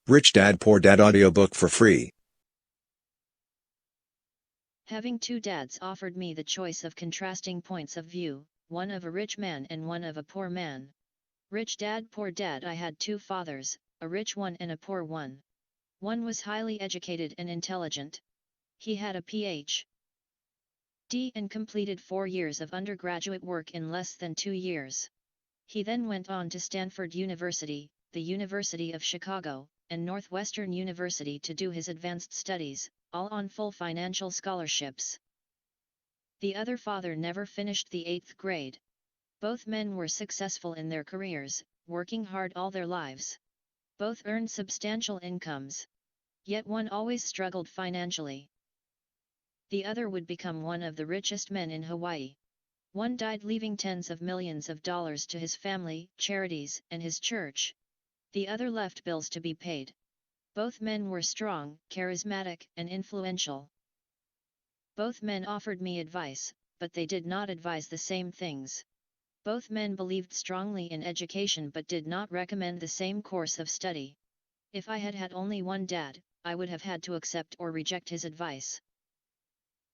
Rich Dad Poor Dad Audiobook for free. Having two dads offered me the choice of contrasting points of view, one of a rich man and one of a poor man. Rich Dad Poor Dad. I had two fathers, a rich one and a poor one. One was highly educated and intelligent. He had a Ph.D. and completed 4 years of undergraduate work in less than 2 years. He then went on to Stanford University, the University of Chicago, and Northwestern University to do his advanced studies, all on full financial scholarships. The other father never finished the 8th grade. Both men were successful in their careers, working hard all their lives. Both earned substantial incomes. Yet one always struggled financially. The other would become one of the richest men in Hawaii. One died leaving tens of millions of dollars to his family, charities, and his church. The other left bills to be paid. Both men were strong, charismatic, and influential. Both men offered me advice, but they did not advise the same things. Both men believed strongly in education but did not recommend the same course of study. If I had had only one dad, I would have had to accept or reject his advice.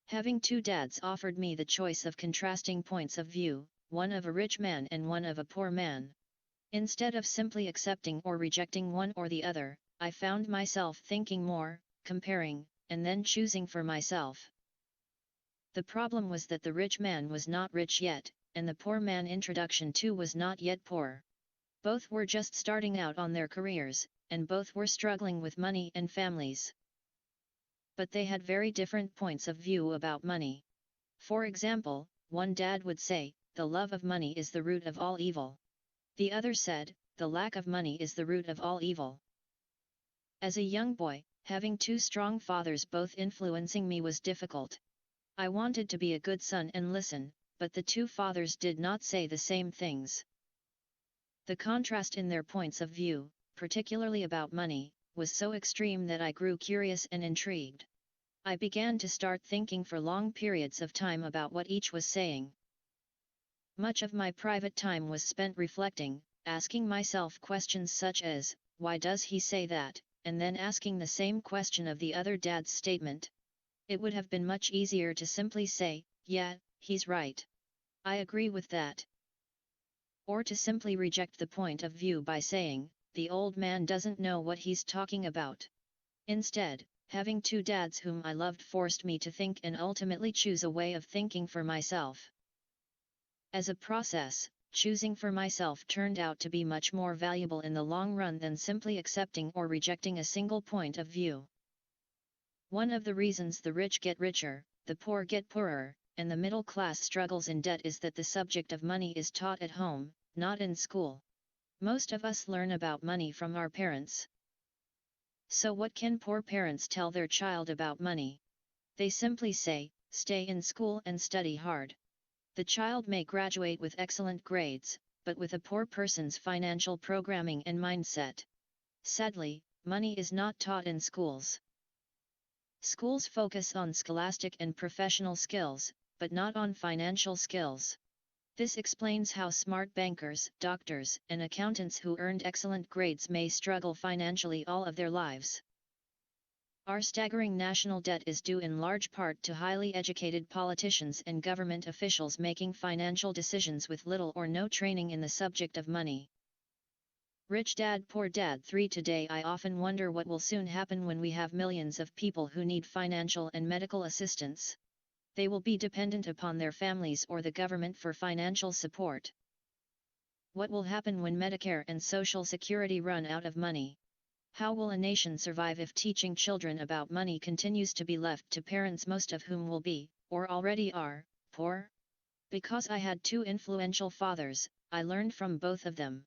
Having two dads offered me the choice of contrasting points of view, one of a rich man and one of a poor man. Instead of simply accepting or rejecting one or the other, I found myself thinking more, comparing, and then choosing for myself. The problem was that the rich man was not rich yet, and the poor man introduction to was not yet poor. Both were just starting out on their careers, and both were struggling with money and families. But they had very different points of view about money. For example, one dad would say, "The love of money is the root of all evil." The other said, "The lack of money is the root of all evil." As a young boy, having two strong fathers both influencing me was difficult. I wanted to be a good son and listen, but the two fathers did not say the same things. The contrast in their points of view, particularly about money, was so extreme that I grew curious and intrigued. I began to start thinking for long periods of time about what each was saying. Much of my private time was spent reflecting, asking myself questions such as, "Why does he say that?" and then asking the same question of the other dad's statement. It would have been much easier to simply say, "Yeah, he's right. I agree with that." Or to simply reject the point of view by saying, "The old man doesn't know what he's talking about." Instead, having two dads whom I loved forced me to think and ultimately choose a way of thinking for myself. As a process, choosing for myself turned out to be much more valuable in the long run than simply accepting or rejecting a single point of view. One of the reasons the rich get richer, the poor get poorer, and the middle class struggles in debt is that the subject of money is taught at home, not in school. Most of us learn about money from our parents. So what can poor parents tell their child about money? They simply say, "Stay in school and study hard." The child may graduate with excellent grades, but with a poor person's financial programming and mindset. Sadly, money is not taught in schools. Schools focus on scholastic and professional skills, but not on financial skills. This explains how smart bankers, doctors, and accountants who earned excellent grades may struggle financially all of their lives. Our staggering national debt is due in large part to highly educated politicians and government officials making financial decisions with little or no training in the subject of money. Rich Dad Poor Dad 3. Today I often wonder what will soon happen when we have millions of people who need financial and medical assistance. They will be dependent upon their families or the government for financial support. What will happen when Medicare and Social Security run out of money? How will a nation survive if teaching children about money continues to be left to parents, most of whom will be, or already are, poor? Because I had two influential fathers, I learned from both of them.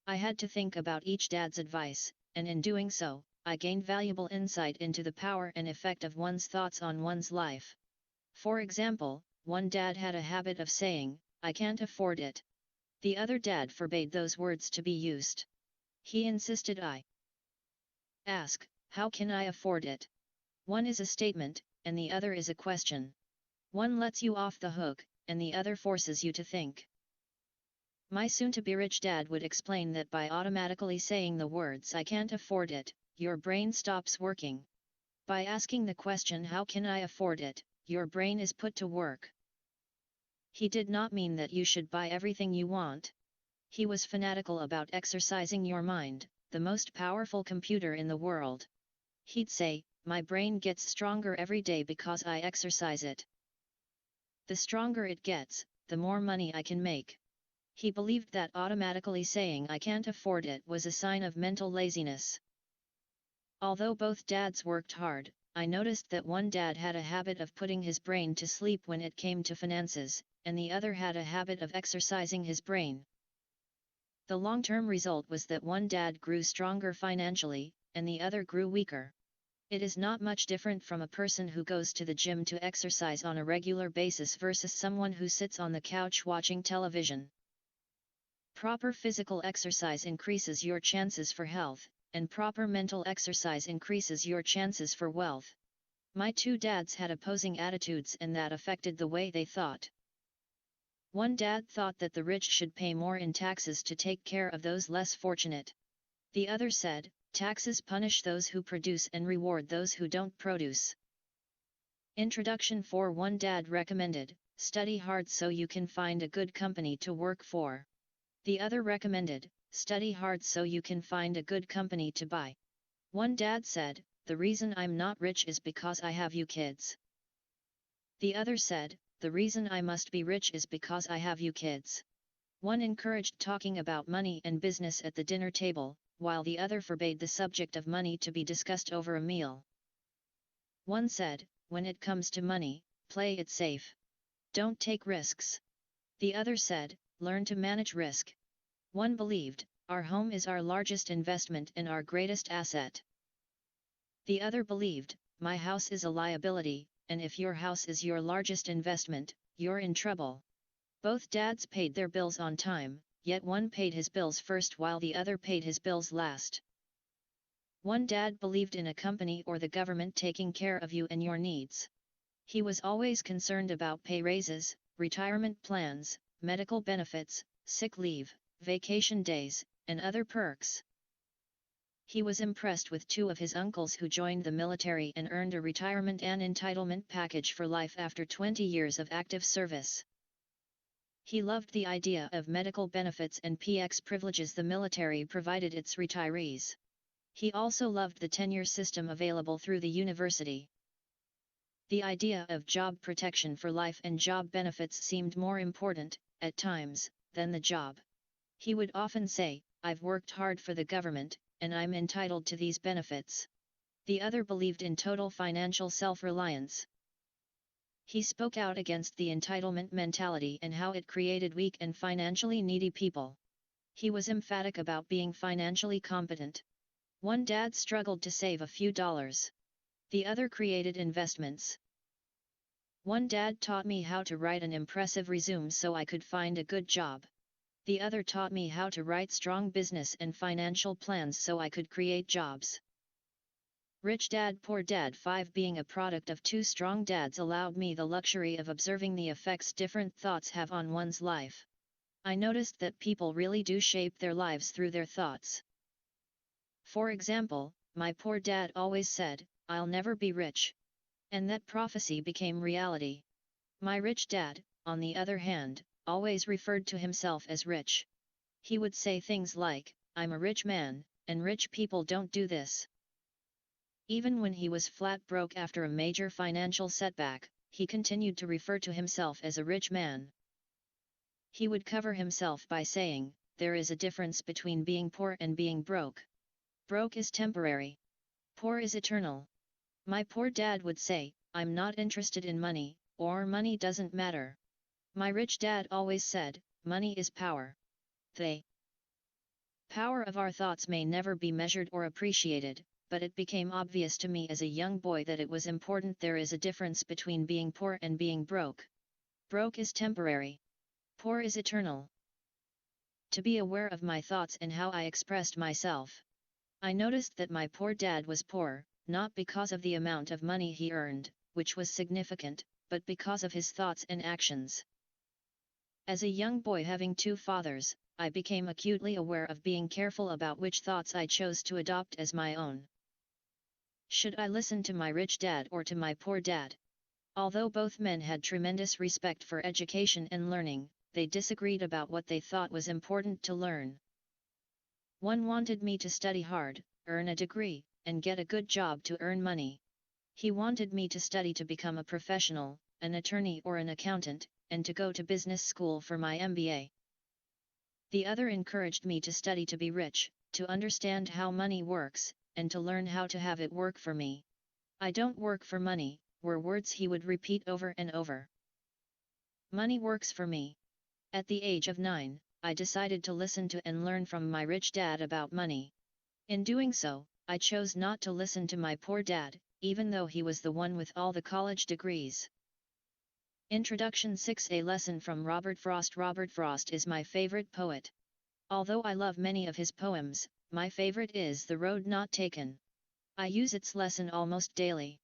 I had to think about each dad's advice, and in doing so, I gained valuable insight into the power and effect of one's thoughts on one's life. For example, one dad had a habit of saying, "I can't afford it." The other dad forbade those words to be used. He insisted I ask, "How can I afford it?" One is a statement, and the other is a question. One lets you off the hook, and the other forces you to think. My soon-to-be rich dad would explain that by automatically saying the words "I can't afford it," your brain stops working. By asking the question "How can I afford it?" your brain is put to work. He did not mean that you should buy everything you want. He was fanatical about exercising your mind, the most powerful computer in the world. He'd say, "My brain gets stronger every day because I exercise it. The stronger it gets, the more money I can make." He believed that automatically saying "I can't afford it" was a sign of mental laziness. Although both dads worked hard, I noticed that one dad had a habit of putting his brain to sleep when it came to finances, and the other had a habit of exercising his brain. The long-term result was that one dad grew stronger financially, and the other grew weaker. It is not much different from a person who goes to the gym to exercise on a regular basis versus someone who sits on the couch watching television. Proper physical exercise increases your chances for health, and proper mental exercise increases your chances for wealth. My two dads had opposing attitudes, and that affected the way they thought. One dad thought that the rich should pay more in taxes to take care of those less fortunate. The other said, "Taxes punish those who produce and reward those who don't produce." Introduction. For one dad recommended, "Study hard so you can find a good company to work for." The other recommended, "Study hard so you can find a good company to buy." One dad said, "The reason I'm not rich is because I have you kids." The other said, "The reason I must be rich is because I have you kids." One encouraged talking about money and business at the dinner table, while the other forbade the subject of money to be discussed over a meal. One said, "When it comes to money, play it safe. Don't take risks." The other said, "Learn to manage risk." One believed, "Our home is our largest investment and our greatest asset." The other believed, "My house is a liability, and if your house is your largest investment, you're in trouble." Both dads paid their bills on time, yet one paid his bills first while the other paid his bills last. One dad believed in a company or the government taking care of you and your needs. He was always concerned about pay raises, retirement plans, medical benefits, sick leave, vacation days, and other perks. He was impressed with two of his uncles who joined the military and earned a retirement and entitlement package for life after 20 years of active service. He loved the idea of medical benefits and PX privileges the military provided its retirees. He also loved the tenure system available through the university. The idea of job protection for life and job benefits seemed more important, at times, than the job. He would often say, "I've worked hard for the government, and I'm entitled to these benefits." The other believed in total financial self-reliance. He spoke out against the entitlement mentality and how it created weak and financially needy people. He was emphatic about being financially competent. One dad struggled to save a few dollars. The other created investments. One dad taught me how to write an impressive resume so I could find a good job. The other taught me how to write strong business and financial plans so I could create jobs. Rich Dad Poor Dad 5. Being a product of two strong dads allowed me the luxury of observing the effects different thoughts have on one's life. I noticed that people really do shape their lives through their thoughts. For example, my poor dad always said, "I'll never be rich." And that prophecy became reality. My rich dad, on the other hand, always referred to himself as rich. He would say things like, "I'm a rich man, and rich people don't do this." Even when he was flat broke after a major financial setback, he continued to refer to himself as a rich man. He would cover himself by saying, "There is a difference between being poor and being broke. Broke is temporary. Poor is eternal." My poor dad would say, "I'm not interested in money, or money doesn't matter." My rich dad always said, "Money is power." The power of our thoughts may never be measured or appreciated, but it became obvious to me as a young boy that it was important. There is a difference between being poor and being broke. Broke is temporary. Poor is eternal. To be aware of my thoughts and how I expressed myself. I noticed that my poor dad was poor, not because of the amount of money he earned, which was significant, but because of his thoughts and actions. As a young boy having two fathers, I became acutely aware of being careful about which thoughts I chose to adopt as my own. Should I listen to my rich dad or to my poor dad? Although both men had tremendous respect for education and learning, they disagreed about what they thought was important to learn. One wanted me to study hard, earn a degree, and get a good job to earn money. He wanted me to study to become a professional, an attorney or an accountant, and to go to business school for my MBA. The other encouraged me to study to be rich, to understand how money works, and to learn how to have it work for me. "I don't work for money," were words he would repeat over and over. "Money works for me." At the age of 9, I decided to listen to and learn from my rich dad about money. In doing so, I chose not to listen to my poor dad, even though he was the one with all the college degrees. Introduction 6, a lesson from Robert Frost. Robert Frost is my favorite poet. Although I love many of his poems, my favorite is The Road Not Taken. I use its lesson almost daily.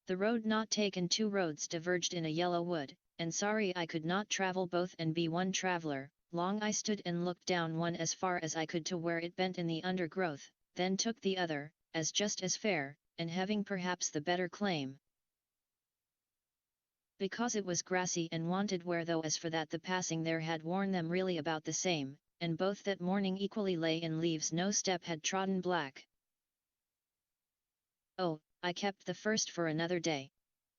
The road not taken, two roads diverged in a yellow wood, and sorry I could not travel both and be one traveler. Long I stood and looked down one as far as I could to where it bent in the undergrowth, then took the other, as just as fair, and having perhaps the better claim. Because it was grassy and wanted wear, though as for that the passing there had worn them really about the same, and both that morning equally lay in leaves no step had trodden black. Oh, I kept the first for another day.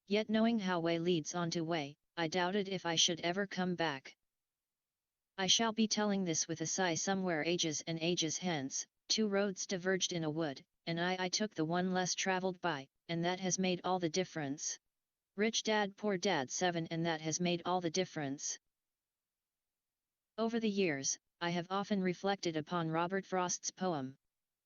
Yet knowing how way leads on to way, I doubted if I should ever come back. I shall be telling this with a sigh somewhere ages and ages hence. Two roads diverged in a wood, and I took the one less traveled by, and that has made all the difference. Rich Dad Poor Dad 7, and that has made all the difference. Over the years, I have often reflected upon Robert Frost's poem.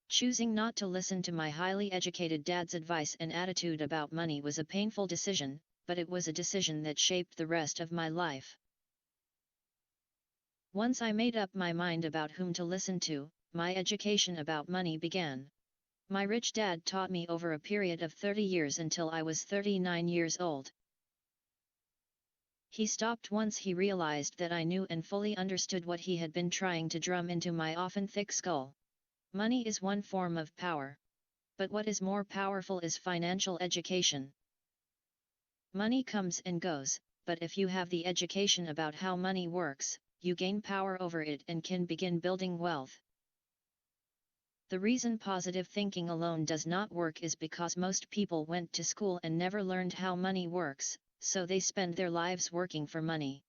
Choosing not to listen to my highly educated dad's advice and attitude about money was a painful decision, but it was a decision that shaped the rest of my life. Once I made up my mind about whom to listen to, my education about money began. My rich dad taught me over a period of 30 years until I was 39 years old. He stopped once he realized that I knew and fully understood what he had been trying to drum into my often thick skull. Money is one form of power. But what is more powerful is financial education. Money comes and goes, but if you have the education about how money works, you gain power over it and can begin building wealth. The reason positive thinking alone does not work is because most people went to school and never learned how money works, so they spend their lives working for money.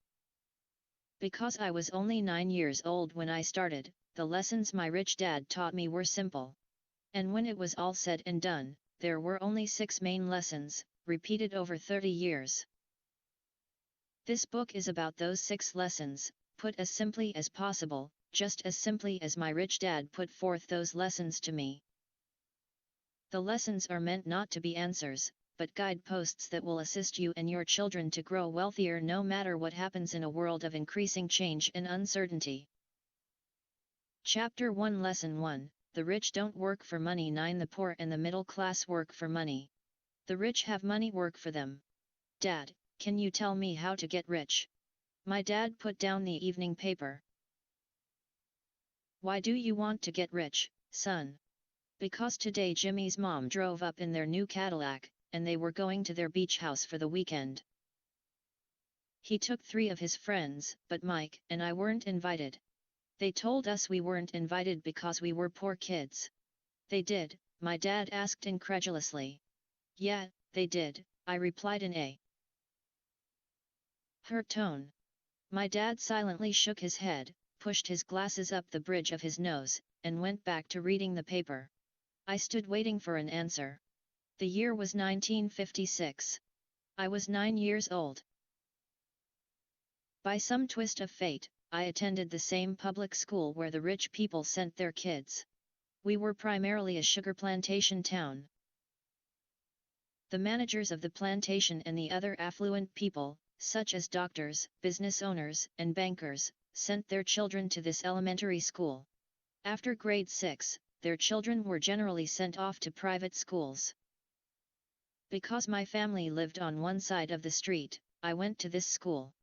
Because I was only 9 years old when I started, the lessons my rich dad taught me were simple. And when it was all said and done, there were only 6 main lessons, repeated over 30 years. This book is about those 6 lessons, put as simply as possible, just as simply as my rich dad put forth those lessons to me. The lessons are meant not to be answers, but guideposts that will assist you and your children to grow wealthier no matter what happens in a world of increasing change and uncertainty. Chapter 1, Lesson 1, The rich don't work for money. 9. The poor and the middle class work for money. The rich have money work for them. Dad, can you tell me how to get rich? My dad put down the evening paper. Why do you want to get rich, son? Because today Jimmy's mom drove up in their new Cadillac, and they were going to their beach house for the weekend. He took 3 of his friends, but Mike and I weren't invited. They told us we weren't invited because we were poor kids. They did? My dad asked incredulously. Yeah, they did, I replied in a hurt tone. My dad silently shook his head, pushed his glasses up the bridge of his nose, and went back to reading the paper. I stood waiting for an answer. The year was 1956. I was 9 years old. By some twist of fate, I attended the same public school where the rich people sent their kids. We were primarily a sugar plantation town. The managers of the plantation and the other affluent people, such as doctors, business owners, and bankers, sent their children to this elementary school. After grade 6, their children were generally sent off to private schools. Because my family lived on one side of the street, I went to this school.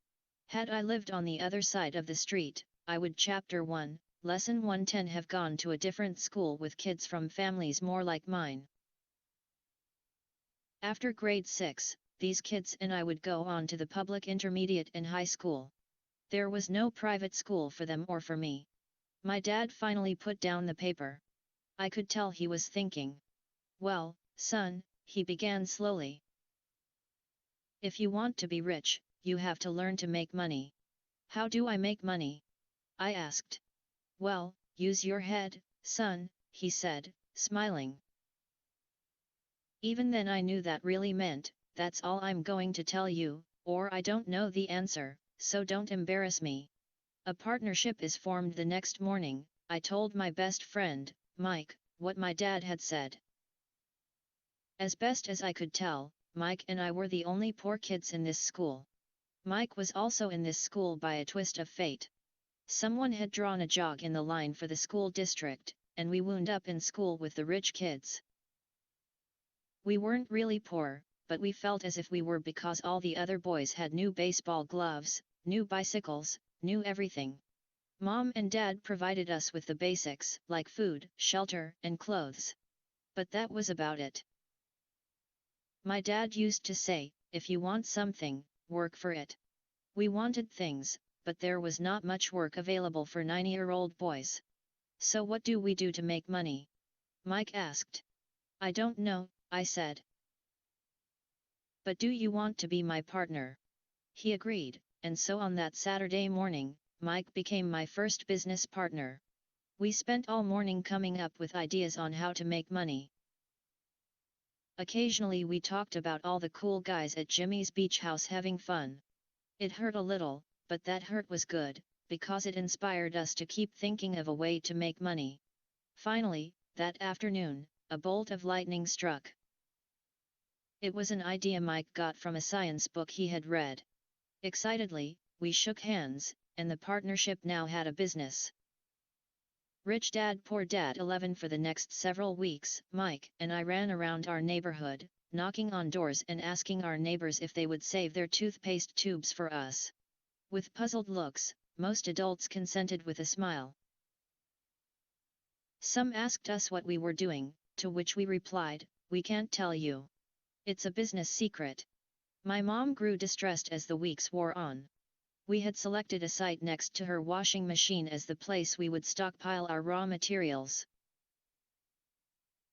Had I lived on the other side of the street, I would Chapter 1, Lesson 110 have gone to a different school with kids from families more like mine. After grade 6, these kids and I would go on to the public intermediate and high school. There was no private school for them or for me. My dad finally put down the paper. I could tell he was thinking. Well, son, he began slowly. If you want to be rich, you have to learn to make money. How do I make money? I asked. Well, use your head, son, he said, smiling. Even then I knew that really meant, that's all I'm going to tell you, or I don't know the answer, so don't embarrass me. A partnership is formed the next morning. I told my best friend, Mike, what my dad had said. As best as I could tell, Mike and I were the only poor kids in this school. Mike was also in this school by a twist of fate. Someone had drawn a jog in the line for the school district, and we wound up in school with the rich kids. We weren't really poor, but we felt as if we were because all the other boys had new baseball gloves, new bicycles, new everything. Mom and Dad provided us with the basics, like food, shelter, and clothes. But that was about it. My dad used to say, if you want something, work for it. We wanted things, but there was not much work available for 9-year-old boys. So what do we do to make money? Mike asked. I don't know, I said. But do you want to be my partner? He agreed, and so on that Saturday morning, Mike became my first business partner. We spent all morning coming up with ideas on how to make money. Occasionally we talked about all the cool guys at Jimmy's beach house having fun. It hurt a little, but that hurt was good, because it inspired us to keep thinking of a way to make money. Finally, that afternoon, a bolt of lightning struck. It was an idea Mike got from a science book he had read. Excitedly, we shook hands, and the partnership now had a business. Rich Dad Poor Dad 11. For the next several weeks, Mike and I ran around our neighborhood, knocking on doors and asking our neighbors if they would save their toothpaste tubes for us. With puzzled looks, most adults consented with a smile. Some asked us what we were doing, to which we replied, we can't tell you. It's a business secret. My mom grew distressed as the weeks wore on. We had selected a site next to her washing machine as the place we would stockpile our raw materials.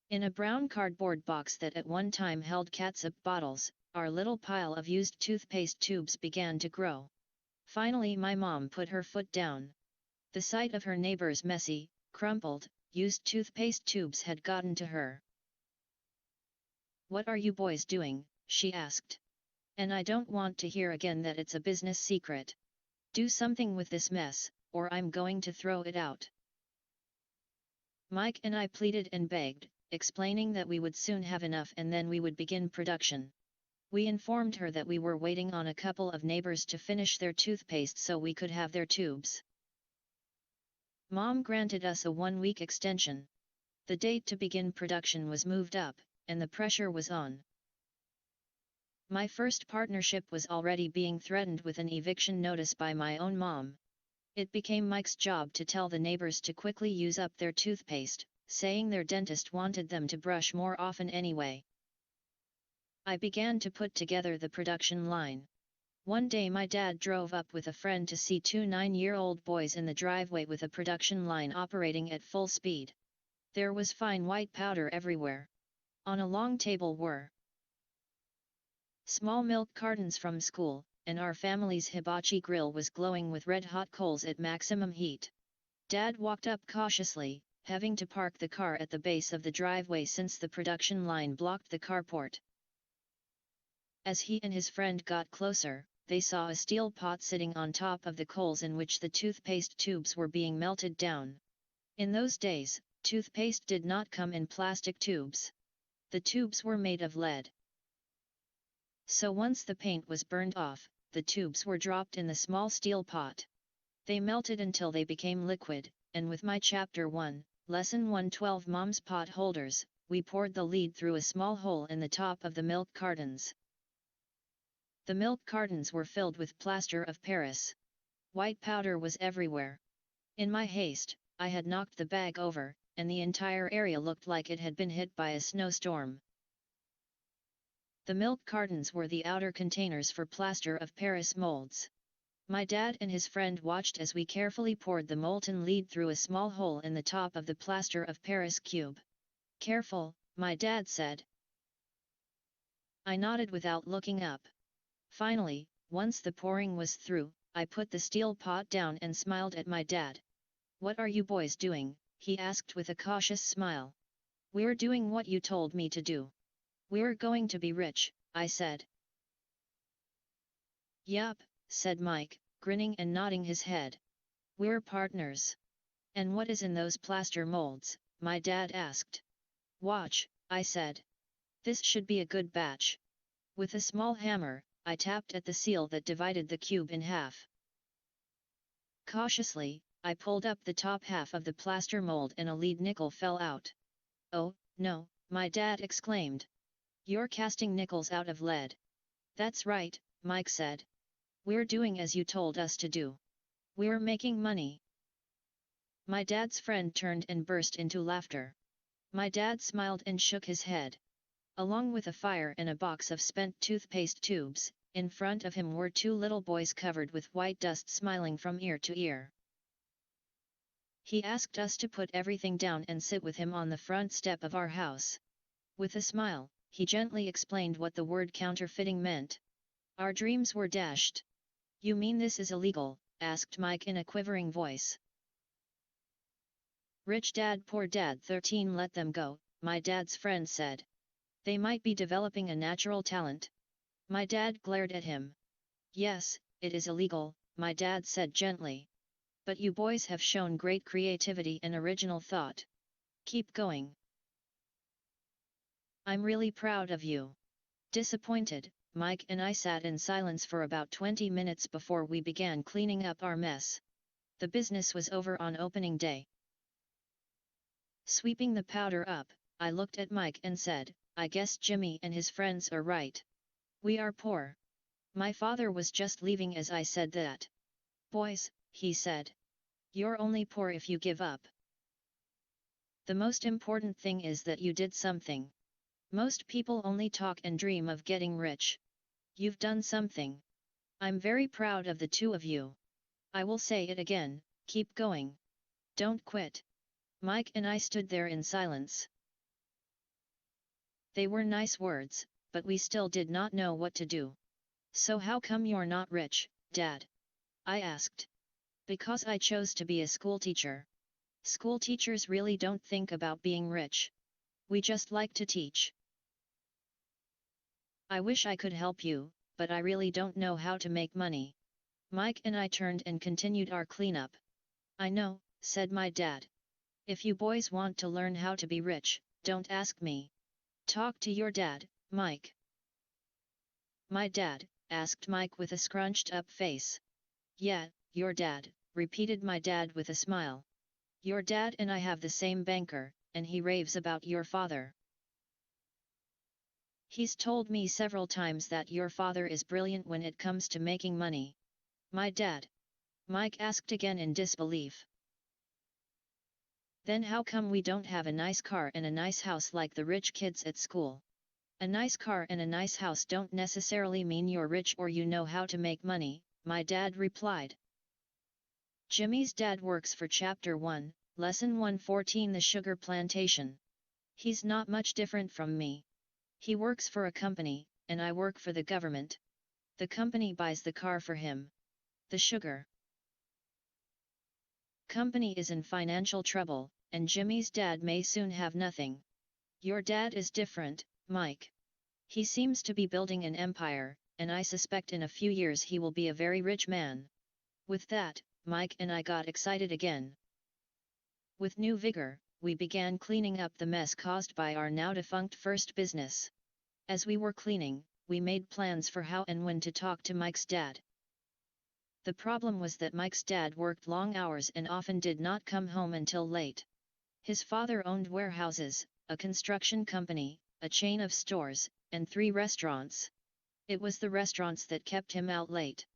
In a brown cardboard box that at one time held catsup bottles, our little pile of used toothpaste tubes began to grow. Finally my mom put her foot down. The sight of her neighbor's messy, crumpled, used toothpaste tubes had gotten to her. What are you boys doing? She asked. And I don't want to hear again that it's a business secret. Do something with this mess, or I'm going to throw it out. Mike and I pleaded and begged, explaining that we would soon have enough and then we would begin production. We informed her that we were waiting on a couple of neighbors to finish their toothpaste so we could have their tubes. Mom granted us a 1-week extension. The date to begin production was moved up, and the pressure was on. My first partnership was already being threatened with an eviction notice by my own mom. It became Mike's job to tell the neighbors to quickly use up their toothpaste, saying their dentist wanted them to brush more often anyway. I began to put together the production line. One day my dad drove up with a friend to see 2 9-year-old boys in the driveway with a production line operating at full speed. There was fine white powder everywhere. On a long table were small milk cartons from school, and our family's hibachi grill was glowing with red-hot coals at maximum heat. Dad walked up cautiously, having to park the car at the base of the driveway since the production line blocked the carport. As he and his friend got closer, they saw a steel pot sitting on top of the coals in which the toothpaste tubes were being melted down. In those days, toothpaste did not come in plastic tubes. The tubes were made of lead. So once the paint was burned off, the tubes were dropped in the small steel pot. They melted until they became liquid, and with my Chapter 1, Lesson 112 Mom's pot holders, we poured the lead through a small hole in the top of the milk cartons. The milk cartons were filled with plaster of Paris. White powder was everywhere. In my haste, I had knocked the bag over, and the entire area looked like it had been hit by a snowstorm. The milk cartons were the outer containers for plaster of Paris molds. My dad and his friend watched as we carefully poured the molten lead through a small hole in the top of the plaster of Paris cube. "Careful," my dad said. I nodded without looking up. Finally, once the pouring was through, I put the steel pot down and smiled at my dad. "What are you boys doing?" he asked with a cautious smile. "We're doing what you told me to do. We're going to be rich," I said. "Yup," said Mike, grinning and nodding his head. "We're partners." "And what is in those plaster molds?" my dad asked. "Watch," I said. "This should be a good batch." With a small hammer, I tapped at the seal that divided the cube in half. Cautiously, I pulled up the top half of the plaster mold and a lead nickel fell out. "Oh, no," my dad exclaimed. "You're casting nickels out of lead." "That's right," Mike said. "We're doing as you told us to do. We're making money." My dad's friend turned and burst into laughter. My dad smiled and shook his head. Along with a fire and a box of spent toothpaste tubes, in front of him were two little boys covered with white dust smiling from ear to ear. He asked us to put everything down and sit with him on the front step of our house. With a smile, he gently explained what the word counterfeiting meant. Our dreams were dashed. "You mean this is illegal?" asked Mike in a quivering voice. "Rich Dad Poor Dad 13 let them go," my dad's friend said. "They might be developing a natural talent." My dad glared at him. "Yes, it is illegal," my dad said gently. "But you boys have shown great creativity and original thought. Keep going. I'm really proud of you." Disappointed, Mike and I sat in silence for about 20 minutes before we began cleaning up our mess. The business was over on opening day. Sweeping the powder up, I looked at Mike and said, "I guess Jimmy and his friends are right. We are poor." My father was just leaving as I said that. "Boys," he said, "you're only poor if you give up. The most important thing is that you did something. Most people only talk and dream of getting rich. You've done something. I'm very proud of the two of you. I will say it again, keep going. Don't quit." Mike and I stood there in silence. They were nice words, but we still did not know what to do. "So how come you're not rich, Dad?" I asked. "Because I chose to be a schoolteacher. School teachers really don't think about being rich. We just like to teach." "I wish I could help you, but I really don't know how to make money." Mike and I turned and continued our cleanup. "I know," said my dad. "If you boys want to learn how to be rich, don't ask me. Talk to your dad, Mike." "My dad?" asked Mike with a scrunched up face. "Yeah, your dad," repeated my dad with a smile. "Your dad and I have the same banker, and he raves about your father. He's told me several times that your father is brilliant when it comes to making money." "My dad?" Mike asked again in disbelief. "Then how come we don't have a nice car and a nice house like the rich kids at school?" "A nice car and a nice house don't necessarily mean you're rich or you know how to make money," my dad replied. Jimmy's dad works for Chapter 1, Lesson 114, the sugar plantation. He's not much different from me. He works for a company, and I work for the government. The company buys the car for him. The sugar company is in financial trouble, and Jimmy's dad may soon have nothing. Your dad is different, Mike. He seems to be building an empire, and I suspect in a few years he will be a very rich man." With that, Mike and I got excited again. With new vigor, we began cleaning up the mess caused by our now defunct first business. As we were cleaning, we made plans for how and when to talk to Mike's dad. The problem was that Mike's dad worked long hours and often did not come home until late. His father owned warehouses, a construction company, a chain of stores, and 3 restaurants. It was the restaurants that kept him out late.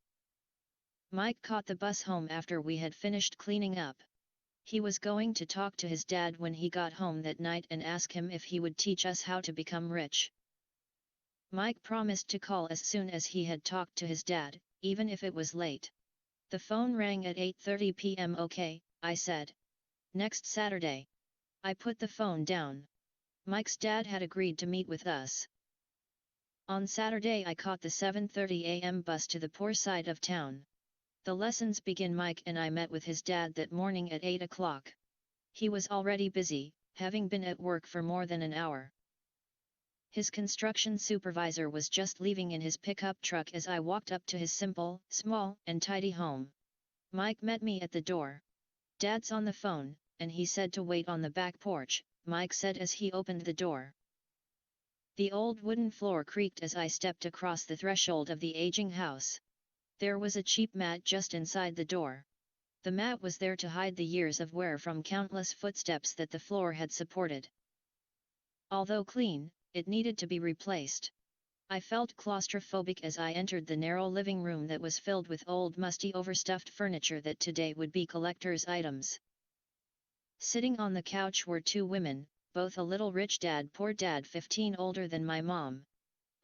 Mike caught the bus home after we had finished cleaning up. He was going to talk to his dad when he got home that night and ask him if he would teach us how to become rich. Mike promised to call as soon as he had talked to his dad, even if it was late. The phone rang at 8:30 p.m. Okay, I said. Next Saturday. I put the phone down. Mike's dad had agreed to meet with us. On Saturday I caught the 7:30 a.m. bus to the poor side of town. The lessons begin. Mike and I met with his dad that morning at 8 o'clock. He was already busy, having been at work for more than an hour. His construction supervisor was just leaving in his pickup truck as I walked up to his simple, small, and tidy home. Mike met me at the door. "Dad's on the phone, and he said to wait on the back porch," Mike said as he opened the door. The old wooden floor creaked as I stepped across the threshold of the aging house. There was a cheap mat just inside the door. The mat was there to hide the years of wear from countless footsteps that the floor had supported. Although clean, it needed to be replaced. I felt claustrophobic as I entered the narrow living room that was filled with old musty overstuffed furniture that today would be collector's items. Sitting on the couch were two women, both a little rich dad poor dad 15 older than my mom.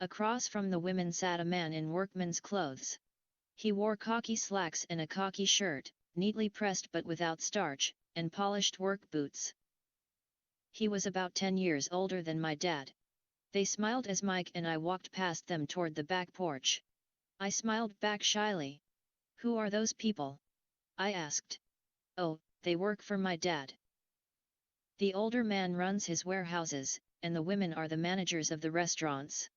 Across from the women sat a man in workman's clothes. He wore khaki slacks and a khaki shirt, neatly pressed but without starch, and polished work boots. He was about 10 years older than my dad. They smiled as Mike and I walked past them toward the back porch. I smiled back shyly. "Who are those people?" I asked. "Oh, they work for my dad. The older man runs his warehouses, and the women are the managers of the restaurants.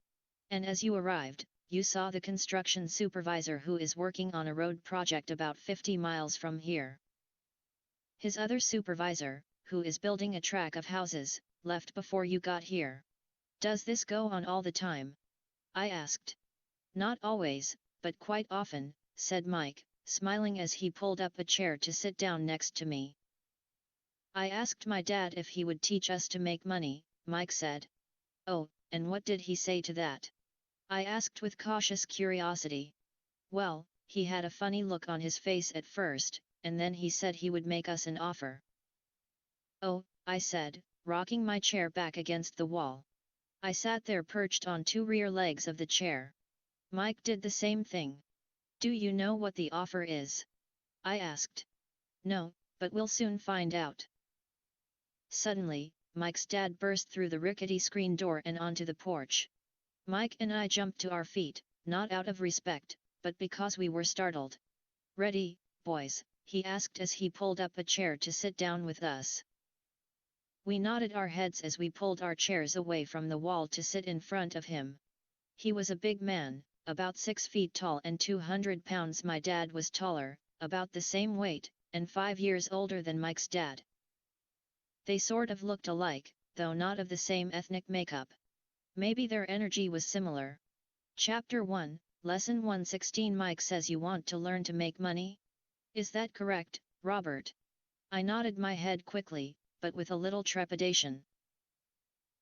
And as you arrived, you saw the construction supervisor who is working on a road project about 50 miles from here. His other supervisor, who is building a track of houses, left before you got here. Does this go on all the time?" I asked. "Not always, but quite often," said Mike, smiling as he pulled up a chair to sit down next to me. "I asked my dad if he would teach us to make money," Mike said. "Oh, and what did he say to that?" I asked with cautious curiosity. "Well, he had a funny look on his face at first, and then he said he would make us an offer." "Oh," I said, rocking my chair back against the wall. I sat there perched on two rear legs of the chair. Mike did the same thing. "Do you know what the offer is?" I asked. "No, but we'll soon find out." Suddenly, Mike's dad burst through the rickety screen door and onto the porch. Mike and I jumped to our feet, not out of respect, but because we were startled. "Ready, boys?" he asked as he pulled up a chair to sit down with us. We nodded our heads as we pulled our chairs away from the wall to sit in front of him. He was a big man, about 6 feet tall and 200 pounds. My dad was taller, about the same weight, and 5 years older than Mike's dad. They sort of looked alike, though not of the same ethnic makeup. Maybe their energy was similar. Chapter 1, Lesson 116. Mike says you want to learn to make money? Is that correct, Robert? I nodded my head quickly, but with a little trepidation.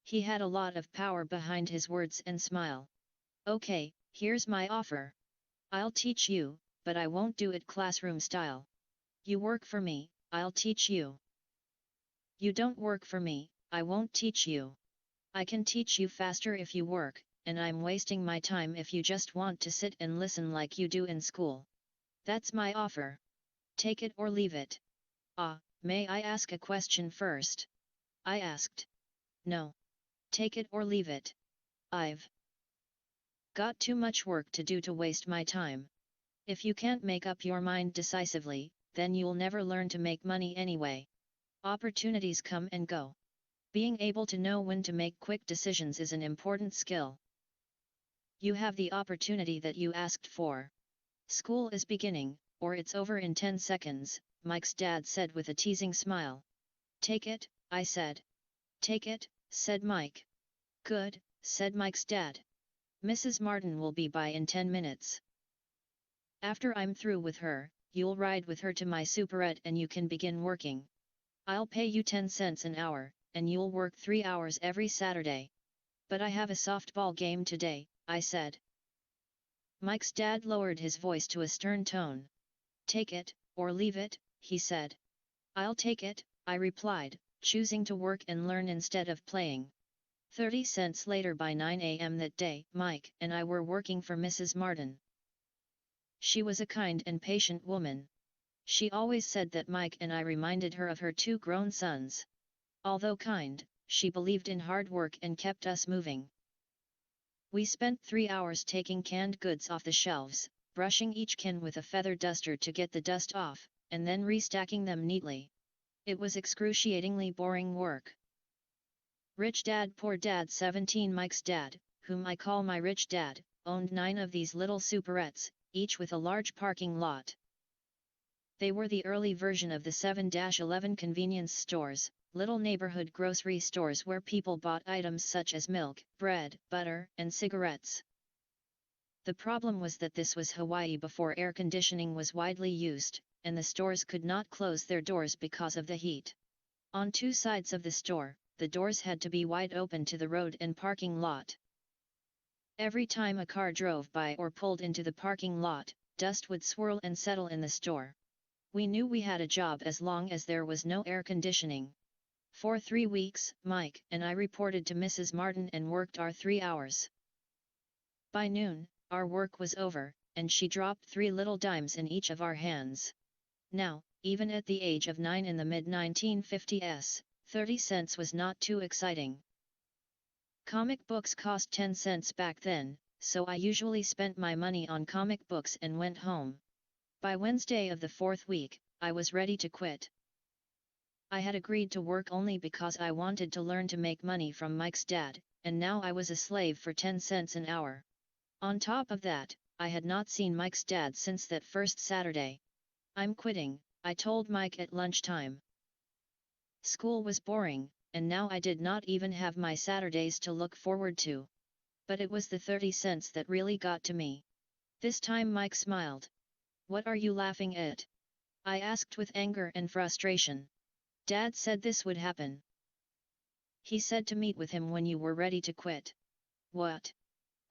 He had a lot of power behind his words and smile. "Okay, here's my offer. I'll teach you, but I won't do it classroom style. You work for me, I'll teach you. You don't work for me, I won't teach you. I can teach you faster if you work, and I'm wasting my time if you just want to sit and listen like you do in school. That's my offer. Take it or leave it." May I ask a question first?" I asked. "No. Take it or leave it. I've got too much work to do to waste my time. If you can't make up your mind decisively, then you'll never learn to make money anyway. Opportunities come and go. Being able to know when to make quick decisions is an important skill. You have the opportunity that you asked for. School is beginning, or it's over in 10 seconds, Mike's dad said with a teasing smile. "Take it," I said. "Take it," said Mike. "Good," said Mike's dad. "Mrs. Martin will be by in 10 minutes. After I'm through with her, you'll ride with her to my superette and you can begin working. I'll pay you 10 cents an hour, and you'll work 3 hours every Saturday. But I have a softball game today," I said. Mike's dad lowered his voice to a stern tone. "Take it, or leave it," he said. I'll take it, I replied, choosing to work and learn instead of playing. 30 cents later by 9 a.m. that day, Mike and I were working for Mrs. Martin. She was a kind and patient woman. She always said that Mike and I reminded her of her two grown sons. Although kind, she believed in hard work and kept us moving. We spent 3 hours taking canned goods off the shelves, brushing each can with a feather duster to get the dust off, and then restacking them neatly. It was excruciatingly boring work. Rich Dad Poor Dad 17 Mike's dad, whom I call my rich dad, owned 9 of these little superettes, each with a large parking lot. They were the early version of the 7-Eleven convenience stores, little neighborhood grocery stores where people bought items such as milk, bread, butter, and cigarettes. The problem was that this was Hawaii before air conditioning was widely used, and the stores could not close their doors because of the heat. On 2 sides of the store, the doors had to be wide open to the road and parking lot. Every time a car drove by or pulled into the parking lot, dust would swirl and settle in the store. We knew we had a job as long as there was no air conditioning. For 3 weeks, Mike and I reported to Mrs. Martin and worked our 3 hours. By noon, our work was over, and she dropped 3 little dimes in each of our hands. Now, even at the age of 9 in the mid-1950s, 30 cents was not too exciting. Comic books cost 10 cents back then, so I usually spent my money on comic books and went home. By Wednesday of the 4th week, I was ready to quit. I had agreed to work only because I wanted to learn to make money from Mike's dad, and now I was a slave for 10 cents an hour. On top of that, I had not seen Mike's dad since that first Saturday. I'm quitting, I told Mike at lunchtime. School was boring, and now I did not even have my Saturdays to look forward to. But it was the 30 cents that really got to me. This time Mike smiled. "What are you laughing at?" I asked with anger and frustration. "Dad said this would happen. He said to meet with him when you were ready to quit." "What?"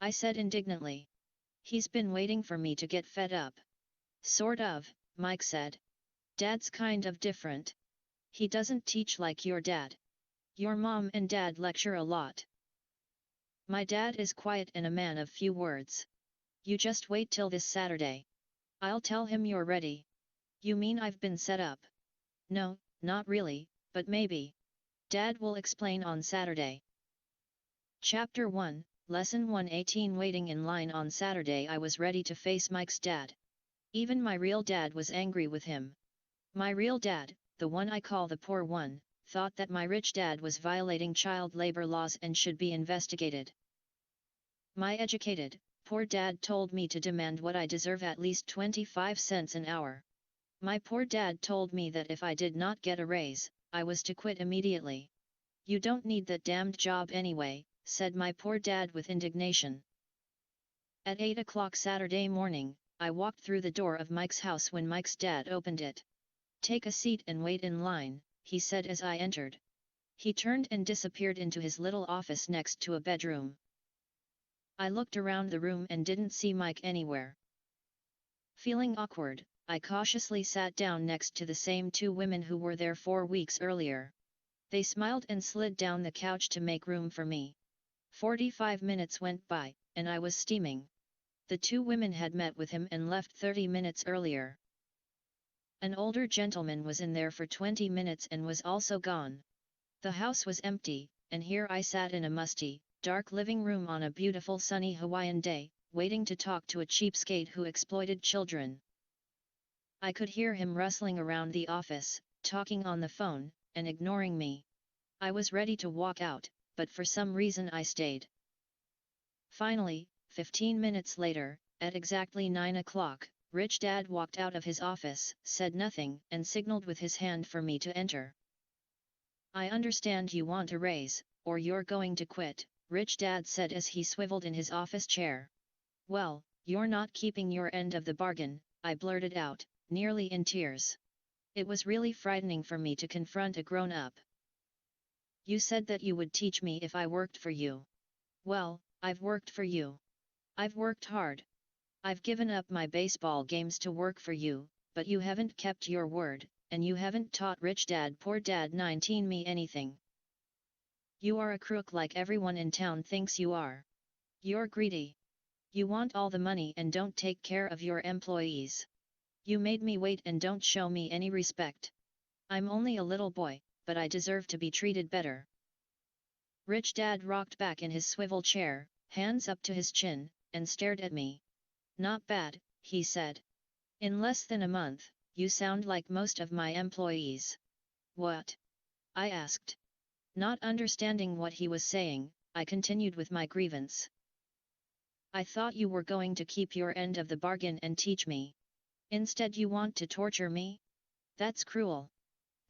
I said indignantly. "He's been waiting for me to get fed up." "Sort of," Mike said. "Dad's kind of different. He doesn't teach like your dad. Your mom and dad lecture a lot. My dad is quiet and a man of few words. You just wait till this Saturday. I'll tell him you're ready." "You mean I've been set up?" "No, not really, but maybe. Dad will explain on Saturday." Chapter 1, Lesson 118 Waiting in line on Saturday. I was ready to face Mike's dad. Even my real dad was angry with him. My real dad, the one I call the poor one, thought that my rich dad was violating child labor laws and should be investigated. My educated, poor dad told me to demand what I deserve, at least 25 cents an hour. My poor dad told me that if I did not get a raise, I was to quit immediately. "You don't need that damned job anyway," said my poor dad with indignation. At 8 o'clock Saturday morning, I walked through the door of Mike's house when Mike's dad opened it. "Take a seat and wait in line," he said as I entered. He turned and disappeared into his little office next to a bedroom. I looked around the room and didn't see Mike anywhere. Feeling awkward, I cautiously sat down next to the same 2 women who were there 4 weeks earlier. They smiled and slid down the couch to make room for me. 45 minutes went by, and I was steaming. The 2 women had met with him and left 30 minutes earlier. An older gentleman was in there for 20 minutes and was also gone. The house was empty, and here I sat in a musty, dark living room on a beautiful sunny Hawaiian day, waiting to talk to a cheapskate who exploited children. I could hear him rustling around the office, talking on the phone, and ignoring me. I was ready to walk out, but for some reason I stayed. Finally, 15 minutes later, at exactly 9 o'clock, Rich Dad walked out of his office, said nothing, and signaled with his hand for me to enter. "I understand you want a raise, or you're going to quit," Rich Dad said as he swiveled in his office chair. "Well, you're not keeping your end of the bargain," I blurted out, nearly in tears. It was really frightening for me to confront a grown-up. "You said that you would teach me if I worked for you." "Well, I've worked for you. I've worked hard. I've given up my baseball games to work for you, but you haven't kept your word, and you haven't taught Rich Dad Poor Dad 19 me anything. You are a crook like everyone in town thinks you are. You're greedy. You want all the money and don't take care of your employees. You made me wait and don't show me any respect. I'm only a little boy, but I deserve to be treated better. Rich Dad rocked back in his swivel chair, hands up to his chin, and stared at me. Not bad, he said. In less than a month, you sound like most of my employees. What? I asked. Not understanding what he was saying, I continued with my grievance. I thought you were going to keep your end of the bargain and teach me. Instead you want to torture me? That's cruel.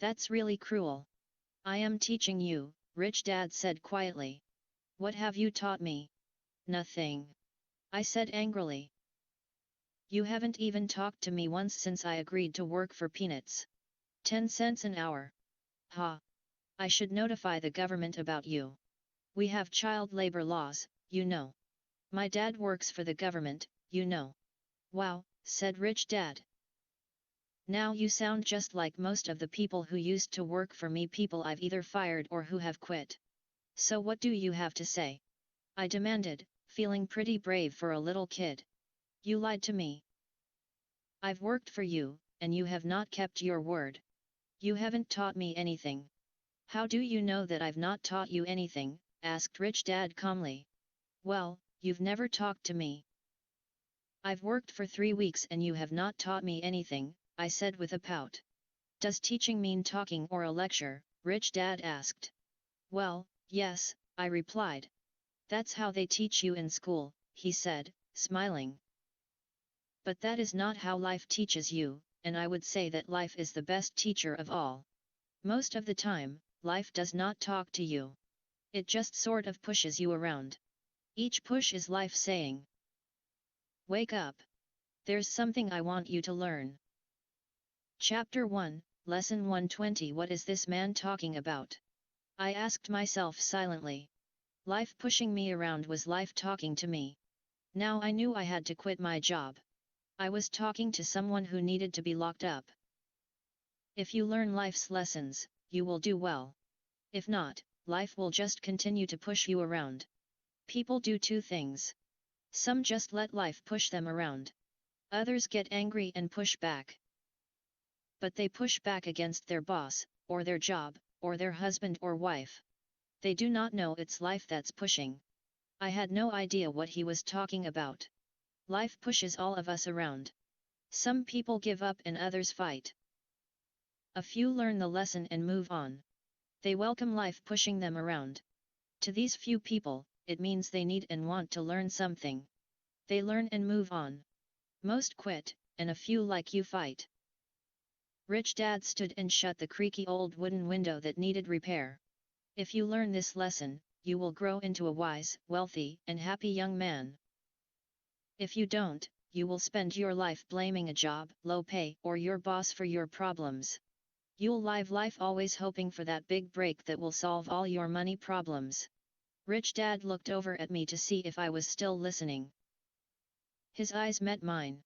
That's really cruel. I am teaching you, Rich Dad said quietly. What have you taught me? Nothing. I said angrily. You haven't even talked to me once since I agreed to work for peanuts. 10 cents an hour. Ha. I should notify the government about you. We have child labor laws, you know. My dad works for the government, you know. Wow, said Rich Dad. Now you sound just like most of the people who used to work for me, people I've either fired or who have quit. So what do you have to say? I demanded, feeling pretty brave for a little kid. You lied to me. I've worked for you, and you have not kept your word. You haven't taught me anything. How do you know that I've not taught you anything? Asked Rich Dad calmly. Well, you've never talked to me. I've worked for 3 weeks and you have not taught me anything, I said with a pout. Does teaching mean talking or a lecture? Rich Dad asked. Well, yes, I replied. That's how they teach you in school, he said, smiling. But that is not how life teaches you, and I would say that life is the best teacher of all. Most of the time, life does not talk to you. It just sort of pushes you around. Each push is life saying, wake up. There's something I want you to learn. Chapter 1, Lesson 120. What is this man talking about? I asked myself silently. Life pushing me around was life talking to me. Now I knew I had to quit my job. I was talking to someone who needed to be locked up. If you learn life's lessons, you will do well. If not, life will just continue to push you around. People do two things. Some just let life push them around. Others get angry and push back. But they push back against their boss, or their job, or their husband or wife. They do not know it's life that's pushing. I had no idea what he was talking about. Life pushes all of us around. Some people give up and others fight. A few learn the lesson and move on. They welcome life pushing them around. To these few people, it means they need and want to learn something. They learn and move on. Most quit, and a few like you fight. Rich Dad stood and shut the creaky old wooden window that needed repair. If you learn this lesson, you will grow into a wise, wealthy, and happy young man. If you don't, you will spend your life blaming a job, low pay, or your boss for your problems. You'll live life always hoping for that big break that will solve all your money problems. Rich Dad looked over at me to see if I was still listening. His eyes met mine.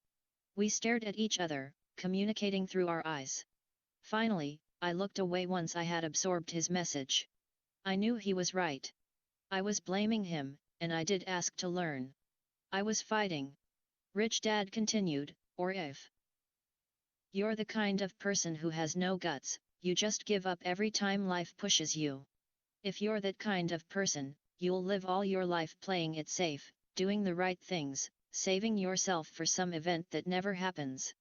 We stared at each other, communicating through our eyes. Finally, I looked away once I had absorbed his message. I knew he was right. I was blaming him, and I did ask to learn. I was fighting. Rich Dad continued, or if you're the kind of person who has no guts, you just give up every time life pushes you. If you're that kind of person, you'll live all your life playing it safe, doing the right things, saving yourself for some event that never happens.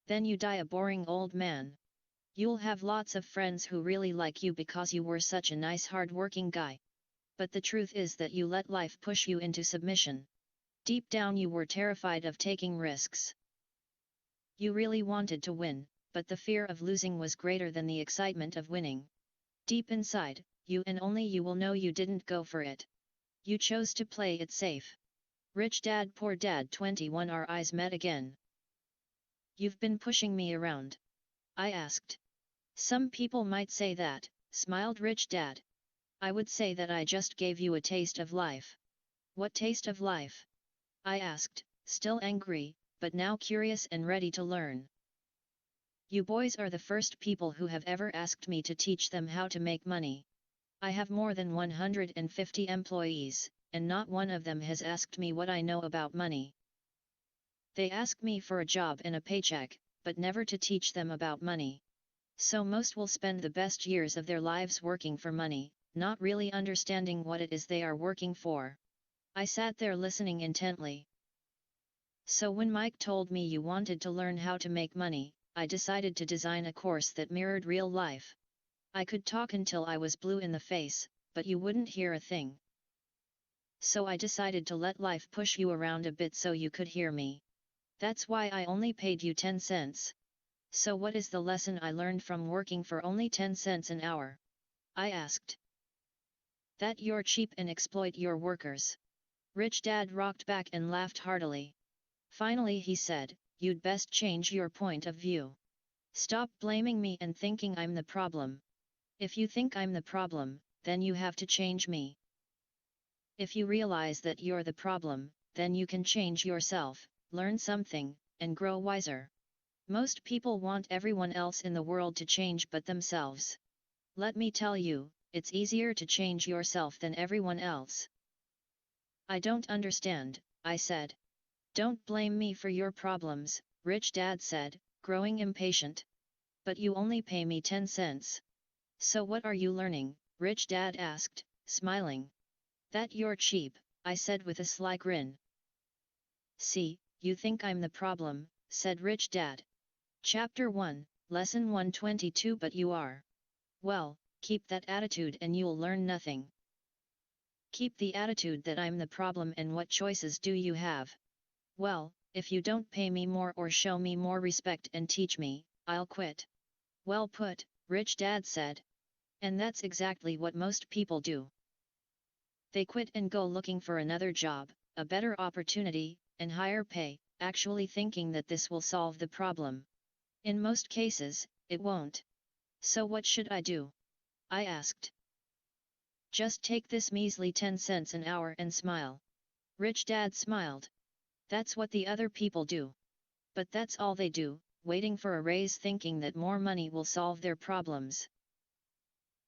Then you die a boring old man. You'll have lots of friends who really like you because you were such a nice hard-working guy. But the truth is that you let life push you into submission. Deep down you were terrified of taking risks. You really wanted to win, but the fear of losing was greater than the excitement of winning. Deep inside, you and only you will know you didn't go for it. You chose to play it safe. Rich Dad Poor Dad 21. Our eyes met again. You've been pushing me around? I asked. Some people might say that, smiled Rich Dad. I would say that I just gave you a taste of life. What taste of life? I asked, still angry, but now curious and ready to learn. You boys are the first people who have ever asked me to teach them how to make money. I have more than 150 employees, and not one of them has asked me what I know about money. They ask me for a job and a paycheck, but never to teach them about money. So most will spend the best years of their lives working for money, not really understanding what it is they are working for. I sat there listening intently. So when Mike told me you wanted to learn how to make money, I decided to design a course that mirrored real life. I could talk until I was blue in the face, but you wouldn't hear a thing. So I decided to let life push you around a bit so you could hear me. That's why I only paid you 10 cents. So what is the lesson I learned from working for only 10 cents an hour? I asked. That you're cheap and exploit your workers. Rich Dad rocked back and laughed heartily. Finally he said, you'd best change your point of view. Stop blaming me and thinking I'm the problem. If you think I'm the problem, then you have to change me. If you realize that you're the problem, then you can change yourself, learn something, and grow wiser. Most people want everyone else in the world to change but themselves. Let me tell you, it's easier to change yourself than everyone else. I don't understand, I said. Don't blame me for your problems, Rich Dad said, growing impatient. But you only pay me 10 cents. So what are you learning? Rich Dad asked, smiling. That you're cheap, I said with a sly grin. See, you think I'm the problem, said Rich Dad. Chapter 1, Lesson 122. But you are. Well, keep that attitude and you'll learn nothing. Keep the attitude that I'm the problem, and what choices do you have? Well, if you don't pay me more or show me more respect and teach me, I'll quit. Well put, Rich Dad said. And that's exactly what most people do. They quit and go looking for another job, a better opportunity, and higher pay, actually thinking that this will solve the problem. In most cases, it won't. So what should I do? I asked. Just take this measly 10 cents an hour and smile. Rich Dad smiled. That's what the other people do. But that's all they do, waiting for a raise thinking that more money will solve their problems.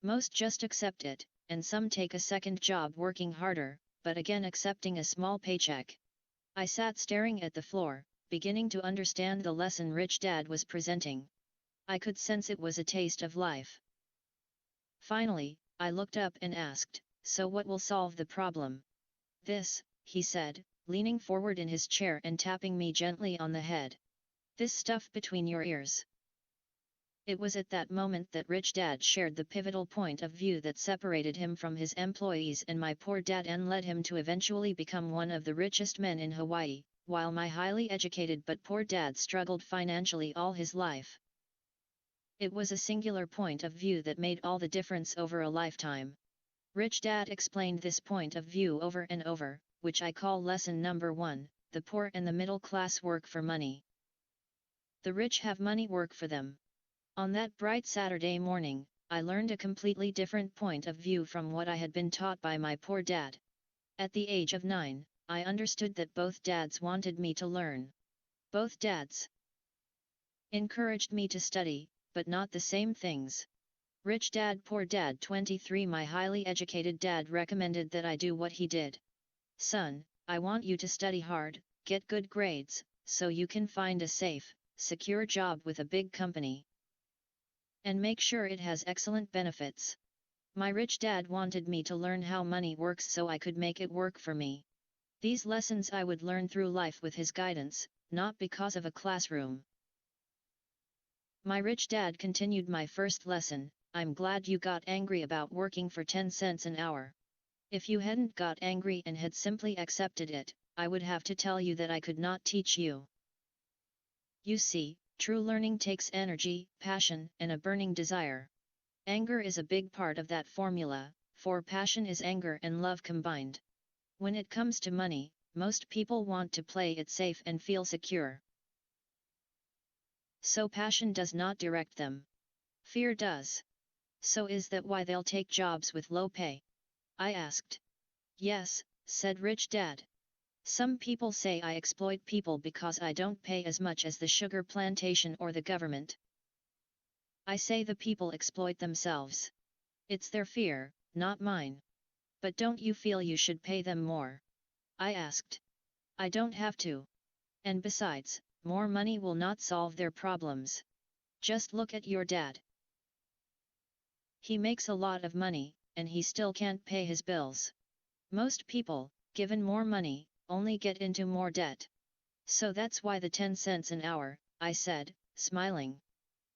Most just accept it, and some take a second job working harder, but again accepting a small paycheck. I sat staring at the floor, beginning to understand the lesson Rich Dad was presenting. I could sense it was a taste of life. Finally, I looked up and asked, so what will solve the problem? This, he said, leaning forward in his chair and tapping me gently on the head. This stuff between your ears. It was at that moment that Rich Dad shared the pivotal point of view that separated him from his employees and my poor dad and led him to eventually become one of the richest men in Hawaii, while my highly educated but poor dad struggled financially all his life. It was a singular point of view that made all the difference over a lifetime. Rich Dad explained this point of view over and over, which I call lesson number 1, the poor and the middle class work for money. The rich have money work for them. On that bright Saturday morning, I learned a completely different point of view from what I had been taught by my poor dad. At the age of 9, I understood that both dads wanted me to learn. Both dads encouraged me to study, but not the same things. Rich Dad Poor Dad 23. My highly educated dad recommended that I do what he did. Son, I want you to study hard, get good grades, so you can find a safe, secure job with a big company. And make sure it has excellent benefits. My rich dad wanted me to learn how money works so I could make it work for me. These lessons I would learn through life with his guidance, not because of a classroom. My rich dad continued my first lesson. I'm glad you got angry about working for 10 cents an hour. If you hadn't got angry and had simply accepted it, I would have to tell you that I could not teach you. You see, true learning takes energy, passion, and a burning desire. Anger is a big part of that formula, for passion is anger and love combined. When it comes to money, most people want to play it safe and feel secure. So passion does not direct them. Fear does. So is that why they'll take jobs with low pay? I asked. Yes, said Rich Dad. Some people say I exploit people because I don't pay as much as the sugar plantation or the government. I say the people exploit themselves. It's their fear, not mine. But don't you feel you should pay them more? I asked. I don't have to. And besides, more money will not solve their problems. Just look at your dad. He makes a lot of money, and he still can't pay his bills. Most people, given more money, only get into more debt. So that's why the 10 cents an hour, I said, smiling.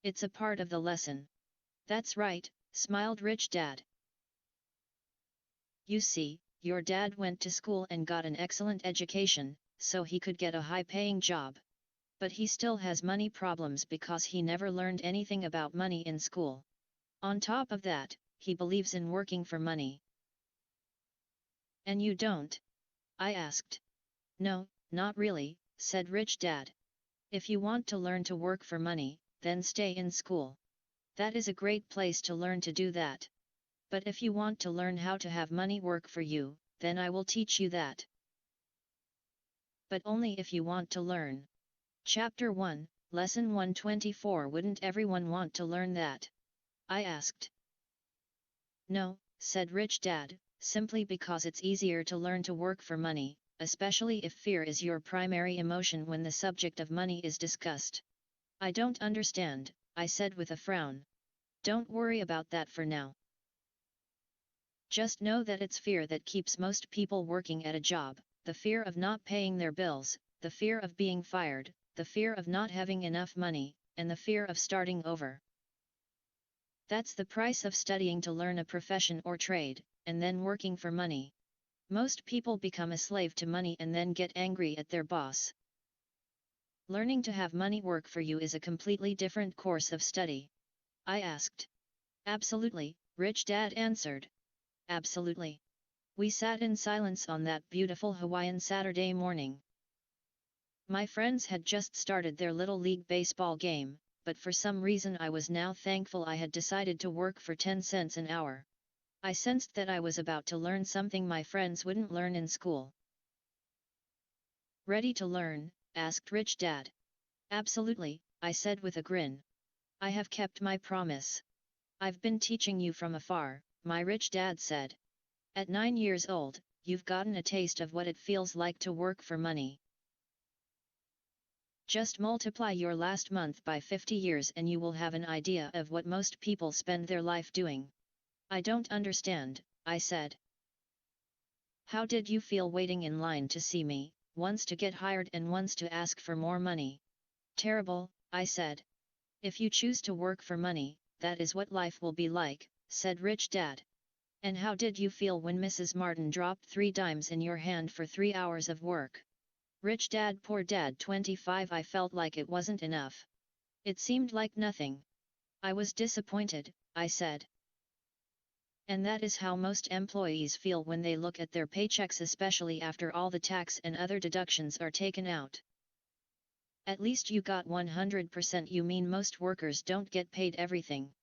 It's a part of the lesson. That's right, smiled Rich Dad. You see, your dad went to school and got an excellent education, so he could get a high-paying job. But he still has money problems because he never learned anything about money in school. On top of that, he believes in working for money. And you don't? I asked. No, not really, said Rich Dad. If you want to learn to work for money, then stay in school. That is a great place to learn to do that. But if you want to learn how to have money work for you, then I will teach you that. But only if you want to learn. Chapter 1, Lesson 124. Wouldn't everyone want to learn that? I asked. No, said Rich Dad, simply because it's easier to learn to work for money, especially if fear is your primary emotion when the subject of money is discussed. I don't understand, I said with a frown. Don't worry about that for now. Just know that it's fear that keeps most people working at a job, the fear of not paying their bills, the fear of being fired, the fear of not having enough money, and the fear of starting over. That's the price of studying to learn a profession or trade, and then working for money. Most people become a slave to money and then get angry at their boss. Learning to have money work for you is a completely different course of study. I asked. Absolutely, Rich Dad answered. Absolutely. We sat in silence on that beautiful Hawaiian Saturday morning. My friends had just started their Little League baseball game, but for some reason I was now thankful I had decided to work for 10 cents an hour. I sensed that I was about to learn something my friends wouldn't learn in school. Ready to learn? Asked Rich Dad. Absolutely, I said with a grin. I have kept my promise. I've been teaching you from afar, my Rich Dad said. At 9 years old, you've gotten a taste of what it feels like to work for money. Just multiply your last month by 50 years and you will have an idea of what most people spend their life doing. I don't understand, I said. How did you feel waiting in line to see me, once to get hired and once to ask for more money? Terrible, I said. If you choose to work for money, that is what life will be like, said Rich Dad. And how did you feel when Mrs. Martin dropped 3 dimes in your hand for 3 hours of work? Rich Dad Poor Dad 25. I felt like it wasn't enough. It seemed like nothing. I was disappointed, I said. And that is how most employees feel when they look at their paychecks, especially after all the tax and other deductions are taken out. At least you got 100%. You mean most workers don't get paid everything?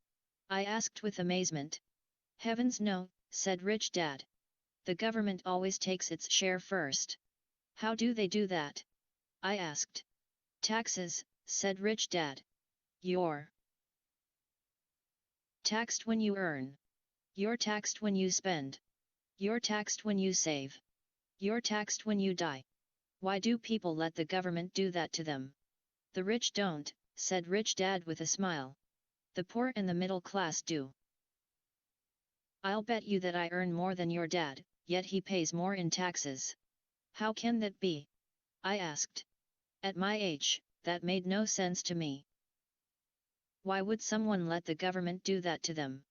I asked with amazement. Heavens no, said Rich Dad. The government always takes its share first. How do they do that? I asked. Taxes, said Rich Dad. You're taxed when you earn. You're taxed when you spend. You're taxed when you save. You're taxed when you die. Why do people let the government do that to them? The rich don't, said Rich Dad with a smile. The poor and the middle class do. I'll bet you that I earn more than your dad, yet he pays more in taxes. How can that be? I asked. At my age, that made no sense to me. Why would someone let the government do that to them?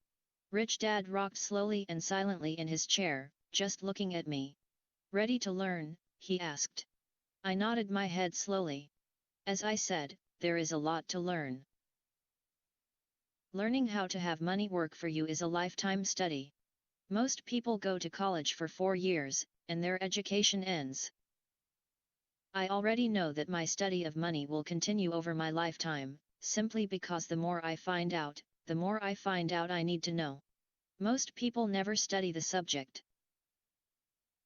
Rich Dad rocked slowly and silently in his chair, just looking at me. Ready to learn? He asked. I nodded my head slowly. As I said, there is a lot to learn. Learning how to have money work for you is a lifetime study. Most people go to college for 4 years, and their education ends. I already know that my study of money will continue over my lifetime, simply because the more I find out, the more I find out I need to know. Most people never study the subject.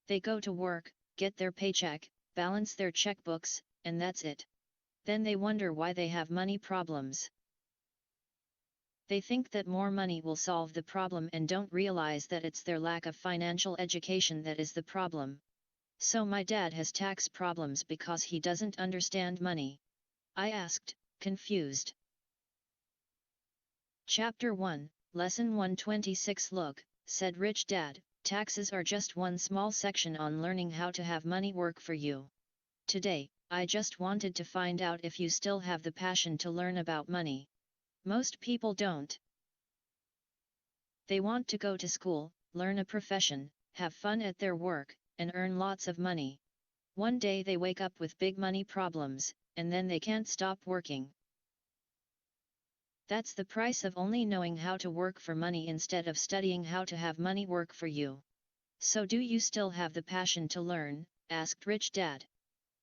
They go to work, get their paycheck, balance their checkbooks, and that's it. Then they wonder why they have money problems. They think that more money will solve the problem and don't realize that it's their lack of financial education that is the problem. So my dad has tax problems because he doesn't understand money? I asked, confused. Chapter 1, Lesson 126. Look, said Rich Dad, taxes are just one small section on learning how to have money work for you. Today, I just wanted to find out if you still have the passion to learn about money. Most people don't. They want to go to school, learn a profession, have fun at their work, and earn lots of money. One day they wake up with big money problems, and then they can't stop working. That's the price of only knowing how to work for money instead of studying how to have money work for you. So do you still have the passion to learn? Asked Rich Dad.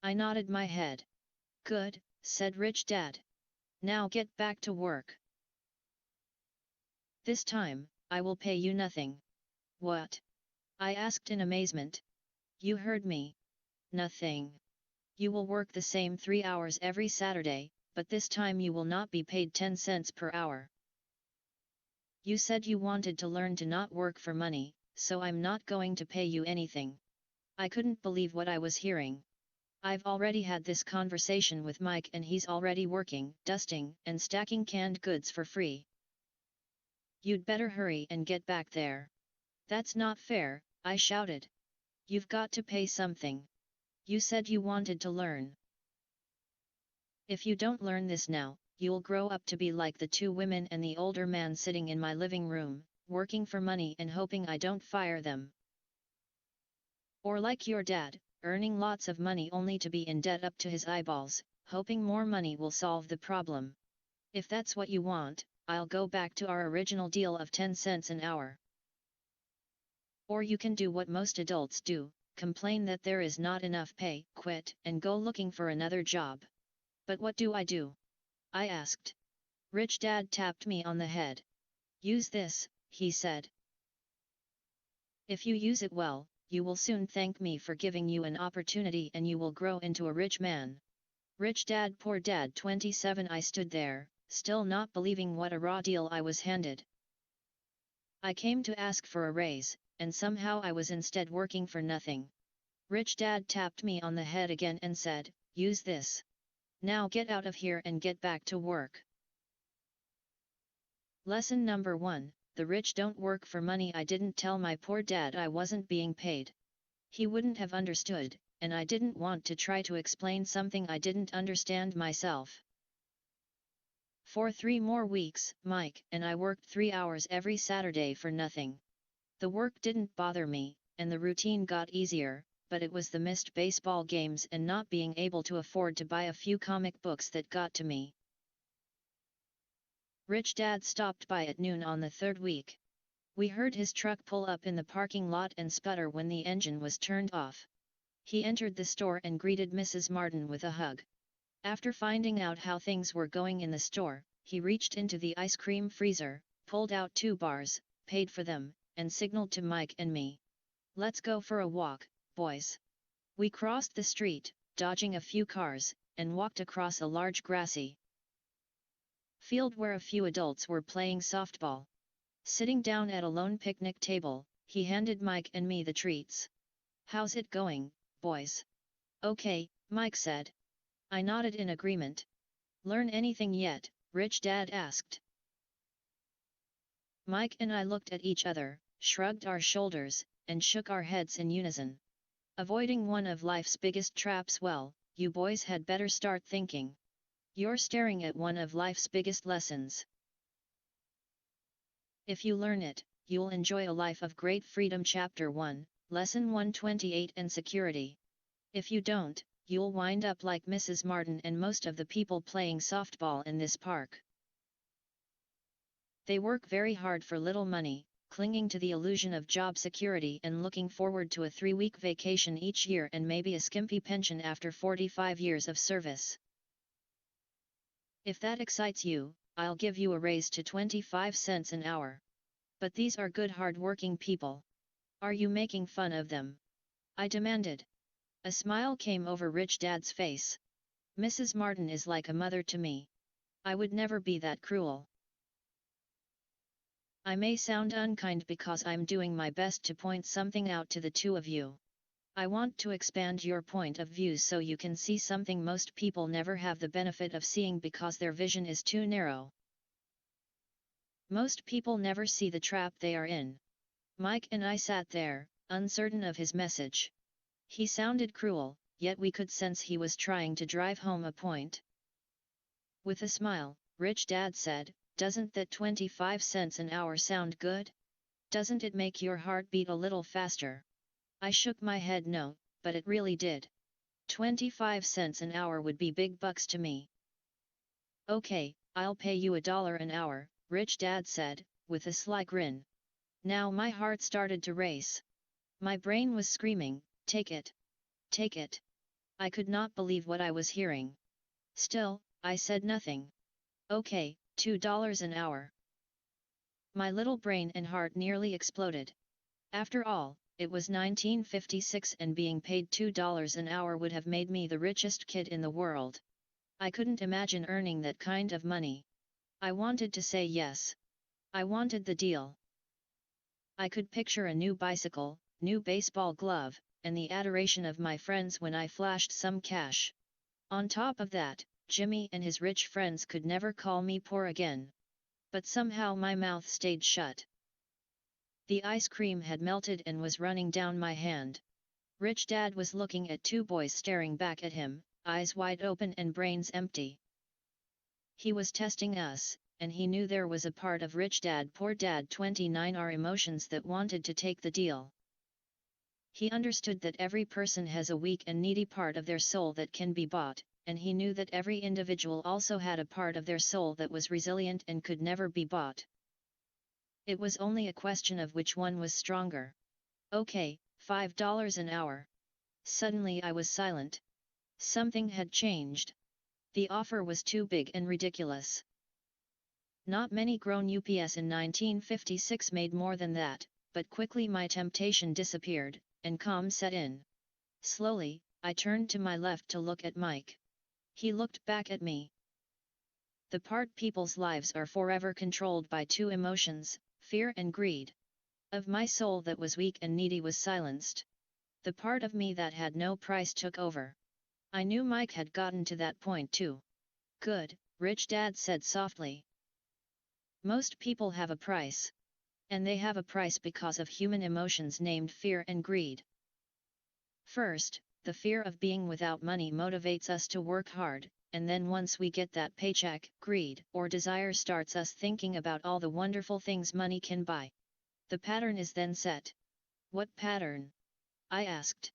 I nodded my head. Good, said Rich Dad. Now get back to work. This time, I will pay you nothing. What? I asked in amazement. You heard me. Nothing. You will work the same 3 hours every Saturday, but this time you will not be paid 10 cents per hour. You said you wanted to learn to not work for money, so I'm not going to pay you anything. I couldn't believe what I was hearing. I've already had this conversation with Mike and he's already working, dusting, and stacking canned goods for free. You'd better hurry and get back there. That's not fair, I shouted. You've got to pay something. You said you wanted to learn. If you don't learn this now, you'll grow up to be like the two women and the older man sitting in my living room, working for money and hoping I don't fire them. Or like your dad, earning lots of money only to be in debt up to his eyeballs, hoping more money will solve the problem. If that's what you want, I'll go back to our original deal of 10 cents an hour. Or you can do what most adults do, complain that there is not enough pay, quit, and go looking for another job. But what do? I asked. Rich Dad tapped me on the head. Use this, he said. If you use it well, you will soon thank me for giving you an opportunity and you will grow into a rich man. Rich Dad Poor Dad 27. I stood there, still not believing what a raw deal I was handed. I came to ask for a raise, and somehow I was instead working for nothing. Rich Dad tapped me on the head again and said, use this. Now get out of here and get back to work. Lesson number 1, the rich don't work for money. I didn't tell my poor dad I wasn't being paid. He wouldn't have understood, and I didn't want to try to explain something I didn't understand myself. For 3 more weeks, Mike and I worked 3 hours every Saturday for nothing. The work didn't bother me, and the routine got easier, but it was the missed baseball games and not being able to afford to buy a few comic books that got to me. Rich Dad stopped by at noon on the 3rd week. We heard his truck pull up in the parking lot and sputter when the engine was turned off. He entered the store and greeted Mrs. Martin with a hug. After finding out how things were going in the store, he reached into the ice cream freezer, pulled out 2 bars, paid for them, and signaled to Mike and me. Let's go for a walk, boys. We crossed the street, dodging a few cars, and walked across a large grassy field where a few adults were playing softball. Sitting down at a lone picnic table, he handed Mike and me the treats. How's it going, boys? Okay, Mike said. I nodded in agreement. Learn anything yet? Rich Dad asked. Mike and I looked at each other, shrugged our shoulders, and shook our heads in unison. Avoiding one of life's biggest traps. Well, you boys had better start thinking. You're staring at one of life's biggest lessons. If you learn it, you'll enjoy a life of great freedom. Chapter 1, Lesson 128. Insecurity. If you don't, you'll wind up like Mrs. Martin and most of the people playing softball in this park. They work very hard for little money, clinging to the illusion of job security and looking forward to a 3-week vacation each year and maybe a skimpy pension after 45 years of service. If that excites you, I'll give you a raise to 25 cents an hour. But these are good hard-working people. Are you making fun of them? I demanded. A smile came over Rich Dad's face. Mrs. Martin is like a mother to me. I would never be that cruel. I may sound unkind because I'm doing my best to point something out to the two of you. I want to expand your point of view so you can see something most people never have the benefit of seeing because their vision is too narrow. Most people never see the trap they are in. Mike and I sat there, uncertain of his message. He sounded cruel, yet we could sense he was trying to drive home a point. With a smile, Rich Dad said, "Doesn't that 25 cents an hour sound good? Doesn't it make your heart beat a little faster?" I shook my head no, but it really did. 25 cents an hour would be big bucks to me. "Okay, I'll pay you $1 an hour," Rich Dad said, with a sly grin. Now my heart started to race. My brain was screaming, "Take it! Take it!" I could not believe what I was hearing. Still, I said nothing. "Okay, $2 an hour." My little brain and heart nearly exploded. After all, it was 1956 and being paid $2 an hour would have made me the richest kid in the world. I couldn't imagine earning that kind of money. I wanted to say yes. I wanted the deal. I could picture a new bicycle, new baseball glove, and the adoration of my friends when I flashed some cash. On top of that, Jimmy and his rich friends could never call me poor again. But somehow my mouth stayed shut. The ice cream had melted and was running down my hand. Rich Dad was looking at two boys staring back at him, eyes wide open and brains empty. He was testing us, and he knew there was a part of Rich Dad Poor Dad 29 our emotions that wanted to take the deal. He understood that every person has a weak and needy part of their soul that can be bought, and he knew that every individual also had a part of their soul that was resilient and could never be bought. It was only a question of which one was stronger. "Okay, $5 an hour." Suddenly I was silent. Something had changed. The offer was too big and ridiculous. Not many grown UPS in 1956 made more than that, but quickly my temptation disappeared, and calm set in. Slowly, I turned to my left to look at Mike. He looked back at me. The part people's lives are forever controlled by two emotions, fear and greed. Of my soul that was weak and needy was silenced. The part of me that had no price took over. I knew Mike had gotten to that point too. "Good," Rich Dad said softly. "Most people have a price. And they have a price because of human emotions named fear and greed. First, the fear of being without money motivates us to work hard, and then once we get that paycheck, greed or desire starts us thinking about all the wonderful things money can buy. The pattern is then set." "What pattern?" I asked.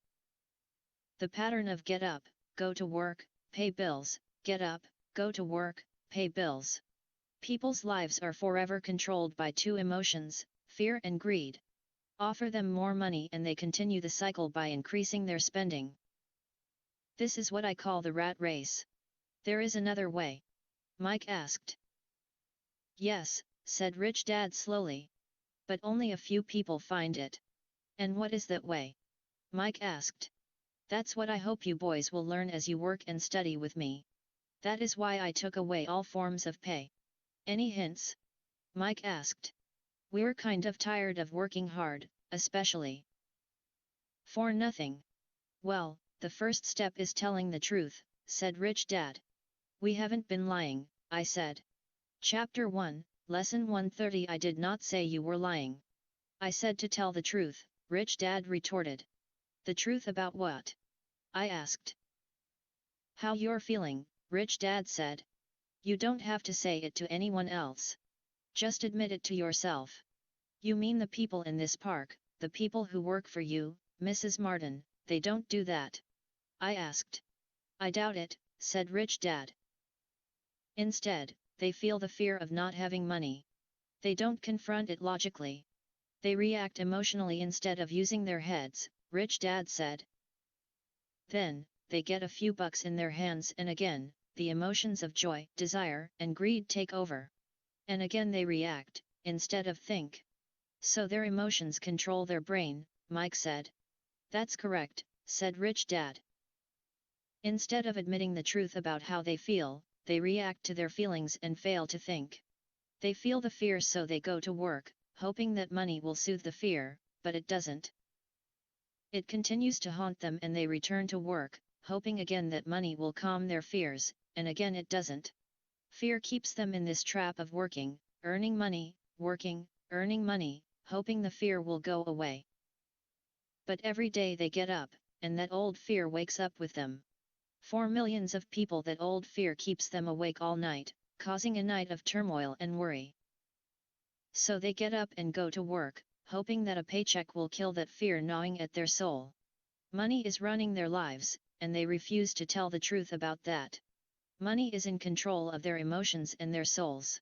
"The pattern of get up, go to work, pay bills, get up, go to work, pay bills." People's lives are forever controlled by two emotions, fear and greed. Offer them more money and they continue the cycle by increasing their spending. This is what I call the rat race. "There is another way?" Mike asked. "Yes," said Rich Dad slowly. "But only a few people find it." "And what is that way?" Mike asked. "That's what I hope you boys will learn as you work and study with me. That is why I took away all forms of pay." "Any hints?" Mike asked. "We're kind of tired of working hard, especially for nothing." "Well, the first step is telling the truth," said Rich Dad. "We haven't been lying," I said. Chapter 1, Lesson 130 I did not say you were lying. "I said to tell the truth," Rich Dad retorted. "The truth about what?" I asked. "How you're feeling," Rich Dad said. "You don't have to say it to anyone else. Just admit it to yourself." "You mean the people in this park, the people who work for you, Mrs. Martin, they don't do that?" I asked. "I doubt it," said Rich Dad. "Instead, they feel the fear of not having money. They don't confront it logically. They react emotionally instead of using their heads," Rich Dad said. "Then, they get a few bucks in their hands and again, the emotions of joy, desire, and greed take over. And again they react, instead of think. So their emotions control their brain," Mike said. "That's correct," said Rich Dad. "Instead of admitting the truth about how they feel, they react to their feelings and fail to think. They feel the fear, so they go to work, hoping that money will soothe the fear, but it doesn't. It continues to haunt them, and they return to work, hoping again that money will calm their fears, and again it doesn't. Fear keeps them in this trap of working, earning money, working, earning money, hoping the fear will go away. But every day they get up, and that old fear wakes up with them. For millions of people, that old fear keeps them awake all night, causing a night of turmoil and worry. So they get up and go to work, hoping that a paycheck will kill that fear gnawing at their soul. Money is running their lives, and they refuse to tell the truth about that. Money is in control of their emotions and their souls.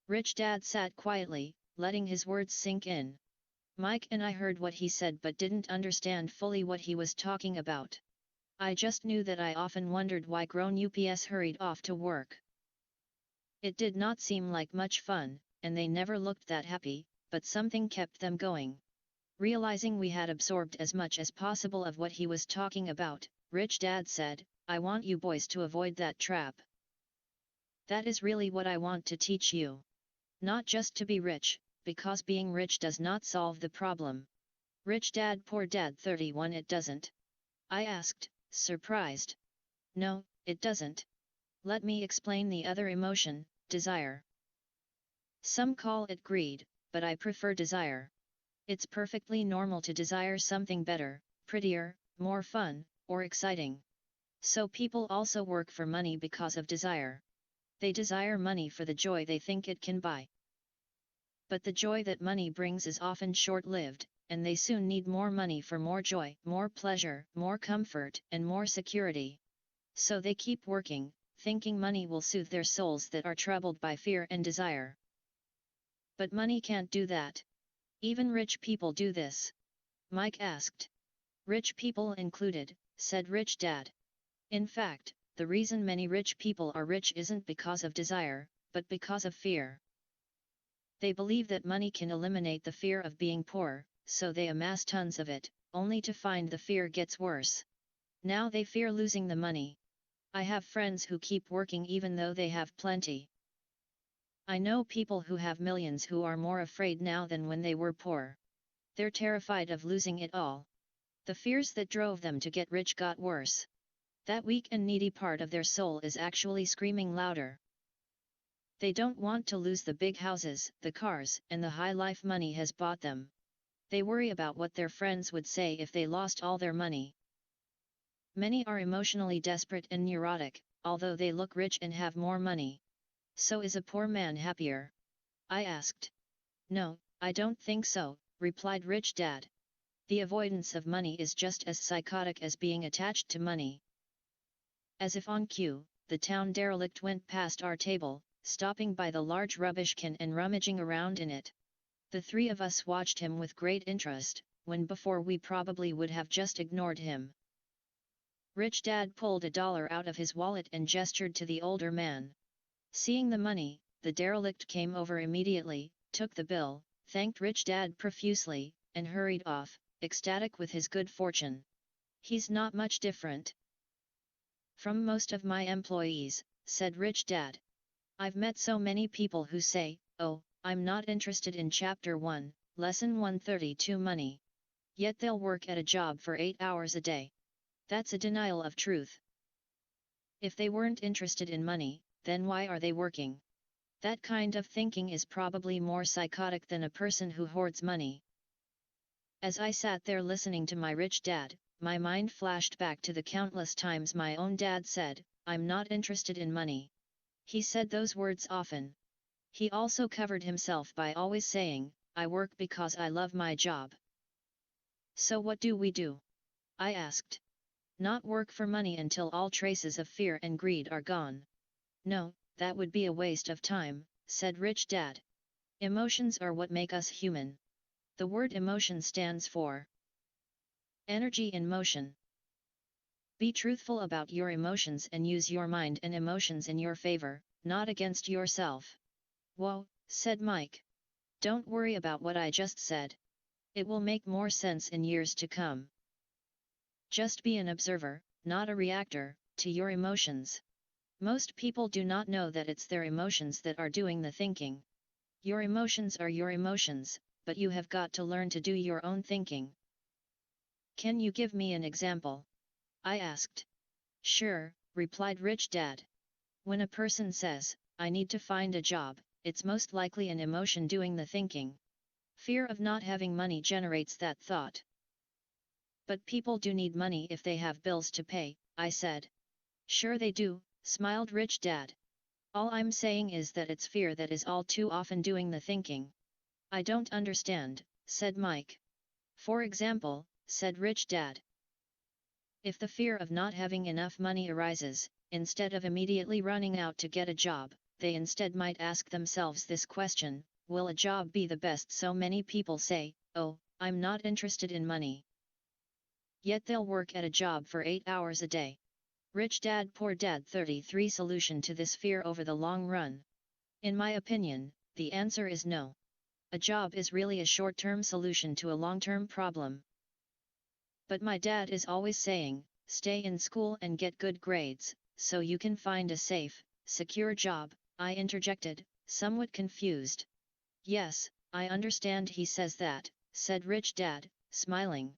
Rich Dad sat quietly, letting his words sink in. Mike and I heard what he said but didn't understand fully what he was talking about. I just knew that I often wondered why grown ups hurried off to work. It did not seem like much fun, and they never looked that happy, but something kept them going. Realizing we had absorbed as much as possible of what he was talking about, Rich Dad said, "I want you boys to avoid that trap. That is really what I want to teach you. Not just to be rich, because being rich does not solve the problem. Rich Dad Poor Dad 31, it doesn't." I asked, surprised. "No, it doesn't. Let me explain the other emotion, desire. Some call it greed, but I prefer desire. It's perfectly normal to desire something better, prettier, more fun, or exciting. So people also work for money because of desire. They desire money for the joy they think it can buy. But the joy that money brings is often short-lived, and they soon need more money for more joy, more pleasure, more comfort, and more security. So they keep working, thinking money will soothe their souls that are troubled by fear and desire. But money can't do that. Even rich people do this." Mike asked. "Rich people included," said Rich Dad. "In fact, the reason many rich people are rich isn't because of desire, but because of fear. They believe that money can eliminate the fear of being poor, so they amass tons of it, only to find the fear gets worse. Now they fear losing the money. I have friends who keep working even though they have plenty. I know people who have millions who are more afraid now than when they were poor. They're terrified of losing it all. The fears that drove them to get rich got worse. That weak and needy part of their soul is actually screaming louder. They don't want to lose the big houses, the cars, and the high life money has bought them. They worry about what their friends would say if they lost all their money. Many are emotionally desperate and neurotic, although they look rich and have more money. So is a poor man happier?" I asked. "No, I don't think so," replied Rich Dad. "The avoidance of money is just as psychotic as being attached to money." As if on cue, the town derelict went past our table, stopping by the large rubbish can and rummaging around in it. The three of us watched him with great interest, when before we probably would have just ignored him. Rich Dad pulled $1 out of his wallet and gestured to the older man. Seeing the money, the derelict came over immediately, took the bill, thanked Rich Dad profusely, and hurried off, ecstatic with his good fortune. "He's not much different from most of my employees," said Rich Dad. "I've met so many people who say, 'Oh, I'm not interested in Chapter 1, Lesson 132 money.' Yet they'll work at a job for 8 hours a day. That's a denial of truth. If they weren't interested in money, then why are they working? That kind of thinking is probably more psychotic than a person who hoards money." As I sat there listening to my Rich Dad, my mind flashed back to the countless times my own dad said, "I'm not interested in money." He said those words often. He also covered himself by always saying, "I work because I love my job." So what do we do? I asked. Not work for money until all traces of fear and greed are gone. No, that would be a waste of time, said Rich Dad. Emotions are what make us human. The word emotion stands for energy in motion. Be truthful about your emotions and use your mind and emotions in your favor, not against yourself. Whoa, said Mike. Don't worry about what I just said. It will make more sense in years to come. Just be an observer, not a reactor, to your emotions. Most people do not know that it's their emotions that are doing the thinking. Your emotions are your emotions, but you have got to learn to do your own thinking. Can you give me an example? I asked. Sure, replied Rich Dad. When a person says, I need to find a job, it's most likely an emotion doing the thinking. Fear of not having money generates that thought. But people do need money if they have bills to pay, I said. Sure they do, smiled Rich Dad. All I'm saying is that it's fear that is all too often doing the thinking. I don't understand, said Mike. For example, said Rich Dad. If the fear of not having enough money arises, instead of immediately running out to get a job, they instead might ask themselves this question: will a job be the best? So many people say, oh, I'm not interested in money. Yet they'll work at a job for 8 hours a day. Rich Dad Poor Dad 33 Solution to this fear over the long run. In my opinion, the answer is no. A job is really a short-term solution to a long-term problem. But my dad is always saying, stay in school and get good grades, so you can find a safe, secure job, I interjected, somewhat confused. Yes, I understand he says that, said Rich Dad, smiling.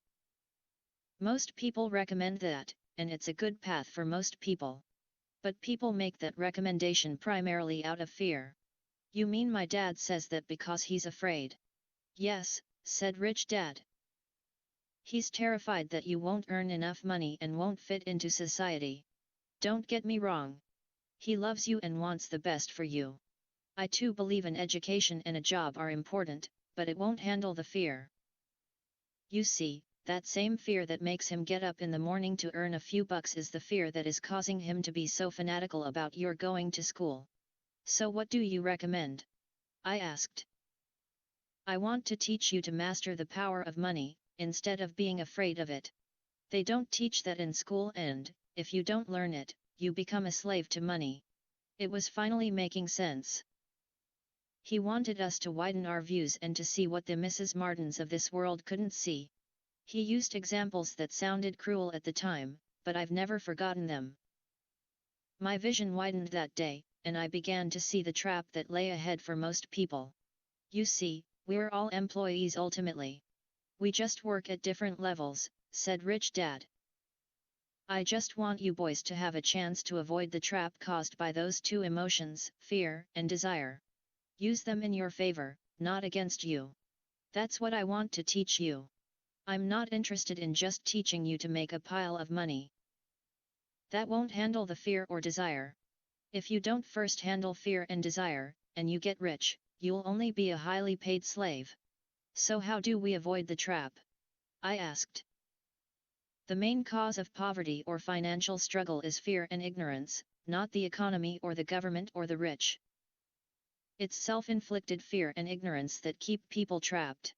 Most people recommend that, and it's a good path for most people. But people make that recommendation primarily out of fear. You mean my dad says that because he's afraid? Yes, said Rich Dad. He's terrified that you won't earn enough money and won't fit into society. Don't get me wrong. He loves you and wants the best for you. I too believe an education and a job are important, but it won't handle the fear. You see, that same fear that makes him get up in the morning to earn a few bucks is the fear that is causing him to be so fanatical about your going to school. So what do you recommend? I asked. I want to teach you to master the power of money, instead of being afraid of it. They don't teach that in school, and, if you don't learn it, you become a slave to money. It was finally making sense. He wanted us to widen our views and to see what the Mrs. Martins of this world couldn't see. He used examples that sounded cruel at the time, but I've never forgotten them. My vision widened that day, and I began to see the trap that lay ahead for most people. You see, we're all employees ultimately. We just work at different levels, said Rich Dad. I just want you boys to have a chance to avoid the trap caused by those two emotions, fear and desire. Use them in your favor, not against you. That's what I want to teach you. I'm not interested in just teaching you to make a pile of money. That won't handle the fear or desire. If you don't first handle fear and desire, and you get rich, you'll only be a highly paid slave. So how do we avoid the trap? I asked. The main cause of poverty or financial struggle is fear and ignorance, not the economy or the government or the rich. It's self-inflicted fear and ignorance that keep people trapped.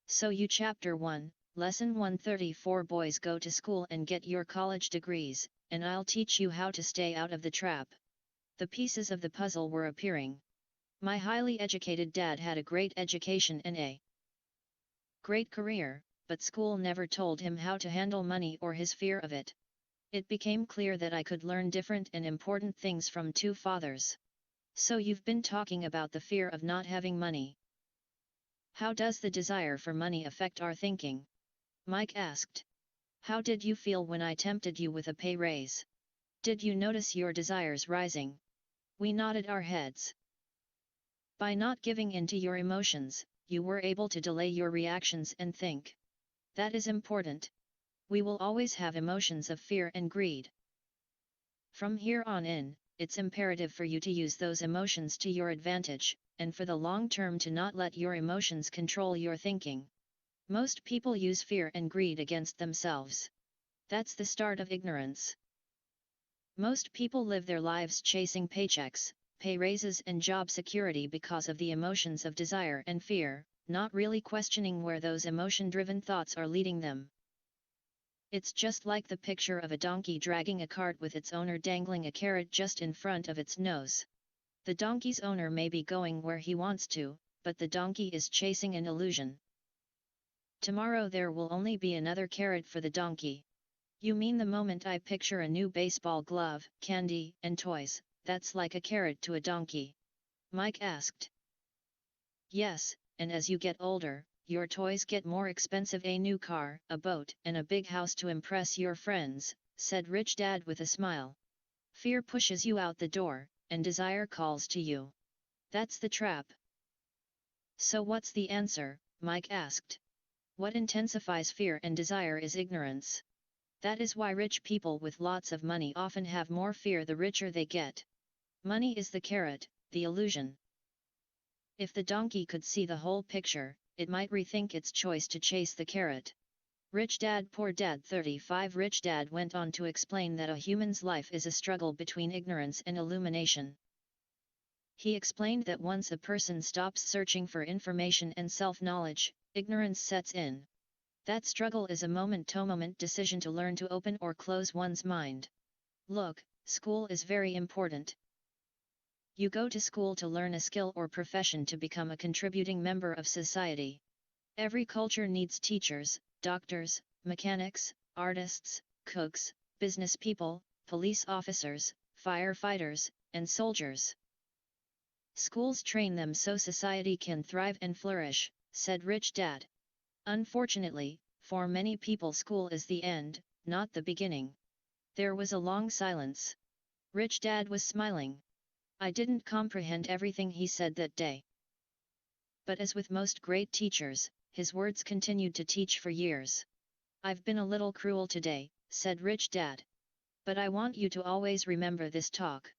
So Chapter 1, Lesson 134. Boys, go to school and get your college degrees, and I'll teach you how to stay out of the trap. The pieces of the puzzle were appearing. My highly educated dad had a great education and a great career, but school never told him how to handle money or his fear of it. It became clear that I could learn different and important things from two fathers. So you've been talking about the fear of not having money. How does the desire for money affect our thinking? Mike asked. How did you feel when I tempted you with a pay raise? Did you notice your desires rising? We nodded our heads. By not giving in to your emotions, you were able to delay your reactions and think. That is important. We will always have emotions of fear and greed. From here on in, it's imperative for you to use those emotions to your advantage, and for the long term to not let your emotions control your thinking. Most people use fear and greed against themselves. That's the start of ignorance. Most people live their lives chasing paychecks, pay raises and job security because of the emotions of desire and fear, not really questioning where those emotion-driven thoughts are leading them. It's just like the picture of a donkey dragging a cart with its owner dangling a carrot just in front of its nose. The donkey's owner may be going where he wants to, but the donkey is chasing an illusion. Tomorrow there will only be another carrot for the donkey. You mean the moment I picture a new baseball glove, candy, and toys, that's like a carrot to a donkey. Mike asked. Yes, and as you get older, your toys get more expensive, a new car, a boat, and a big house to impress your friends, said Rich Dad with a smile. Fear pushes you out the door, and desire calls to you. That's the trap. So what's the answer? Mike asked. What intensifies fear and desire is ignorance. That is why rich people with lots of money often have more fear the richer they get. Money is the carrot, the illusion. If the donkey could see the whole picture, it might rethink its choice to chase the carrot. Rich Dad Poor Dad 35. Rich Dad went on to explain that a human's life is a struggle between ignorance and illumination. He explained that once a person stops searching for information and self-knowledge, ignorance sets in. That struggle is a moment-to-moment decision to learn to open or close one's mind. Look, school is very important. You go to school to learn a skill or profession to become a contributing member of society. Every culture needs teachers, doctors, mechanics, artists, cooks, business people, police officers, firefighters, and soldiers. Schools train them so society can thrive and flourish, said Rich Dad. Unfortunately, for many people school is the end, not the beginning. There was a long silence. Rich Dad was smiling. I didn't comprehend everything he said that day. But as with most great teachers, his words continued to teach for years. I've been a little cruel today, said Rich Dad. But I want you to always remember this talk.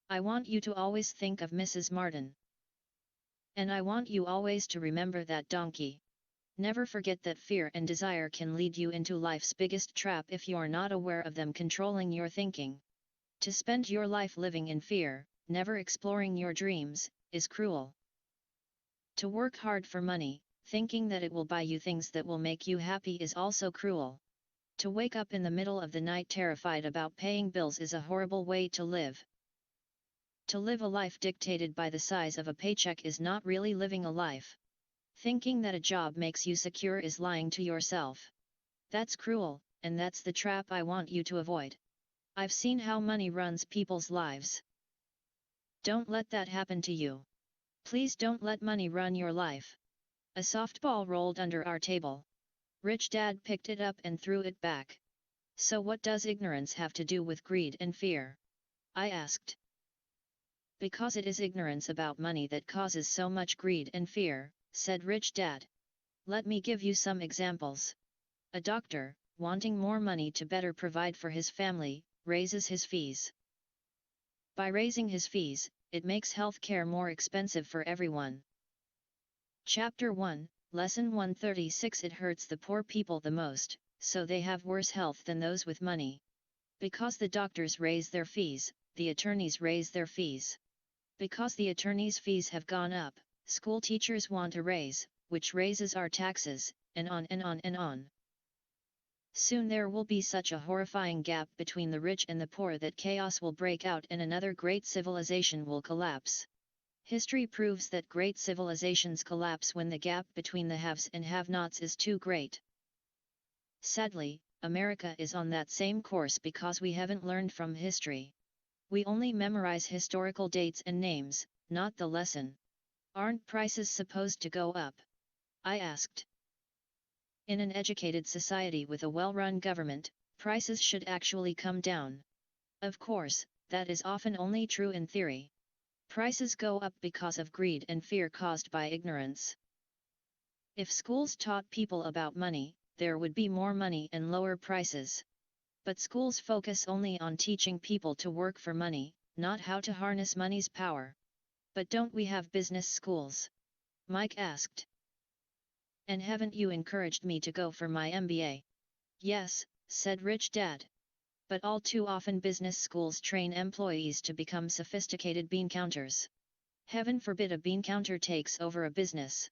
I want you to always think of Mrs. Martin. And I want you always to remember that donkey. Never forget that fear and desire can lead you into life's biggest trap if you're not aware of them controlling your thinking. To spend your life living in fear, never exploring your dreams, is cruel. To work hard for money, thinking that it will buy you things that will make you happy is also cruel. To wake up in the middle of the night terrified about paying bills is a horrible way to live. To live a life dictated by the size of a paycheck is not really living a life. Thinking that a job makes you secure is lying to yourself. That's cruel, and that's the trap I want you to avoid. I've seen how money runs people's lives. Don't let that happen to you. Please don't let money run your life. A softball rolled under our table. Rich Dad picked it up and threw it back. So what does ignorance have to do with greed and fear? I asked. Because it is ignorance about money that causes so much greed and fear, said Rich Dad. Let me give you some examples. A doctor, wanting more money to better provide for his family, raises his fees. By raising his fees, it makes healthcare more expensive for everyone. Chapter 1, Lesson 136. It hurts the poor people the most, so they have worse health than those with money. Because the doctors raise their fees, the attorneys raise their fees. Because the attorneys' fees have gone up, school teachers want a raise, which raises our taxes, and on and on and on. Soon there will be such a horrifying gap between the rich and the poor that chaos will break out and another great civilization will collapse. History proves that great civilizations collapse when the gap between the haves and have-nots is too great. Sadly, America is on that same course because we haven't learned from history. We only memorize historical dates and names, not the lesson. Aren't prices supposed to go up? I asked. In an educated society with a well-run government, prices should actually come down. Of course, that is often only true in theory. Prices go up because of greed and fear caused by ignorance. If schools taught people about money, there would be more money and lower prices. But schools focus only on teaching people to work for money, not how to harness money's power. But don't we have business schools? Mike asked. And haven't you encouraged me to go for my MBA? Yes, said Rich Dad. But all too often business schools train employees to become sophisticated bean counters. Heaven forbid a bean counter takes over a business.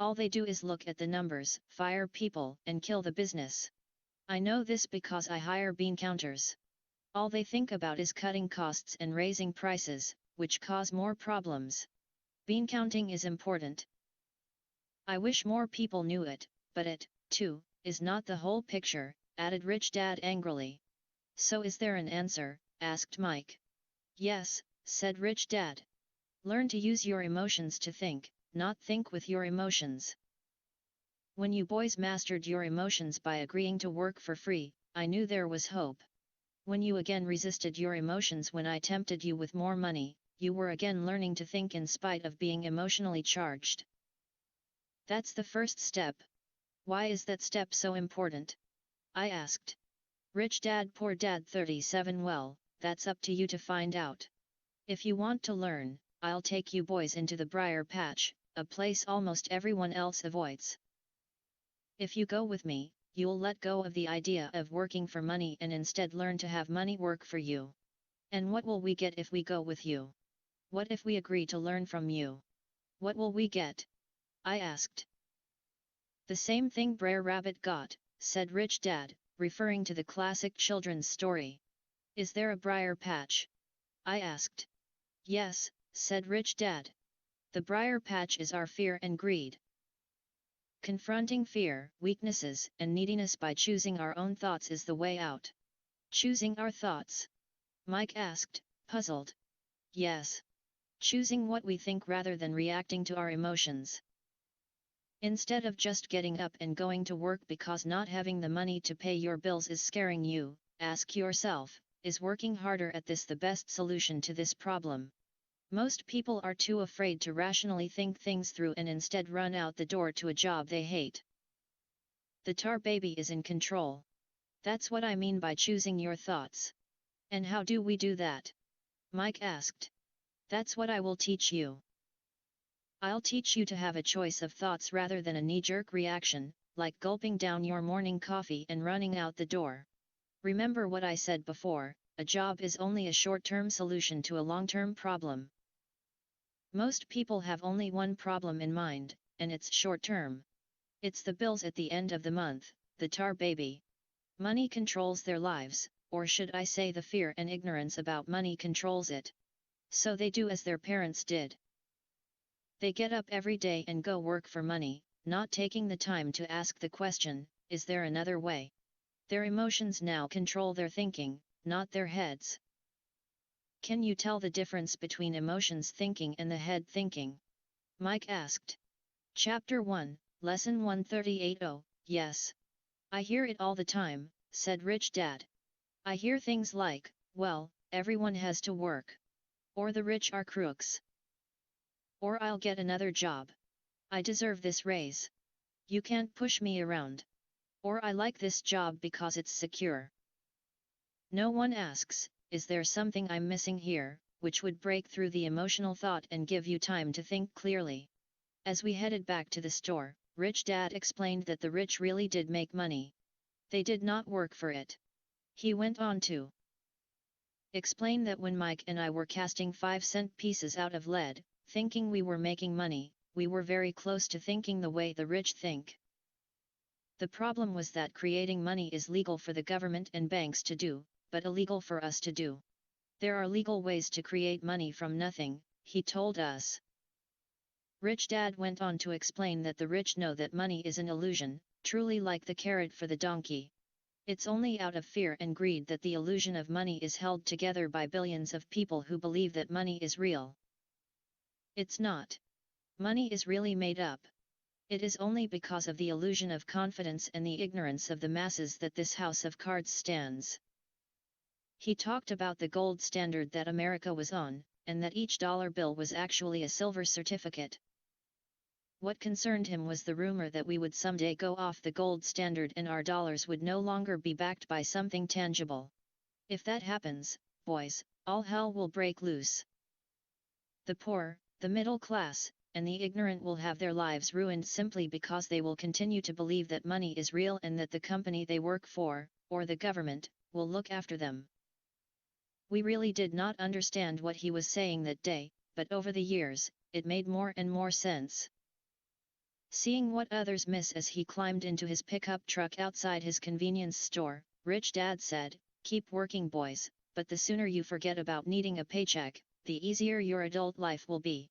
All they do is look at the numbers, fire people, and kill the business. I know this because I hire bean counters. All they think about is cutting costs and raising prices, which cause more problems. Bean counting is important. I wish more people knew it, but it, too, is not the whole picture, added Rich Dad angrily. So is there an answer? Asked Mike. Yes, said Rich Dad. Learn to use your emotions to think, not think with your emotions. When you boys mastered your emotions by agreeing to work for free, I knew there was hope. When you again resisted your emotions when I tempted you with more money, you were again learning to think in spite of being emotionally charged. That's the first step. Why is that step so important? I asked. Rich Dad Poor Dad 37. Well, that's up to you to find out. If you want to learn, I'll take you boys into the briar patch, a place almost everyone else avoids. If you go with me, you'll let go of the idea of working for money and instead learn to have money work for you. And what will we get if we go with you? What if we agree to learn from you? What will we get? I asked. The same thing Brer Rabbit got, said Rich Dad, referring to the classic children's story. Is there a briar patch? I asked. Yes, said Rich Dad. The briar patch is our fear and greed. Confronting fear, weaknesses, and neediness by choosing our own thoughts is the way out. Choosing our thoughts? Mike asked, puzzled. Yes. Choosing what we think rather than reacting to our emotions. Instead of just getting up and going to work because not having the money to pay your bills is scaring you, ask yourself, is working harder at this the best solution to this problem? Most people are too afraid to rationally think things through and instead run out the door to a job they hate. The tar baby is in control. That's what I mean by choosing your thoughts. And how do we do that? Mike asked. That's what I will teach you. I'll teach you to have a choice of thoughts rather than a knee-jerk reaction, like gulping down your morning coffee and running out the door. Remember what I said before, a job is only a short-term solution to a long-term problem. Most people have only one problem in mind, and it's short-term. It's the bills at the end of the month, the tar baby. Money controls their lives, or should I say the fear and ignorance about money controls it. So they do as their parents did. They get up every day and go work for money, not taking the time to ask the question, is there another way? Their emotions now control their thinking, not their heads. Can you tell the difference between emotions thinking and the head thinking? Mike asked. Chapter 1, Lesson 138. Oh, yes. I hear it all the time, said Rich Dad. I hear things like, well, everyone has to work. Or the rich are crooks. Or I'll get another job. I deserve this raise. You can't push me around. Or I like this job because it's secure. No one asks, is there something I'm missing here, which would break through the emotional thought and give you time to think clearly? As we headed back to the store, Rich Dad explained that the rich really did make money. They did not work for it. He went on to explain that when Mike and I were casting 5-cent pieces out of lead, thinking we were making money, we were very close to thinking the way the rich think. The problem was that creating money is legal for the government and banks to do, but illegal for us to do. There are legal ways to create money from nothing, he told us. Rich Dad went on to explain that the rich know that money is an illusion, truly like the carrot for the donkey. It's only out of fear and greed that the illusion of money is held together by billions of people who believe that money is real. It's not. Money is really made up. It is only because of the illusion of confidence and the ignorance of the masses that this house of cards stands. He talked about the gold standard that America was on, and that each dollar bill was actually a silver certificate. What concerned him was the rumor that we would someday go off the gold standard and our dollars would no longer be backed by something tangible. If that happens, boys, all hell will break loose. The poor, the middle class, and the ignorant will have their lives ruined simply because they will continue to believe that money is real and that the company they work for, or the government, will look after them. We really did not understand what he was saying that day, but over the years, it made more and more sense. Seeing what others miss as he climbed into his pickup truck outside his convenience store, Rich Dad said, keep working boys, but the sooner you forget about needing a paycheck, the easier your adult life will be.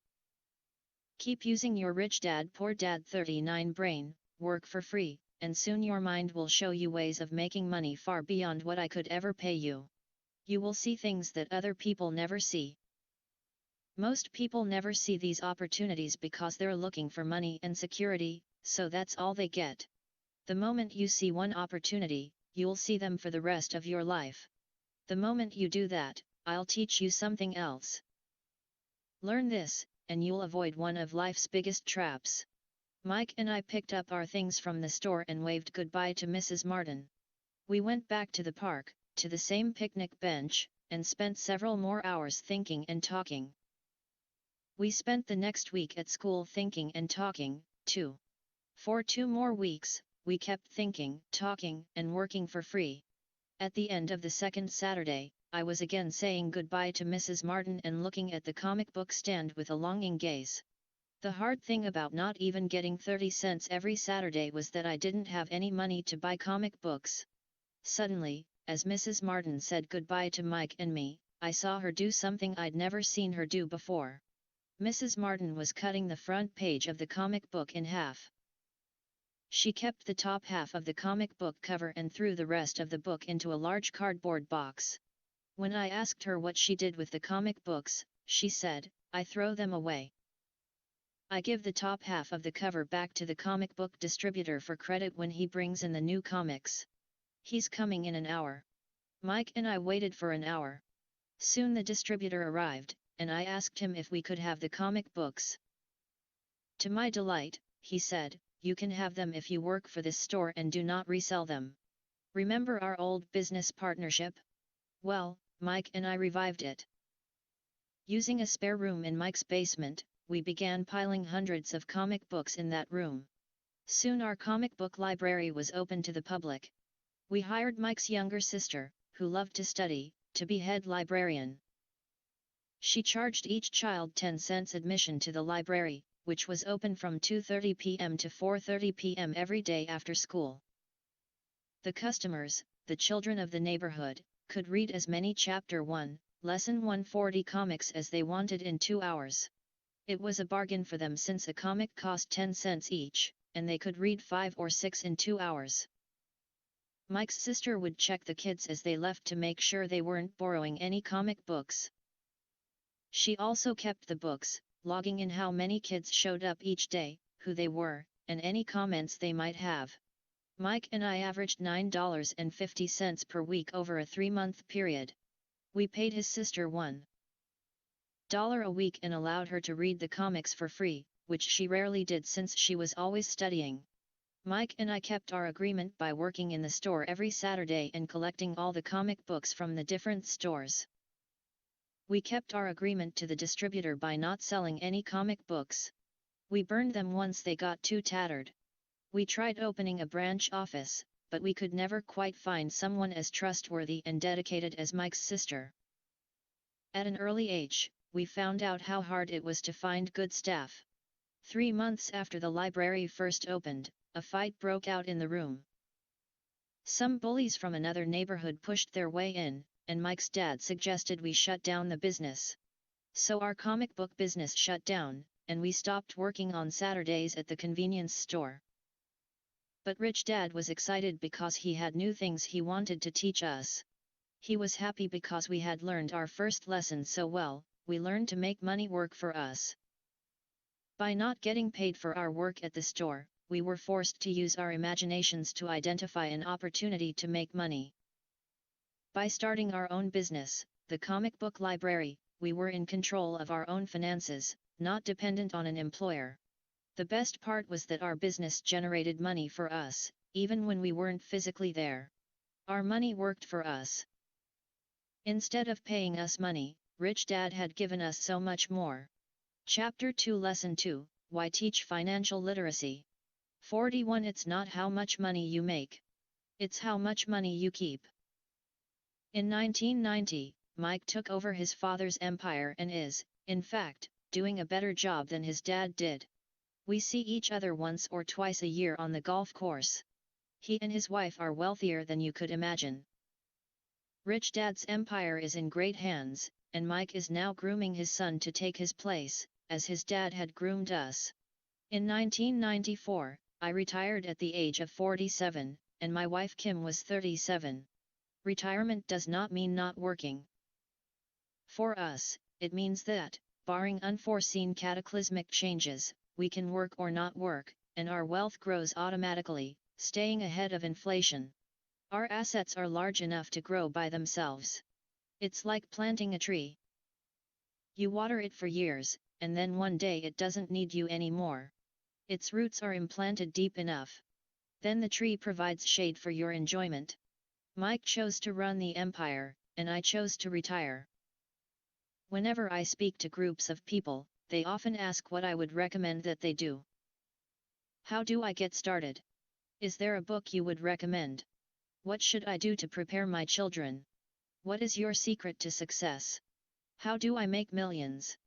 Keep using your Rich Dad Poor Dad 39 brain, work for free, and soon your mind will show you ways of making money far beyond what I could ever pay you. You will see things that other people never see. Most people never see these opportunities because they're looking for money and security, so that's all they get. The moment you see one opportunity, you'll see them for the rest of your life. The moment you do that, I'll teach you something else. Learn this, and you'll avoid one of life's biggest traps. Mike and I picked up our things from the store and waved goodbye to Mrs. Martin. We went back to the park, to the same picnic bench, and spent several more hours thinking and talking. We spent the next week at school thinking and talking, too. For 2 more weeks, we kept thinking, talking, and working for free. At the end of the second Saturday, I was again saying goodbye to Mrs. Martin and looking at the comic book stand with a longing gaze. The hard thing about not even getting 30 cents every Saturday was that I didn't have any money to buy comic books. Suddenly, as Mrs. Martin said goodbye to Mike and me, I saw her do something I'd never seen her do before. Mrs. Martin was cutting the front page of the comic book in half. She kept the top half of the comic book cover and threw the rest of the book into a large cardboard box. When I asked her what she did with the comic books, she said, "I throw them away. I give the top half of the cover back to the comic book distributor for credit when he brings in the new comics. He's coming in an hour." Mike and I waited for an hour. Soon the distributor arrived, and I asked him if we could have the comic books. To my delight, he said, "You can have them if you work for this store and do not resell them. Remember our old business partnership?" Well, Mike and I revived it. Using a spare room in Mike's basement, we began piling hundreds of comic books in that room. Soon our comic book library was open to the public. We hired Mike's younger sister, who loved to study, to be head librarian. She charged each child 10 cents admission to the library, which was open from 2:30 p.m. to 4:30 p.m. every day after school. The customers, the children of the neighborhood, could read as many Chapter 1, Lesson 140 comics as they wanted in 2 hours. It was a bargain for them since a comic cost 10 cents each, and they could read 5 or 6 in 2 hours. Mike's sister would check the kids as they left to make sure they weren't borrowing any comic books. She also kept the books, logging in how many kids showed up each day, who they were, and any comments they might have. Mike and I averaged $9.50 per week over a 3-month period. We paid his sister $1 a week and allowed her to read the comics for free, which she rarely did since she was always studying. Mike and I kept our agreement by working in the store every Saturday and collecting all the comic books from the different stores. We kept our agreement to the distributor by not selling any comic books. We burned them once they got too tattered. We tried opening a branch office, but we could never quite find someone as trustworthy and dedicated as Mike's sister. At an early age, we found out how hard it was to find good staff. 3 months after the library first opened, a fight broke out in the room. Some bullies from another neighborhood pushed their way in, and Mike's dad suggested we shut down the business. So our comic book business shut down, and we stopped working on Saturdays at the convenience store. But Rich Dad was excited because he had new things he wanted to teach us. He was happy because we had learned our first lesson so well. We learned to make money work for us. By not getting paid for our work at the store, we were forced to use our imaginations to identify an opportunity to make money. By starting our own business, the comic book library, we were in control of our own finances, not dependent on an employer. The best part was that our business generated money for us, even when we weren't physically there. Our money worked for us. Instead of paying us money, Rich Dad had given us so much more. Chapter 2 Lesson 2, Why Teach Financial Literacy. 41 It's not how much money you make. It's how much money you keep. In 1990, Mike took over his father's empire and is, in fact, doing a better job than his dad did. We see each other once or twice a year on the golf course. He and his wife are wealthier than you could imagine. Rich Dad's empire is in great hands, and Mike is now grooming his son to take his place, as his dad had groomed us. In 1994, I retired at the age of 47, and my wife Kim was 37. Retirement does not mean not working. For us, it means that, barring unforeseen cataclysmic changes, we can work or not work, and our wealth grows automatically, staying ahead of inflation. Our assets are large enough to grow by themselves. It's like planting a tree. You water it for years, and then one day it doesn't need you anymore. Its roots are implanted deep enough. Then the tree provides shade for your enjoyment. Mike chose to run the empire, and I chose to retire. Whenever I speak to groups of people, they often ask what I would recommend that they do. How do I get started? Is there a book you would recommend? What should I do to prepare my children? What is your secret to success? How do I make millions?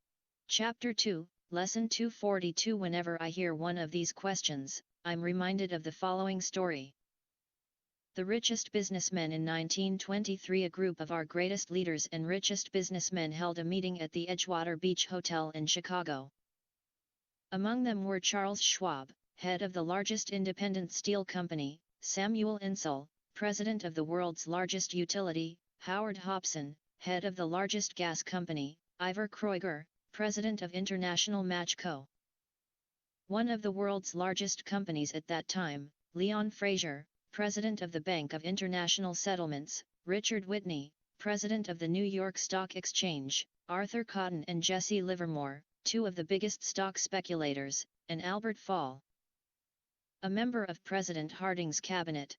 Chapter 2, Lesson 242. Whenever I hear one of these questions, I'm reminded of the following story. The richest businessmen in 1923. A group of our greatest leaders and richest businessmen held a meeting at the Edgewater Beach Hotel in Chicago. Among them were Charles Schwab, head of the largest independent steel company, Samuel Insull, president of the world's largest utility, Howard Hobson, head of the largest gas company, Ivor Kreuger, president of International Match Co. One of the world's largest companies at that time, Leon Fraser, president of the Bank of International Settlements, Richard Whitney, president of the New York Stock Exchange, Arthur Cotton and Jesse Livermore, two of the biggest stock speculators, and Albert Fall, a member of President Harding's cabinet.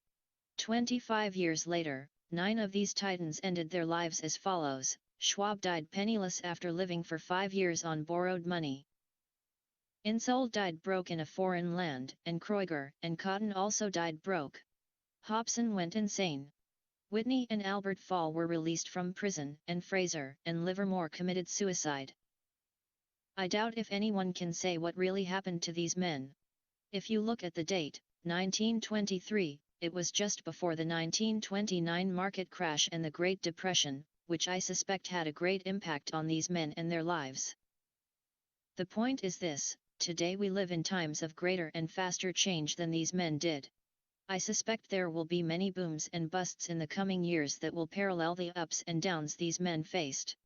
25 years later, 9 of these titans ended their lives as follows. Schwab died penniless after living for 5 years on borrowed money. Insull died broke in a foreign land, and Kreuger and Cotton also died broke. Hobson went insane. Whitney and Albert Fall were released from prison, and Fraser and Livermore committed suicide. I doubt if anyone can say what really happened to these men. If you look at the date, 1923, it was just before the 1929 market crash and the Great Depression, which I suspect had a great impact on these men and their lives. The point is this: today we live in times of greater and faster change than these men did. I suspect there will be many booms and busts in the coming years that will parallel the ups and downs these men faced.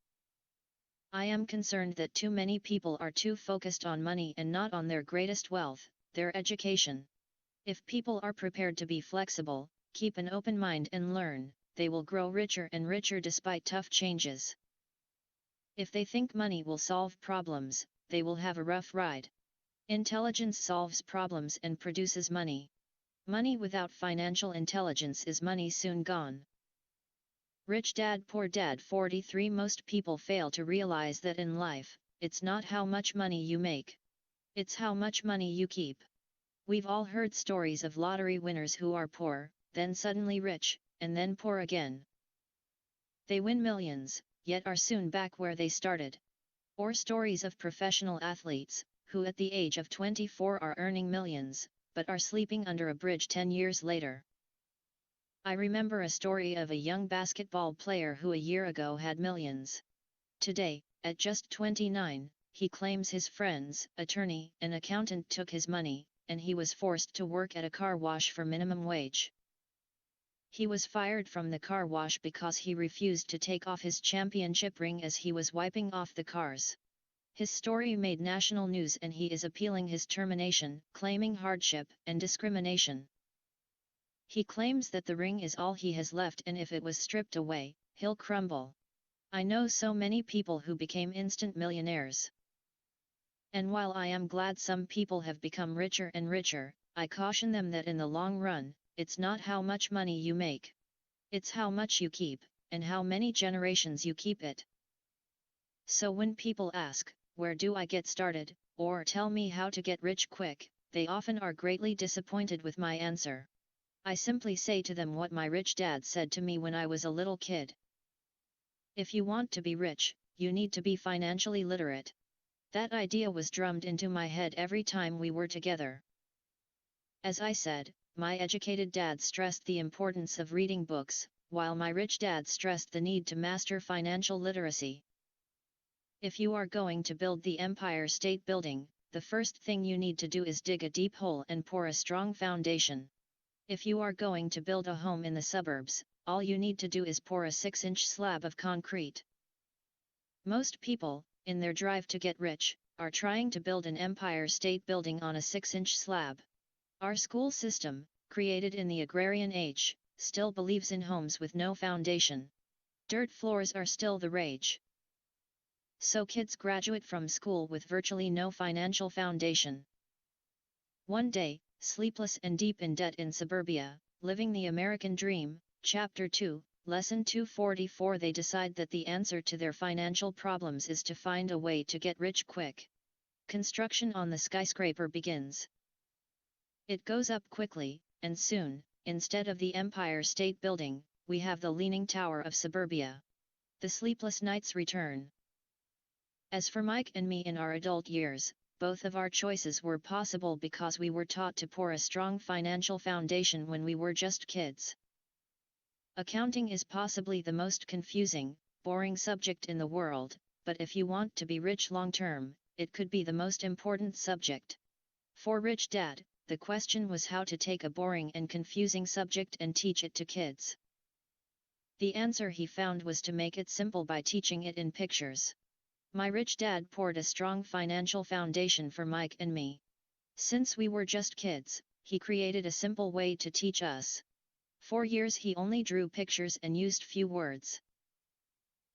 I am concerned that too many people are too focused on money and not on their greatest wealth, their education. If people are prepared to be flexible, keep an open mind and learn, they will grow richer and richer despite tough changes. If they think money will solve problems, they will have a rough ride. Intelligence solves problems and produces money. Money without financial intelligence is money soon gone. Rich Dad Poor Dad 43. Most people fail to realize that in life, it's not how much money you make. It's how much money you keep. We've all heard stories of lottery winners who are poor, then suddenly rich, and then poor again. They win millions, yet are soon back where they started. Or stories of professional athletes, who at the age of 24 are earning millions, but are sleeping under a bridge 10 years later. I remember a story of a young basketball player who a year ago had millions. Today, at just 29, he claims his friend's attorney and accountant took his money, and he was forced to work at a car wash for minimum wage. He was fired from the car wash because he refused to take off his championship ring as he was wiping off the cars. His story made national news and he is appealing his termination, claiming hardship and discrimination. He claims that the ring is all he has left and if it was stripped away, he'll crumble. I know so many people who became instant millionaires. And while I am glad some people have become richer and richer, I caution them that in the long run, it's not how much money you make. It's how much you keep, and how many generations you keep it. So when people ask, "Where do I get started?" or "Tell me how to get rich quick," they often are greatly disappointed with my answer. I simply say to them what my rich dad said to me when I was a little kid. If you want to be rich, you need to be financially literate. That idea was drummed into my head every time we were together. As I said, my educated dad stressed the importance of reading books, while my rich dad stressed the need to master financial literacy. If you are going to build the Empire State Building, the first thing you need to do is dig a deep hole and pour a strong foundation. If you are going to build a home in the suburbs, all you need to do is pour a 6-inch slab of concrete. Most people, in their drive to get rich, are trying to build an empire state building on a 6-inch slab. Our school system, created in the agrarian age, still believes in homes with no foundation. Dirt floors are still the rage. So kids graduate from school with virtually no financial foundation. One day, sleepless and deep in debt in suburbia, living the American dream, Chapter 2, Lesson 244, they decide that the answer to their financial problems is to find a way to get rich quick. Construction on the skyscraper begins. It goes up quickly, and soon, instead of the Empire State Building, we have the Leaning Tower of suburbia. The sleepless nights return. As for Mike and me in our adult years, both of our choices were possible because we were taught to pour a strong financial foundation when we were just kids. Accounting is possibly the most confusing, boring subject in the world, but if you want to be rich long-term, it could be the most important subject. For Rich Dad, the question was how to take a boring and confusing subject and teach it to kids. The answer he found was to make it simple by teaching it in pictures. My rich dad poured a strong financial foundation for Mike and me. Since we were just kids, he created a simple way to teach us. For years he only drew pictures and used few words.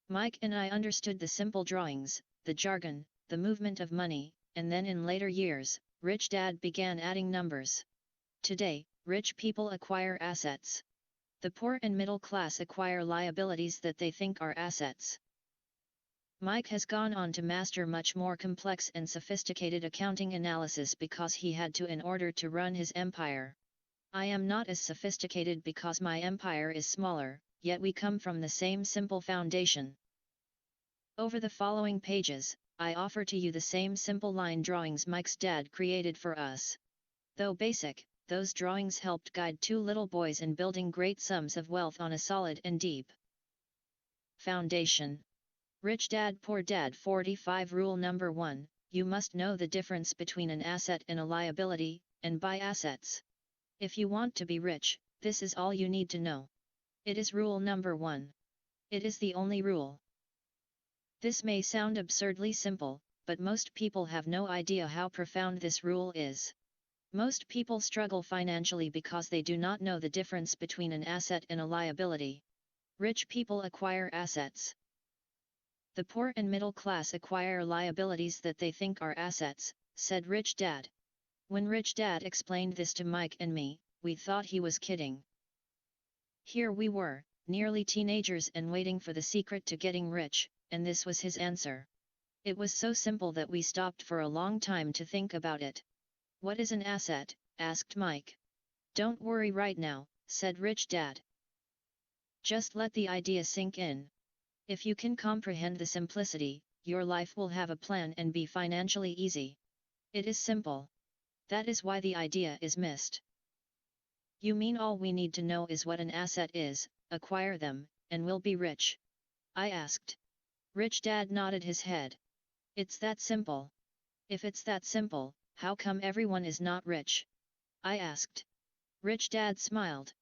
Mike and I understood the simple drawings, the jargon, the movement of money, and then in later years, Rich Dad began adding numbers. Today, rich people acquire assets. The poor and middle class acquire liabilities that they think are assets. Mike has gone on to master much more complex and sophisticated accounting analysis because he had to in order to run his empire. I am not as sophisticated because my empire is smaller, yet we come from the same simple foundation. Over the following pages, I offer to you the same simple line drawings Mike's dad created for us. Though basic, those drawings helped guide two little boys in building great sums of wealth on a solid and deep foundation. Rich Dad Poor Dad 45 Rule Number 1, you must know the difference between an asset and a liability, and buy assets. If you want to be rich, this is all you need to know. It is rule number 1. It is the only rule. This may sound absurdly simple, but most people have no idea how profound this rule is. Most people struggle financially because they do not know the difference between an asset and a liability. Rich people acquire assets. The poor and middle class acquire liabilities that they think are assets, said Rich Dad. When Rich Dad explained this to Mike and me, we thought he was kidding. Here we were, nearly teenagers and waiting for the secret to getting rich, and this was his answer. It was so simple that we stopped for a long time to think about it. What is an asset? Asked Mike. Don't worry right now, said Rich Dad. Just let the idea sink in. If you can comprehend the simplicity, your life will have a plan and be financially easy. It is simple. That is why the idea is missed. You mean all we need to know is what an asset is, acquire them, and we'll be rich? I asked. Rich Dad nodded his head. It's that simple. If it's that simple, how come everyone is not rich? I asked. Rich Dad smiled.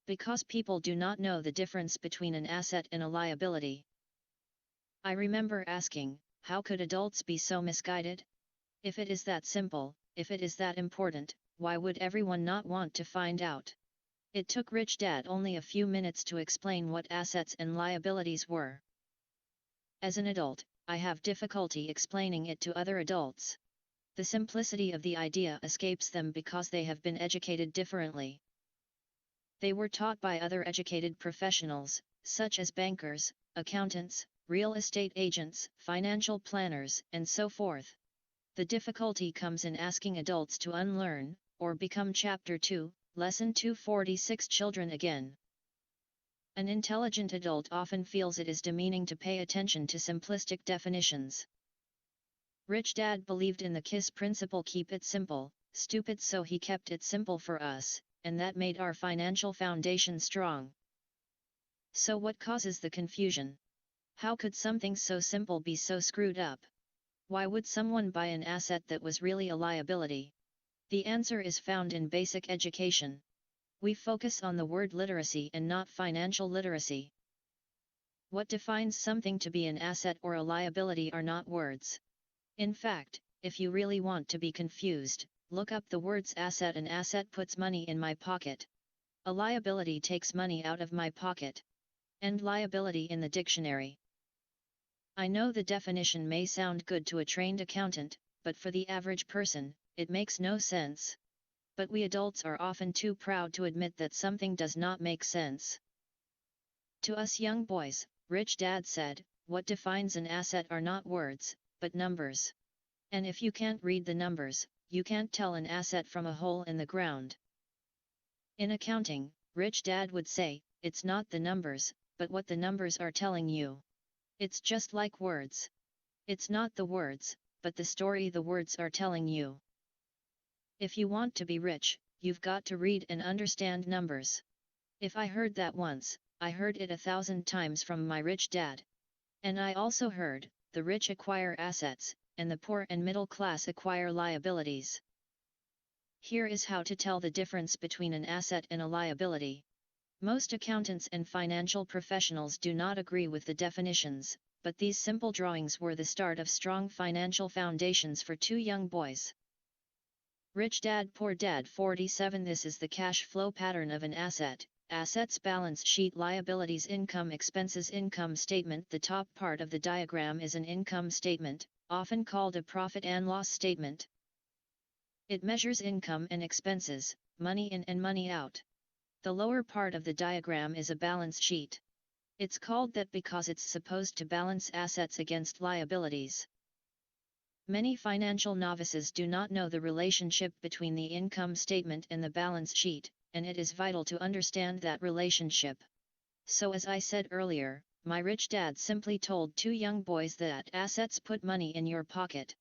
Because people do not know the difference between an asset and a liability. I remember asking, how could adults be so misguided? If it is that simple, if it is that important, why would everyone not want to find out? It took Rich Dad only a few minutes to explain what assets and liabilities were. As an adult, I have difficulty explaining it to other adults. The simplicity of the idea escapes them because they have been educated differently. They were taught by other educated professionals, such as bankers, accountants, real estate agents, financial planners, and so forth. The difficulty comes in asking adults to unlearn, or become Chapter 2, Lesson 246 children again. An intelligent adult often feels it is demeaning to pay attention to simplistic definitions. Rich Dad believed in the KISS principle, keep it simple, stupid, so he kept it simple for us, and that made our financial foundation strong. So what causes the confusion? How could something so simple be so screwed up? Why would someone buy an asset that was really a liability? The answer is found in basic education. We focus on the word literacy and not financial literacy. What defines something to be an asset or a liability are not words. In fact, if you really want to be confused, look up the words asset. An asset puts money in my pocket. A liability takes money out of my pocket. And liability in the dictionary. I know the definition may sound good to a trained accountant, but for the average person, it makes no sense. But we adults are often too proud to admit that something does not make sense. To us young boys, Rich Dad said, what defines an asset are not words, but numbers. And if you can't read the numbers, you can't tell an asset from a hole in the ground. In accounting, Rich Dad would say, it's not the numbers, but what the numbers are telling you. It's just like words. It's not the words, but the story the words are telling you. If you want to be rich, you've got to read and understand numbers. If I heard that once, I heard it 1,000 times from my rich dad. And I also heard, the rich acquire assets, and the poor and middle class acquire liabilities. Here is how to tell the difference between an asset and a liability. Most accountants and financial professionals do not agree with the definitions, but these simple drawings were the start of strong financial foundations for two young boys. Rich Dad Poor Dad 47. This is the cash flow pattern of an asset. Assets, balance sheet, liabilities, income, expenses, income statement. The top part of the diagram is an income statement, often called a profit and loss statement. It measures income and expenses, money in and money out. The lower part of the diagram is a balance sheet. It's called that because it's supposed to balance assets against liabilities. Many financial novices do not know the relationship between the income statement and the balance sheet, and it is vital to understand that relationship. So as I said earlier, my rich dad simply told two young boys that assets put money in your pocket.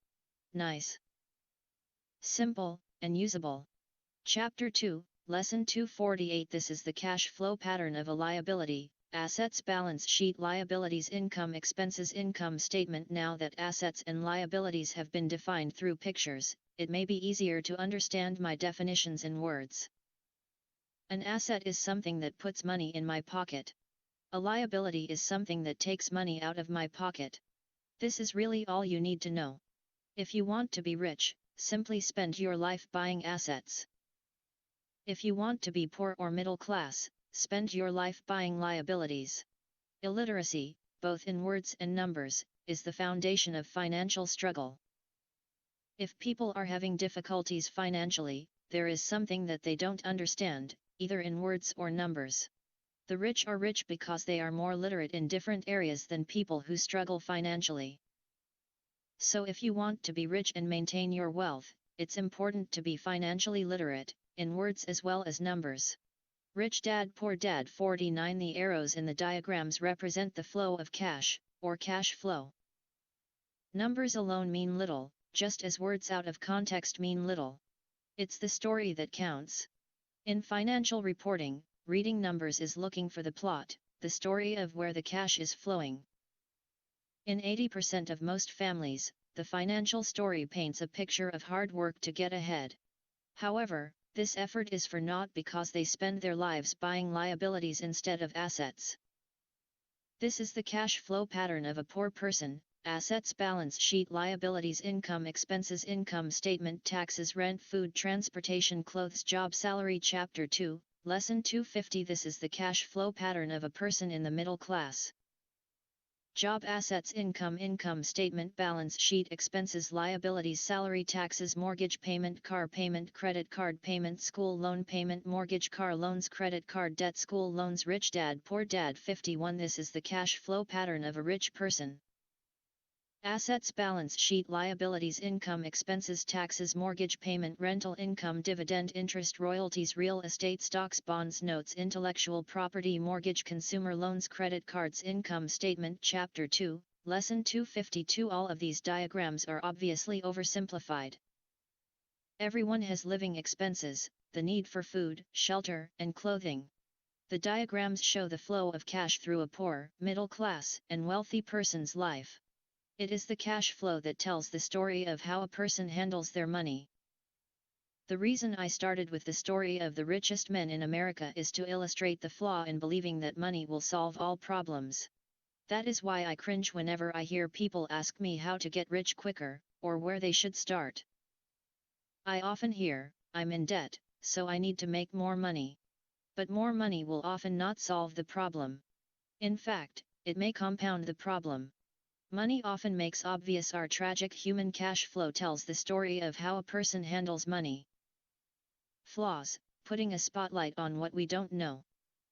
Nice. Simple, and usable. Chapter 2, Lesson 248. This is the cash flow pattern of a liability. Assets, balance sheet, liabilities, income, expenses, income statement. Now that assets and liabilities have been defined through pictures, it may be easier to understand my definitions in words. An asset is something that puts money in my pocket. A liability is something that takes money out of my pocket. This is really all you need to know. If you want to be rich, simply spend your life buying assets. If you want to be poor or middle class, spend your life buying liabilities. Illiteracy, both in words and numbers, is the foundation of financial struggle. If people are having difficulties financially, there is something that they don't understand, either in words or numbers. The rich are rich because they are more literate in different areas than people who struggle financially. So if you want to be rich and maintain your wealth, it's important to be financially literate, in words as well as numbers. Rich Dad Poor Dad 49. The arrows in the diagrams represent the flow of cash, or cash flow. Numbers alone mean little, just as words out of context mean little. It's the story that counts. In financial reporting, reading numbers is looking for the plot, the story of where the cash is flowing. In 80% of most families, the financial story paints a picture of hard work to get ahead. However, this effort is for naught because they spend their lives buying liabilities instead of assets. This is the cash flow pattern of a poor person: assets, balance sheet, liabilities, income, expenses, income statement, taxes, rent, food, transportation, clothes, job, salary. Chapter 2, Lesson 250. This is the cash flow pattern of a person in the middle class. Job, assets, income, income statement, balance sheet, expenses, liabilities, salary, taxes, mortgage payment, car payment, credit card payment, school loan payment, mortgage, car loans, credit card debt, school loans. Rich Dad Poor Dad 51. This is the cash flow pattern of a rich person. Assets, balance sheet, liabilities, income, expenses, taxes, mortgage payment, rental income, dividend, interest, royalties, real estate, stocks, bonds, notes, intellectual property, mortgage, consumer loans, credit cards. Income statement. Chapter 2, Lesson 252. All of these diagrams are obviously oversimplified. Everyone has living expenses, the need for food, shelter, and clothing. The diagrams show the flow of cash through a poor, middle class, and wealthy person's life. It is the cash flow that tells the story of how a person handles their money. The reason I started with the story of the richest men in America is to illustrate the flaw in believing that money will solve all problems. That is why I cringe whenever I hear people ask me how to get rich quicker, or where they should start. I often hear, "I'm in debt, so I need to make more money." But more money will often not solve the problem. In fact, it may compound the problem. Money often makes obvious our tragic human cash flow tells the story of how a person handles money. Flaws, putting a spotlight on what we don't know.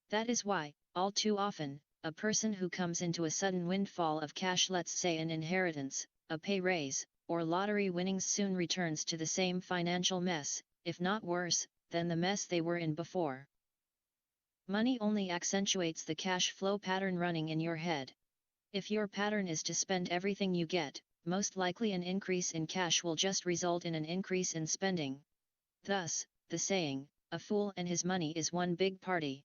That is why, all too often, a person who comes into a sudden windfall of cash, let's say an inheritance, a pay raise, or lottery winnings, soon returns to the same financial mess, if not worse, than the mess they were in before. Money only accentuates the cash flow pattern running in your head. If your pattern is to spend everything you get, most likely an increase in cash will just result in an increase in spending. Thus, the saying, "A fool and his money is one big party."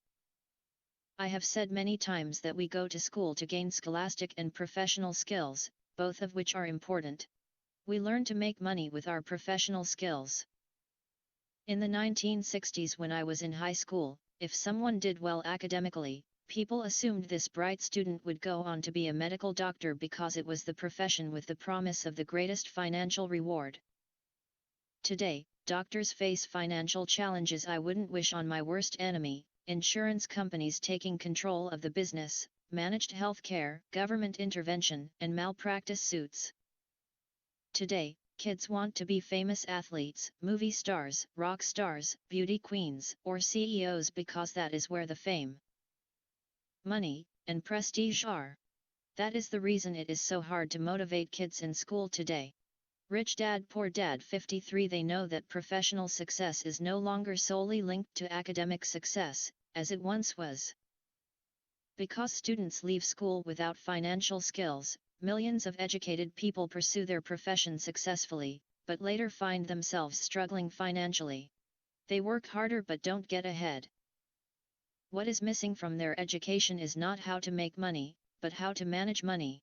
I have said many times that we go to school to gain scholastic and professional skills, both of which are important. We learn to make money with our professional skills. In the 1960s, when I was in high school, if someone did well academically, people assumed this bright student would go on to be a medical doctor because it was the profession with the promise of the greatest financial reward. Today, doctors face financial challenges I wouldn't wish on my worst enemy: insurance companies taking control of the business, managed healthcare, government intervention, and malpractice suits. Today, kids want to be famous athletes, movie stars, rock stars, beauty queens, or CEOs because that is where the fame, money, and prestige are. That is the reason it is so hard to motivate kids in school today. Rich Dad Poor Dad 53. They know that professional success is no longer solely linked to academic success, as it once was. Because students leave school without financial skills, millions of educated people pursue their profession successfully, but later find themselves struggling financially. They work harder but don't get ahead. What is missing from their education is not how to make money, but how to manage money.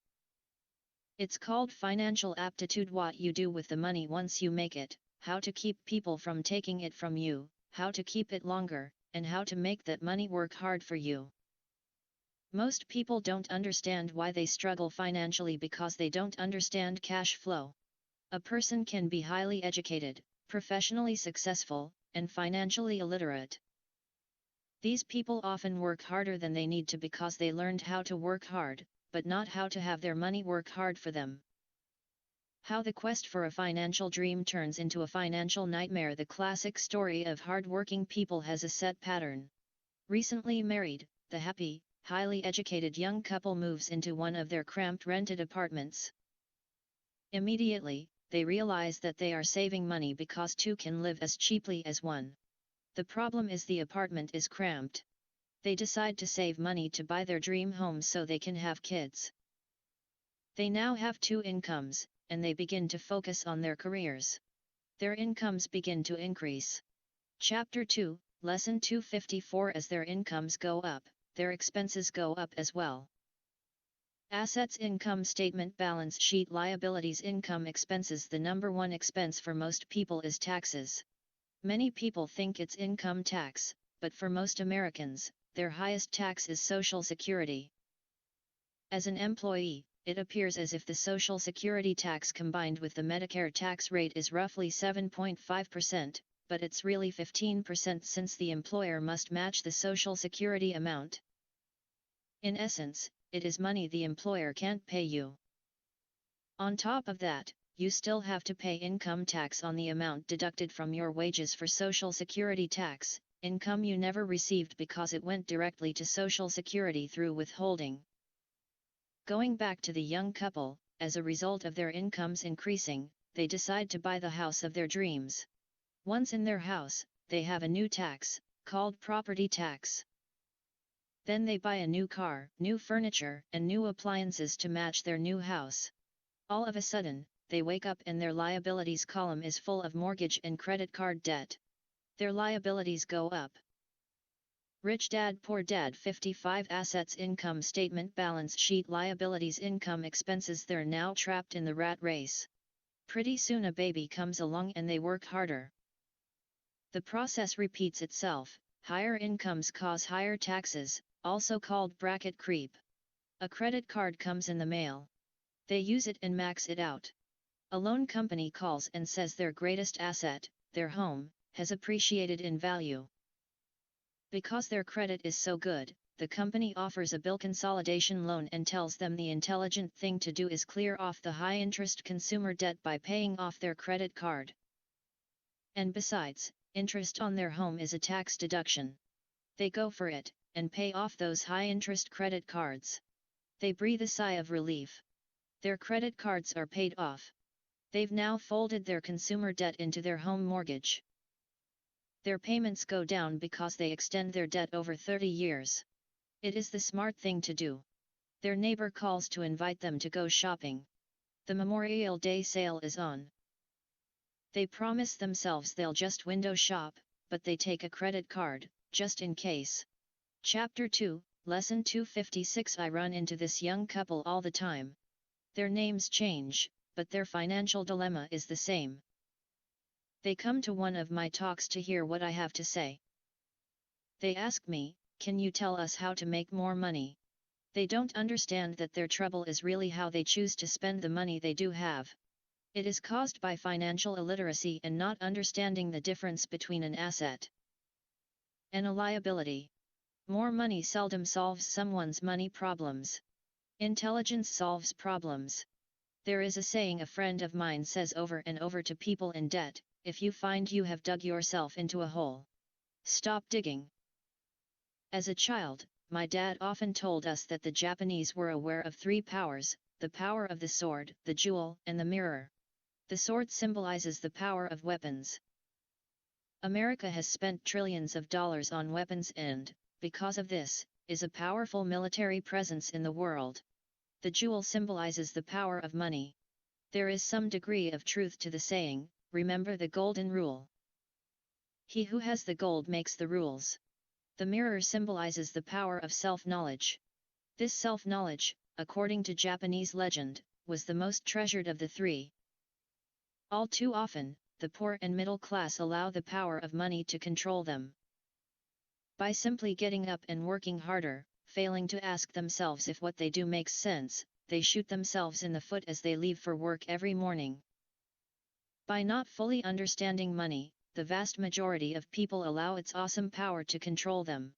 It's called financial aptitude: what you do with the money once you make it, how to keep people from taking it from you, how to keep it longer, and how to make that money work hard for you. Most people don't understand why they struggle financially because they don't understand cash flow. A person can be highly educated, professionally successful, and financially illiterate. These people often work harder than they need to because they learned how to work hard, but not how to have their money work hard for them. How the quest for a financial dream turns into a financial nightmare. The classic story of hard-working people has a set pattern. Recently married, the happy, highly educated young couple moves into one of their cramped rented apartments. Immediately, they realize that they are saving money because two can live as cheaply as one. The problem is the apartment is cramped. They decide to save money to buy their dream home so they can have kids. They now have two incomes, and they begin to focus on their careers. Their incomes begin to increase. Chapter 2, Lesson 254. As their incomes go up, their expenses go up as well. Assets, income statement, balance sheet, liabilities, income, expenses. The number one expense for most people is taxes. Many people think it's income tax, but for most Americans, their highest tax is Social Security. As an employee, it appears as if the Social Security tax combined with the Medicare tax rate is roughly 7.5%, but it's really 15% since the employer must match the Social Security amount. In essence, it is money the employer can't pay you. On top of that, you still have to pay income tax on the amount deducted from your wages for Social Security tax, income you never received because it went directly to Social Security through withholding. Going back to the young couple, as a result of their incomes increasing, they decide to buy the house of their dreams. Once in their house, they have a new tax, called property tax. Then they buy a new car, new furniture, and new appliances to match their new house. All of a sudden, they wake up and their liabilities column is full of mortgage and credit card debt. Their liabilities go up. Rich Dad Poor Dad 55. Assets, income statement, balance sheet, liabilities, income, expenses. They're now trapped in the rat race. Pretty soon a baby comes along and they work harder. The process repeats itself. Higher incomes cause higher taxes, also called bracket creep. A credit card comes in the mail. They use it and max it out. A loan company calls and says their greatest asset, their home, has appreciated in value. Because their credit is so good, the company offers a bill consolidation loan and tells them the intelligent thing to do is clear off the high-interest consumer debt by paying off their credit card. And besides, interest on their home is a tax deduction. They go for it, and pay off those high-interest credit cards. They breathe a sigh of relief. Their credit cards are paid off. They've now folded their consumer debt into their home mortgage. Their payments go down because they extend their debt over 30 years. It is the smart thing to do. Their neighbor calls to invite them to go shopping. The Memorial Day sale is on. They promise themselves they'll just window shop, but they take a credit card, just in case. Chapter 2, Lesson 256. I run into this young couple all the time. Their names change, but their financial dilemma is the same. They come to one of my talks to hear what I have to say. They ask me, "Can you tell us how to make more money?" They don't understand that their trouble is really how they choose to spend the money they do have. It is caused by financial illiteracy and not understanding the difference between an asset and a liability. More money seldom solves someone's money problems. Intelligence solves problems. There is a saying a friend of mine says over and over to people in debt: if you find you have dug yourself into a hole, stop digging. As a child, my dad often told us that the Japanese were aware of three powers: the power of the sword, the jewel, and the mirror. The sword symbolizes the power of weapons. America has spent trillions of dollars on weapons and, because of this, is a powerful military presence in the world. The jewel symbolizes the power of money. There is some degree of truth to the saying, remember the golden rule. He who has the gold makes the rules. The mirror symbolizes the power of self-knowledge. This self-knowledge, according to Japanese legend, was the most treasured of the three. All too often, the poor and middle class allow the power of money to control them. By simply getting up and working harder, failing to ask themselves if what they do makes sense, they shoot themselves in the foot as they leave for work every morning. By not fully understanding money, the vast majority of people allow its awesome power to control them.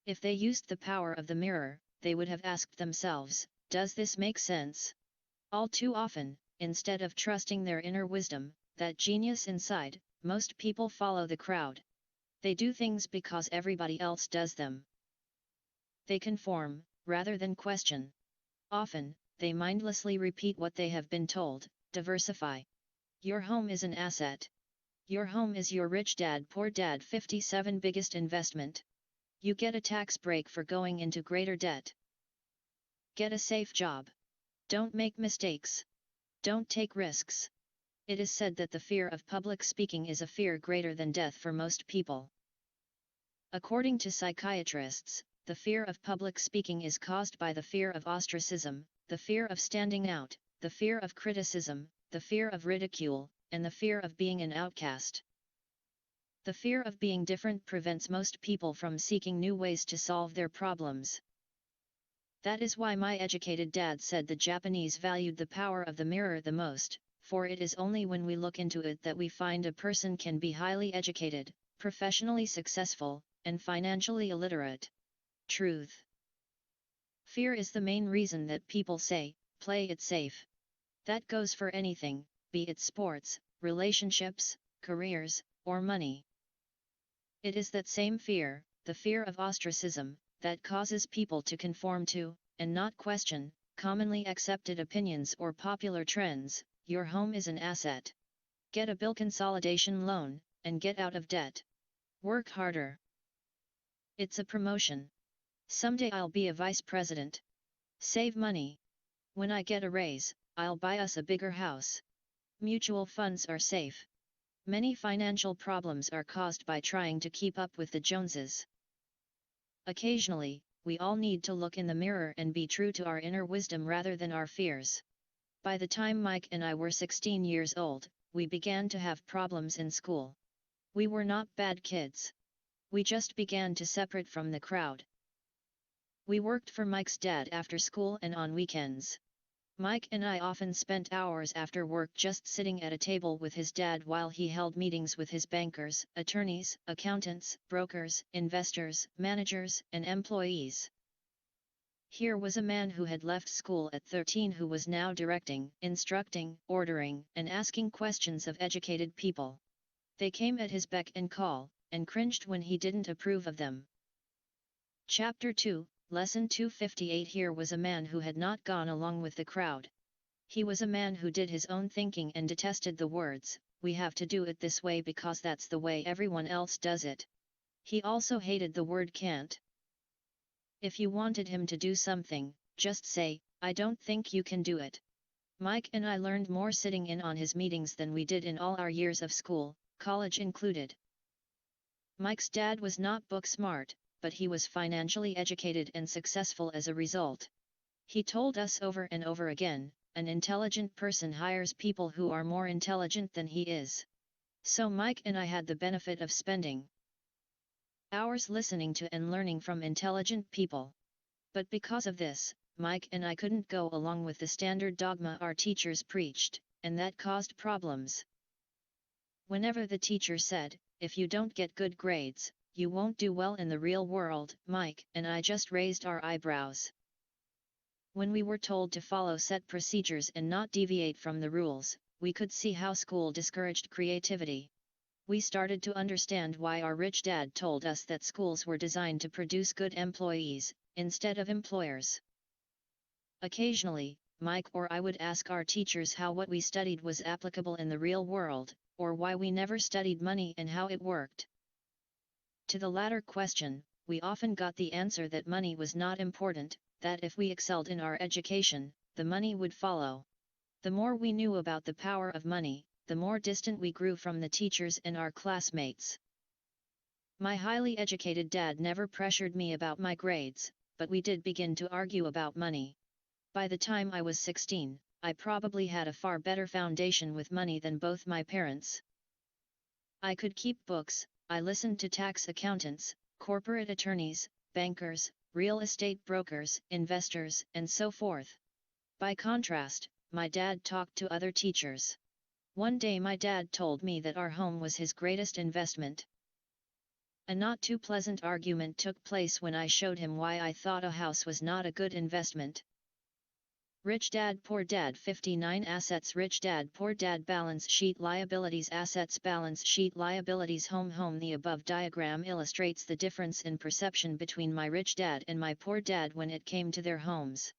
If they used the power of the mirror, they would have asked themselves, does this make sense? All too often, instead of trusting their inner wisdom, that genius inside, most people follow the crowd. They do things because everybody else does them. They conform, rather than question. Often, they mindlessly repeat what they have been told. Diversify. Your home is an asset. Your home is your Rich Dad Poor Dad 57 biggest investment. You get a tax break for going into greater debt. Get a safe job. Don't make mistakes. Don't take risks. It is said that the fear of public speaking is a fear greater than death for most people. According to psychiatrists, the fear of public speaking is caused by the fear of ostracism, the fear of standing out, the fear of criticism, the fear of ridicule, and the fear of being an outcast. The fear of being different prevents most people from seeking new ways to solve their problems. That is why my educated dad said the Japanese valued the power of the mirror the most, for it is only when we look into it that we find a person can be highly educated, professionally successful, and financially illiterate. Truth. Fear is the main reason that people say, play it safe. That goes for anything, be it sports, relationships, careers, or money. It is that same fear, the fear of ostracism, that causes people to conform to, and not question, commonly accepted opinions or popular trends. Your home is an asset. Get a bill consolidation loan, and get out of debt. Work harder. It's a promotion. Someday I'll be a vice president. Save money. When I get a raise, I'll buy us a bigger house. Mutual funds are safe. Many financial problems are caused by trying to keep up with the Joneses. Occasionally, we all need to look in the mirror and be true to our inner wisdom rather than our fears. By the time Mike and I were 16 years old, we began to have problems in school. We were not bad kids. We just began to separate from the crowd. We worked for Mike's dad after school and on weekends. Mike and I often spent hours after work just sitting at a table with his dad while he held meetings with his bankers, attorneys, accountants, brokers, investors, managers, and employees. Here was a man who had left school at 13 who was now directing, instructing, ordering, and asking questions of educated people. They came at his beck and call, and cringed when he didn't approve of them. Chapter 2, Lesson 258. Here was a man who had not gone along with the crowd. He was a man who did his own thinking and detested the words, "We have to do it this way because that's the way everyone else does it." He also hated the word can't. If you wanted him to do something, just say, "I don't think you can do it." Mike and I learned more sitting in on his meetings than we did in all our years of school, college included. Mike's dad was not book smart, but he was financially educated and successful as a result. He told us over and over again, an intelligent person hires people who are more intelligent than he is. So Mike and I had the benefit of spending hours listening to and learning from intelligent people. But because of this, Mike and I couldn't go along with the standard dogma our teachers preached, and that caused problems. Whenever the teacher said, "If you don't get good grades, you won't do well in the real world," Mike and I just raised our eyebrows. When we were told to follow set procedures and not deviate from the rules, we could see how school discouraged creativity. We started to understand why our rich dad told us that schools were designed to produce good employees, instead of employers. Occasionally, Mike or I would ask our teachers how what we studied was applicable in the real world, or why we never studied money and how it worked. To the latter question, we often got the answer that money was not important, that if we excelled in our education, the money would follow. The more we knew about the power of money, the more distant we grew from the teachers and our classmates. My highly educated dad never pressured me about my grades, but we did begin to argue about money. By the time I was 16, I probably had a far better foundation with money than both my parents. I could keep books, I listened to tax accountants, corporate attorneys, bankers, real estate brokers, investors, and so forth. By contrast, my dad talked to other teachers. One day my dad told me that our home was his greatest investment. A not too pleasant argument took place when I showed him why I thought a house was not a good investment. Rich Dad Poor Dad 59 Assets Rich Dad Poor Dad Balance Sheet Liabilities Assets Balance Sheet Liabilities Home The above diagram illustrates the difference in perception between my rich dad and my poor dad when it came to their homes.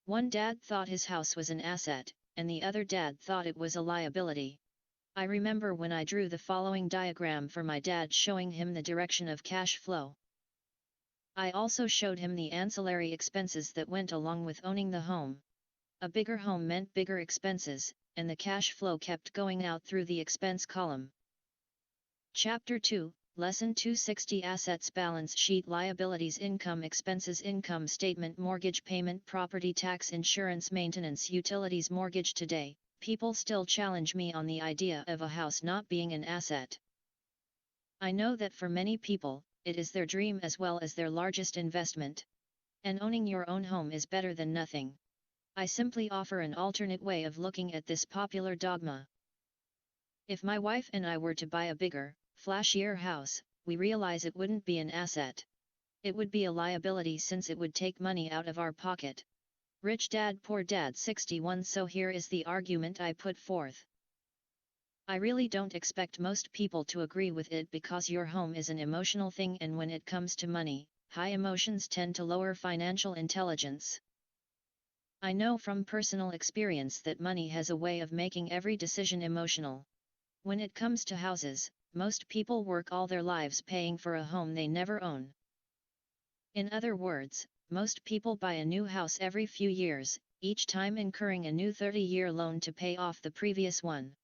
One dad thought his house was an asset, and the other dad thought it was a liability. I remember when I drew the following diagram for my dad showing him the direction of cash flow. I also showed him the ancillary expenses that went along with owning the home. A bigger home meant bigger expenses, and the cash flow kept going out through the expense column. Chapter 2, Lesson 260 Assets Balance Sheet Liabilities Income Expenses Income Statement Mortgage Payment Property Tax Insurance Maintenance Utilities Mortgage Today, people still challenge me on the idea of a house not being an asset. I know that for many people, it is their dream as well as their largest investment. And owning your own home is better than nothing. I simply offer an alternate way of looking at this popular dogma. If my wife and I were to buy a bigger, flashier house, we realize it wouldn't be an asset. It would be a liability since it would take money out of our pocket. Rich Dad Poor Dad 61. So here is the argument I put forth. I really don't expect most people to agree with it because your home is an emotional thing, and when it comes to money, high emotions tend to lower financial intelligence. I know from personal experience that money has a way of making every decision emotional. When it comes to houses, most people work all their lives paying for a home they never own. In other words, most people buy a new house every few years, each time incurring a new 30-year loan to pay off the previous one.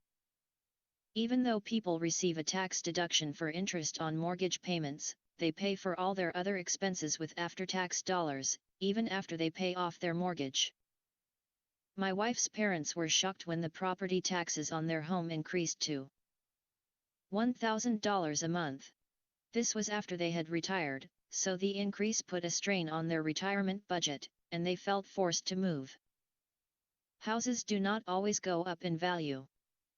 Even though people receive a tax deduction for interest on mortgage payments, they pay for all their other expenses with after-tax dollars, even after they pay off their mortgage. My wife's parents were shocked when the property taxes on their home increased to $1,000 a month. This was after they had retired, so the increase put a strain on their retirement budget, and they felt forced to move. Houses do not always go up in value.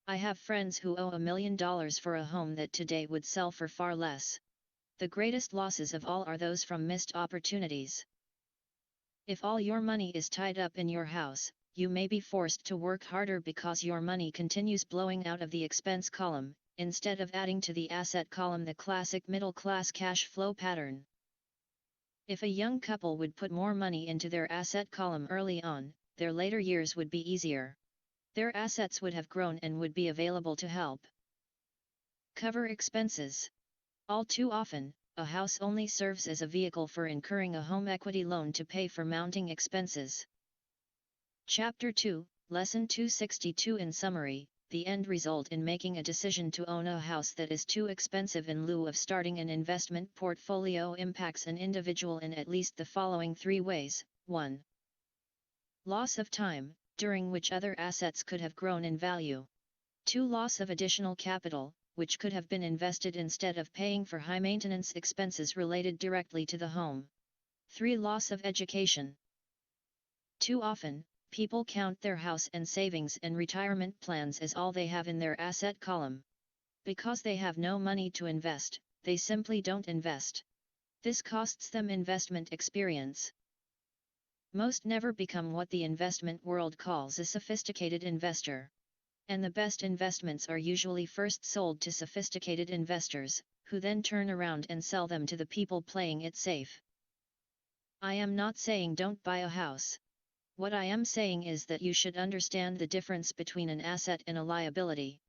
I have friends who owe $1 million for a home that today would sell for far less. The greatest losses of all are those from missed opportunities. If all your money is tied up in your house, you may be forced to work harder because your money continues blowing out of the expense column, instead of adding to the asset column, the classic middle-class cash flow pattern. If a young couple would put more money into their asset column early on, their later years would be easier. Their assets would have grown and would be available to help cover expenses. All too often, a house only serves as a vehicle for incurring a home equity loan to pay for mounting expenses. Chapter 2, Lesson 262. In summary, the end result in making a decision to own a house that is too expensive in lieu of starting an investment portfolio impacts an individual in at least the following 3 ways. 1. Loss of time, during which other assets could have grown in value. 2. Loss of additional capital, which could have been invested instead of paying for high-maintenance expenses related directly to the home. 3. Loss of education. Too often, people count their house and savings and retirement plans as all they have in their asset column. Because they have no money to invest, they simply don't invest. This costs them investment experience. Most never become what the investment world calls a sophisticated investor. And the best investments are usually first sold to sophisticated investors, who then turn around and sell them to the people playing it safe. I am not saying don't buy a house. What I am saying is that you should understand the difference between an asset and a liability.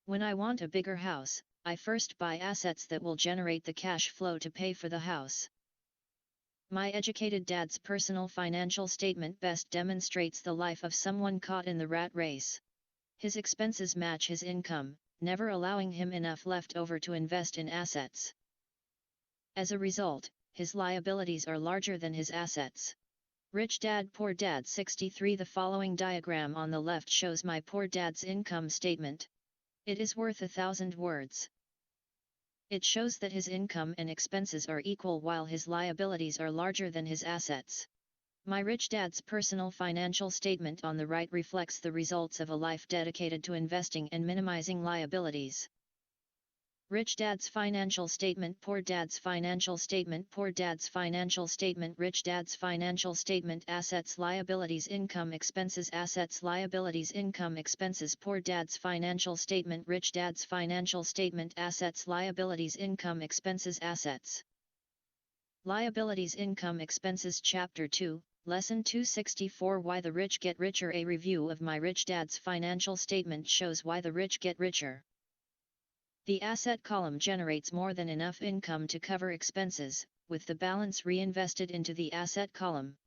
When I want a bigger house, I first buy assets that will generate the cash flow to pay for the house. My educated dad's personal financial statement best demonstrates the life of someone caught in the rat race. His expenses match his income, never allowing him enough left over to invest in assets. As a result, his liabilities are larger than his assets. Rich Dad Poor Dad 63. The following diagram on the left shows my poor dad's income statement. It is worth 1,000 words. It shows that his income and expenses are equal while his liabilities are larger than his assets. My rich dad's personal financial statement on the right reflects the results of a life dedicated to investing and minimizing liabilities. Rich dad's financial statement, poor dad's financial statement, poor dad's financial statement, rich dad's financial statement, assets, liabilities, income, expenses, assets, liabilities, income, expenses, poor dad's financial statement, rich dad's financial statement, assets, liabilities, income, expenses, assets, liabilities, income, expenses. Chapter 2, Lesson 264. Why the rich get richer. A review of my rich dad's financial statement shows why the rich get richer. The asset column generates more than enough income to cover expenses, with the balance reinvested into the asset column.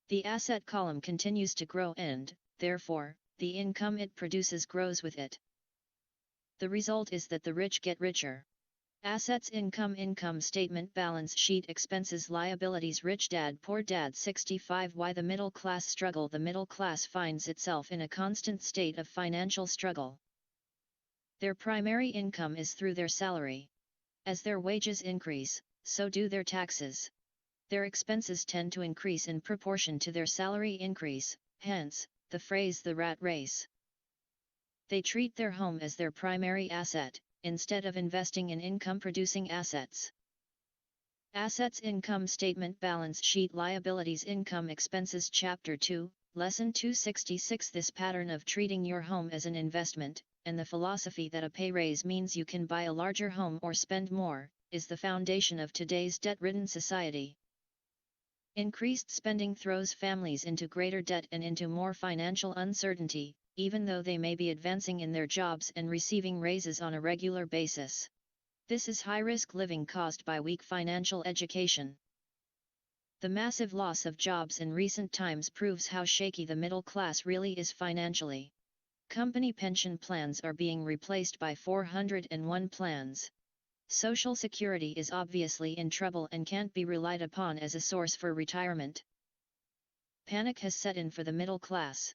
The asset column continues to grow and, therefore, the income it produces grows with it. The result is that the rich get richer. Assets, income, income statement, balance sheet, expenses, liabilities. Rich Dad Poor Dad 65. Why the middle class struggle. The middle class finds itself in a constant state of financial struggle. Their primary income is through their salary. As their wages increase, so do their taxes. Their expenses tend to increase in proportion to their salary increase, hence, the phrase the rat race. They treat their home as their primary asset, instead of investing in income-producing assets. Assets, income statement, balance sheet, liabilities, income, expenses. Chapter 2, Lesson 266. This pattern of treating your home as an investment, and the philosophy that a pay raise means you can buy a larger home or spend more, is the foundation of today's debt-ridden society. Increased spending throws families into greater debt and into more financial uncertainty, even though they may be advancing in their jobs and receiving raises on a regular basis. This is high-risk living caused by weak financial education. The massive loss of jobs in recent times proves how shaky the middle class really is financially. Company pension plans are being replaced by 401 plans. Social Security is obviously in trouble and can't be relied upon as a source for retirement. Panic has set in for the middle class.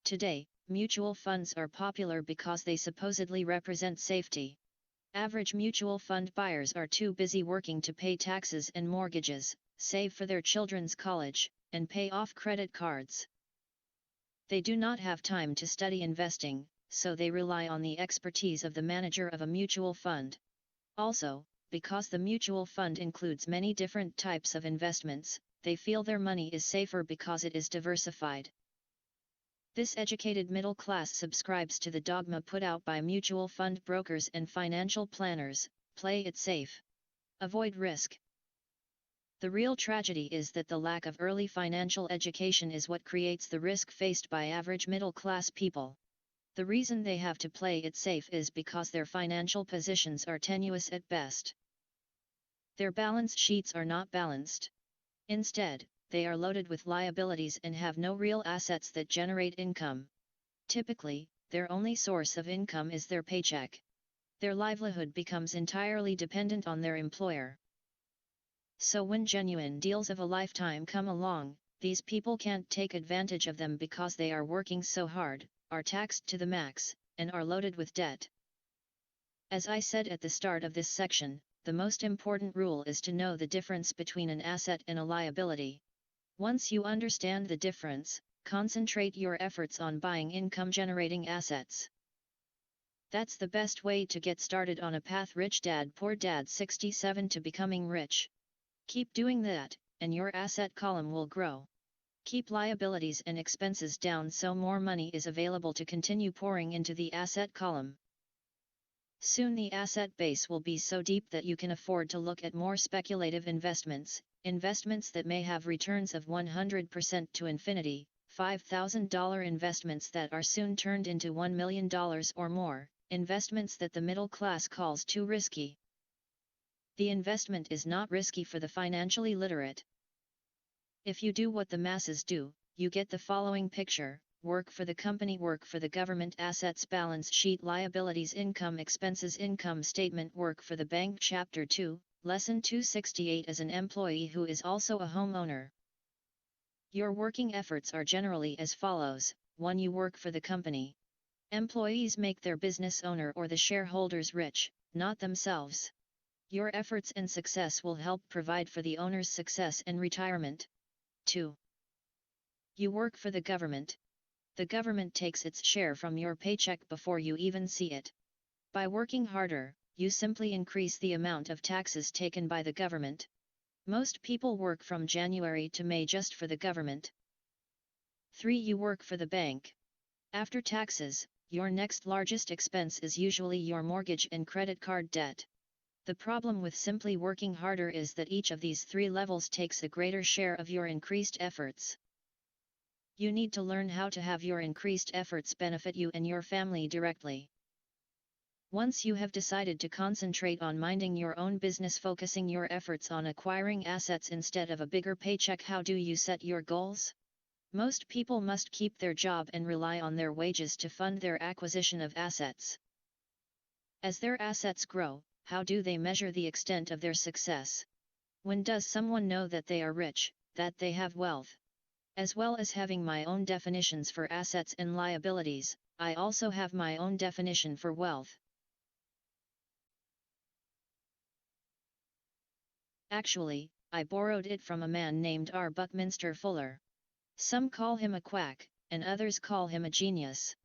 Today, mutual funds are popular because they supposedly represent safety. Average mutual fund buyers are too busy working to pay taxes and mortgages, save for their children's college, and pay off credit cards. They do not have time to study investing, so they rely on the expertise of the manager of a mutual fund. Also, because the mutual fund includes many different types of investments, they feel their money is safer because it is diversified. This educated middle class subscribes to the dogma put out by mutual fund brokers and financial planners: play it safe. Avoid risk. The real tragedy is that the lack of early financial education is what creates the risk faced by average middle class people. The reason they have to play it safe is because their financial positions are tenuous at best. Their balance sheets are not balanced. Instead, they are loaded with liabilities and have no real assets that generate income. Typically, their only source of income is their paycheck. Their livelihood becomes entirely dependent on their employer. So when genuine deals of a lifetime come along, these people can't take advantage of them because they are working so hard, are taxed to the max, and are loaded with debt. As I said at the start of this section, the most important rule is to know the difference between an asset and a liability. Once you understand the difference, concentrate your efforts on buying income-generating assets. That's the best way to get started on a path Rich Dad Poor Dad 67 to becoming rich. Keep doing that, and your asset column will grow. Keep liabilities and expenses down so more money is available to continue pouring into the asset column. Soon the asset base will be so deep that you can afford to look at more speculative investments that may have returns of 100% to infinity, $5,000 investments that are soon turned into $1 million or more, investments that the middle class calls too risky. The investment is not risky for the financially literate. If you do what the masses do, you get the following picture: work for the company, work for the government, assets, balance sheet, liabilities, income, expenses, income statement, work for the bank. Chapter 2, Lesson 268. As an employee who is also a homeowner. Your working efforts are generally as follows: 1. You work for the company. Employees make their business owner or the shareholders rich, not themselves. Your efforts and success will help provide for the owner's success and retirement. 2. You work for the government. The government takes its share from your paycheck before you even see it. By working harder, you simply increase the amount of taxes taken by the government. Most people work from January to May just for the government. 3. You work for the bank. After taxes, your next largest expense is usually your mortgage and credit card debt. The problem with simply working harder is that each of these 3 levels takes a greater share of your increased efforts. You need to learn how to have your increased efforts benefit you and your family directly. Once you have decided to concentrate on minding your own business, focusing your efforts on acquiring assets instead of a bigger paycheck, how do you set your goals? Most people must keep their job and rely on their wages to fund their acquisition of assets. As their assets grow, how do they measure the extent of their success? When does someone know that they are rich, that they have wealth? As well as having my own definitions for assets and liabilities, I also have my own definition for wealth. Actually, I borrowed it from a man named R. Buckminster Fuller. Some call him a quack, and others call him a genius.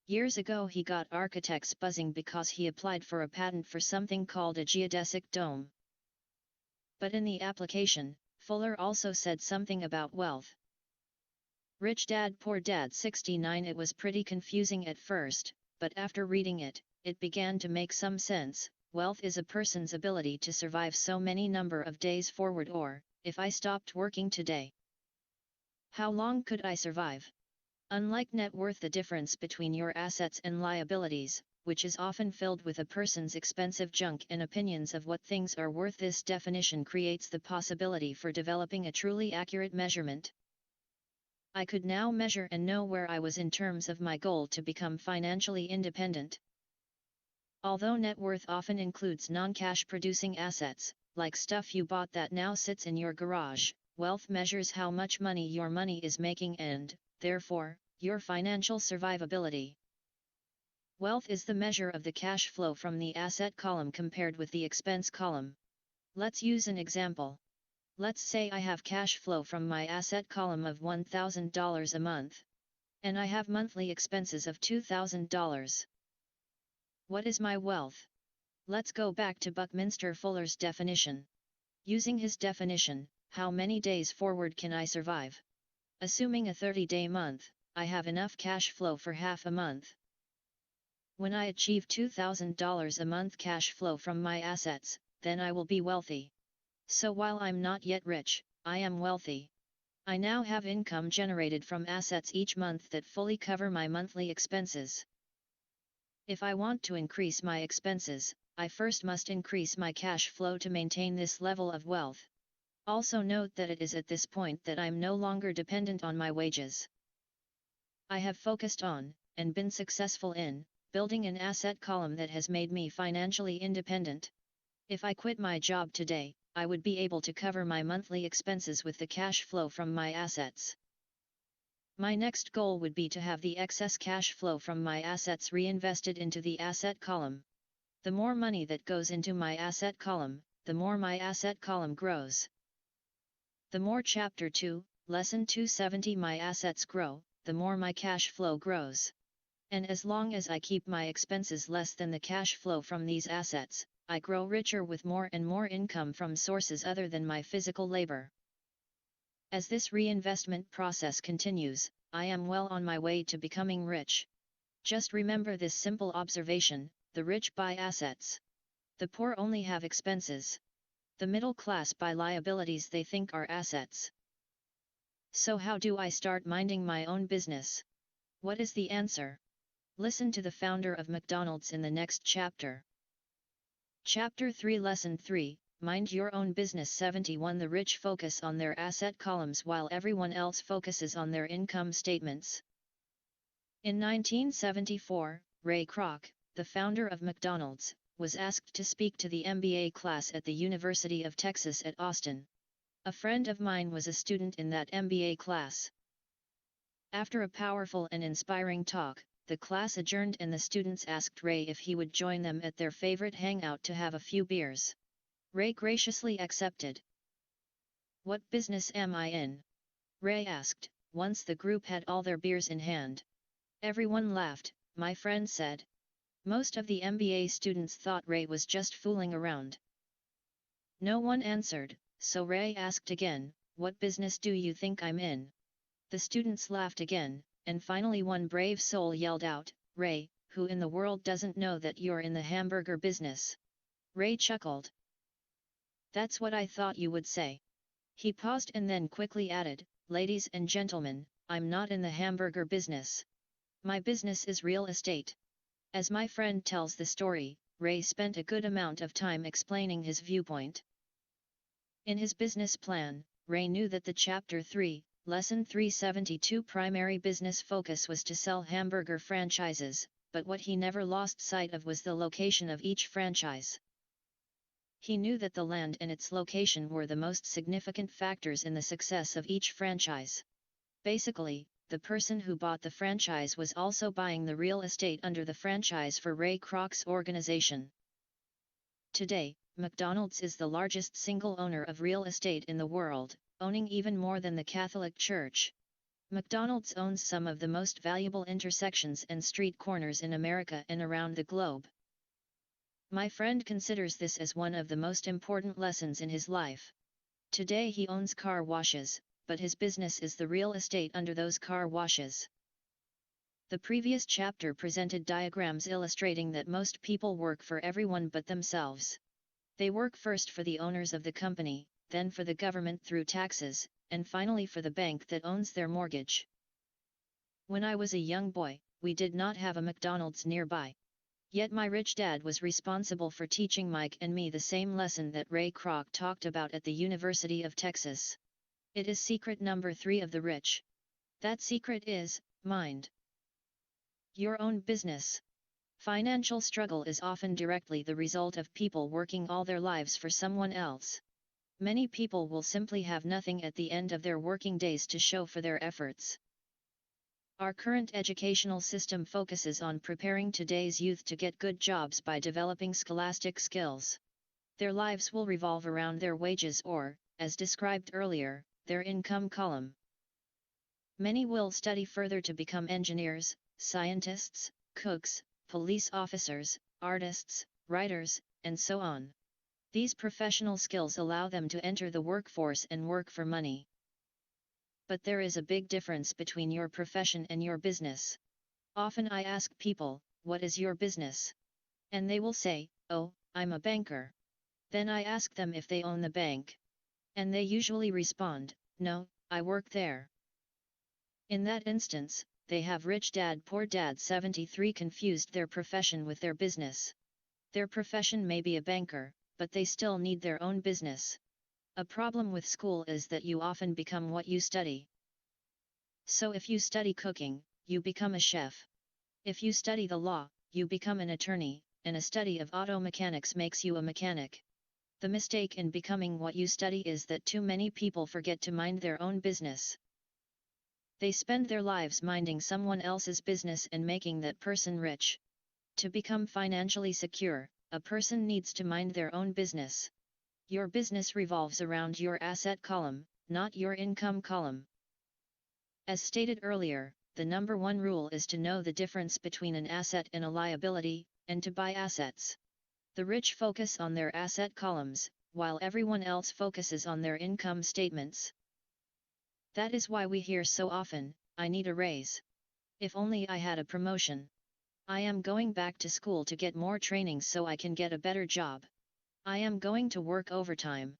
Years ago he got architects buzzing because he applied for a patent for something called a geodesic dome. But in the application, Fuller also said something about wealth. Rich Dad Poor Dad 69. It was pretty confusing at first, but after reading it, it began to make some sense. Wealth is a person's ability to survive so many number of days forward, or, if I stopped working today, how long could I survive? Unlike net worth, the difference between your assets and liabilities, which is often filled with a person's expensive junk and opinions of what things are worth, this definition creates the possibility for developing a truly accurate measurement. I could now measure and know where I was in terms of my goal to become financially independent. Although net worth often includes non-cash producing assets, like stuff you bought that now sits in your garage, wealth measures how much money your money is making and, therefore, your financial survivability. Wealth is the measure of the cash flow from the asset column compared with the expense column. Let's use an example. Let's say I have cash flow from my asset column of $1,000 a month. And I have monthly expenses of $2,000. What is my wealth? Let's go back to Buckminster Fuller's definition. Using his definition, how many days forward can I survive? Assuming a 30-day month, I have enough cash flow for half a month. When I achieve $2,000 a month cash flow from my assets, then I will be wealthy. So while I'm not yet rich, I am wealthy. I now have income generated from assets each month that fully cover my monthly expenses. If I want to increase my expenses, I first must increase my cash flow to maintain this level of wealth. Also note that it is at this point that I'm no longer dependent on my wages. I have focused on, and been successful in, building an asset column that has made me financially independent. If I quit my job today, I would be able to cover my monthly expenses with the cash flow from my assets. My next goal would be to have the excess cash flow from my assets reinvested into the asset column. The more money that goes into my asset column, the more my asset column grows. The more Chapter 2, Lesson 270 my assets grow, the more my cash flow grows. And as long as I keep my expenses less than the cash flow from these assets, I grow richer with more and more income from sources other than my physical labor. As this reinvestment process continues, I am well on my way to becoming rich. Just remember this simple observation: the rich buy assets. The poor only have expenses. The middle class buy liabilities they think are assets. So how do I start minding my own business? What is the answer? Listen to the founder of McDonald's in the next chapter. Chapter 3 Lesson 3, Mind Your Own Business 71 The rich focus on their asset columns while everyone else focuses on their income statements. In 1974, Ray Kroc, the founder of McDonald's, was asked to speak to the MBA class at the University of Texas at Austin. A friend of mine was a student in that MBA class. After a powerful and inspiring talk, the class adjourned and the students asked Ray if he would join them at their favorite hangout to have a few beers. Ray graciously accepted. "What business am I in?" Ray asked, once the group had all their beers in hand. Everyone laughed, my friend said. Most of the MBA students thought Ray was just fooling around. No one answered, so Ray asked again, "What business do you think I'm in?" The students laughed again, and finally one brave soul yelled out, "Ray, who in the world doesn't know that you're in the hamburger business?" Ray chuckled. "That's what I thought you would say." He paused and then quickly added, "Ladies and gentlemen, I'm not in the hamburger business. My business is real estate." As my friend tells the story, Ray spent a good amount of time explaining his viewpoint. In his business plan, Ray knew that the Chapter 3, Lesson 372 primary business focus was to sell hamburger franchises, but what he never lost sight of was the location of each franchise. He knew that the land and its location were the most significant factors in the success of each franchise. Basically, the person who bought the franchise was also buying the real estate under the franchise for Ray Kroc's organization. Today, McDonald's is the largest single owner of real estate in the world, owning even more than the Catholic Church. McDonald's owns some of the most valuable intersections and street corners in America and around the globe. My friend considers this as one of the most important lessons in his life. Today he owns car washes, but his business is the real estate under those car washes. The previous chapter presented diagrams illustrating that most people work for everyone but themselves. They work first for the owners of the company, then for the government through taxes, and finally for the bank that owns their mortgage. When I was a young boy, we did not have a McDonald's nearby. Yet my rich dad was responsible for teaching Mike and me the same lesson that Ray Kroc talked about at the University of Texas. It is secret number 3 of the rich. That secret is, mind your own business. Financial struggle is often directly the result of people working all their lives for someone else. Many people will simply have nothing at the end of their working days to show for their efforts. Our current educational system focuses on preparing today's youth to get good jobs by developing scholastic skills. Their lives will revolve around their wages or, as described earlier, their income column. Many will study further to become engineers, scientists, cooks, police officers, artists, writers, and so on. These professional skills allow them to enter the workforce and work for money. But there is a big difference between your profession and your business. Often I ask people, what is your business? And they will say, oh, I'm a banker. Then I ask them if they own the bank. And they usually respond, no, I work there. In that instance, they have Rich Dad Poor Dad 73 confused their profession with their business. Their profession may be a banker, but they still need their own business. A problem with school is that you often become what you study. So if you study cooking, you become a chef. If you study the law, you become an attorney, and a study of auto mechanics makes you a mechanic. The mistake in becoming what you study is that too many people forget to mind their own business. They spend their lives minding someone else's business and making that person rich. To become financially secure, a person needs to mind their own business. Your business revolves around your asset column, not your income column. As stated earlier, the number one rule is to know the difference between an asset and a liability, and to buy assets. The rich focus on their asset columns, while everyone else focuses on their income statements. That is why we hear so often, I need a raise. If only I had a promotion. I am going back to school to get more training so I can get a better job. I am going to work overtime.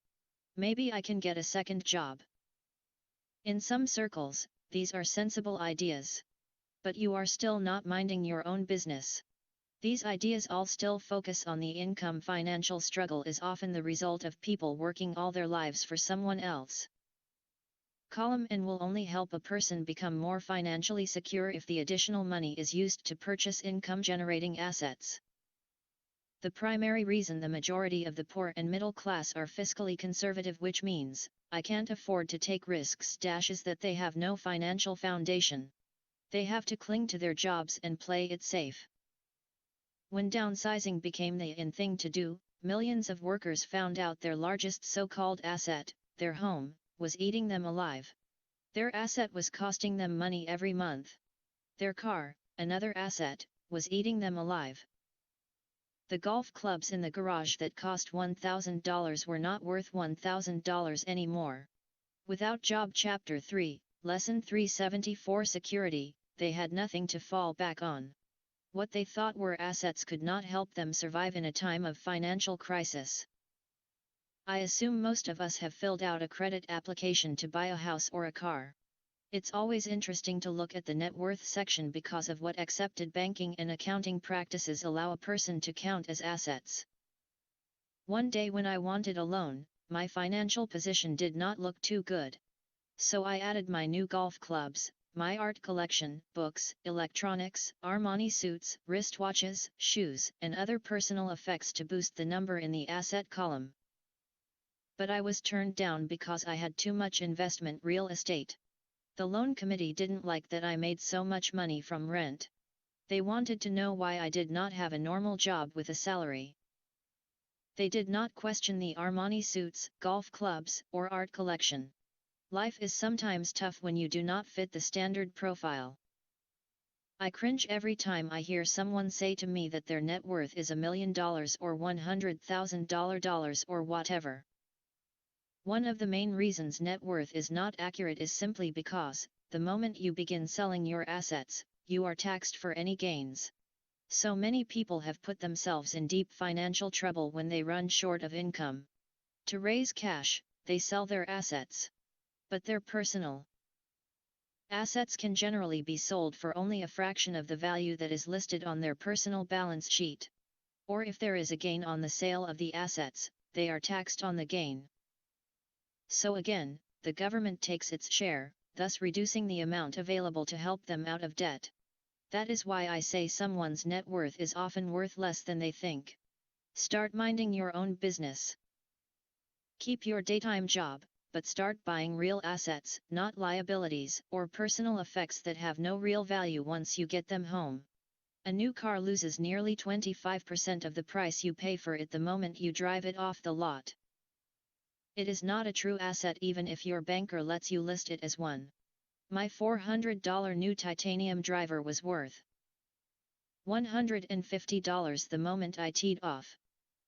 Maybe I can get a second job. In some circles, these are sensible ideas. But you are still not minding your own business. These ideas all still focus on the income. Financial struggle is often the result of people working all their lives for someone else. Column N will only help a person become more financially secure if the additional money is used to purchase income-generating assets. The primary reason the majority of the poor and middle class are fiscally conservative, which means, I can't afford to take risks, is that they have no financial foundation. They have to cling to their jobs and play it safe. When downsizing became the in thing to do, millions of workers found out their largest so-called asset, their home, was eating them alive. Their asset was costing them money every month. Their car, another asset, was eating them alive. The golf clubs in the garage that cost $1,000 were not worth $1,000 anymore. Without Job Chapter 3, Lesson 374 Security, they had nothing to fall back on. What they thought were assets could not help them survive in a time of financial crisis. I assume most of us have filled out a credit application to buy a house or a car. It's always interesting to look at the net worth section because of what accepted banking and accounting practices allow a person to count as assets. One day when I wanted a loan, my financial position did not look too good. So I added my new golf clubs, my art collection, books, electronics, Armani suits, wristwatches, shoes, and other personal effects to boost the number in the asset column. But I was turned down because I had too much investment real estate. The loan committee didn't like that I made so much money from rent. They wanted to know why I did not have a normal job with a salary. They did not question the Armani suits, golf clubs, or art collection. Life is sometimes tough when you do not fit the standard profile. I cringe every time I hear someone say to me that their net worth is $1 million or $100,000 or whatever. One of the main reasons net worth is not accurate is simply because, the moment you begin selling your assets, you are taxed for any gains. So many people have put themselves in deep financial trouble when they run short of income. To raise cash, they sell their assets. But their personal assets can generally be sold for only a fraction of the value that is listed on their personal balance sheet. Or if there is a gain on the sale of the assets, they are taxed on the gain. So again, the government takes its share, thus reducing the amount available to help them out of debt. That is why I say someone's net worth is often worth less than they think. Start minding your own business. Keep your daytime job, but start buying real assets, not liabilities or personal effects that have no real value once you get them home. A new car loses nearly 25% of the price you pay for it the moment you drive it off the lot. It is not a true asset even if your banker lets you list it as one. My $400 new titanium driver was worth $150 the moment I teed off.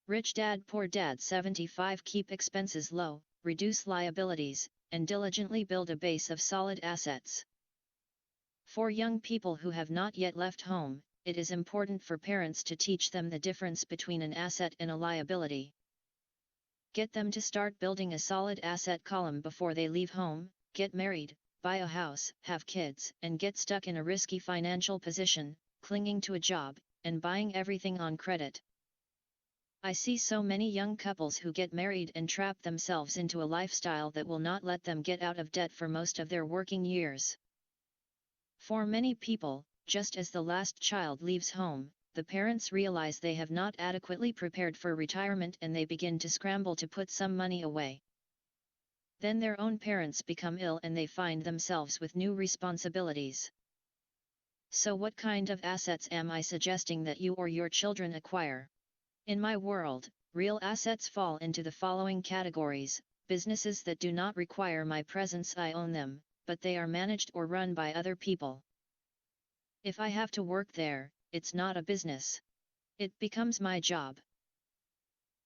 Rich Dad Poor Dad 75. Keep expenses low, reduce liabilities, and diligently build a base of solid assets. For young people who have not yet left home, it is important for parents to teach them the difference between an asset and a liability. Get them to start building a solid asset column before they leave home, get married, buy a house, have kids, and get stuck in a risky financial position, clinging to a job, and buying everything on credit. I see so many young couples who get married and trap themselves into a lifestyle that will not let them get out of debt for most of their working years. For many people, just as the last child leaves home, the parents realize they have not adequately prepared for retirement and they begin to scramble to put some money away. Then their own parents become ill and they find themselves with new responsibilities. So what kind of assets am I suggesting that you or your children acquire? In my world, real assets fall into the following categories: businesses that do not require my presence, I own them, but they are managed or run by other people. If I have to work there, it's not a business. It becomes my job.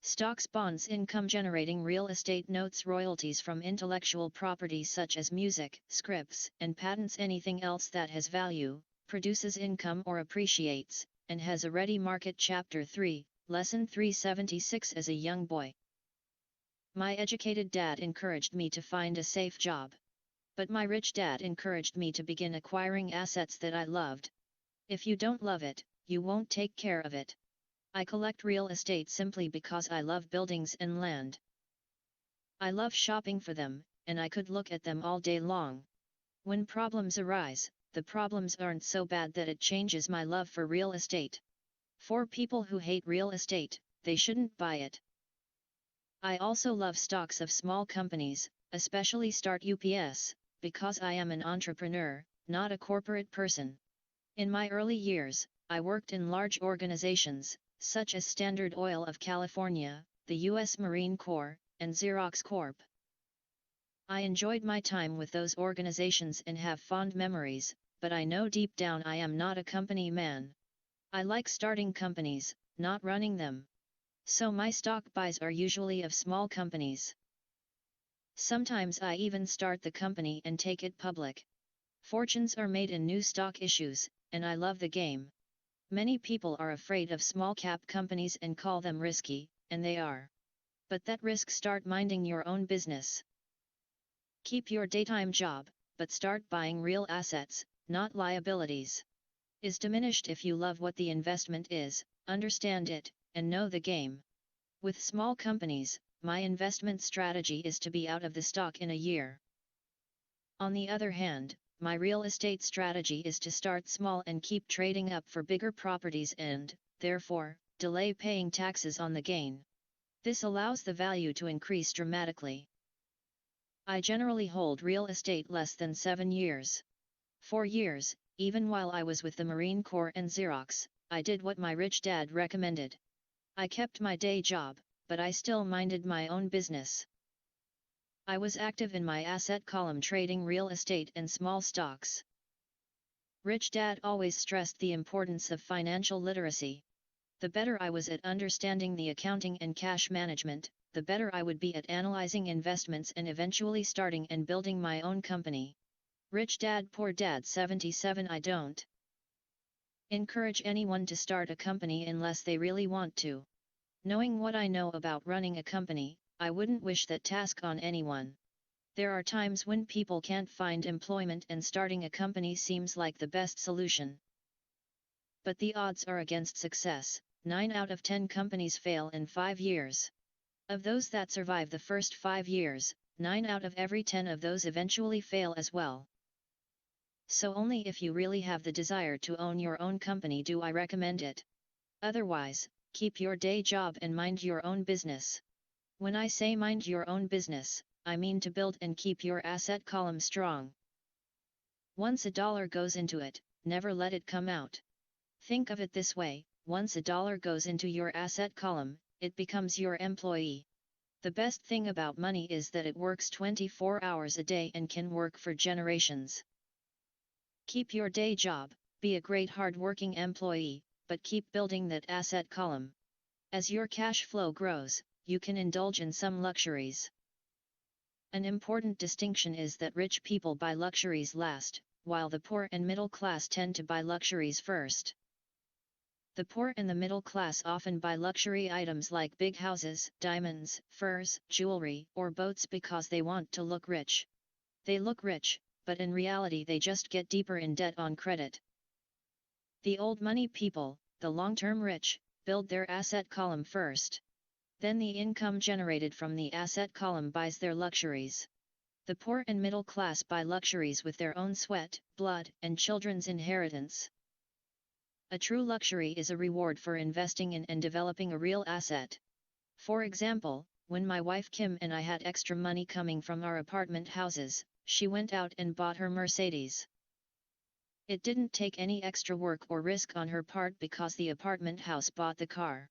Stocks, bonds, income-generating real estate, notes, royalties from intellectual property such as music, scripts, and patents, anything else that has value, produces income or appreciates, and has a ready market. Chapter 3, Lesson 376. As a young boy, my educated dad encouraged me to find a safe job. But my rich dad encouraged me to begin acquiring assets that I loved. If you don't love it, you won't take care of it. I collect real estate simply because I love buildings and land. I love shopping for them, and I could look at them all day long. When problems arise, the problems aren't so bad that it changes my love for real estate. For people who hate real estate, they shouldn't buy it. I also love stocks of small companies, especially Start UPS, because I am an entrepreneur, not a corporate person. In my early years, I worked in large organizations, such as Standard Oil of California, the U.S. Marine Corps, and Xerox Corp. I enjoyed my time with those organizations and have fond memories, but I know deep down I am not a company man. I like starting companies, not running them. So my stock buys are usually of small companies. Sometimes I even start the company and take it public. Fortunes are made in new stock issues, and I love the game. Many people are afraid of small cap companies and call them risky, and they are. But that risk, start minding your own business. Keep your daytime job, but start buying real assets, not liabilities. Is diminished if you love what the investment is, understand it, and know the game. With small companies, my investment strategy is to be out of the stock in a year. On the other hand, my real estate strategy is to start small and keep trading up for bigger properties and, therefore, delay paying taxes on the gain. This allows the value to increase dramatically. I generally hold real estate less than 7 years. 4 years, even while I was with the Marine Corps and Xerox, I did what my rich dad recommended. I kept my day job, but I still minded my own business. I was active in my asset column trading real estate and small stocks. Rich Dad always stressed the importance of financial literacy. The better I was at understanding the accounting and cash management, the better I would be at analyzing investments and eventually starting and building my own company. Rich Dad Poor Dad 77. I don't encourage anyone to start a company unless they really want to. Knowing what I know about running a company, I wouldn't wish that task on anyone. There are times when people can't find employment and starting a company seems like the best solution. But the odds are against success. 9 out of 10 companies fail in 5 years. Of those that survive the first 5 years, 9 out of every 10 of those eventually fail as well. So only if you really have the desire to own your own company do I recommend it. Otherwise, keep your day job and mind your own business. When I say mind your own business, I mean to build and keep your asset column strong. Once a dollar goes into it, never let it come out. Think of it this way, once a dollar goes into your asset column, it becomes your employee. The best thing about money is that it works 24 hours a day and can work for generations. Keep your day job, be a great hard-working employee, but keep building that asset column. As your cash flow grows, you can indulge in some luxuries. An important distinction is that rich people buy luxuries last, while the poor and middle class tend to buy luxuries first. The poor and the middle class often buy luxury items like big houses, diamonds, furs, jewelry, or boats because they want to look rich. They look rich, but in reality they just get deeper in debt on credit. The old money people, the long-term rich, build their asset column first. Then the income generated from the asset column buys their luxuries. The poor and middle class buy luxuries with their own sweat, blood, and children's inheritance. A true luxury is a reward for investing in and developing a real asset. For example, when my wife Kim and I had extra money coming from our apartment houses, she went out and bought her Mercedes. It didn't take any extra work or risk on her part because the apartment house bought the car.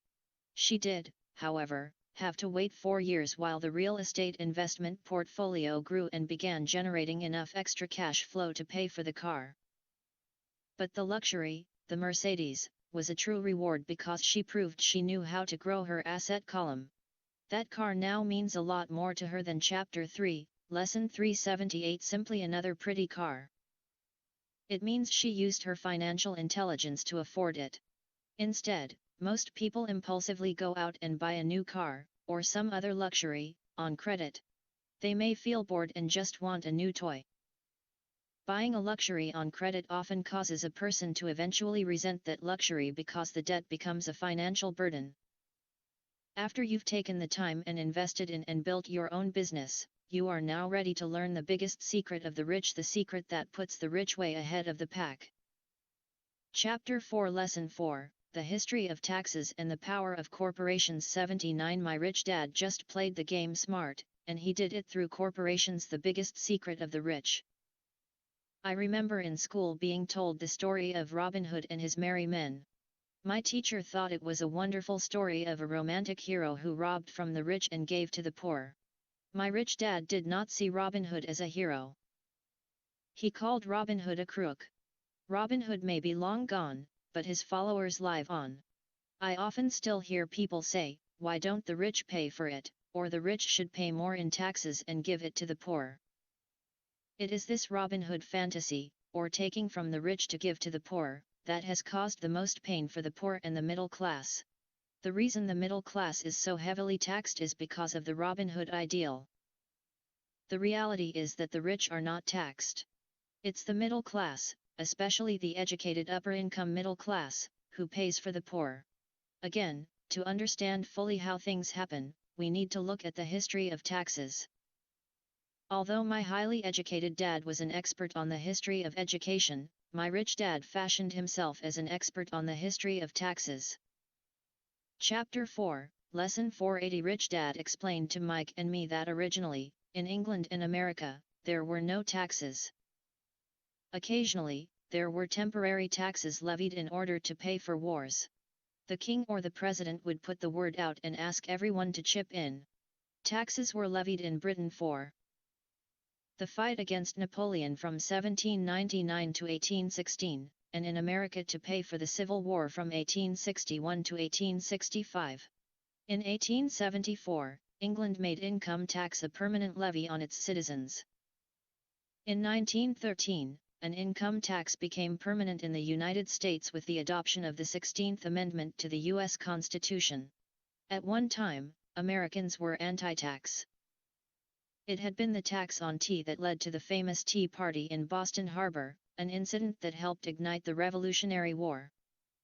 She did, however, have to wait 4 years while the real estate investment portfolio grew and began generating enough extra cash flow to pay for the car. But the luxury, the Mercedes, was a true reward because she proved she knew how to grow her asset column. That car now means a lot more to her than Chapter 3, Lesson 378, simply another pretty car. It means she used her financial intelligence to afford it. Instead, most people impulsively go out and buy a new car, or some other luxury, on credit. They may feel bored and just want a new toy. Buying a luxury on credit often causes a person to eventually resent that luxury because the debt becomes a financial burden. After you've taken the time and invested in and built your own business, you are now ready to learn the biggest secret of the rich, the secret that puts the rich way ahead of the pack. Chapter 4, Lesson 4, The History of Taxes and the Power of Corporations. 79 My rich dad just played the game smart, and he did it through corporations. The biggest secret of the rich. I remember in school being told the story of Robin Hood and his merry men. My teacher thought it was a wonderful story of a romantic hero who robbed from the rich and gave to the poor. My rich dad did not see Robin Hood as a hero. He called Robin Hood a crook. Robin Hood may be long gone, but his followers live on. I often still hear people say, "Why don't the rich pay for it?" or "The rich should pay more in taxes and give it to the poor." It is this Robin Hood fantasy, or taking from the rich to give to the poor, that has caused the most pain for the poor and the middle class. The reason the middle class is so heavily taxed is because of the Robin Hood ideal. The reality is that the rich are not taxed. It's the middle class, especially the educated upper-income middle class, who pays for the poor. Again, to understand fully how things happen, we need to look at the history of taxes. Although my highly educated dad was an expert on the history of education, my rich dad fashioned himself as an expert on the history of taxes. Chapter 4, Lesson 480. Rich Dad explained to Mike and me that originally, in England and America, there were no taxes. Occasionally, there were temporary taxes levied in order to pay for wars. The king or the president would put the word out and ask everyone to chip in. Taxes were levied in Britain for the fight against Napoleon from 1799 to 1816, and in America to pay for the Civil War from 1861 to 1865. In 1874, England made income tax a permanent levy on its citizens. In 1913, an income tax became permanent in the United States with the adoption of the 16th Amendment to the U.S. Constitution. At one time, Americans were anti-tax. It had been the tax on tea that led to the famous Tea Party in Boston Harbor, an incident that helped ignite the Revolutionary War.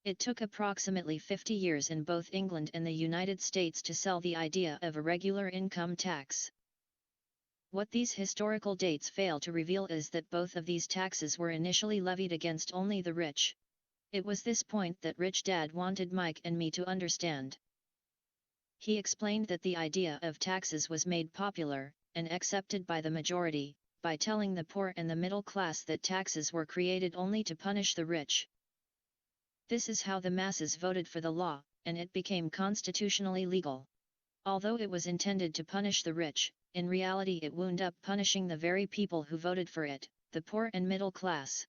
It took approximately 50 years in both England and the United States to sell the idea of a regular income tax. What these historical dates fail to reveal is that both of these taxes were initially levied against only the rich. It was this point that Rich Dad wanted Mike and me to understand. He explained that the idea of taxes was made popular, and accepted by the majority, by telling the poor and the middle class that taxes were created only to punish the rich. This is how the masses voted for the law, and it became constitutionally legal. Although it was intended to punish the rich, in reality it wound up punishing the very people who voted for it, the poor and middle class.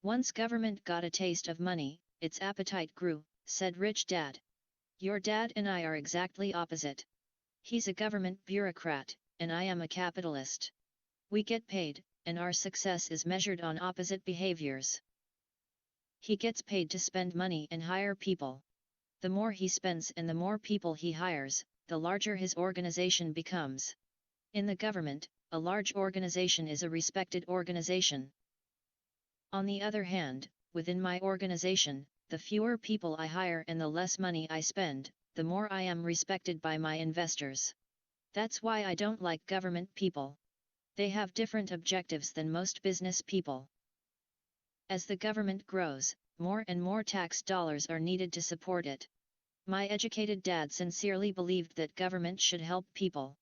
Once government got a taste of money, its appetite grew, said Rich Dad. Your dad and I are exactly opposite. He's a government bureaucrat, and I am a capitalist. We get paid, and our success is measured on opposite behaviors. He gets paid to spend money and hire people. The more he spends and the more people he hires, the larger his organization becomes. In the government, a large organization is a respected organization. On the other hand, within my organization, the fewer people I hire and the less money I spend, the more I am respected by my investors. That's why I don't like government people. They have different objectives than most business people. As the government grows, more and more tax dollars are needed to support it. My educated dad sincerely believed that government should help people.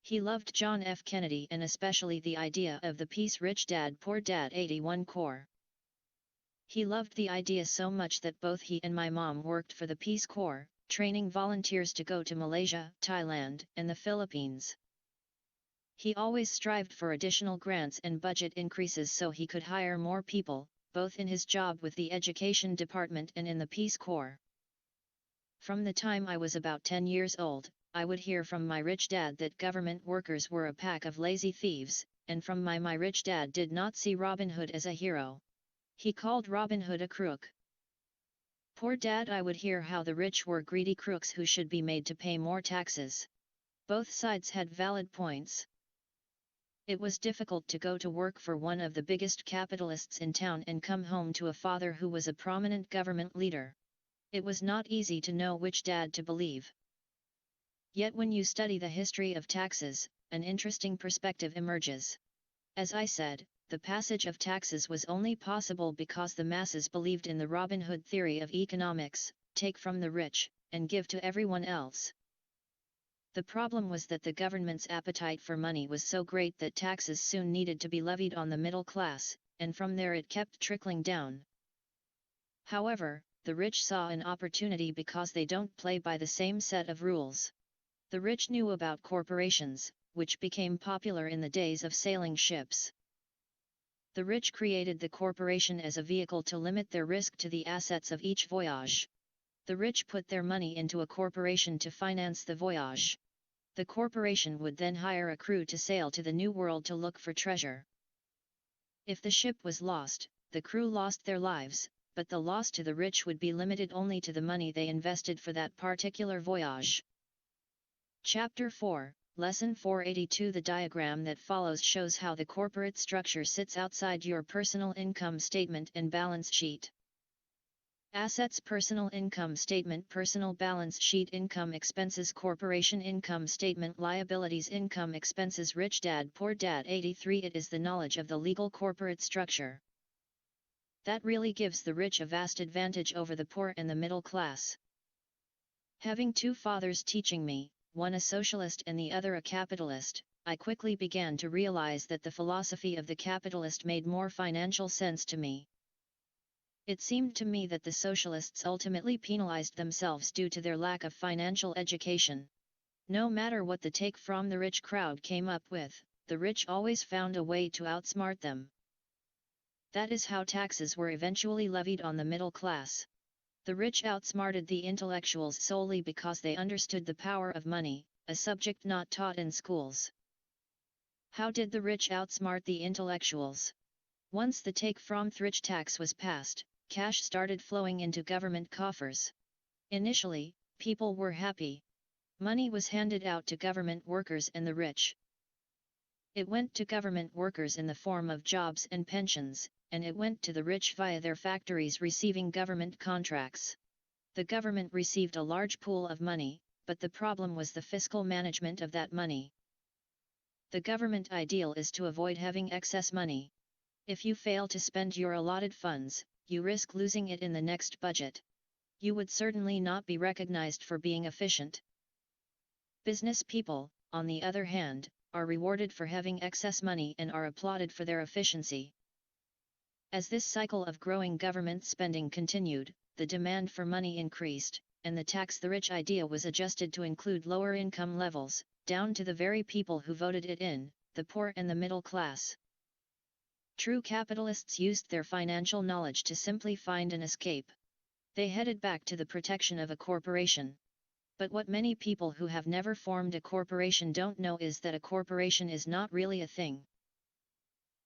He loved John F. Kennedy and especially the idea of the piece Rich Dad Poor Dad 81 Corps. He loved the idea so much that both he and my mom worked for the Peace Corps, training volunteers to go to Malaysia, Thailand, and the Philippines. He always strived for additional grants and budget increases so he could hire more people, both in his job with the Education Department and in the Peace Corps. From the time I was about 10 years old, I would hear from my rich dad that government workers were a pack of lazy thieves, and from my rich dad did not see Robin Hood as a hero. He called Robin Hood a crook. Poor dad, I would hear how the rich were greedy crooks who should be made to pay more taxes. Both sides had valid points. It was difficult to go to work for one of the biggest capitalists in town and come home to a father who was a prominent government leader. It was not easy to know which dad to believe. Yet when you study the history of taxes, an interesting perspective emerges. As I said, the passage of taxes was only possible because the masses believed in the Robin Hood theory of economics, take from the rich, and give to everyone else. The problem was that the government's appetite for money was so great that taxes soon needed to be levied on the middle class, and from there it kept trickling down. However, the rich saw an opportunity because they don't play by the same set of rules. The rich knew about corporations, which became popular in the days of sailing ships. The rich created the corporation as a vehicle to limit their risk to the assets of each voyage. The rich put their money into a corporation to finance the voyage. The corporation would then hire a crew to sail to the New World to look for treasure. If the ship was lost, the crew lost their lives, but the loss to the rich would be limited only to the money they invested for that particular voyage. Chapter 4, Lesson 482. The diagram that follows shows how the corporate structure sits outside your personal income statement and balance sheet. Assets: personal income statement, personal balance sheet, income expenses, corporation income statement, liabilities, income expenses. Rich Dad Poor Dad 83. It is the knowledge of the legal corporate structure that really gives the rich a vast advantage over the poor and the middle class. Having two fathers teaching me, one a socialist and the other a capitalist, I quickly began to realize that the philosophy of the capitalist made more financial sense to me. It seemed to me that the socialists ultimately penalized themselves due to their lack of financial education. No matter what the take from the rich crowd came up with, the rich always found a way to outsmart them. That is how taxes were eventually levied on the middle class. The rich outsmarted the intellectuals solely because they understood the power of money, a subject not taught in schools. How did the rich outsmart the intellectuals? Once the take from the rich tax was passed, cash started flowing into government coffers. Initially, people were happy. Money was handed out to government workers and the rich. It went to government workers in the form of jobs and pensions, and it went to the rich via their factories receiving government contracts. The government received a large pool of money, but the problem was the fiscal management of that money. The government ideal is to avoid having excess money. If you fail to spend your allotted funds, you risk losing it in the next budget. You would certainly not be recognized for being efficient. Business people, on the other hand, are rewarded for having excess money and are applauded for their efficiency. As this cycle of growing government spending continued, the demand for money increased, and the tax the rich idea was adjusted to include lower income levels, down to the very people who voted it in, the poor and the middle class. True capitalists used their financial knowledge to simply find an escape. They headed back to the protection of a corporation. But what many people who have never formed a corporation don't know is that a corporation is not really a thing.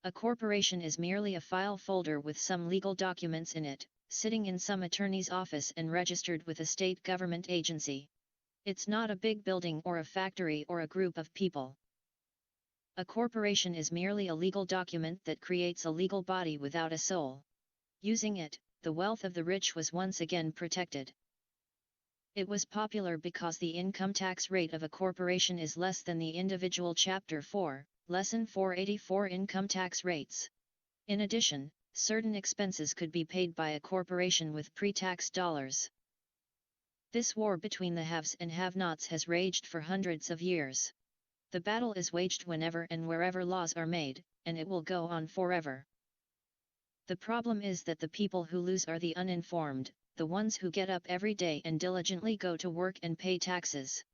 A corporation is merely a file folder with some legal documents in it, sitting in some attorney's office and registered with a state government agency. It's not a big building or a factory or a group of people. A corporation is merely a legal document that creates a legal body without a soul. Using it, the wealth of the rich was once again protected. It was popular because the income tax rate of a corporation is less than the individual Chapter 4, Lesson 484 income tax rates. In addition, certain expenses could be paid by a corporation with pre-tax dollars. This war between the haves and have-nots has raged for hundreds of years. The battle is waged whenever and wherever laws are made, and it will go on forever. The problem is that the people who lose are the uninformed, the ones who get up every day and diligently go to work and pay taxes.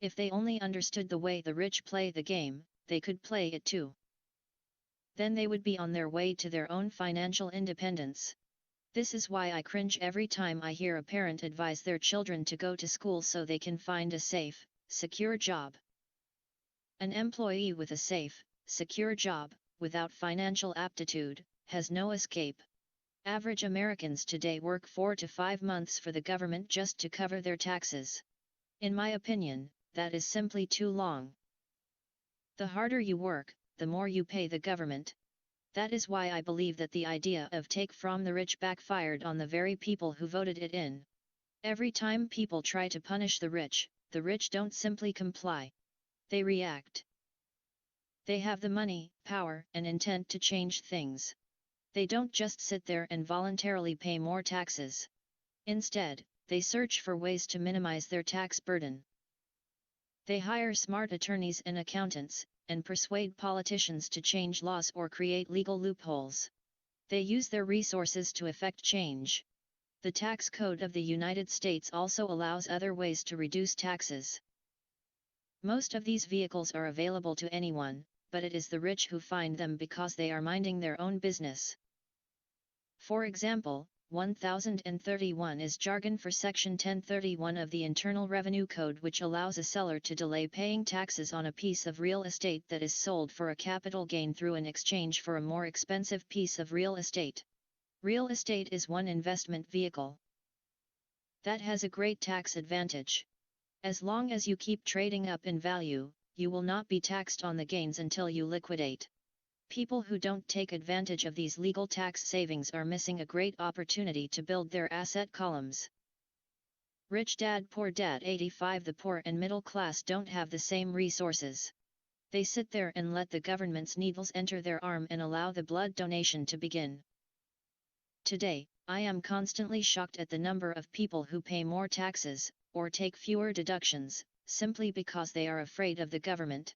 If they only understood the way the rich play the game, they could play it too. Then they would be on their way to their own financial independence. This is why I cringe every time I hear a parent advise their children to go to school so they can find a safe, secure job. An employee with a safe, secure job, without financial aptitude, has no escape. Average Americans today work 4 to 5 months for the government just to cover their taxes. In my opinion, that is simply too long. The harder you work, the more you pay the government. That is why I believe that the idea of take from the rich backfired on the very people who voted it in. Every time people try to punish the rich don't simply comply. They react. They have the money, power, and intent to change things. They don't just sit there and voluntarily pay more taxes. Instead, they search for ways to minimize their tax burden. They hire smart attorneys and accountants, and persuade politicians to change laws or create legal loopholes. They use their resources to effect change. The tax code of the United States also allows other ways to reduce taxes. Most of these vehicles are available to anyone, but it is the rich who find them because they are minding their own business. For example, 1031 is jargon for Section 1031 of the Internal Revenue Code, which allows a seller to delay paying taxes on a piece of real estate that is sold for a capital gain through an exchange for a more expensive piece of real estate. Real estate is one investment vehicle that has a great tax advantage. As long as you keep trading up in value, you will not be taxed on the gains until you liquidate. People who don't take advantage of these legal tax savings are missing a great opportunity to build their asset columns. Rich Dad Poor Dad 85. The poor and middle class don't have the same resources. They sit there and let the government's needles enter their arm and allow the blood donation to begin. Today, I am constantly shocked at the number of people who pay more taxes, or take fewer deductions, simply because they are afraid of the government.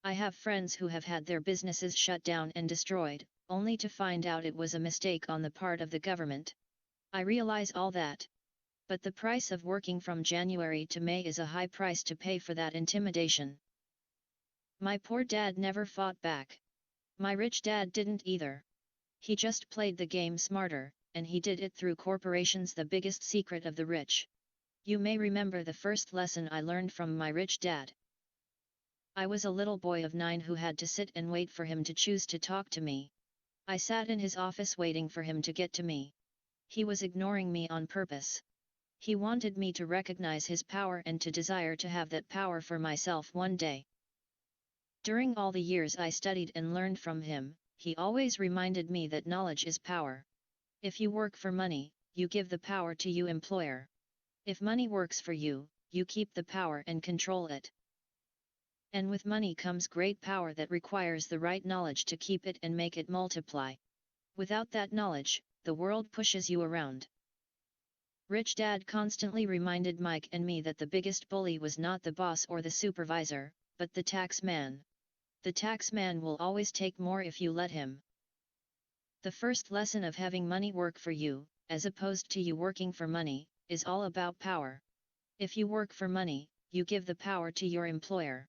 I have friends who have had their businesses shut down and destroyed, only to find out it was a mistake on the part of the government. I realize all that. But the price of working from January to May is a high price to pay for that intimidation. My poor dad never fought back. My rich dad didn't either. He just played the game smarter, and he did it through corporations, the biggest secret of the rich. You may remember the first lesson I learned from my rich dad. I was a little boy of 9 who had to sit and wait for him to choose to talk to me. I sat in his office waiting for him to get to me. He was ignoring me on purpose. He wanted me to recognize his power and to desire to have that power for myself one day. During all the years I studied and learned from him, he always reminded me that knowledge is power. If you work for money, you give the power to your employer. If money works for you, you keep the power and control it. And with money comes great power that requires the right knowledge to keep it and make it multiply. Without that knowledge, the world pushes you around. Rich Dad constantly reminded Mike and me that the biggest bully was not the boss or the supervisor, but the tax man. The tax man will always take more if you let him. The first lesson of having money work for you, as opposed to you working for money, is all about power. If you work for money, you give the power to your employer.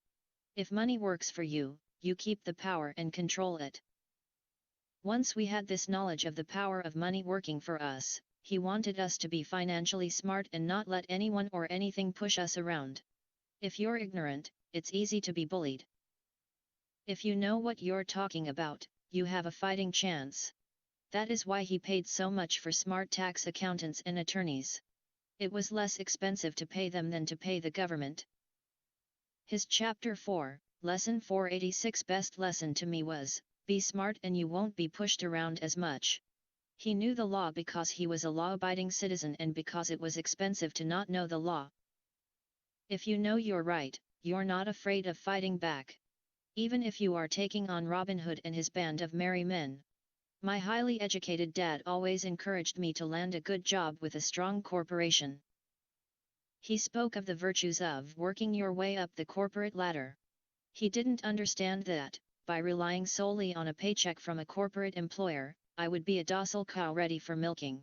If money works for you, you keep the power and control it. Once we had this knowledge of the power of money working for us, he wanted us to be financially smart and not let anyone or anything push us around. If you're ignorant, it's easy to be bullied. If you know what you're talking about, you have a fighting chance. That is why he paid so much for smart tax accountants and attorneys. It was less expensive to pay them than to pay the government. His Chapter 4, Lesson 486 best lesson to me was, be smart and you won't be pushed around as much. He knew the law because he was a law-abiding citizen and because it was expensive to not know the law. If you know you're right, you're not afraid of fighting back. Even if you are taking on Robin Hood and his band of merry men. My highly educated dad always encouraged me to land a good job with a strong corporation. He spoke of the virtues of working your way up the corporate ladder. He didn't understand that, by relying solely on a paycheck from a corporate employer, I would be a docile cow ready for milking.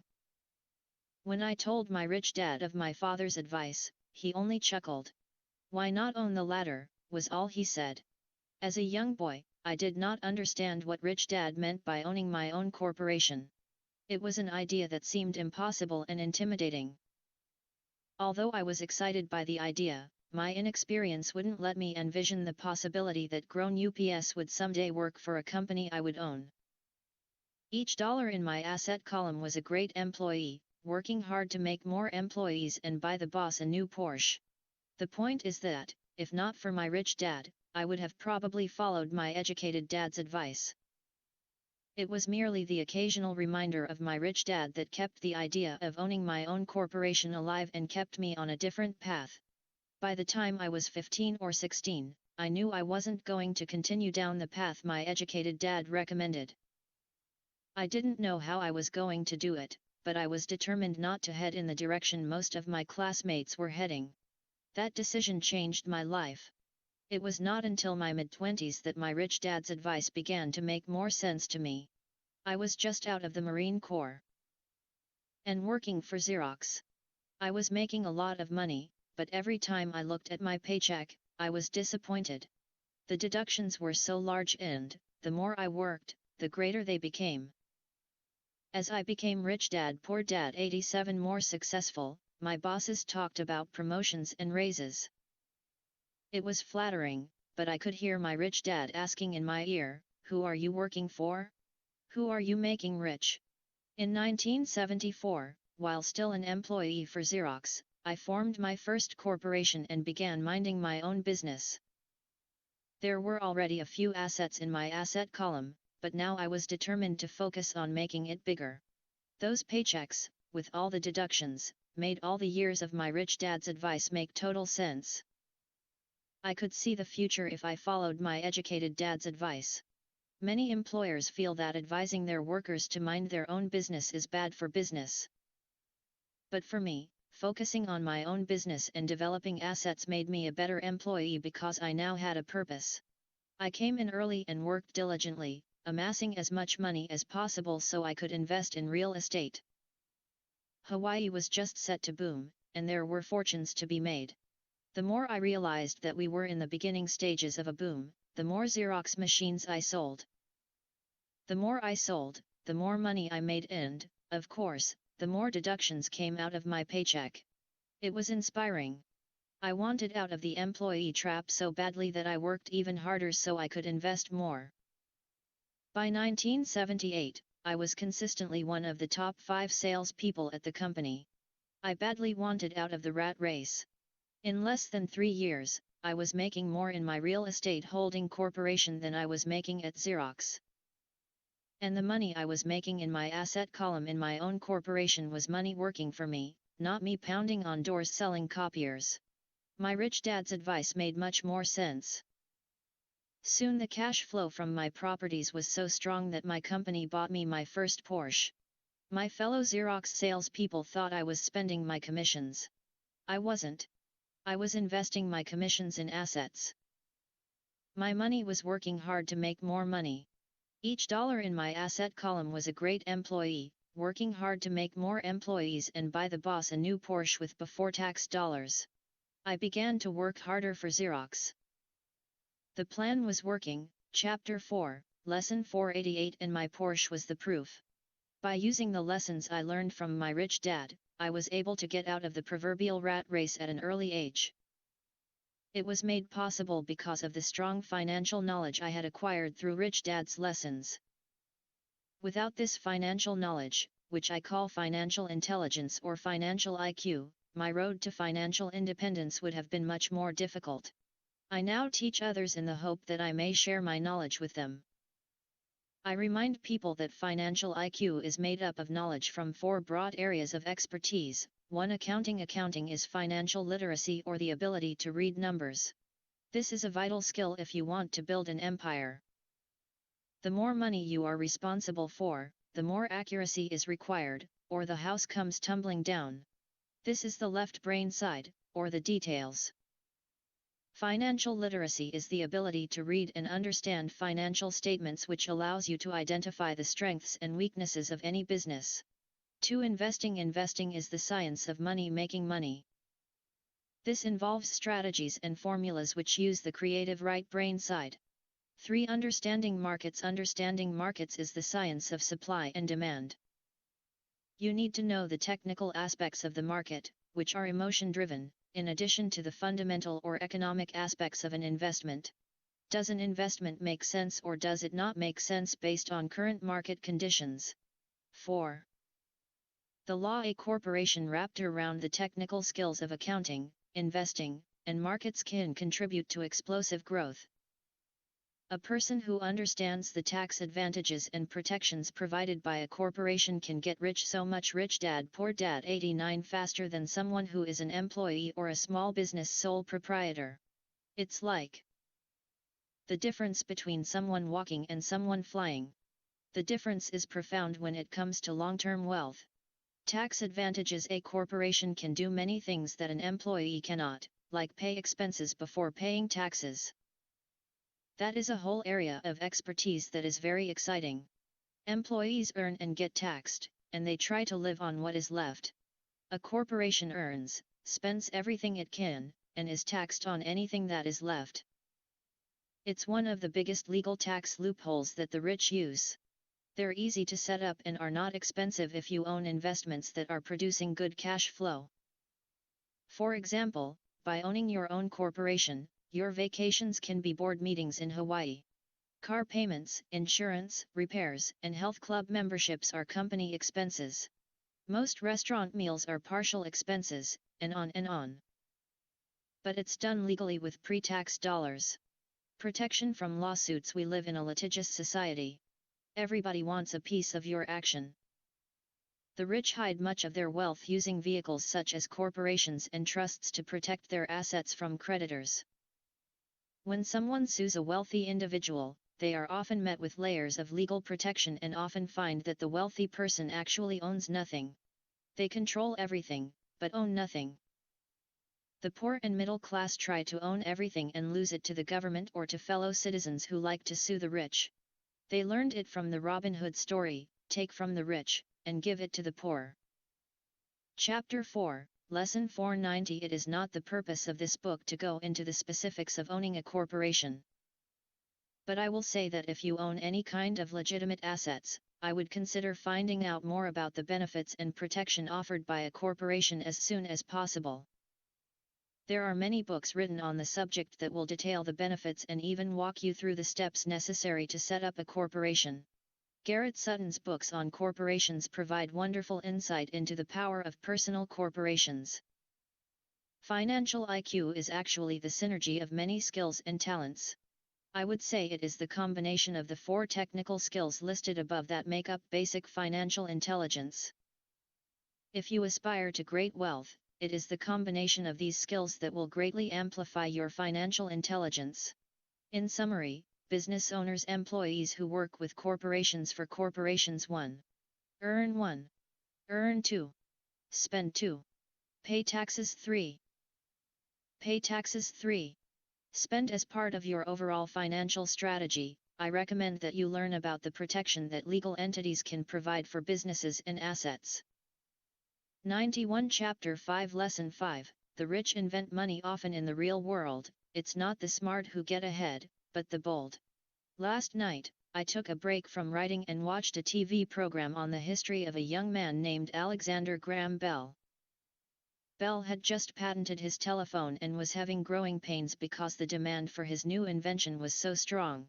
When I told my rich dad of my father's advice, he only chuckled. "Why not own the ladder?" was all he said. As a young boy, I did not understand what rich dad meant by owning my own corporation. It was an idea that seemed impossible and intimidating. Although I was excited by the idea, my inexperience wouldn't let me envision the possibility that grown UPS would someday work for a company I would own. Each dollar in my asset column was a great employee, working hard to make more employees and buy the boss a new Porsche. The point is that, if not for my rich dad, I would have probably followed my educated dad's advice. It was merely the occasional reminder of my rich dad that kept the idea of owning my own corporation alive and kept me on a different path. By the time I was 15 or 16, I knew I wasn't going to continue down the path my educated dad recommended. I didn't know how I was going to do it, but I was determined not to head in the direction most of my classmates were heading. That decision changed my life. It was not until my mid-20s that my rich dad's advice began to make more sense to me. I was just out of the Marine Corps and working for Xerox. I was making a lot of money, but every time I looked at my paycheck, I was disappointed. The deductions were so large and, the more I worked, the greater they became. As I became Rich Dad Poor Dad 87 more successful, my bosses talked about promotions and raises. It was flattering, but I could hear my rich dad asking in my ear, "Who are you working for? Who are you making rich?" In 1974, while still an employee for Xerox, I formed my first corporation and began minding my own business. There were already a few assets in my asset column, but now I was determined to focus on making it bigger. Those paychecks, with all the deductions, made all the years of my rich dad's advice make total sense. I could see the future if I followed my educated dad's advice. Many employers feel that advising their workers to mind their own business is bad for business. But for me, focusing on my own business and developing assets made me a better employee because I now had a purpose. I came in early and worked diligently, amassing as much money as possible so I could invest in real estate. Hawaii was just set to boom, and there were fortunes to be made. The more I realized that we were in the beginning stages of a boom, the more Xerox machines I sold. The more I sold, the more money I made and, of course, the more deductions came out of my paycheck. It was inspiring. I wanted out of the employee trap so badly that I worked even harder so I could invest more. By 1978, I was consistently one of the top 5 salespeople at the company. I badly wanted out of the rat race. In less than 3 years, I was making more in my real estate holding corporation than I was making at Xerox. And the money I was making in my asset column in my own corporation was money working for me, not me pounding on doors selling copiers. My rich dad's advice made much more sense. Soon the cash flow from my properties was so strong that my company bought me my first Porsche. My fellow Xerox salespeople thought I was spending my commissions. I wasn't. I was investing my commissions in assets. My money was working hard to make more money. Each dollar in my asset column was a great employee, working hard to make more employees and buy the boss a new Porsche with before-tax dollars. I began to work harder for Xerox. The plan was working. Chapter 4, Lesson 488, and my Porsche was the proof. By using the lessons I learned from my rich dad, I was able to get out of the proverbial rat race at an early age. It was made possible because of the strong financial knowledge I had acquired through Rich Dad's lessons. Without this financial knowledge, which I call financial intelligence or financial IQ, my road to financial independence would have been much more difficult. I now teach others in the hope that I may share my knowledge with them. I remind people that financial IQ is made up of knowledge from 4 broad areas of expertise. 1. Accounting. Accounting is financial literacy or the ability to read numbers. This is a vital skill if you want to build an empire. The more money you are responsible for, the more accuracy is required, or the house comes tumbling down. This is the left brain side, or the details. Financial literacy is the ability to read and understand financial statements, which allows you to identify the strengths and weaknesses of any business. 2. Investing. Investing is the science of money making money. This involves strategies and formulas which use the creative right brain side. 3. Understanding markets. Understanding markets is the science of supply and demand. You need to know the technical aspects of the market, which are emotion-driven, in addition to the fundamental or economic aspects of an investment. Does an investment make sense or does it not make sense based on current market conditions? 4. The law. A corporation wrapped around the technical skills of accounting, investing, and markets can contribute to explosive growth. A person who understands the tax advantages and protections provided by a corporation can get rich so much rich. Dad Poor Dad 89 faster than someone who is an employee or a small business sole proprietor. It's like the difference between someone walking and someone flying. The difference is profound when it comes to long-term wealth. Tax advantages. A corporation can do many things that an employee cannot, like pay expenses before paying taxes. That is a whole area of expertise that is very exciting. Employees earn and get taxed, and they try to live on what is left. A corporation earns, spends everything it can, and is taxed on anything that is left. It's one of the biggest legal tax loopholes that the rich use. They're easy to set up and are not expensive if you own investments that are producing good cash flow. For example, by owning your own corporation, your vacations can be board meetings in Hawaii. Car payments, insurance, repairs, and health club memberships are company expenses. Most restaurant meals are partial expenses, and on and on. But it's done legally with pre-tax dollars. Protection from lawsuits. We live in a litigious society. Everybody wants a piece of your action. The rich hide much of their wealth using vehicles such as corporations and trusts to protect their assets from creditors. When someone sues a wealthy individual, they are often met with layers of legal protection and often find that the wealthy person actually owns nothing. They control everything, but own nothing. The poor and middle class try to own everything and lose it to the government or to fellow citizens who like to sue the rich. They learned it from the Robin Hood story, take from the rich, and give it to the poor. Chapter 4, Lesson 490. It is not the purpose of this book to go into the specifics of owning a corporation. But I will say that if you own any kind of legitimate assets, I would consider finding out more about the benefits and protection offered by a corporation as soon as possible. There are many books written on the subject that will detail the benefits and even walk you through the steps necessary to set up a corporation. Garrett Sutton's books on corporations provide wonderful insight into the power of personal corporations. Financial IQ is actually the synergy of many skills and talents. I would say it is the combination of the 4 technical skills listed above that make up basic financial intelligence. If you aspire to great wealth, it is the combination of these skills that will greatly amplify your financial intelligence. In summary, business owners, employees who work with corporations. For corporations: 1. Earn. 1. Earn. 2. Spend. 2. Pay taxes. 3. Pay taxes. 3. Spent as part of your overall financial strategy, I recommend that you learn about the protection that legal entities can provide for businesses and assets. 91 Chapter 5 Lesson 5 The rich invent money often in the real world. It's not the smart who get ahead, but the bold. Last night, I took a break from writing and watched a TV program on the history of a young man named Alexander Graham Bell. Bell had just patented his telephone and was having growing pains because the demand for his new invention was so strong.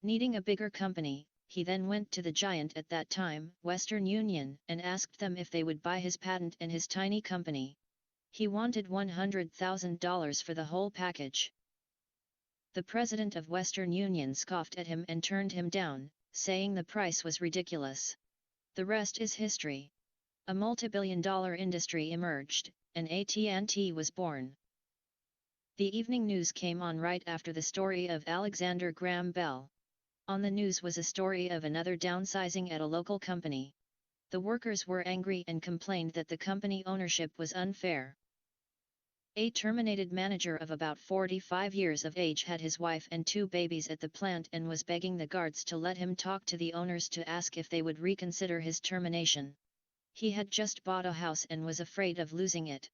Needing a bigger company, he then went to the giant at that time, Western Union, and asked them if they would buy his patent and his tiny company. He wanted $100,000 for the whole package. The president of Western Union scoffed at him and turned him down, saying the price was ridiculous. The rest is history. A multi-billion-dollar industry emerged, and AT&T was born. The evening news came on right after the story of Alexander Graham Bell. On the news was a story of another downsizing at a local company. The workers were angry and complained that the company ownership was unfair. A terminated manager of about 45 years of age had his wife and 2 babies at the plant and was begging the guards to let him talk to the owners to ask if they would reconsider his termination. He had just bought a house and was afraid of losing it.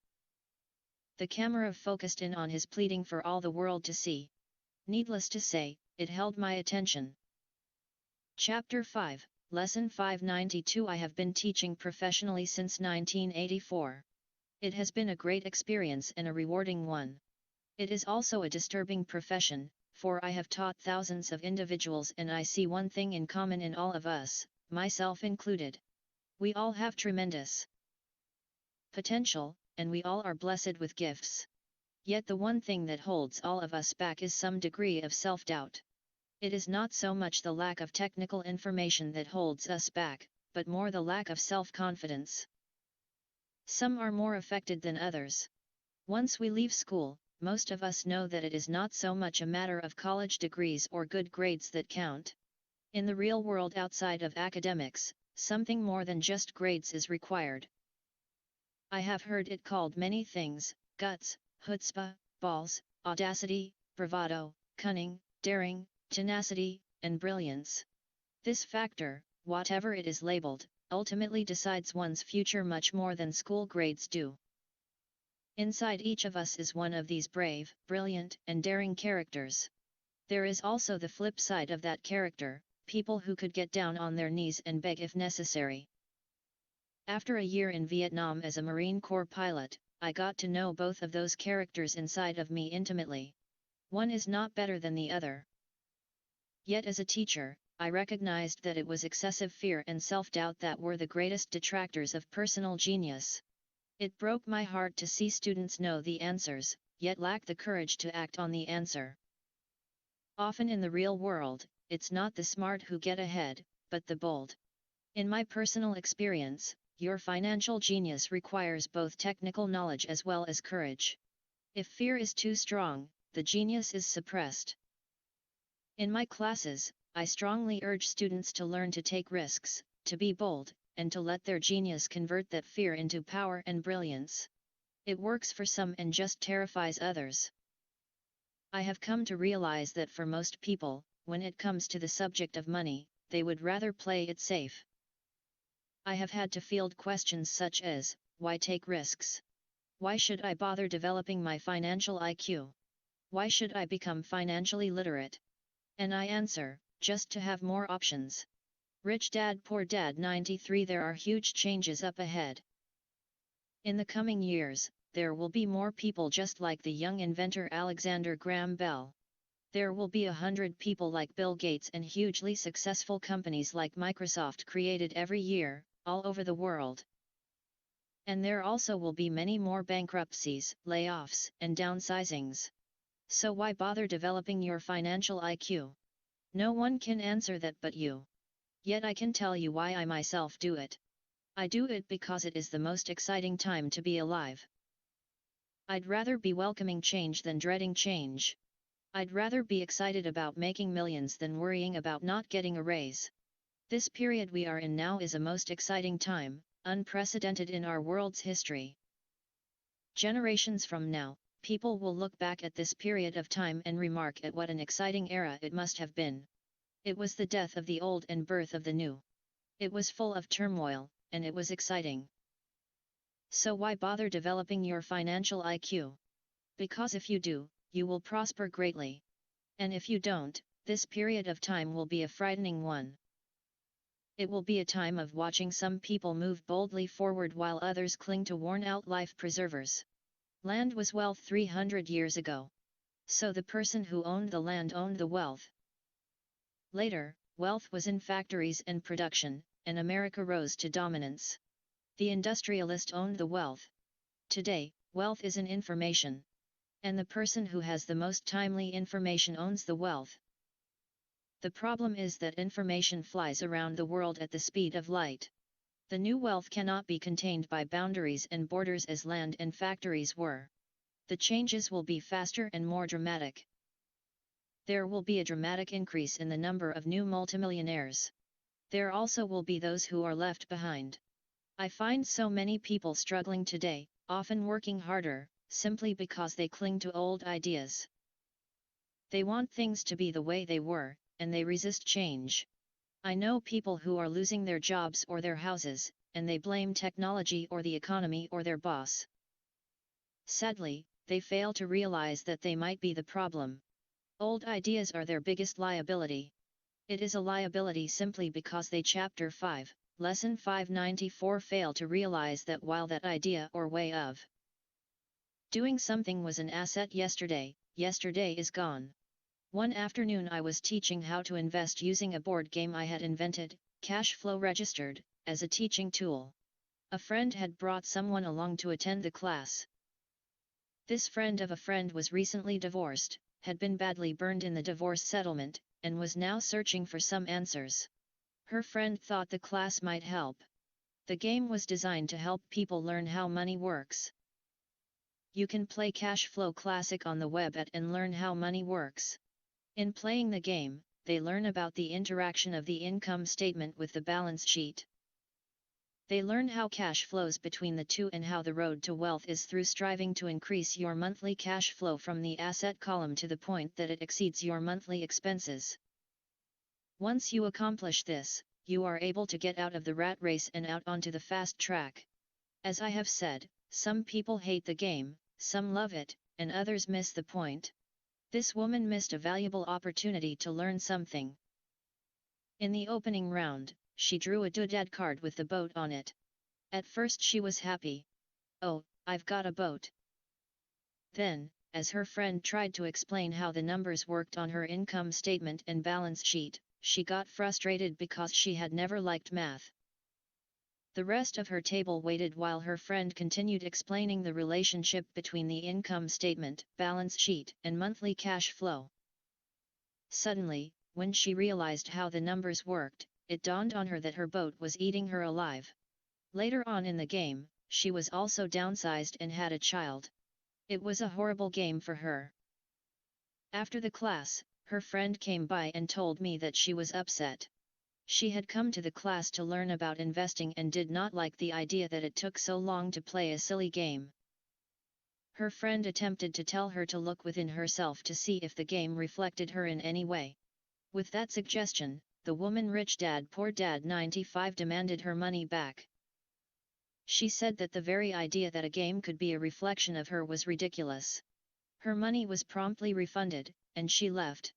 The camera focused in on his pleading for all the world to see. Needless to say, it held my attention. Chapter 5, Lesson 592 I have been teaching professionally since 1984. It has been a great experience and a rewarding one. It is also a disturbing profession, for I have taught thousands of individuals and I see one thing in common in all of us, myself included. We all have tremendous potential, and we all are blessed with gifts. Yet the one thing that holds all of us back is some degree of self-doubt. It is not so much the lack of technical information that holds us back, but more the lack of self-confidence. Some are more affected than others. Once we leave school, most of us know that it is not so much a matter of college degrees or good grades that count. In the real world outside of academics, something more than just grades is required. I have heard it called many things: guts, chutzpah, balls, audacity, bravado, cunning, daring, tenacity, and brilliance. This factor, whatever it is labeled, ultimately decides one's future much more than school grades do. Inside each of us is one of these brave, brilliant, and daring characters. There is also the flip side of that character, people who could get down on their knees and beg if necessary. After a year in Vietnam as a Marine Corps pilot, I got to know both of those characters inside of me intimately. One is not better than the other. Yet as a teacher, I recognized that it was excessive fear and self-doubt that were the greatest detractors of personal genius. It broke my heart to see students know the answers, yet lack the courage to act on the answer. Often in the real world, it's not the smart who get ahead, but the bold. In my personal experience, your financial genius requires both technical knowledge as well as courage. If fear is too strong, the genius is suppressed. In my classes, I strongly urge students to learn to take risks, to be bold, and to let their genius convert that fear into power and brilliance. It works for some and just terrifies others. I have come to realize that for most people, when it comes to the subject of money, they would rather play it safe. I have had to field questions such as, why take risks? Why should I bother developing my financial IQ? Why should I become financially literate? And I answer, just to have more options. Rich Dad Poor Dad 93 There are huge changes up ahead. In the coming years, there will be more people just like the young inventor Alexander Graham Bell. There will be 100 people like Bill Gates and hugely successful companies like Microsoft created every year, all over the world. And there also will be many more bankruptcies, layoffs, and downsizings. So why bother developing your financial IQ? No one can answer that but you. Yet I can tell you why I myself do it. I do it because it is the most exciting time to be alive. I'd rather be welcoming change than dreading change. I'd rather be excited about making millions than worrying about not getting a raise. This period we are in now is a most exciting time, unprecedented in our world's history. Generations from now, People will look back at this period of time and remark at what an exciting era it must have been. It was the death of the old and birth of the new. It was full of turmoil, and it was exciting. So why bother developing your financial IQ? Because if you do, you will prosper greatly. And if you don't, this period of time will be a frightening one. It will be a time of watching some people move boldly forward while others cling to worn-out life preservers. Land was wealth 300 years ago. So the person who owned the land owned the wealth. Later, wealth was in factories and production, and America rose to dominance. The industrialist owned the wealth. Today, wealth is in information. And the person who has the most timely information owns the wealth. The problem is that information flies around the world at the speed of light. The new wealth cannot be contained by boundaries and borders as land and factories were. The changes will be faster and more dramatic. There will be a dramatic increase in the number of new multimillionaires. There also will be those who are left behind. I find so many people struggling today, often working harder, simply because they cling to old ideas. They want things to be the way they were, and they resist change. I know people who are losing their jobs or their houses, and they blame technology or the economy or their boss. Sadly, they fail to realize that they might be the problem. Old ideas are their biggest liability. It is a liability simply because they Chapter 5, Lesson 594 fail to realize that while that idea or way of doing something was an asset yesterday, yesterday is gone. One afternoon I was teaching how to invest using a board game I had invented, Cash Flow Registered, as a teaching tool. A friend had brought someone along to attend the class. This friend of a friend was recently divorced, had been badly burned in the divorce settlement, and was now searching for some answers. Her friend thought the class might help. The game was designed to help people learn how money works. You can play Cash Flow Classic on the web and learn how money works. In playing the game, they learn about the interaction of the income statement with the balance sheet. They learn how cash flows between the two and how the road to wealth is through striving to increase your monthly cash flow from the asset column to the point that it exceeds your monthly expenses. Once you accomplish this, you are able to get out of the rat race and out onto the fast track. As I have said, some people hate the game, some love it, and others miss the point. This woman missed a valuable opportunity to learn something. In the opening round, she drew a doodad card with the boat on it. At first she was happy. Oh, I've got a boat. Then, as her friend tried to explain how the numbers worked on her income statement and balance sheet, she got frustrated because she had never liked math. The rest of her table waited while her friend continued explaining the relationship between the income statement, balance sheet, and monthly cash flow. Suddenly, when she realized how the numbers worked, it dawned on her that her boat was eating her alive. Later on in the game, she was also downsized and had a child. It was a horrible game for her. After the class, her friend came by and told me that she was upset. She had come to the class to learn about investing and did not like the idea that it took so long to play a silly game. Her friend attempted to tell her to look within herself to see if the game reflected her in any way. With that suggestion, the woman Rich Dad Poor Dad 95 demanded her money back. She said that the very idea that a game could be a reflection of her was ridiculous. Her money was promptly refunded, and she left.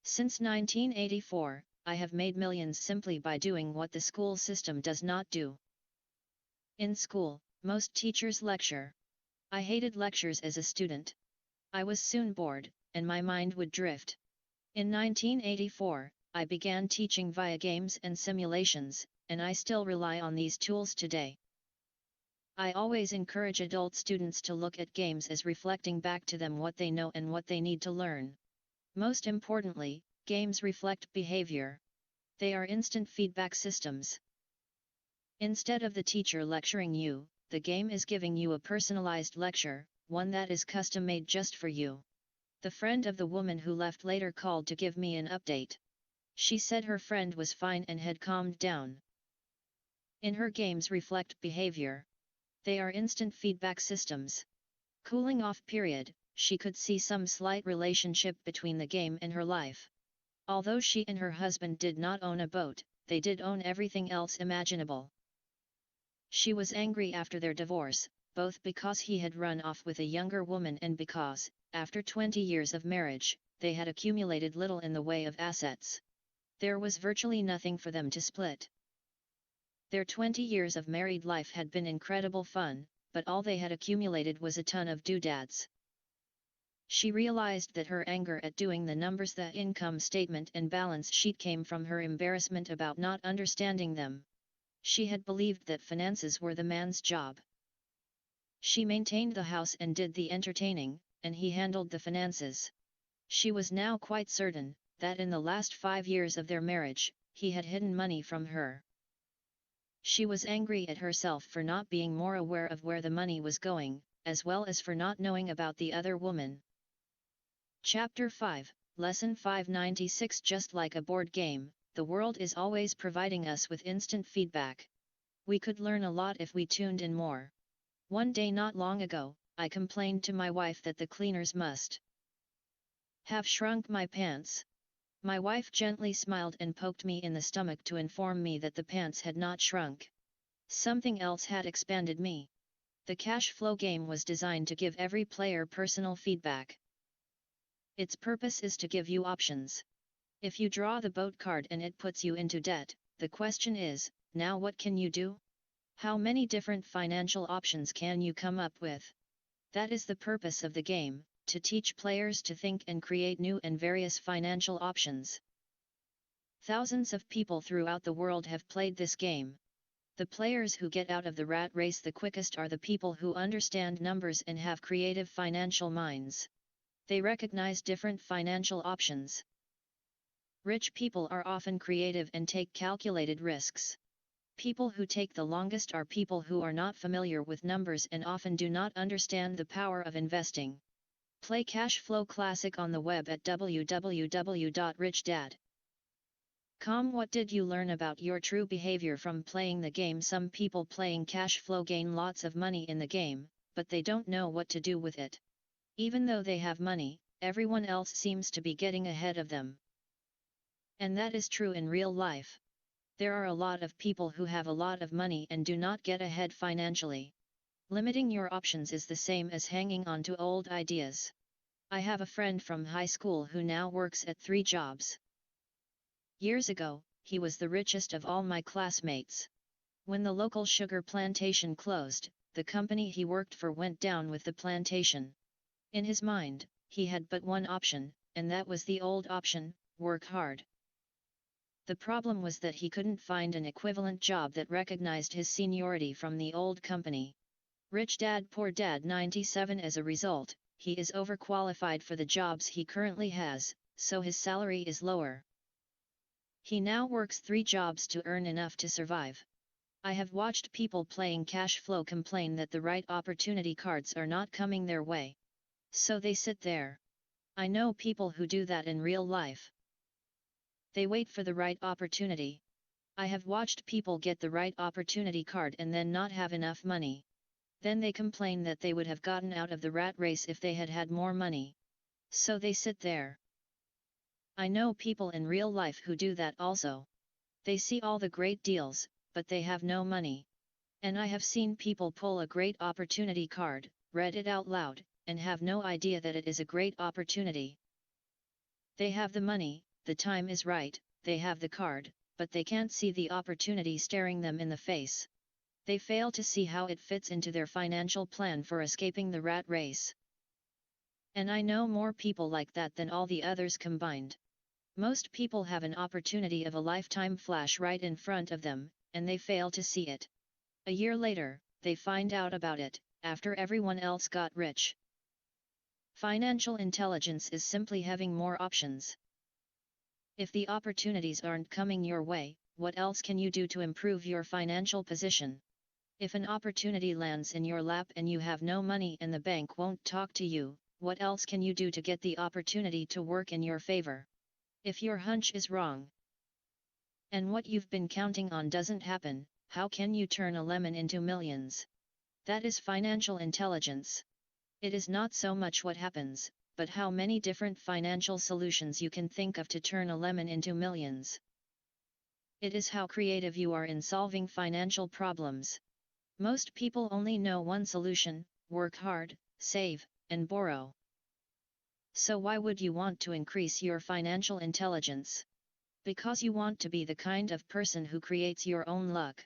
Since 1984, I have made millions simply by doing what the school system does not do. In school, most teachers lecture. I hated lectures as a student. I was soon bored, and my mind would drift. In 1984, I began teaching via games and simulations, and I still rely on these tools today. I always encourage adult students to look at games as reflecting back to them what they know and what they need to learn. Most importantly, games reflect behavior. They are instant feedback systems. Instead of the teacher lecturing you, the game is giving you a personalized lecture, one that is custom-made just for you. The friend of the woman who left later called to give me an update. She said her friend was fine and had calmed down. In her games reflect behavior. They are instant feedback systems. Cooling off period, she could see some slight relationship between the game and her life. Although she and her husband did not own a boat, they did own everything else imaginable. She was angry after their divorce, both because he had run off with a younger woman and because, after 20 years of marriage, they had accumulated little in the way of assets. There was virtually nothing for them to split. Their 20 years of married life had been incredible fun, but all they had accumulated was a ton of doodads. She realized that her anger at doing the numbers, the income statement and balance sheet, came from her embarrassment about not understanding them. She had believed that finances were the man's job. She maintained the house and did the entertaining, and he handled the finances. She was now quite certain that in the last 5 years of their marriage, he had hidden money from her. She was angry at herself for not being more aware of where the money was going, as well as for not knowing about the other woman. Chapter 5, Lesson 596. Just like a board game, the world is always providing us with instant feedback. We could learn a lot if we tuned in more. One day not long ago, I complained to my wife that the cleaners must have shrunk my pants. My wife gently smiled and poked me in the stomach to inform me that the pants had not shrunk. Something else had expanded me. The cash flow game was designed to give every player personal feedback. Its purpose is to give you options. If you draw the boat card and it puts you into debt, the question is, now what can you do? How many different financial options can you come up with? That is the purpose of the game, to teach players to think and create new and various financial options. Thousands of people throughout the world have played this game. The players who get out of the rat race the quickest are the people who understand numbers and have creative financial minds. They recognize different financial options. Rich people are often creative and take calculated risks. People who take the longest are people who are not familiar with numbers and often do not understand the power of investing. Play Cash Flow Classic on the web at www.richdad.com. What did you learn about your true behavior from playing the game? Some people playing cash flow gain lots of money in the game, but they don't know what to do with it. Even though they have money, everyone else seems to be getting ahead of them. And that is true in real life. There are a lot of people who have a lot of money and do not get ahead financially. Limiting your options is the same as hanging on to old ideas. I have a friend from high school who now works at 3 jobs. Years ago, he was the richest of all my classmates. When the local sugar plantation closed, the company he worked for went down with the plantation. In his mind, he had but one option, and that was the old option: work hard. The problem was that he couldn't find an equivalent job that recognized his seniority from the old company. Rich Dad Poor Dad 97. As a result, he is overqualified for the jobs he currently has, so his salary is lower. He now works 3 jobs to earn enough to survive. I have watched people playing cash flow complain that the right opportunity cards are not coming their way. So they sit there. I know people who do that in real life. They wait for the right opportunity. I have watched people get the right opportunity card and then not have enough money. Then they complain that they would have gotten out of the rat race if they had had more money. So they sit there. I know people in real life who do that also. They see all the great deals, but they have no money. And I have seen people pull a great opportunity card, read it out loud, and have no idea that it is a great opportunity. They have the money, the time is right, they have the card, but they can't see the opportunity staring them in the face. They fail to see how it fits into their financial plan for escaping the rat race. And I know more people like that than all the others combined. Most people have an opportunity of a lifetime flash right in front of them, and they fail to see it. A year later, they find out about it, after everyone else got rich. Financial intelligence is simply having more options. If the opportunities aren't coming your way, what else can you do to improve your financial position? If an opportunity lands in your lap and you have no money and the bank won't talk to you, what else can you do to get the opportunity to work in your favor? If your hunch is wrong, and what you've been counting on doesn't happen, how can you turn a lemon into millions? That is financial intelligence. It is not so much what happens, but how many different financial solutions you can think of to turn a lemon into millions. It is how creative you are in solving financial problems. Most people only know one solution: work hard, save, and borrow. So why would you want to increase your financial intelligence? Because you want to be the kind of person who creates your own luck.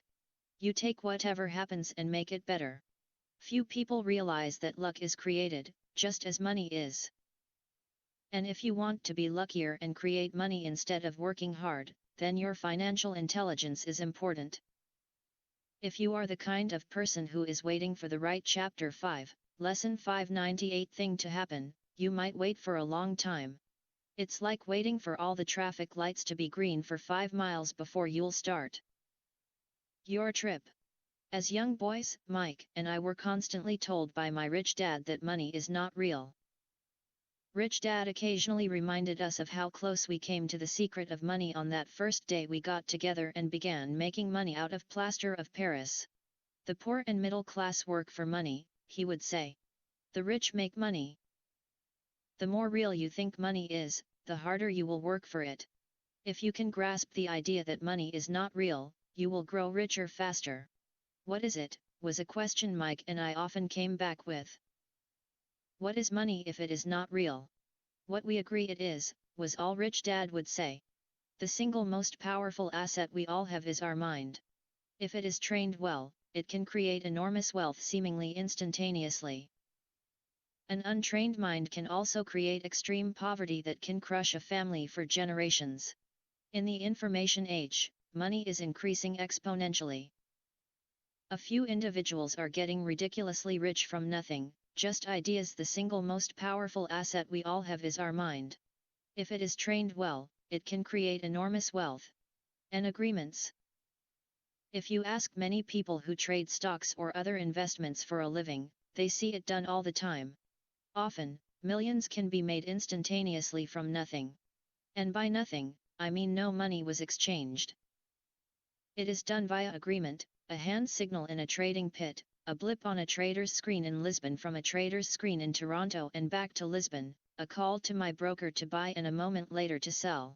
You take whatever happens and make it better. Few people realize that luck is created, just as money is. And if you want to be luckier and create money instead of working hard, then your financial intelligence is important. If you are the kind of person who is waiting for the right Chapter 5, Lesson 598 thing to happen, you might wait for a long time. It's like waiting for all the traffic lights to be green for 5 miles before you'll start your trip. As young boys, Mike and I were constantly told by my rich dad that money is not real. Rich Dad occasionally reminded us of how close we came to the secret of money on that first day we got together and began making money out of plaster of Paris. The poor and middle class work for money, he would say. The rich make money. The more real you think money is, the harder you will work for it. If you can grasp the idea that money is not real, you will grow richer faster. What is it, was a question Mike and I often came back with. What is money if it is not real? What we agree it is, was all Rich Dad would say. The single most powerful asset we all have is our mind. If it is trained well, it can create enormous wealth seemingly instantaneously. An untrained mind can also create extreme poverty that can crush a family for generations. In the information age, money is increasing exponentially. A few individuals are getting ridiculously rich from nothing, just ideas. The single most powerful asset we all have is our mind. If it is trained well, it can create enormous wealth. And agreements. If you ask many people who trade stocks or other investments for a living, they see it done all the time. Often, millions can be made instantaneously from nothing. And by nothing, I mean no money was exchanged. It is done via agreement, a hand signal in a trading pit, a blip on a trader's screen in Lisbon from a trader's screen in Toronto and back to Lisbon, a call to my broker to buy and a moment later to sell.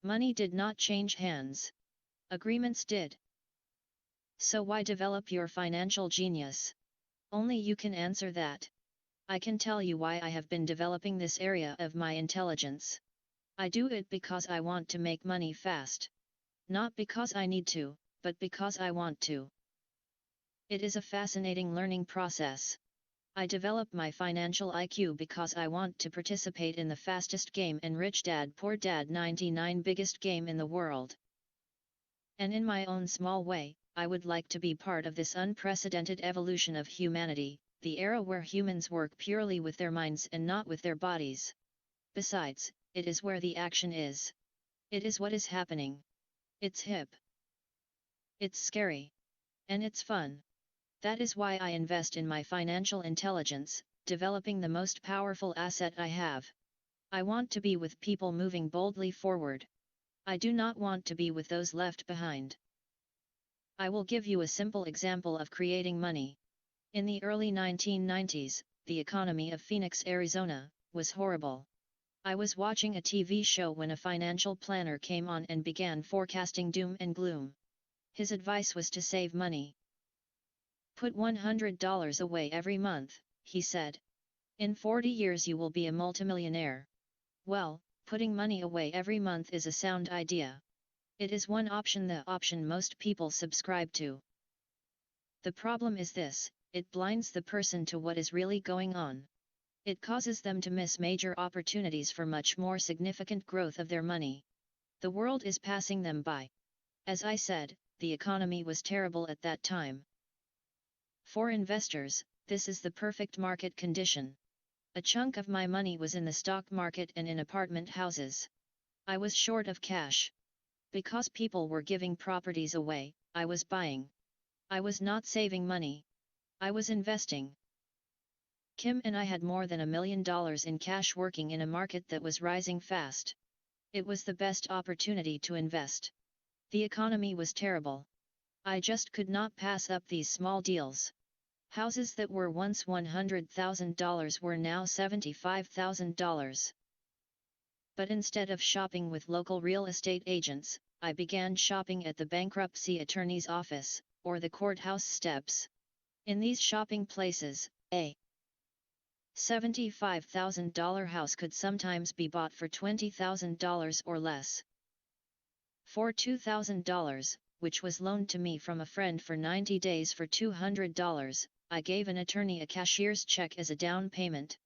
Money did not change hands. Agreements did. So why develop your financial genius? Only you can answer that. I can tell you why I have been developing this area of my intelligence. I do it because I want to make money fast. Not because I need to, but because I want to. It is a fascinating learning process. I develop my financial IQ because I want to participate in the fastest game and Rich Dad Poor Dad 99 biggest game in the world. And in my own small way, I would like to be part of this unprecedented evolution of humanity, the era where humans work purely with their minds and not with their bodies. Besides, it is where the action is. It is what is happening. It's hip. It's scary. And it's fun. That is why I invest in my financial intelligence, developing the most powerful asset I have. I want to be with people moving boldly forward. I do not want to be with those left behind. I will give you a simple example of creating money. In the early 1990s, the economy of Phoenix, Arizona, was horrible. I was watching a TV show when a financial planner came on and began forecasting doom and gloom. His advice was to save money. Put $100 away every month, he said. In 40 years you will be a multimillionaire. Well, putting money away every month is a sound idea. It is one option, the option most people subscribe to. The problem is this: it blinds the person to what is really going on. It causes them to miss major opportunities for much more significant growth of their money. The world is passing them by. As I said, the economy was terrible at that time. For investors, this is the perfect market condition. A chunk of my money was in the stock market and in apartment houses. I was short of cash. Because people were giving properties away, I was buying. I was not saving money. I was investing. Kim and I had more than $1 million in cash working in a market that was rising fast. It was the best opportunity to invest. The economy was terrible. I just could not pass up these small deals. Houses that were once $100,000 were now $75,000. But instead of shopping with local real estate agents, I began shopping at the bankruptcy attorney's office, or the courthouse steps. In these shopping places, a $75,000 house could sometimes be bought for $20,000 or less. For $2,000, which was loaned to me from a friend for 90 days for $200, I gave an attorney a cashier's check as a down payment.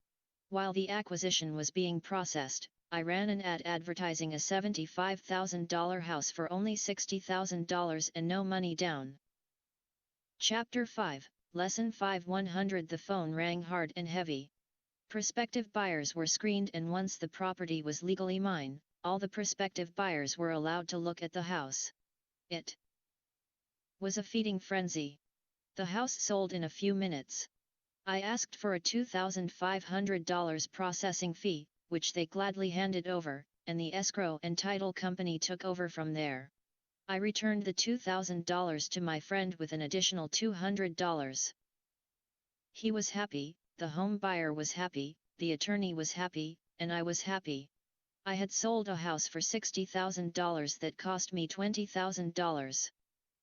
While the acquisition was being processed, I ran an ad advertising a $75,000 house for only $60,000 and no money down. Chapter 5, Lesson 5 100 The phone rang hard and heavy. Prospective buyers were screened, and once the property was legally mine, all the prospective buyers were allowed to look at the house. It was a feeding frenzy. The house sold in a few minutes. I asked for a $2,500 processing fee, which they gladly handed over, and the escrow and title company took over from there. I returned the $2,000 to my friend with an additional $200. He was happy, the home buyer was happy, the attorney was happy, and I was happy. I had sold a house for $60,000 that cost me $20,000.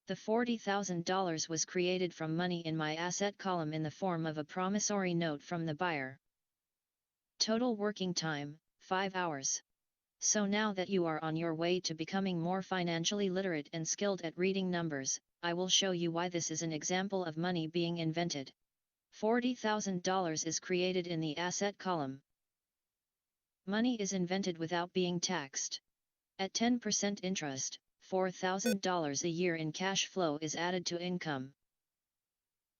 The $40,000 was created from money in my asset column in the form of a promissory note from the buyer. Total working time, 5 hours. So now that you are on your way to becoming more financially literate and skilled at reading numbers, I will show you why this is an example of money being invented. $40,000 is created in the asset column. Money is invented without being taxed. At 10% interest, $4,000 a year in cash flow is added to income.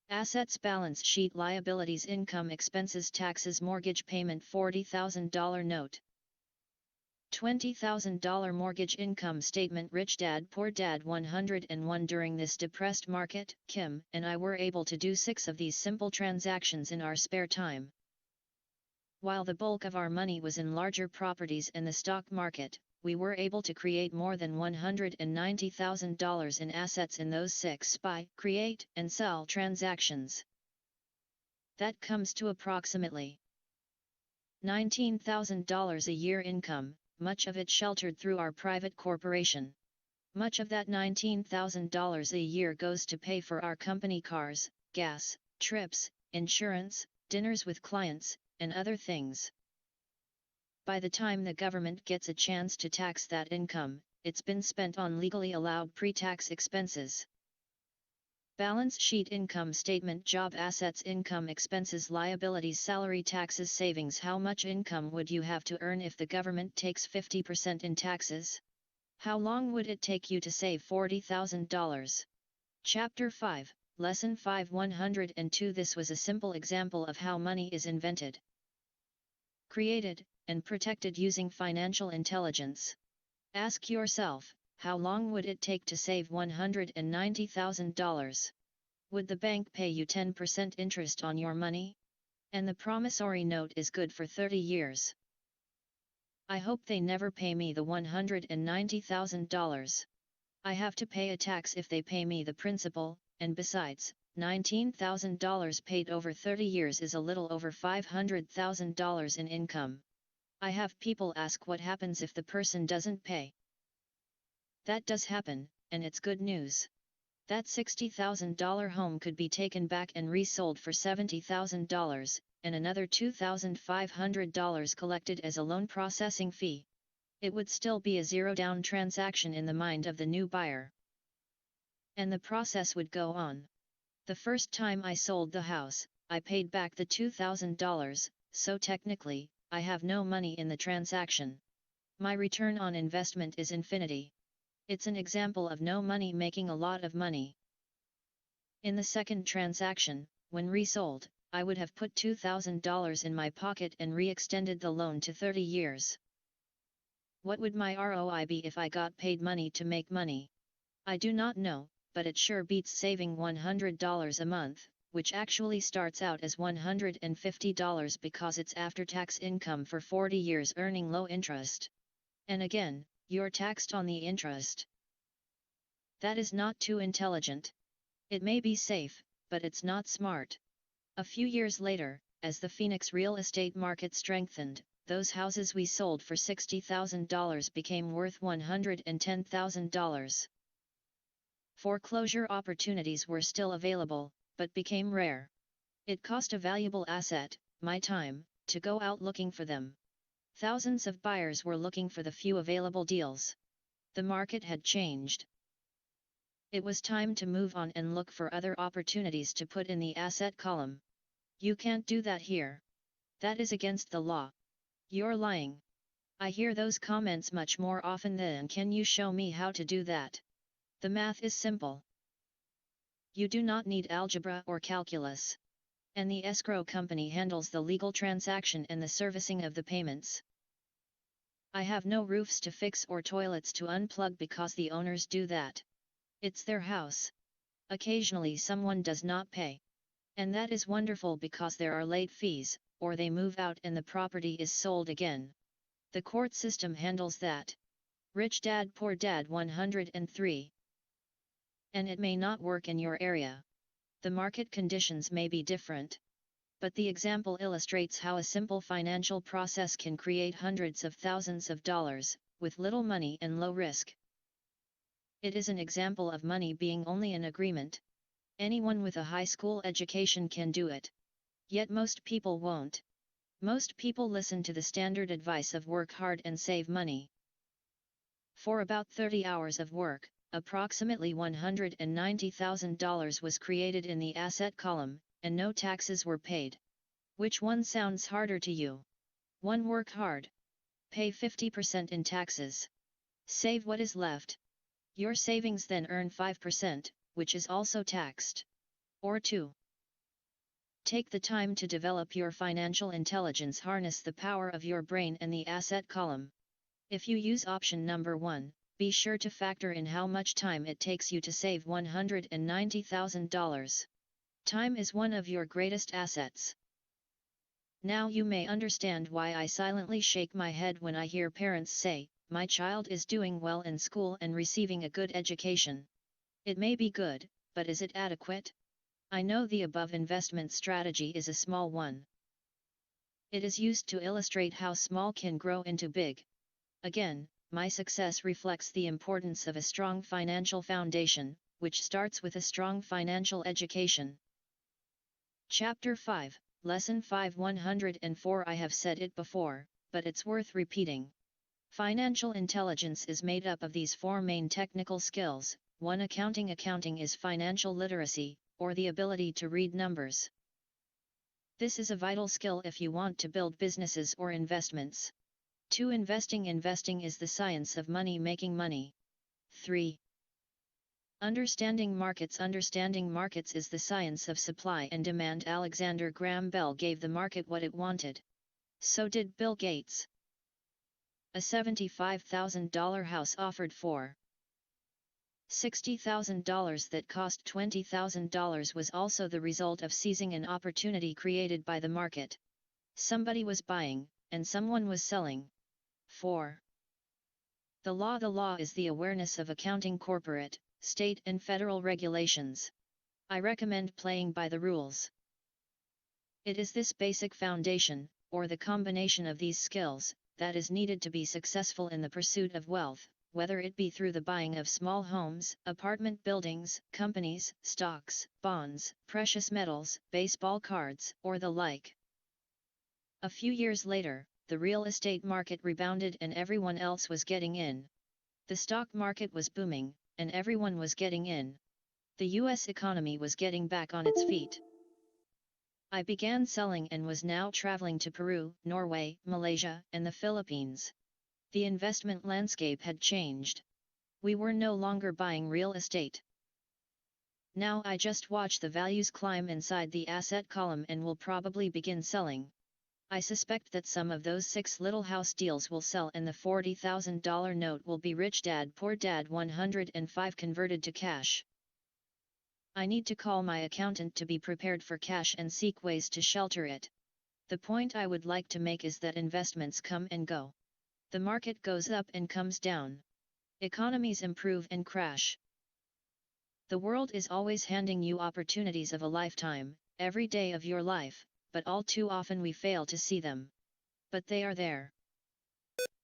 Assets, balance sheet, liabilities, income, expenses, taxes, mortgage payment, $40,000 note. $20,000 mortgage, income statement. Rich Dad Poor Dad 101. During this depressed market, Kim and I were able to do 6 of these simple transactions in our spare time. While the bulk of our money was in larger properties and the stock market, we were able to create more than $190,000 in assets in those 6 buy, create, and sell transactions. That comes to approximately $19,000 a year income, much of it sheltered through our private corporation. Much of that $19,000 a year goes to pay for our company cars, gas, trips, insurance, dinners with clients, and other things. By the time the government gets a chance to tax that income, it's been spent on legally allowed pre-tax expenses. Balance sheet, income statement, job, assets, income, expenses, liabilities, salary, taxes, savings. How much income would you have to earn if the government takes 50% in taxes? How long would it take you to save $40,000? Chapter 5, Lesson 5 102. This was a simple example of how money is invented, created, and protected using financial intelligence. Ask yourself, how long would it take to save $190,000? Would the bank pay you 10% interest on your money? And the promissory note is good for 30 years. I hope they never pay me the $190,000. I have to pay a tax if they pay me the principal, and besides, $19,000 paid over 30 years is a little over $500,000 in income. I have people ask what happens if the person doesn't pay. That does happen, and it's good news. That $60,000 home could be taken back and resold for $70,000, and another $2,500 collected as a loan processing fee. It would still be a zero-down transaction in the mind of the new buyer. And the process would go on. The first time I sold the house, I paid back the $2,000, so technically, I have no money in the transaction. My return on investment is infinity. It's an example of no money making a lot of money. In the second transaction, when resold, I would have put $2,000 in my pocket and re-extended the loan to 30 years. What would my ROI be if I got paid money to make money? I do not know, but it sure beats saving $100 a month, which actually starts out as $150 because it's after-tax income for 40 years earning low interest. And again, you're taxed on the interest. That is not too intelligent. It may be safe, but it's not smart. A few years later, as the Phoenix real estate market strengthened, those houses we sold for $60,000 became worth $110,000. Foreclosure opportunities were still available, but became rare. It cost a valuable asset, my time, to go out looking for them. Thousands of buyers were looking for the few available deals. The market had changed. It was time to move on and look for other opportunities to put in the asset column. You can't do that here. That is against the law. You're lying. I hear those comments much more often than can you show me how to do that? The math is simple. You do not need algebra or calculus. And the escrow company handles the legal transaction and the servicing of the payments. I have no roofs to fix or toilets to unplug because the owners do that. It's their house. Occasionally someone does not pay. And that is wonderful because there are late fees, or they move out and the property is sold again. The court system handles that. Rich Dad Poor Dad 103. And it may not work in your area. The market conditions may be different. But the example illustrates how a simple financial process can create hundreds of thousands of dollars, with little money and low risk. It is an example of money being only an agreement. Anyone with a high school education can do it. Yet most people won't. Most people listen to the standard advice of work hard and save money. For about 30 hours of work, approximately $190,000 was created in the asset column, and no taxes were paid. Which one sounds harder to you? 1. Work hard. Pay 50% in taxes. Save what is left. Your savings then earn 5%, which is also taxed. Or 2. Take the time to develop your financial intelligence, harness the power of your brain and the asset column. If you use option number 1, be sure to factor in how much time it takes you to save $190,000. Time is one of your greatest assets. Now you may understand why I silently shake my head when I hear parents say, "My child is doing well in school and receiving a good education." It may be good, but is it adequate? I know the above investment strategy is a small one. It is used to illustrate how small can grow into big. Again, my success reflects the importance of a strong financial foundation, which starts with a strong financial education. Chapter 5, Lesson 5 104. I have said it before, but it's worth repeating. Financial intelligence is made up of these 4 main technical skills. 1. Accounting. Accounting is financial literacy, or the ability to read numbers. This is a vital skill if you want to build businesses or investments. 2. Investing. Investing is the science of money, making money. 3. Understanding markets. Understanding markets is the science of supply and demand. Alexander Graham Bell gave the market what it wanted. So did Bill Gates. A $75,000 house offered for $60,000 that cost $20,000 was also the result of seizing an opportunity created by the market. Somebody was buying, and someone was selling. 4. The law. The law is the awareness of accounting, corporate, state and federal regulations. I recommend playing by the rules. It is this basic foundation, or the combination of these skills, that is needed to be successful in the pursuit of wealth, whether it be through the buying of small homes, apartment buildings, companies, stocks, bonds, precious metals, baseball cards, or the like. A few years later, the real estate market rebounded and everyone else was getting in. The stock market was booming, and everyone was getting in. The U.S. economy was getting back on its feet. I began selling and was now traveling to Peru, Norway, Malaysia, and the Philippines. The investment landscape had changed. We were no longer buying real estate. Now I just watch the values climb inside the asset column and will probably begin selling. I suspect that some of those 6 little house deals will sell and the $40,000 note will be Rich Dad Poor Dad 105 converted to cash. I need to call my accountant to be prepared for cash and seek ways to shelter it. The point I would like to make is that investments come and go. The market goes up and comes down. Economies improve and crash. The world is always handing you opportunities of a lifetime, every day of your life, but all too often we fail to see them. But they are there.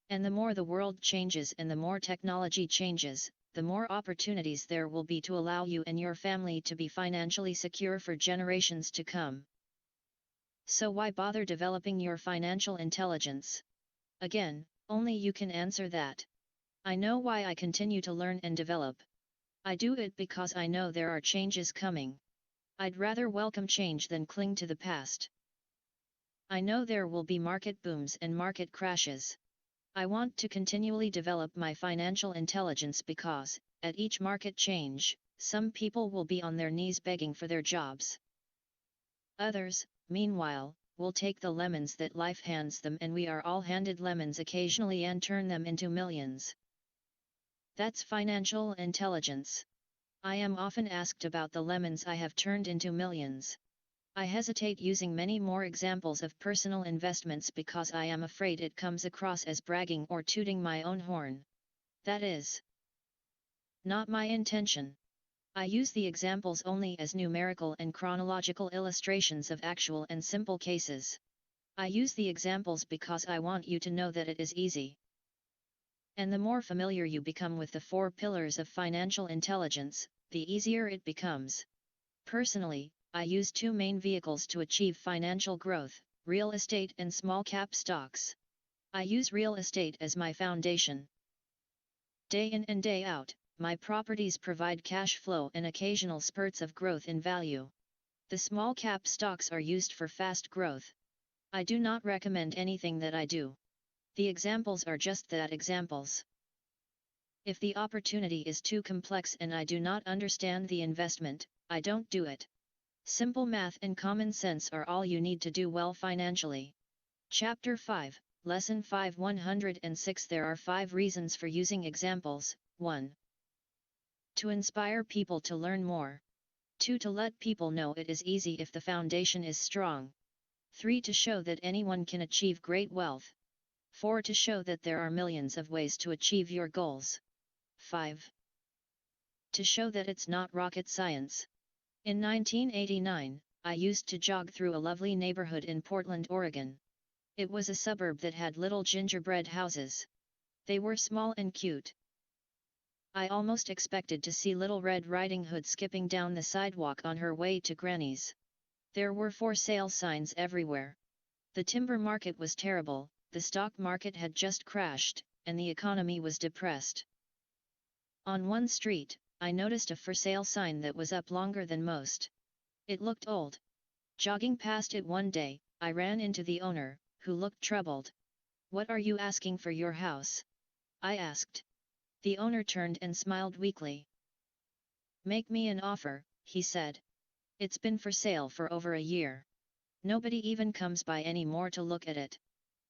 And the more the world changes and the more technology changes, the more opportunities there will be to allow you and your family to be financially secure for generations to come. So why bother developing your financial intelligence? Again, only you can answer that. I know why I continue to learn and develop. I do it because I know there are changes coming. I'd rather welcome change than cling to the past. I know there will be market booms and market crashes. I want to continually develop my financial intelligence because, at each market change, some people will be on their knees begging for their jobs. Others, meanwhile, will take the lemons that life hands them, and we are all handed lemons occasionally, and turn them into millions. That's financial intelligence. I am often asked about the lemons I have turned into millions. I hesitate using many more examples of personal investments because I am afraid it comes across as bragging or tooting my own horn. That is not my intention. I use the examples only as numerical and chronological illustrations of actual and simple cases. I use the examples because I want you to know that it is easy. And the more familiar you become with the 4 pillars of financial intelligence, the easier it becomes. Personally, I use 2 main vehicles to achieve financial growth: real estate and small cap stocks. I use real estate as my foundation. Day in and day out, my properties provide cash flow and occasional spurts of growth in value. The small cap stocks are used for fast growth. I do not recommend anything that I do. The examples are just that, examples. If the opportunity is too complex and I do not understand the investment, I don't do it. Simple math and common sense are all you need to do well financially. Chapter 5, Lesson 5, 106. There are 5 reasons for using examples. 1. To inspire people to learn more. 2. To let people know it is easy if the foundation is strong. 3. To show that anyone can achieve great wealth. 4. To show that there are millions of ways to achieve your goals. 5. To show that it's not rocket science. In 1989, I used to jog through a lovely neighborhood in Portland, Oregon. It was a suburb that had little gingerbread houses. They were small and cute. I almost expected to see Little Red Riding Hood skipping down the sidewalk on her way to Granny's. There were for sale signs everywhere. The timber market was terrible, the stock market had just crashed, and the economy was depressed. On one street, I noticed a for sale sign that was up longer than most. It looked old. Jogging past it one day, I ran into the owner, who looked troubled. "What are you asking for your house?" I asked. The owner turned and smiled weakly. "Make me an offer," he said. "It's been for sale for over a year. Nobody even comes by anymore to look at it."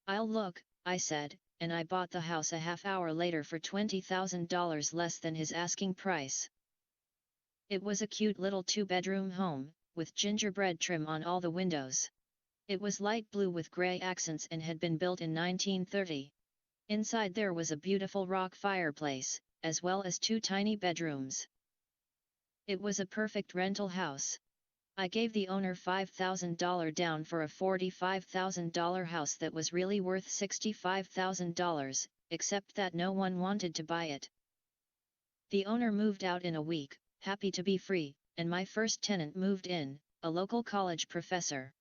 "I'll look," I said, and I bought the house a half hour later for $20,000 less than his asking price. It was a cute little 2-bedroom home, with gingerbread trim on all the windows. It was light blue with gray accents and had been built in 1930. Inside there was a beautiful rock fireplace, as well as 2 tiny bedrooms. It was a perfect rental house. I gave the owner $5,000 down for a $45,000 house that was really worth $65,000, except that no one wanted to buy it. The owner moved out in a week, happy to be free, and my first tenant moved in, a local college professor.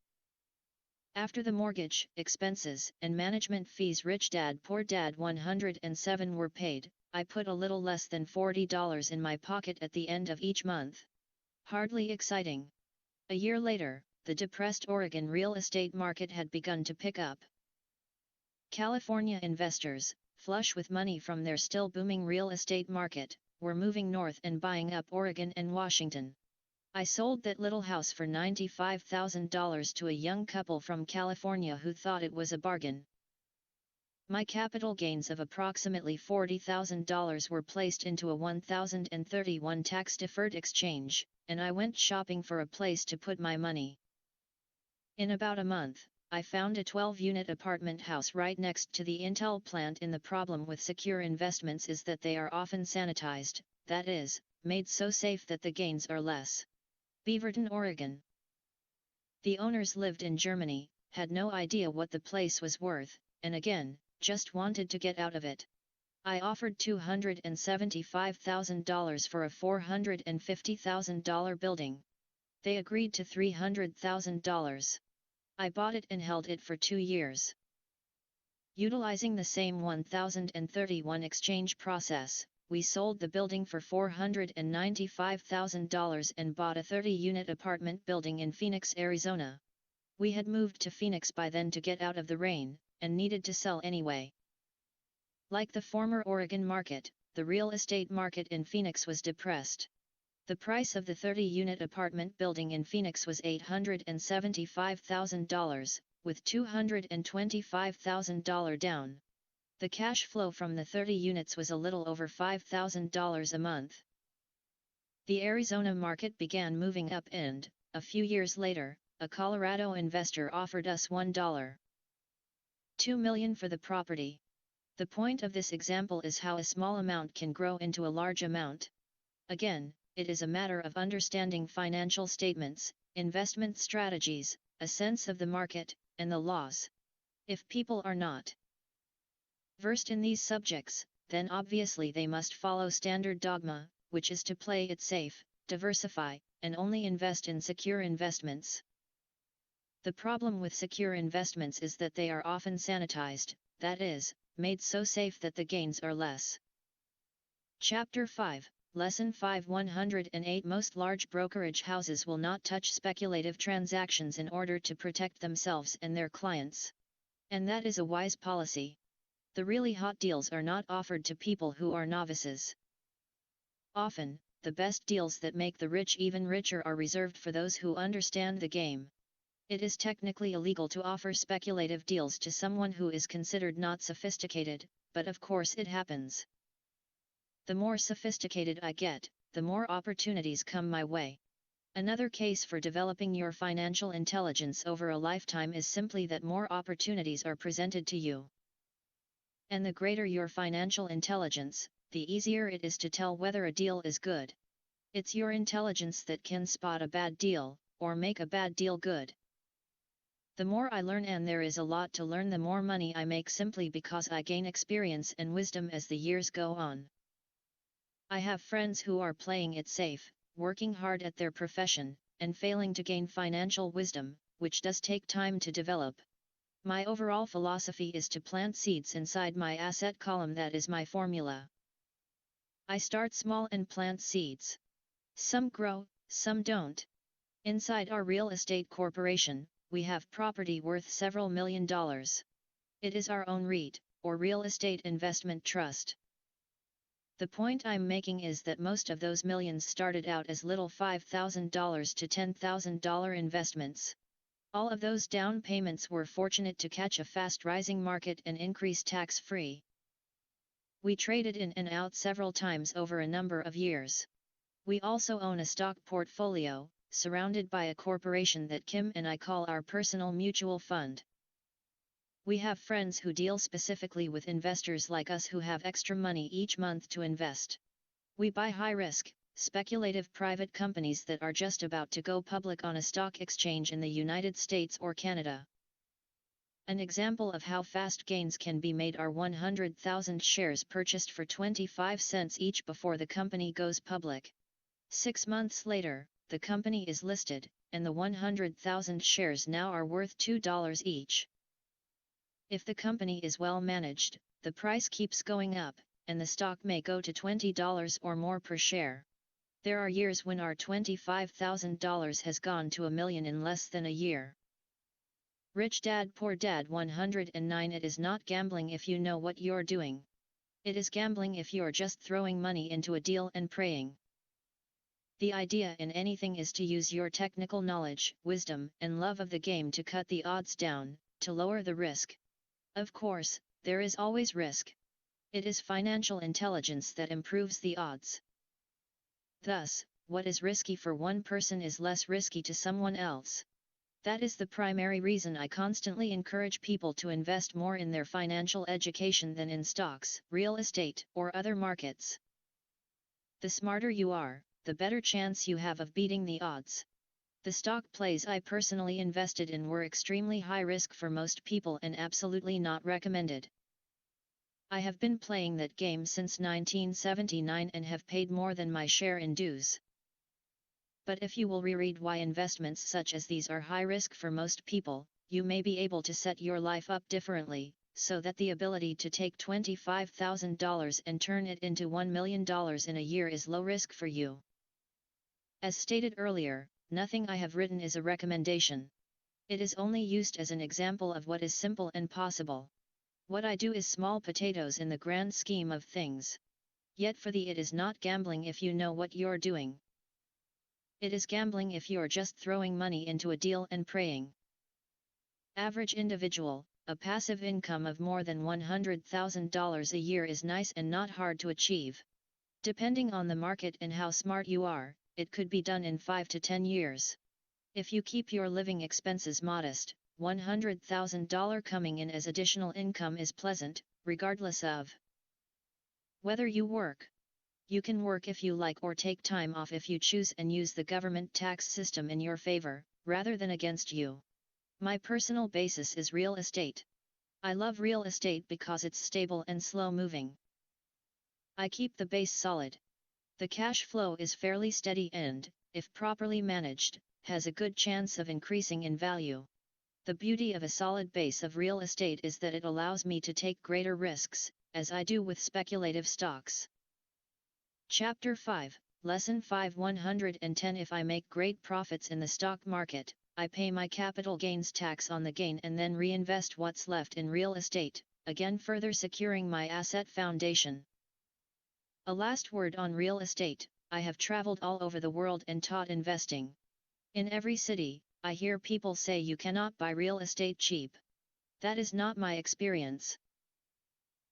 After the mortgage, expenses, and management fees, Rich Dad Poor Dad 107 were paid, I put a little less than $40 in my pocket at the end of each month. Hardly exciting. A year later, the depressed Oregon real estate market had begun to pick up. California investors, flush with money from their still booming real estate market, were moving north and buying up Oregon and Washington. I sold that little house for $95,000 to a young couple from California who thought it was a bargain. My capital gains of approximately $40,000 were placed into a 1031 tax-deferred exchange, and I went shopping for a place to put my money. In about a month, I found a 12-unit apartment house right next to the Intel plant. The problem with secure investments is that they are often sanitized, that is, made so safe that the gains are less. Beaverton, Oregon. The owners lived in Germany, had no idea what the place was worth, and again, just wanted to get out of it. I offered $275,000 for a $450,000 building. They agreed to $300,000. I bought it and held it for 2 years. Utilizing the same 1031 exchange process, we sold the building for $495,000 and bought a 30-unit apartment building in Phoenix, Arizona. We had moved to Phoenix by then to get out of the rain, and needed to sell anyway. Like the former Oregon market, the real estate market in Phoenix was depressed. The price of the 30-unit apartment building in Phoenix was $875,000, with $225,000 down. The cash flow from the 30 units was a little over $5,000 a month. The Arizona market began moving up and, a few years later, a Colorado investor offered us $1.2 million for the property. The point of this example is how a small amount can grow into a large amount. Again, it is a matter of understanding financial statements, investment strategies, a sense of the market, and the laws. If people are not versed in these subjects, then obviously they must follow standard dogma, which is to play it safe, diversify, and only invest in secure investments. The problem with secure investments is that they are often sanitized, that is, made so safe that the gains are less. Chapter 5, Lesson 5 108 Most large brokerage houses will not touch speculative transactions in order to protect themselves and their clients. And that is a wise policy. The really hot deals are not offered to people who are novices. Often, the best deals that make the rich even richer are reserved for those who understand the game. It is technically illegal to offer speculative deals to someone who is considered not sophisticated, but of course it happens. The more sophisticated I get, the more opportunities come my way. Another case for developing your financial intelligence over a lifetime is simply that more opportunities are presented to you. And the greater your financial intelligence, the easier it is to tell whether a deal is good. It's your intelligence that can spot a bad deal, or make a bad deal good. The more I learn, and there is a lot to learn, the more money I make simply because I gain experience and wisdom as the years go on. I have friends who are playing it safe, working hard at their profession, and failing to gain financial wisdom, which does take time to develop. My overall philosophy is to plant seeds inside my asset column. That is my formula. I start small and plant seeds. Some grow, some don't. Inside our real estate corporation, we have property worth several $1 million. It is our own REIT, or real estate investment trust. The point I'm making is that most of those millions started out as little $5,000 to $10,000 investments. All of those down payments were fortunate to catch a fast rising market and increase tax-free. We traded in and out several times over a number of years. We also own a stock portfolio, surrounded by a corporation that Kim and I call our personal mutual fund. We have friends who deal specifically with investors like us who have extra money each month to invest. We buy high-risk, speculative private companies that are just about to go public on a stock exchange in the United States or Canada. An example of how fast gains can be made are 100,000 shares purchased for 25 cents each before the company goes public. 6 months later, the company is listed, and the 100,000 shares now are worth $2 each. If the company is well managed, the price keeps going up, and the stock may go to $20 or more per share. There are years when our $25,000 has gone to $1 million in less than a year. Rich Dad Poor Dad 109 It is not gambling if you know what you're doing. It is gambling if you're just throwing money into a deal and praying. The idea in anything is to use your technical knowledge, wisdom, and love of the game to cut the odds down, to lower the risk. Of course, there is always risk. It is financial intelligence that improves the odds. Thus, what is risky for one person is less risky to someone else. That is the primary reason I constantly encourage people to invest more in their financial education than in stocks, real estate, or other markets. The smarter you are, the better chance you have of beating the odds. The stock plays I personally invested in were extremely high risk for most people and absolutely not recommended. I have been playing that game since 1979 and have paid more than my share in dues. But if you will reread why investments such as these are high risk for most people, you may be able to set your life up differently, so that the ability to take $25,000 and turn it into $1 million in a year is low risk for you. As stated earlier, nothing I have written is a recommendation. It is only used as an example of what is simple and possible. What I do is small potatoes in the grand scheme of things. Yet for thee it is not gambling if you know what you're doing. It is gambling if you're just throwing money into a deal and praying. Average individual, a passive income of more than $100,000 a year is nice and not hard to achieve. Depending on the market and how smart you are, it could be done in 5 to 10 years. If you keep your living expenses modest, $100,000 coming in as additional income is pleasant, regardless of whether you work. You can work if you like or take time off if you choose and use the government tax system in your favor, rather than against you. My personal basis is real estate. I love real estate because it's stable and slow-moving. I keep the base solid. The cash flow is fairly steady and, if properly managed, has a good chance of increasing in value. The beauty of a solid base of real estate is that it allows me to take greater risks, as I do with speculative stocks. Chapter 5, Lesson 5 110 If I make great profits in the stock market, I pay my capital gains tax on the gain and then reinvest what's left in real estate, again further securing my asset foundation. A last word on real estate. I have traveled all over the world and taught investing. In every city, I hear people say you cannot buy real estate cheap. That is not my experience.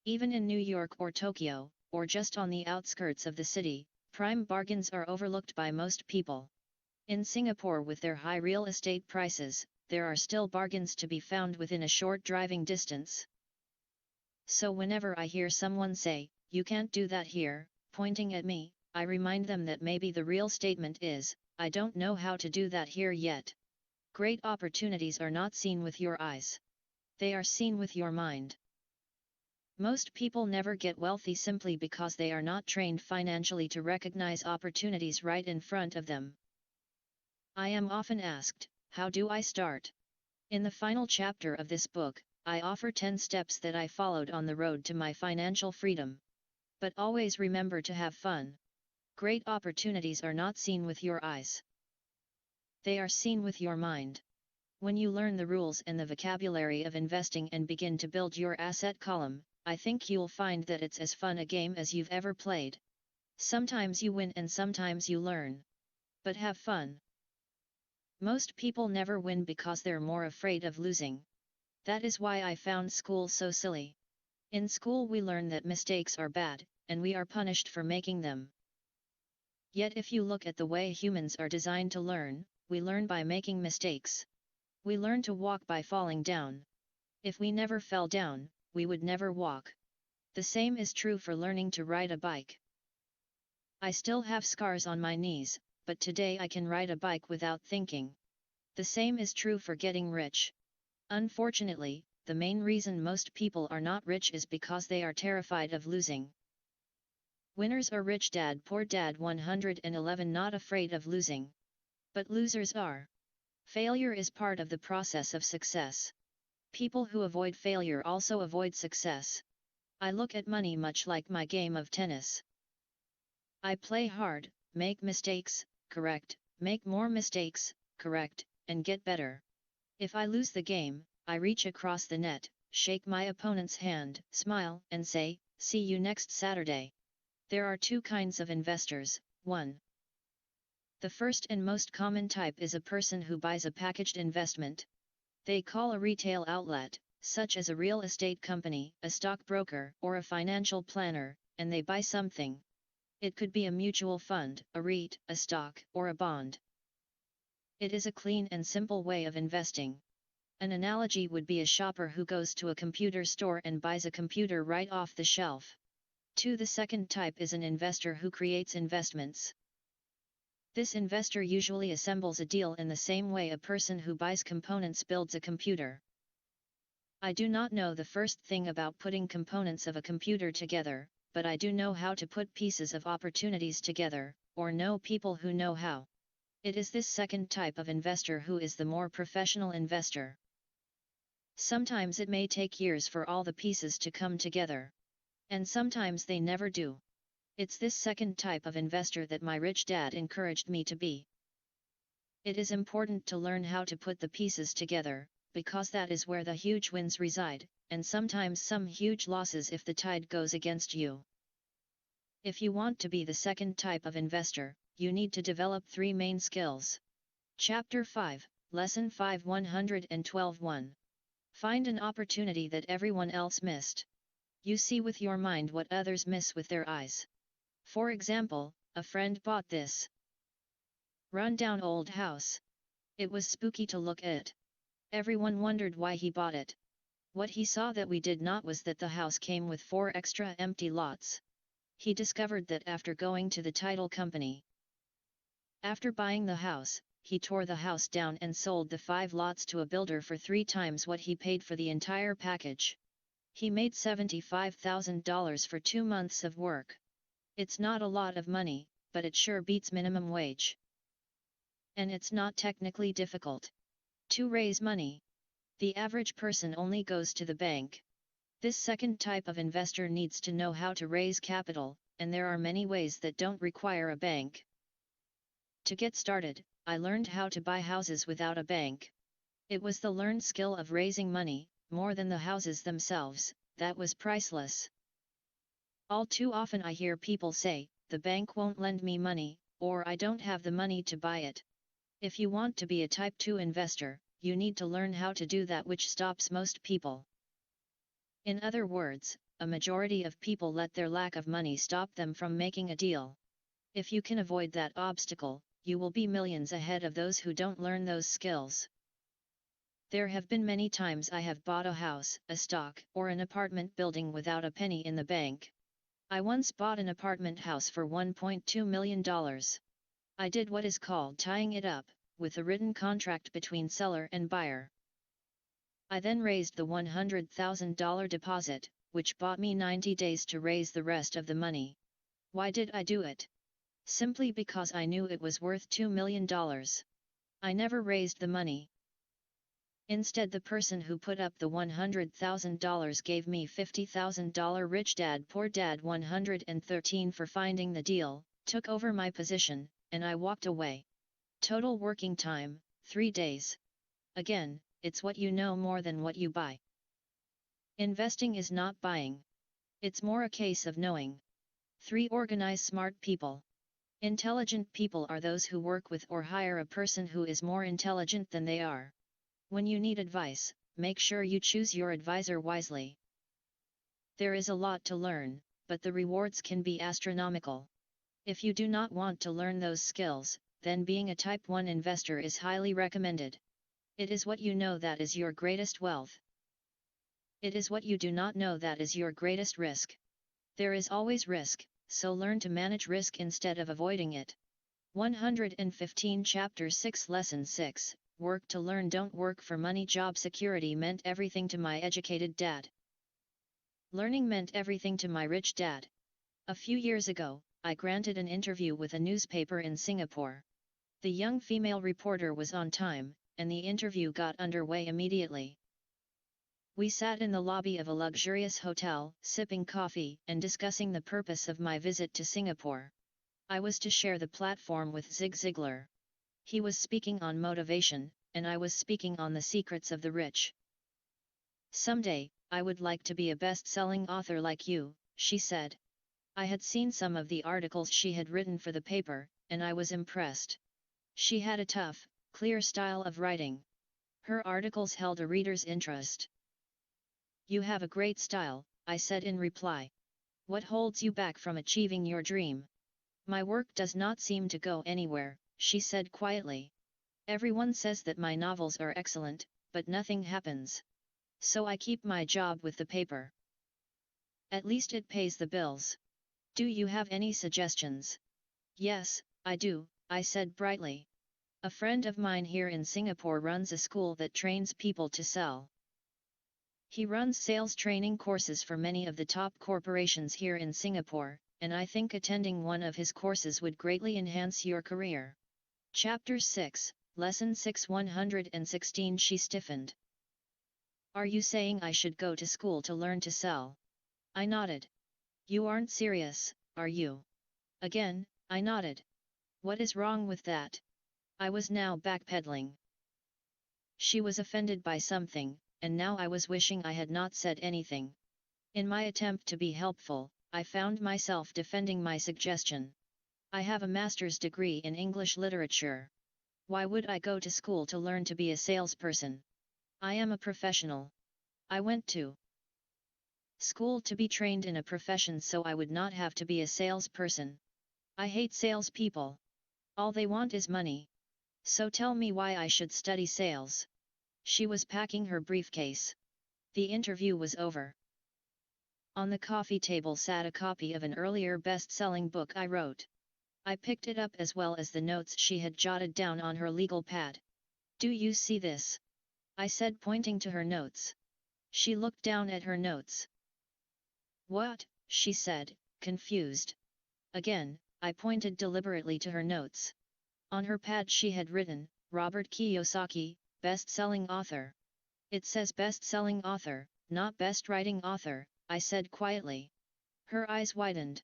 Even in New York or Tokyo, or just on the outskirts of the city, prime bargains are overlooked by most people. In Singapore, with their high real estate prices, there are still bargains to be found within a short driving distance. So whenever I hear someone say, "You can't do that here," pointing at me, I remind them that maybe the real statement is, "I don't know how to do that here yet." Great opportunities are not seen with your eyes. They are seen with your mind. Most people never get wealthy simply because they are not trained financially to recognize opportunities right in front of them. I am often asked, how do I start? In the final chapter of this book, I offer 10 steps that I followed on the road to my financial freedom. But always remember to have fun. Great opportunities are not seen with your eyes. They are seen with your mind. When you learn the rules and the vocabulary of investing and begin to build your asset column, I think you'll find that it's as fun a game as you've ever played. Sometimes you win and sometimes you learn. But have fun. Most people never win because they're more afraid of losing. That is why I found school so silly. In school we learn that mistakes are bad, and we are punished for making them. Yet if you look at the way humans are designed to learn, we learn by making mistakes. We learn to walk by falling down. If we never fell down, we would never walk. The same is true for learning to ride a bike. I still have scars on my knees, but today I can ride a bike without thinking. The same is true for getting rich. Unfortunately, the main reason most people are not rich is because they are terrified of losing. Winners are rich. Dad Poor Dad 111 Not afraid of losing. But losers are. Failure is part of the process of success. People who avoid failure also avoid success. I look at money much like my game of tennis. I play hard, make mistakes, correct, make more mistakes, correct, and get better. If I lose the game, I reach across the net, shake my opponent's hand, smile, and say, "See you next Saturday." There are two kinds of investors. 1. The first and most common type is a person who buys a packaged investment. They call a retail outlet, such as a real estate company, a stockbroker, or a financial planner, and they buy something. It could be a mutual fund, a REIT, a stock, or a bond. It is a clean and simple way of investing. An analogy would be a shopper who goes to a computer store and buys a computer right off the shelf. 2. The second type is an investor who creates investments. This investor usually assembles a deal in the same way a person who buys components builds a computer. I do not know the first thing about putting components of a computer together, but I do know how to put pieces of opportunities together, or know people who know how. It is this second type of investor who is the more professional investor. Sometimes it may take years for all the pieces to come together. And sometimes they never do. It's this second type of investor that my rich dad encouraged me to be. It is important to learn how to put the pieces together, because that is where the huge wins reside, and sometimes some huge losses if the tide goes against you. If you want to be the second type of investor, you need to develop 3 main skills. Chapter 5, Lesson 5 112-1. Find an opportunity that everyone else missed. You see with your mind what others miss with their eyes. For example, a friend bought this run-down old house. It was spooky to look at. Everyone wondered why he bought it. What he saw that we did not was that the house came with 4 extra empty lots. He discovered that after going to the title company. After buying the house, he tore the house down and sold the 5 lots to a builder for 3 times what he paid for the entire package. He made $75,000 for 2 months of work. It's not a lot of money, but it sure beats minimum wage. And it's not technically difficult to raise money. The average person only goes to the bank. This second type of investor needs to know how to raise capital, and there are many ways that don't require a bank. To get started, I learned how to buy houses without a bank. It was the learned skill of raising money, more than the houses themselves, that was priceless. All too often I hear people say, the bank won't lend me money, or I don't have the money to buy it. If you want to be a Type 2 investor, you need to learn how to do that which stops most people. In other words, a majority of people let their lack of money stop them from making a deal. If you can avoid that obstacle, you will be millions ahead of those who don't learn those skills. There have been many times I have bought a house, a stock, or an apartment building without a penny in the bank. I once bought an apartment house for $1.2 million. I did what is called tying it up, with a written contract between seller and buyer. I then raised the $100,000 deposit, which bought me 90 days to raise the rest of the money. Why did I do it? Simply because I knew it was worth $2 million. I never raised the money. Instead, the person who put up the $100,000 gave me $50,000. Rich Dad Poor Dad 113 for finding the deal, took over my position, and I walked away. Total working time, 3 days. Again, it's what you know more than what you buy. Investing is not buying. It's more a case of knowing. 3. Organize smart people. Intelligent people are those who work with or hire a person who is more intelligent than they are. When you need advice, make sure you choose your advisor wisely. There is a lot to learn, but the rewards can be astronomical. If you do not want to learn those skills, then being a Type 1 investor is highly recommended. It is what you know that is your greatest wealth. It is what you do not know that is your greatest risk. There is always risk, so learn to manage risk instead of avoiding it. 115 Chapter 6 Lesson 6, Work to Learn. Don't work for money. Job security meant everything to my educated dad. Learning meant everything to my rich dad. A few years ago, I granted an interview with a newspaper in Singapore. The young female reporter was on time, and the interview got underway immediately. We sat in the lobby of a luxurious hotel, sipping coffee, and discussing the purpose of my visit to Singapore. I was to share the platform with Zig Ziglar. He was speaking on motivation, and I was speaking on the secrets of the rich. Someday, I would like to be a best-selling author like you, she said. I had seen some of the articles she had written for the paper, and I was impressed. She had a tough, clear style of writing. Her articles held a reader's interest. You have a great style, I said in reply. What holds you back from achieving your dream? My work does not seem to go anywhere, she said quietly. Everyone says that my novels are excellent, but nothing happens. So I keep my job with the paper. At least it pays the bills. Do you have any suggestions? Yes, I do, I said brightly. A friend of mine here in Singapore runs a school that trains people to sell. He runs sales training courses for many of the top corporations here in Singapore, and I think attending one of his courses would greatly enhance your career. Chapter 6, Lesson 6 116. She stiffened. Are you saying I should go to school to learn to sell? I nodded. You aren't serious, are you? Again, I nodded. What is wrong with that? I was now backpedaling. She was offended by something, and now I was wishing I had not said anything. In my attempt to be helpful, I found myself defending my suggestion. I have a master's degree in English literature. Why would I go to school to learn to be a salesperson? I am a professional. I went to school to be trained in a profession so I would not have to be a salesperson. I hate salespeople. All they want is money. So tell me why I should study sales. She was packing her briefcase. The interview was over. On the coffee table sat a copy of an earlier best-selling book I wrote. I picked it up as well as the notes she had jotted down on her legal pad. Do you see this? I said, pointing to her notes. She looked down at her notes. What? She said, confused. Again, I pointed deliberately to her notes. On her pad she had written, Robert Kiyosaki, best-selling author. It says best-selling author, not best-writing author, I said quietly. Her eyes widened.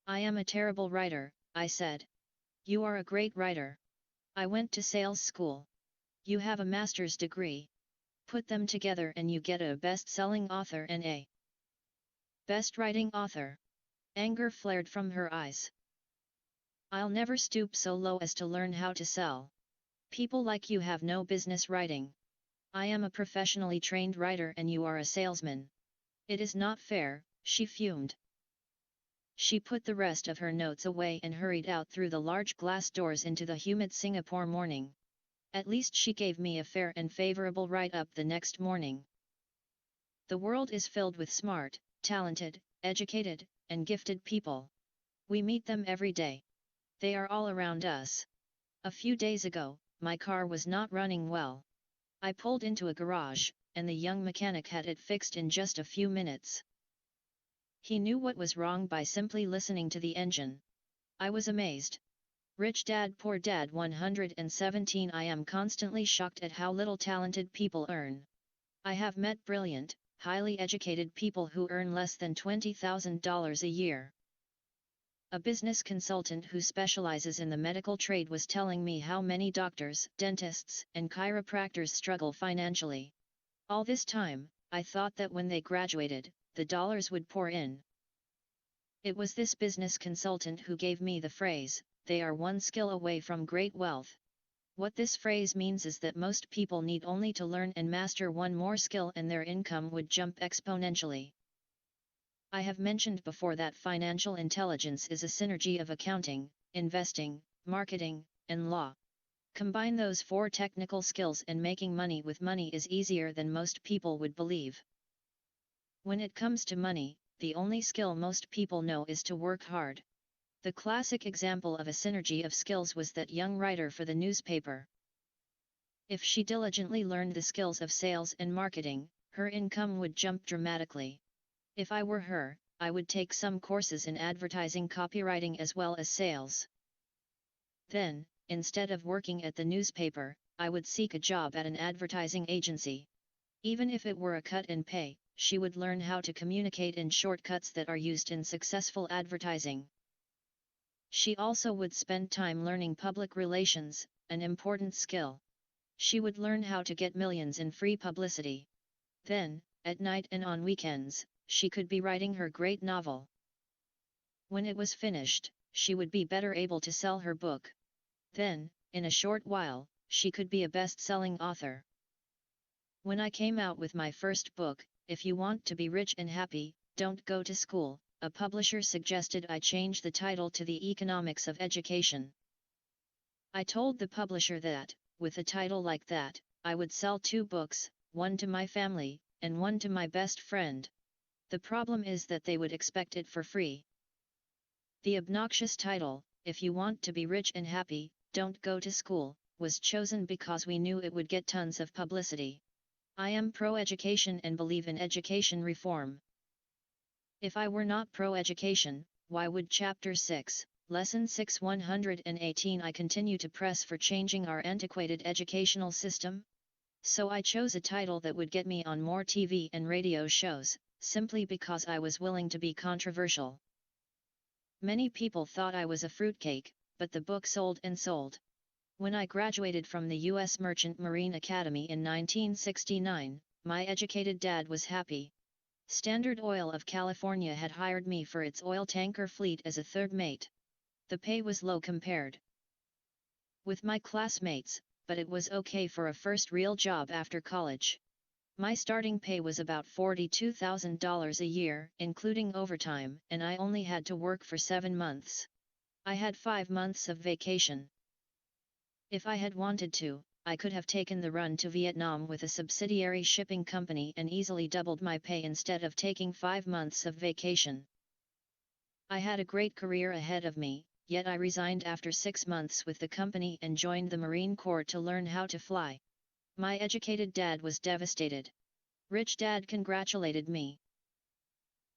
I am a terrible writer, I said. You are a great writer. I went to sales school. You have a master's degree. Put them together and you get a best-selling author and a best-writing author. Anger flared from her eyes. I'll never stoop so low as to learn how to sell. People like you have no business writing. I am a professionally trained writer and you are a salesman. It is not fair, she fumed. She put the rest of her notes away and hurried out through the large glass doors into the humid Singapore morning. At least she gave me a fair and favorable write-up the next morning. The world is filled with smart, talented, educated, and gifted people. We meet them every day. They are all around us. A few days ago, my car was not running well. I pulled into a garage, and the young mechanic had it fixed in just a few minutes. He knew what was wrong by simply listening to the engine. I was amazed. Rich Dad Poor Dad 117. I am constantly shocked at how little talented people earn. I have met brilliant, highly educated people who earn less than $20,000 a year. A business consultant who specializes in the medical trade was telling me how many doctors, dentists, and chiropractors struggle financially. All this time, I thought that when they graduated, the dollars would pour in. It was this business consultant who gave me the phrase, they are one skill away from great wealth. What this phrase means is that most people need only to learn and master one more skill and their income would jump exponentially. I have mentioned before that financial intelligence is a synergy of accounting, investing, marketing, and law. Combine those four technical skills and making money with money is easier than most people would believe. When it comes to money, the only skill most people know is to work hard. The classic example of a synergy of skills was that young writer for the newspaper. If she diligently learned the skills of sales and marketing, her income would jump dramatically. If I were her, I would take some courses in advertising copywriting as well as sales. Then, instead of working at the newspaper, I would seek a job at an advertising agency. Even if it were a cut in pay, she would learn how to communicate in shortcuts that are used in successful advertising. She also would spend time learning public relations, an important skill. She would learn how to get millions in free publicity. Then, at night and on weekends, she could be writing her great novel. When it was finished, she would be better able to sell her book. Then, in a short while, she could be a best-selling author. When I came out with my first book, If You Want to Be Rich and Happy, Don't Go to School, a publisher suggested I change the title to The Economics of Education. I told the publisher that, with a title like that, I would sell 2 books, one to my family, and one to my best friend. The problem is that they would expect it for free. The obnoxious title, if you want to be rich and happy, don't go to school, was chosen because we knew it would get tons of publicity. I am pro-education and believe in education reform. If I were not pro-education, why would Chapter 6, Lesson 6 118 I continue to press for changing our antiquated educational system? So I chose a title that would get me on more TV and radio shows, simply because I was willing to be controversial. Many people thought I was a fruitcake, but the book sold and sold. When I graduated from the U.S. Merchant Marine Academy in 1969, my educated dad was happy. Standard Oil of California had hired me for its oil tanker fleet as a third mate. The pay was low compared with my classmates, but it was okay for a first real job after college. My starting pay was about $42,000 a year, including overtime, and I only had to work for 7 months. I had 5 months of vacation. If I had wanted to, I could have taken the run to Vietnam with a subsidiary shipping company and easily doubled my pay instead of taking 5 months of vacation. I had a great career ahead of me, yet I resigned after 6 months with the company and joined the Marine Corps to learn how to fly. My educated dad was devastated. Rich Dad congratulated me.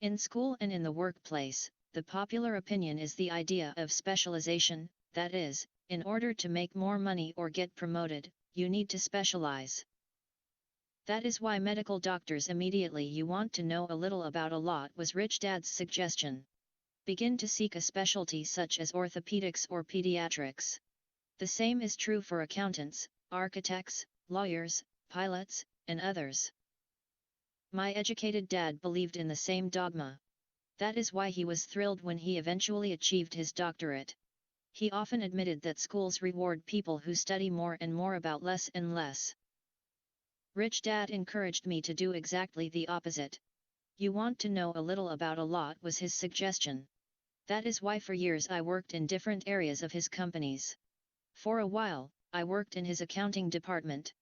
In school and in the workplace, the popular opinion is the idea of specialization, that is, in order to make more money or get promoted, you need to specialize. That is why medical doctors immediately you want to know a little about a lot was Rich Dad's suggestion. Begin to seek a specialty such as orthopedics or pediatrics. The same is true for accountants, architects, lawyers, pilots, and others. My educated dad believed in the same dogma. That is why he was thrilled when he eventually achieved his doctorate. He often admitted that schools reward people who study more and more about less and less. Rich Dad encouraged me to do exactly the opposite. You want to know a little about a lot was his suggestion. That is why for years I worked in different areas of his companies. For a while, I worked in his accounting department.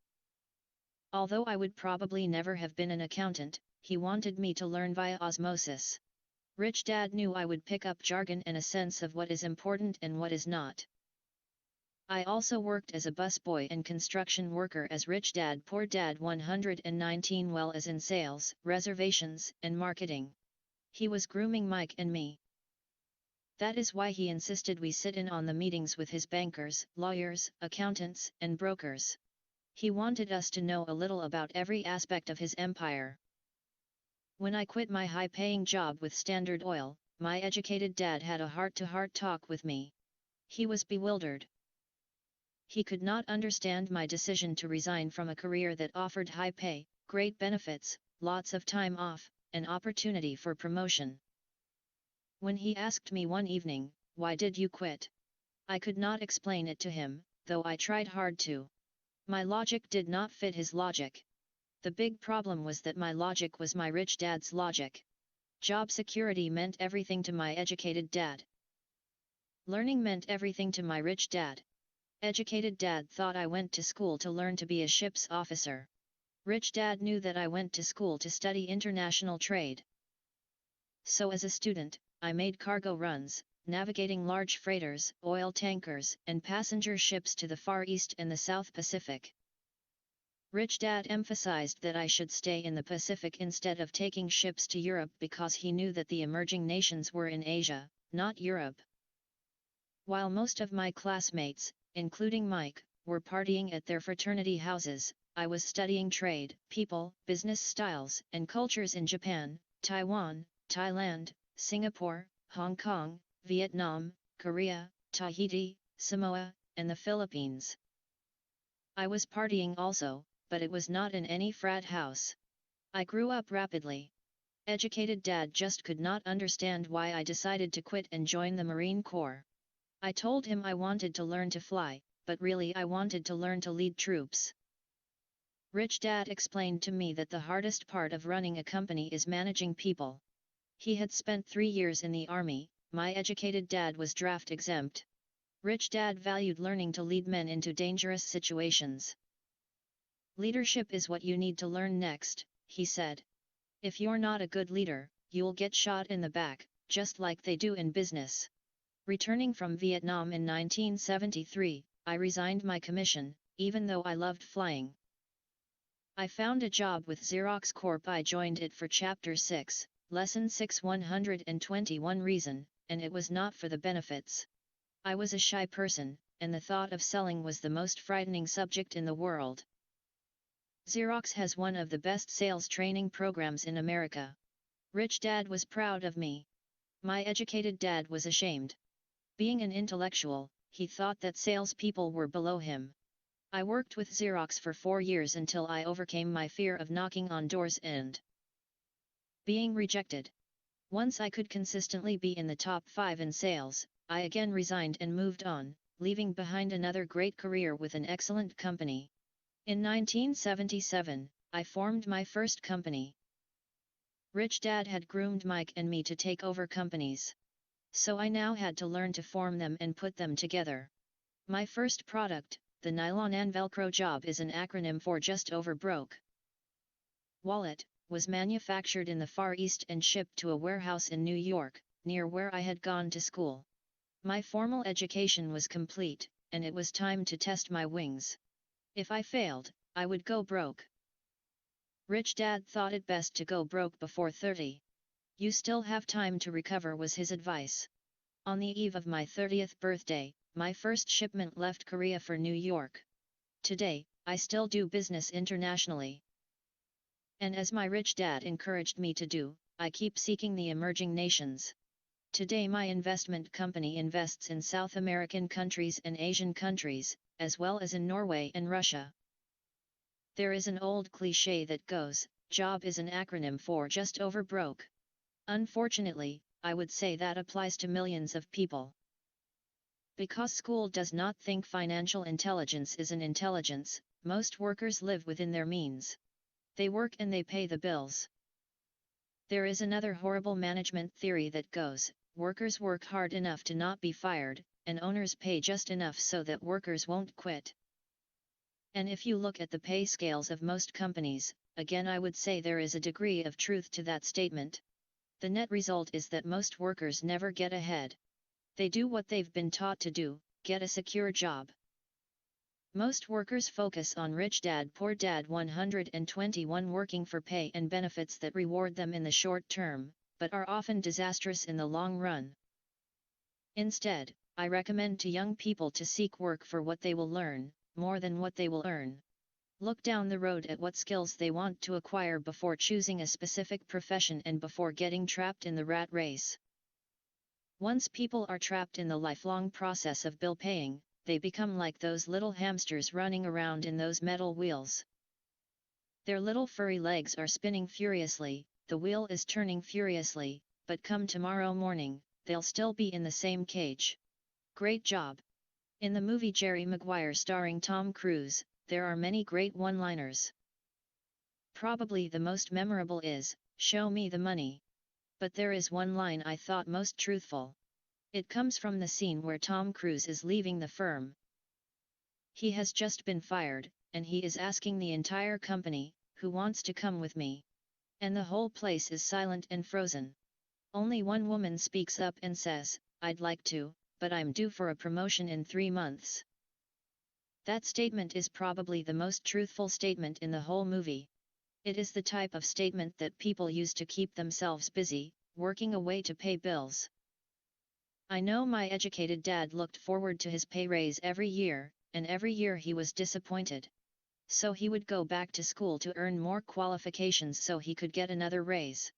Although I would probably never have been an accountant, he wanted me to learn via osmosis. Rich Dad knew I would pick up jargon and a sense of what is important and what is not. I also worked as a busboy and construction worker as Rich Dad Poor Dad 119 well as in sales, reservations, and marketing. He was grooming Mike and me. That is why he insisted we sit in on the meetings with his bankers, lawyers, accountants, and brokers. He wanted us to know a little about every aspect of his empire. When I quit my high-paying job with Standard Oil, my educated dad had a heart-to-heart talk with me. He was bewildered. He could not understand my decision to resign from a career that offered high pay, great benefits, lots of time off, and opportunity for promotion. When he asked me one evening, "Why did you quit?" I could not explain it to him, though I tried hard to. My logic did not fit his logic. The big problem was that my logic was my rich dad's logic. Job security meant everything to my educated dad. Learning meant everything to my rich dad. Educated dad thought I went to school to learn to be a ship's officer. Rich dad knew that I went to school to study international trade. So as a student, I made cargo runs, navigating large freighters, oil tankers, and passenger ships to the Far East and the South Pacific. Rich Dad emphasized that I should stay in the Pacific instead of taking ships to Europe because he knew that the emerging nations were in Asia, not Europe. While most of my classmates, including Mike, were partying at their fraternity houses, I was studying trade, people, business styles, and cultures in Japan, Taiwan, Thailand, Singapore, Hong Kong, Vietnam, Korea, Tahiti, Samoa, and the Philippines. I was partying also, but it was not in any frat house. I grew up rapidly. Educated dad just could not understand why I decided to quit and join the Marine Corps. I told him I wanted to learn to fly, but really I wanted to learn to lead troops. Rich Dad explained to me that the hardest part of running a company is managing people. He had spent 3 years in the Army. My educated dad was draft exempt. Rich Dad valued learning to lead men into dangerous situations. Leadership is what you need to learn next, he said. If you're not a good leader, you'll get shot in the back, just like they do in business. Returning from Vietnam in 1973, I resigned my commission, even though I loved flying. I found a job with Xerox Corp. I joined it for Chapter 6, Lesson 6 121 Reason, and it was not for the benefits. I was a shy person, and the thought of selling was the most frightening subject in the world. Xerox has one of the best sales training programs in America. Rich Dad was proud of me. My educated dad was ashamed. Being an intellectual, he thought that salespeople were below him. I worked with Xerox for 4 years until I overcame my fear of knocking on doors and being rejected. Once I could consistently be in the top 5 in sales, I again resigned and moved on, leaving behind another great career with an excellent company. In 1977, I formed my first company. Rich Dad had groomed Mike and me to take over companies. So I now had to learn to form them and put them together. My first product, the Nylon and Velcro Job, is an acronym for Just Over Broke. Wallet, was manufactured in the Far East and shipped to a warehouse in New York, near where I had gone to school. My formal education was complete, and it was time to test my wings. If I failed, I would go broke. Rich Dad thought it best to go broke before 30. You still have time to recover, was his advice. On the eve of my 30th birthday, my first shipment left Korea for New York. Today, I still do business internationally. And as my rich dad encouraged me to do, I keep seeking the emerging nations. Today my investment company invests in South American countries and Asian countries, as well as in Norway and Russia. There is an old cliché that goes, job is an acronym for just over broke. Unfortunately, I would say that applies to millions of people. Because school does not think financial intelligence is an intelligence, most workers live within their means. They work and they pay the bills. There is another horrible management theory that goes, workers work hard enough to not be fired, and owners pay just enough so that workers won't quit. And if you look at the pay scales of most companies, again I would say there is a degree of truth to that statement. The net result is that most workers never get ahead. They do what they've been taught to do, get a secure job. Most workers focus on Rich Dad Poor Dad 121, working for pay and benefits that reward them in the short term, but are often disastrous in the long run. Instead, I recommend to young people to seek work for what they will learn, more than what they will earn. Look down the road at what skills they want to acquire before choosing a specific profession and before getting trapped in the rat race. Once people are trapped in the lifelong process of bill paying, they become like those little hamsters running around in those metal wheels. Their little furry legs are spinning furiously, the wheel is turning furiously, but come tomorrow morning, they'll still be in the same cage. Great job! In the movie Jerry Maguire starring Tom Cruise, there are many great one-liners. Probably the most memorable is, "Show me the money." But there is one line I thought most truthful. It comes from the scene where Tom Cruise is leaving the firm. He has just been fired, and he is asking the entire company, "Who wants to come with me?" And the whole place is silent and frozen. Only one woman speaks up and says, "I'd like to, but I'm due for a promotion in 3 months." That statement is probably the most truthful statement in the whole movie. It is the type of statement that people use to keep themselves busy, working away to pay bills. I know my educated dad looked forward to his pay raise every year, and every year he was disappointed. So he would go back to school to earn more qualifications so he could get another raise.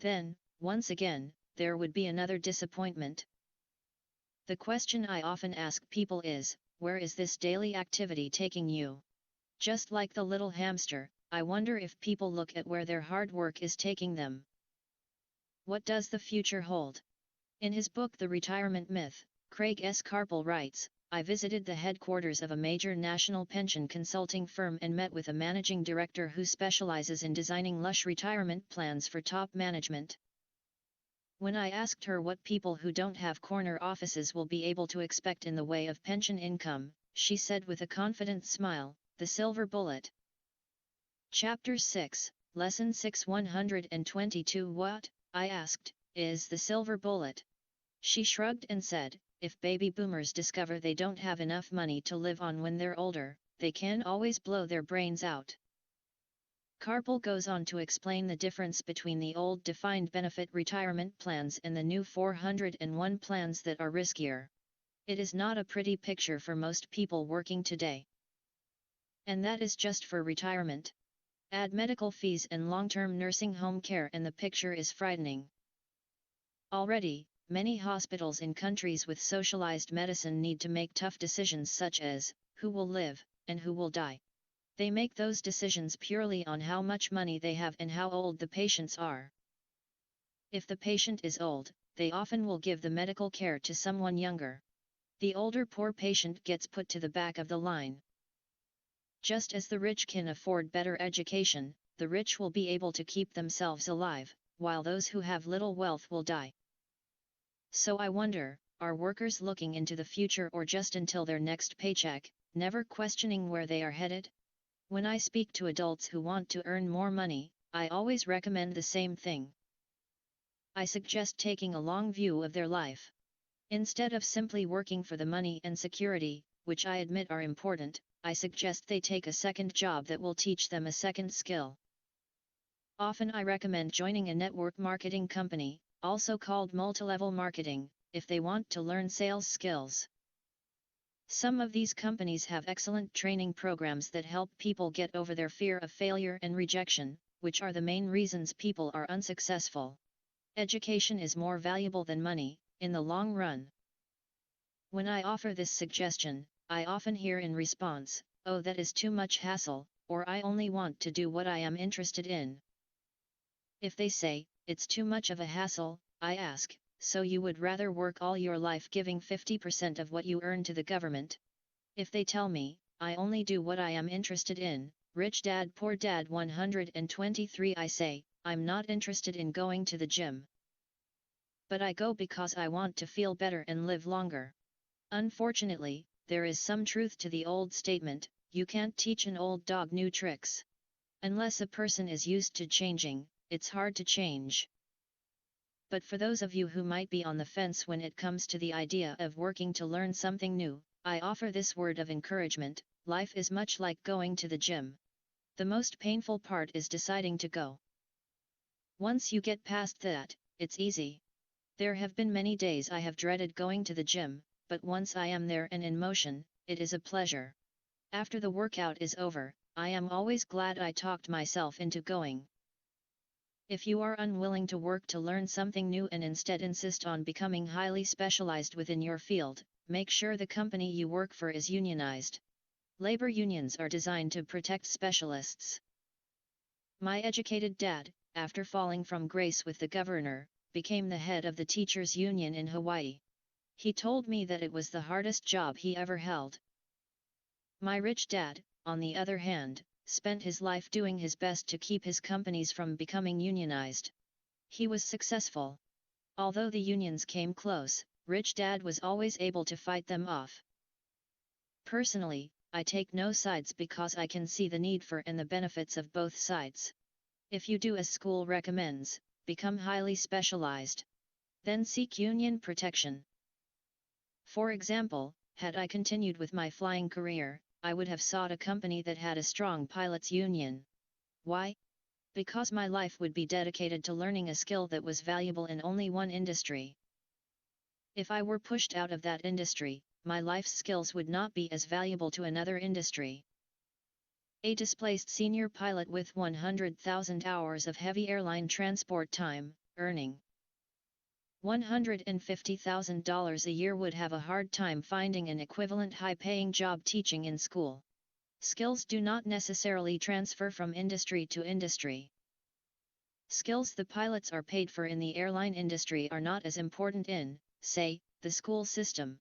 Then, once again, there would be another disappointment. The question I often ask people is, where is this daily activity taking you? Just like the little hamster, I wonder if people look at where their hard work is taking them. What does the future hold? In his book The Retirement Myth, Craig S. Carpel writes, "I visited the headquarters of a major national pension consulting firm and met with a managing director who specializes in designing lush retirement plans for top management. When I asked her what people who don't have corner offices will be able to expect in the way of pension income, she said with a confident smile, 'The silver bullet.'" Chapter 6, Lesson 6 122 "What," I asked, "is the silver bullet?" She shrugged and said, if baby boomers discover they don't have enough money to live on when they're older, they can always blow their brains out. Carpel goes on to explain the difference between the old defined benefit retirement plans and the new 401 plans that are riskier. It is not a pretty picture for most people working today. And that is just for retirement. Add medical fees and long-term nursing home care and the picture is frightening. Already, many hospitals in countries with socialized medicine need to make tough decisions such as, who will live, and who will die. They make those decisions purely on how much money they have and how old the patients are. If the patient is old, they often will give the medical care to someone younger. The older poor patient gets put to the back of the line. Just as the rich can afford better education, the rich will be able to keep themselves alive, while those who have little wealth will die. So I wonder, are workers looking into the future or just until their next paycheck, never questioning where they are headed? When I speak to adults who want to earn more money, I always recommend the same thing. I suggest taking a long view of their life. Instead of simply working for the money and security, which I admit are important, I suggest they take a second job that will teach them a second skill. Often I recommend joining a network marketing company, also called multilevel marketing, if they want to learn sales skills. Some of these companies have excellent training programs that help people get over their fear of failure and rejection, which are the main reasons people are unsuccessful. Education is more valuable than money, in the long run. When I offer this suggestion, I often hear in response, "Oh, that is too much hassle," or "I only want to do what I am interested in." If they say, "It's too much of a hassle," I ask, "So you would rather work all your life giving 50% of what you earn to the government?" If they tell me, "I only do what I am interested in," Rich Dad Poor Dad 123, I say, "I'm not interested in going to the gym. But I go because I want to feel better and live longer." Unfortunately, there is some truth to the old statement, you can't teach an old dog new tricks. Unless a person is used to changing, it's hard to change. But for those of you who might be on the fence when it comes to the idea of working to learn something new, I offer this word of encouragement: life is much like going to the gym. The most painful part is deciding to go. Once you get past that, it's easy. There have been many days I have dreaded going to the gym, but once I am there and in motion, it is a pleasure. After the workout is over, I am always glad I talked myself into going. If you are unwilling to work to learn something new and instead insist on becoming highly specialized within your field, make sure the company you work for is unionized. Labor unions are designed to protect specialists. My educated dad, after falling from grace with the governor, became the head of the teachers' union in Hawaii. He told me that it was the hardest job he ever held. My rich dad, on the other hand, spent his life doing his best to keep his companies from becoming unionized. He was successful. Although the unions came close, Rich Dad was always able to fight them off. Personally, I take no sides because I can see the need for and the benefits of both sides. If you do as school recommends, become highly specialized. Then seek union protection. For example, had I continued with my flying career, I would have sought a company that had a strong pilots' union. Why? Because my life would be dedicated to learning a skill that was valuable in only one industry. If I were pushed out of that industry, my life's skills would not be as valuable to another industry. A displaced senior pilot with 100,000 hours of heavy airline transport time, earning $150,000 a year would have a hard time finding an equivalent high-paying job teaching in school. Skills do not necessarily transfer from industry to industry. Skills the pilots are paid for in the airline industry are not as important in, say, the school system.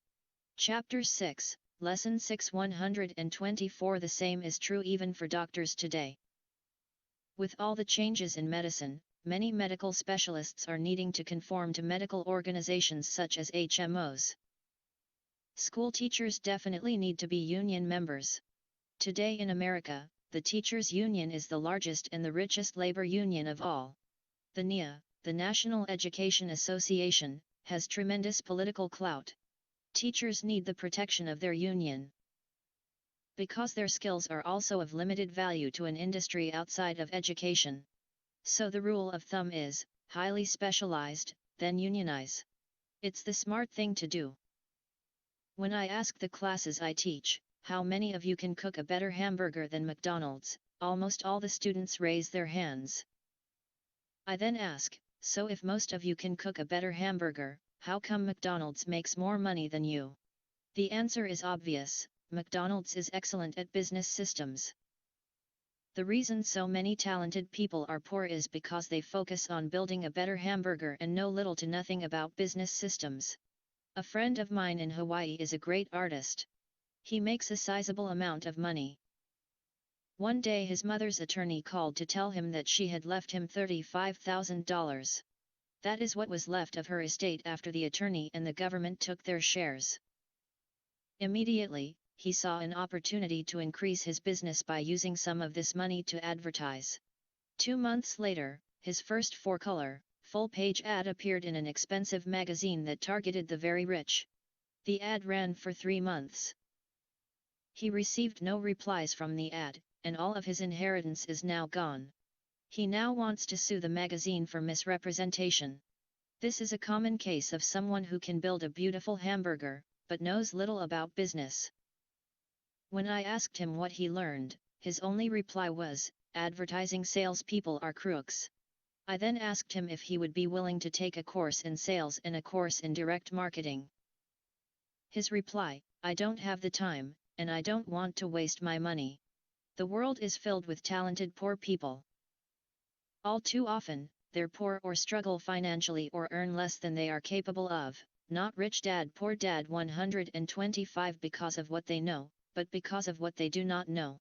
Chapter 6, Lesson 6 124. The same is true even for doctors today. With all the changes in medicine, many medical specialists are needing to conform to medical organizations such as HMOs. School teachers definitely need to be union members. Today in America, the teachers' union is the largest and the richest labor union of all. The NEA, the National Education Association, has tremendous political clout. Teachers need the protection of their union. Because their skills are also of limited value to an industry outside of education. So the rule of thumb is, highly specialized, then unionize. It's the smart thing to do. When I ask the classes I teach, how many of you can cook a better hamburger than McDonald's, almost all the students raise their hands. I then ask, so if most of you can cook a better hamburger, how come McDonald's makes more money than you? The answer is obvious, McDonald's is excellent at business systems. The reason so many talented people are poor is because they focus on building a better hamburger and know little to nothing about business systems. A friend of mine in Hawaii is a great artist. He makes a sizable amount of money. One day his mother's attorney called to tell him that she had left him $35,000. That is what was left of her estate after the attorney and the government took their shares. Immediately, he saw an opportunity to increase his business by using some of this money to advertise. 2 months later, his first four-color, full-page ad appeared in an expensive magazine that targeted the very rich. The ad ran for 3 months. He received no replies from the ad, and all of his inheritance is now gone. He now wants to sue the magazine for misrepresentation. This is a common case of someone who can build a beautiful hamburger, but knows little about business. When I asked him what he learned, his only reply was, advertising salespeople are crooks. I then asked him if he would be willing to take a course in sales and a course in direct marketing. His reply, I don't have the time, and I don't want to waste my money. The world is filled with talented poor people. All too often, they're poor or struggle financially or earn less than they are capable of. Not Rich Dad Poor Dad 125 because of what they know, but because of what they do not know.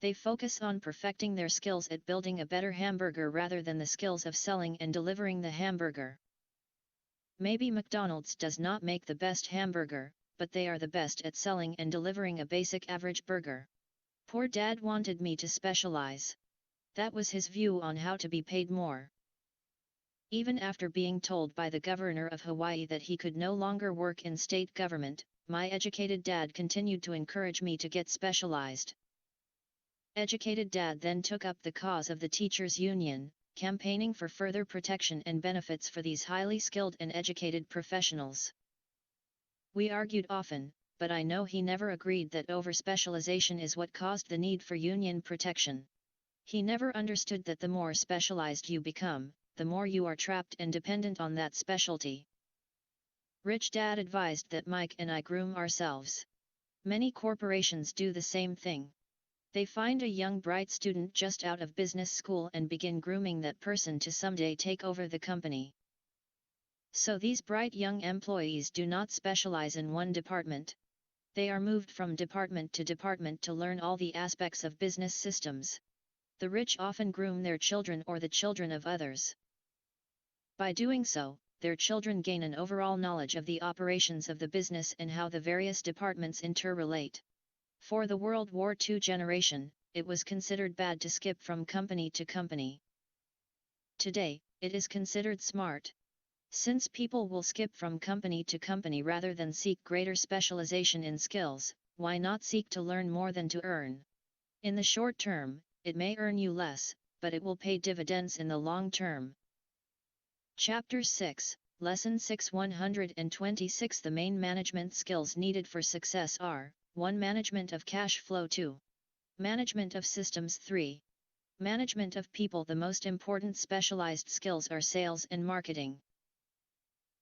They focus on perfecting their skills at building a better hamburger rather than the skills of selling and delivering the hamburger. Maybe McDonald's does not make the best hamburger, but they are the best at selling and delivering a basic average burger. Poor Dad wanted me to specialize. That was his view on how to be paid more. Even after being told by the governor of Hawaii that he could no longer work in state government, my educated dad continued to encourage me to get specialized. Educated Dad then took up the cause of the teachers' union, campaigning for further protection and benefits for these highly skilled and educated professionals. We argued often, but I know he never agreed that over-specialization is what caused the need for union protection. He never understood that the more specialized you become, the more you are trapped and dependent on that specialty. Rich Dad advised that Mike and I groom ourselves. Many corporations do the same thing. They find a young bright student just out of business school and begin grooming that person to someday take over the company. So these bright young employees do not specialize in one department. They are moved from department to learn all the aspects of business systems. The rich often groom their children or the children of others. By doing so, their children gain an overall knowledge of the operations of the business and how the various departments interrelate. For the World War II generation, it was considered bad to skip from company to company. Today, it is considered smart. Since people will skip from company to company rather than seek greater specialization in skills, why not seek to learn more than to earn? In the short term, it may earn you less, but it will pay dividends in the long term. Chapter 6, Lesson 6 126 The main management skills needed for success are 1. Management of cash flow 2. Management of systems 3. Management of people The most important specialized skills are sales and marketing.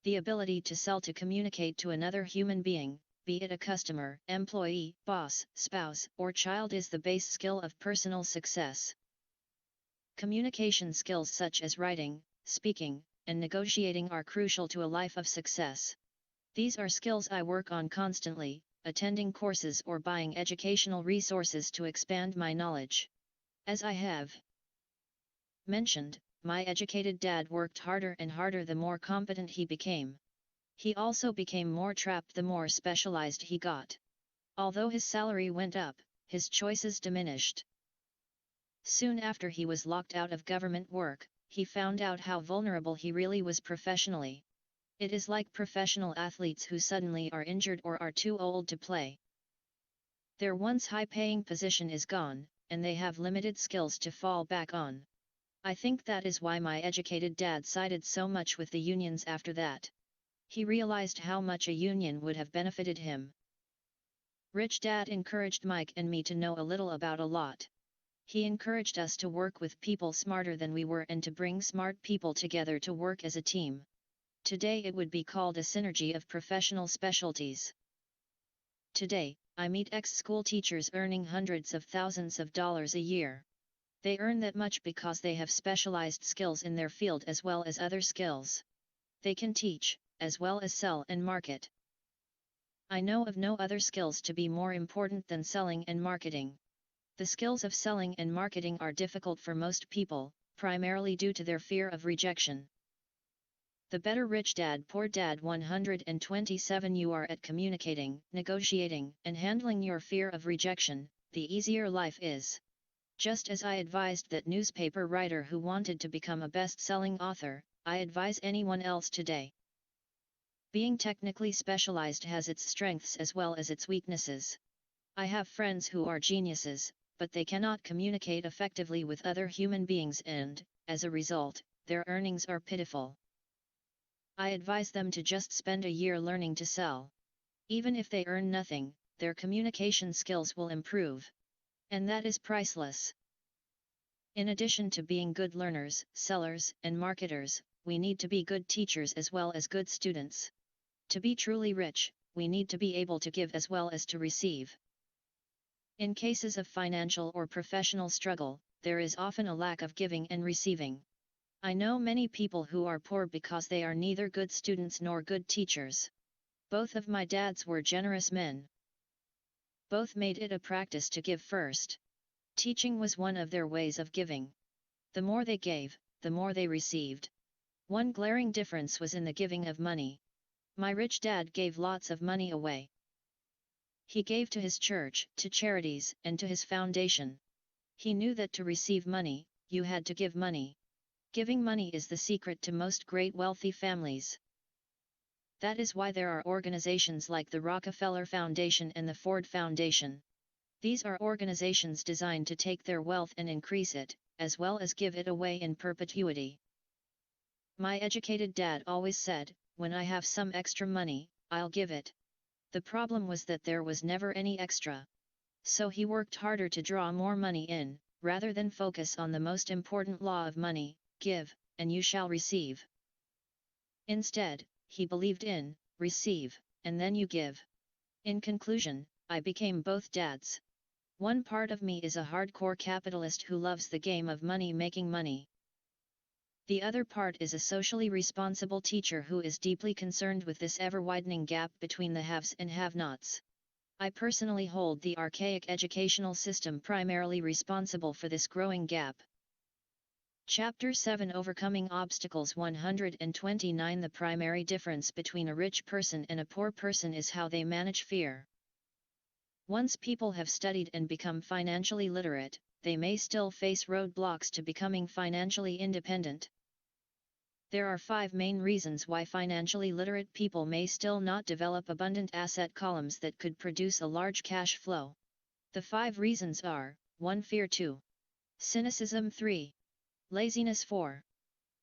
The ability to sell to communicate to another human being, be it a customer, employee, boss, spouse, or child is the base skill of personal success. Communication skills such as writing, speaking, and negotiating are crucial to a life of success. These are skills I work on constantly, attending courses or buying educational resources to expand my knowledge. As I have mentioned, my educated dad worked harder and harder the more competent he became. He also became more trapped the more specialized he got. Although his salary went up, his choices diminished. Soon after he was locked out of government work, he found out how vulnerable he really was professionally. It is like professional athletes who suddenly are injured or are too old to play. Their once high-paying position is gone, and they have limited skills to fall back on. I think that is why my educated dad sided so much with the unions after that. He realized how much a union would have benefited him. Rich Dad encouraged Mike and me to know a little about a lot. He encouraged us to work with people smarter than we were and to bring smart people together to work as a team. Today it would be called a synergy of professional specialties. Today, I meet ex-school teachers earning hundreds of thousands of dollars a year. They earn that much because they have specialized skills in their field as well as other skills. They can teach, as well as sell and market. I know of no other skills to be more important than selling and marketing. The skills of selling and marketing are difficult for most people, primarily due to their fear of rejection. The better Rich Dad Poor Dad 127 you are at communicating, negotiating, and handling your fear of rejection, the easier life is. Just as I advised that newspaper writer who wanted to become a best-selling author, I advise anyone else today. Being technically specialized has its strengths as well as its weaknesses. I have friends who are geniuses, but they cannot communicate effectively with other human beings and, as a result, their earnings are pitiful. I advise them to just spend a year learning to sell. Even if they earn nothing, their communication skills will improve. And that is priceless. In addition to being good learners, sellers, and marketers, we need to be good teachers as well as good students. To be truly rich, we need to be able to give as well as to receive. In cases of financial or professional struggle, there is often a lack of giving and receiving. I know many people who are poor because they are neither good students nor good teachers. Both of my dads were generous men. Both made it a practice to give first. Teaching was one of their ways of giving. The more they gave, the more they received. One glaring difference was in the giving of money. My rich dad gave lots of money away. He gave to his church, to charities, and to his foundation. He knew that to receive money, you had to give money. Giving money is the secret to most great wealthy families. That is why there are organizations like the Rockefeller Foundation and the Ford Foundation. These are organizations designed to take their wealth and increase it, as well as give it away in perpetuity. My educated dad always said, "When I have some extra money, I'll give it." The problem was that there was never any extra. So he worked harder to draw more money in, rather than focus on the most important law of money: give, and you shall receive. Instead, he believed in, receive, and then you give. In conclusion, I became both dads. One part of me is a hardcore capitalist who loves the game of money making money. The other part is a socially responsible teacher who is deeply concerned with this ever-widening gap between the haves and have-nots. I personally hold the archaic educational system primarily responsible for this growing gap. Chapter 7 Overcoming Obstacles 129 The primary difference between a rich person and a poor person is how they manage fear. Once people have studied and become financially literate, they may still face roadblocks to becoming financially independent. There are 5 main reasons why financially literate people may still not develop abundant asset columns that could produce a large cash flow. The 5 reasons are: 1. Fear. 2. Cynicism. 3. Laziness. 4.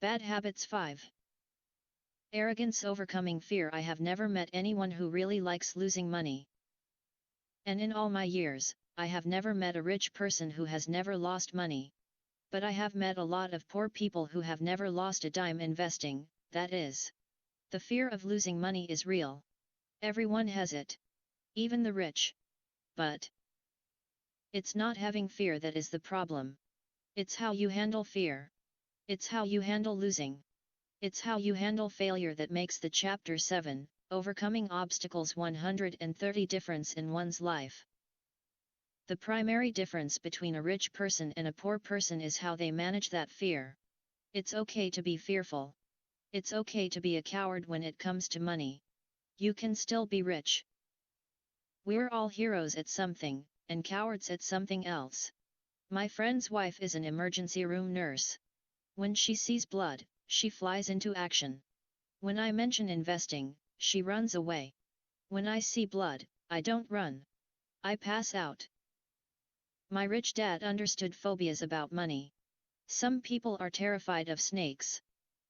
Bad habits. 5. Arrogance. Overcoming fear. I have never met anyone who really likes losing money. And in all my years, I have never met a rich person who has never lost money. But I have met a lot of poor people who have never lost a dime investing, that is. The fear of losing money is real. Everyone has it. Even the rich. But it's not having fear that is the problem. It's how you handle fear. It's how you handle losing. It's how you handle failure that makes the Chapter 7, Overcoming Obstacles 130 difference in one's life. The primary difference between a rich person and a poor person is how they manage that fear. It's okay to be fearful. It's okay to be a coward when it comes to money. You can still be rich. We're all heroes at something, and cowards at something else. My friend's wife is an emergency room nurse. When she sees blood, she flies into action. When I mention investing, she runs away. When I see blood, I don't run. I pass out. My rich dad understood phobias about money. Some people are terrified of snakes.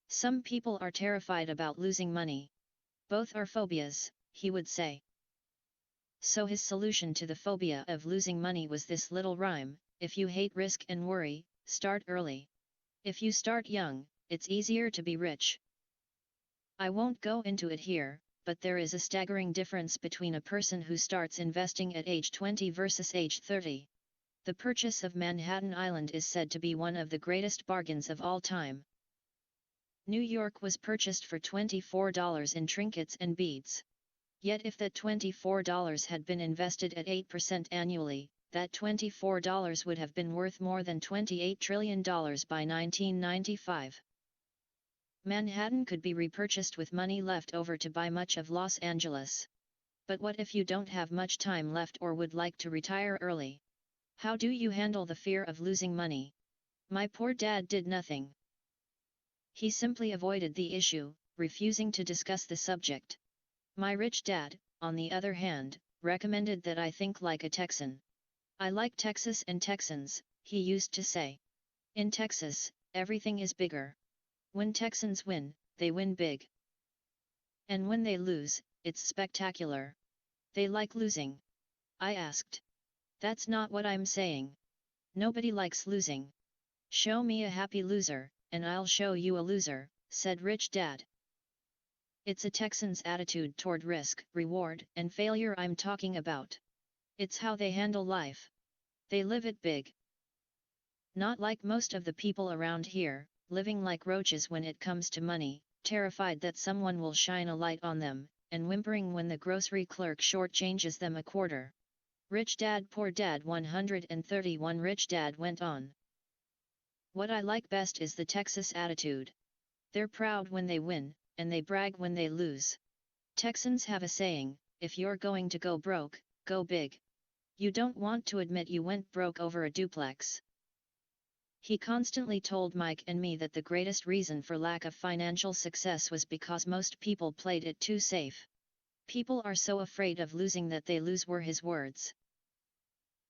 Some people are terrified about losing money. Both are phobias, he would say. So his solution to the phobia of losing money was this little rhyme: if you hate risk and worry, start early. If you start young, it's easier to be rich. I won't go into it here, but there is a staggering difference between a person who starts investing at age 20 versus age 30. The purchase of Manhattan Island is said to be one of the greatest bargains of all time. New York was purchased for $24 in trinkets and beads. Yet if that $24 had been invested at 8% annually, that $24 would have been worth more than $28 trillion by 1995. Manhattan could be repurchased with money left over to buy much of Los Angeles. But what if you don't have much time left or would like to retire early? How do you handle the fear of losing money? My poor dad did nothing. He simply avoided the issue, refusing to discuss the subject. My rich dad, on the other hand, recommended that I think like a Texan. I like Texas and Texans, he used to say. In Texas, everything is bigger. When Texans win, they win big. And when they lose, it's spectacular. They like losing. I asked. That's not what I'm saying. Nobody likes losing. Show me a happy loser, and I'll show you a loser, said Rich Dad. It's a Texan's attitude toward risk, reward, and failure I'm talking about. It's how they handle life. They live it big. Not like most of the people around here, living like roaches when it comes to money, terrified that someone will shine a light on them, and whimpering when the grocery clerk shortchanges them a quarter. Rich Dad Poor Dad 131. Rich Dad went on. What I like best is the Texas attitude. They're proud when they win, and they brag when they lose. Texans have a saying: if you're going to go broke, go big. You don't want to admit you went broke over a duplex. He constantly told Mike and me that the greatest reason for lack of financial success was because most people played it too safe. People are so afraid of losing that they lose, were his words.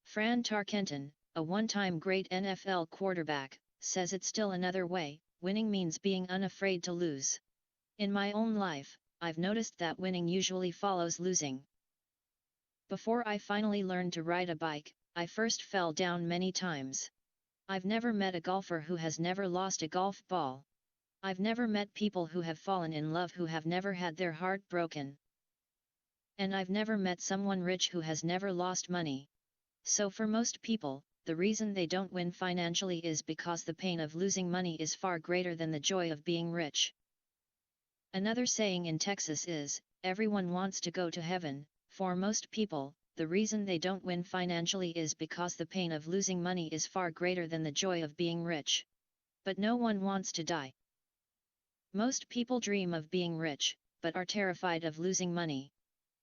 Fran Tarkenton, a one-time great NFL quarterback, says it's still another way: winning means being unafraid to lose. In my own life, I've noticed that winning usually follows losing. Before I finally learned to ride a bike, I first fell down many times. I've never met a golfer who has never lost a golf ball. I've never met people who have fallen in love who have never had their heart broken. And I've never met someone rich who has never lost money. So for most people, the reason they don't win financially is because the pain of losing money is far greater than the joy of being rich. Another saying in Texas is, everyone wants to go to heaven. For most people, the reason they don't win financially is because the pain of losing money is far greater than the joy of being rich. But no one wants to die. Most people dream of being rich, but are terrified of losing money.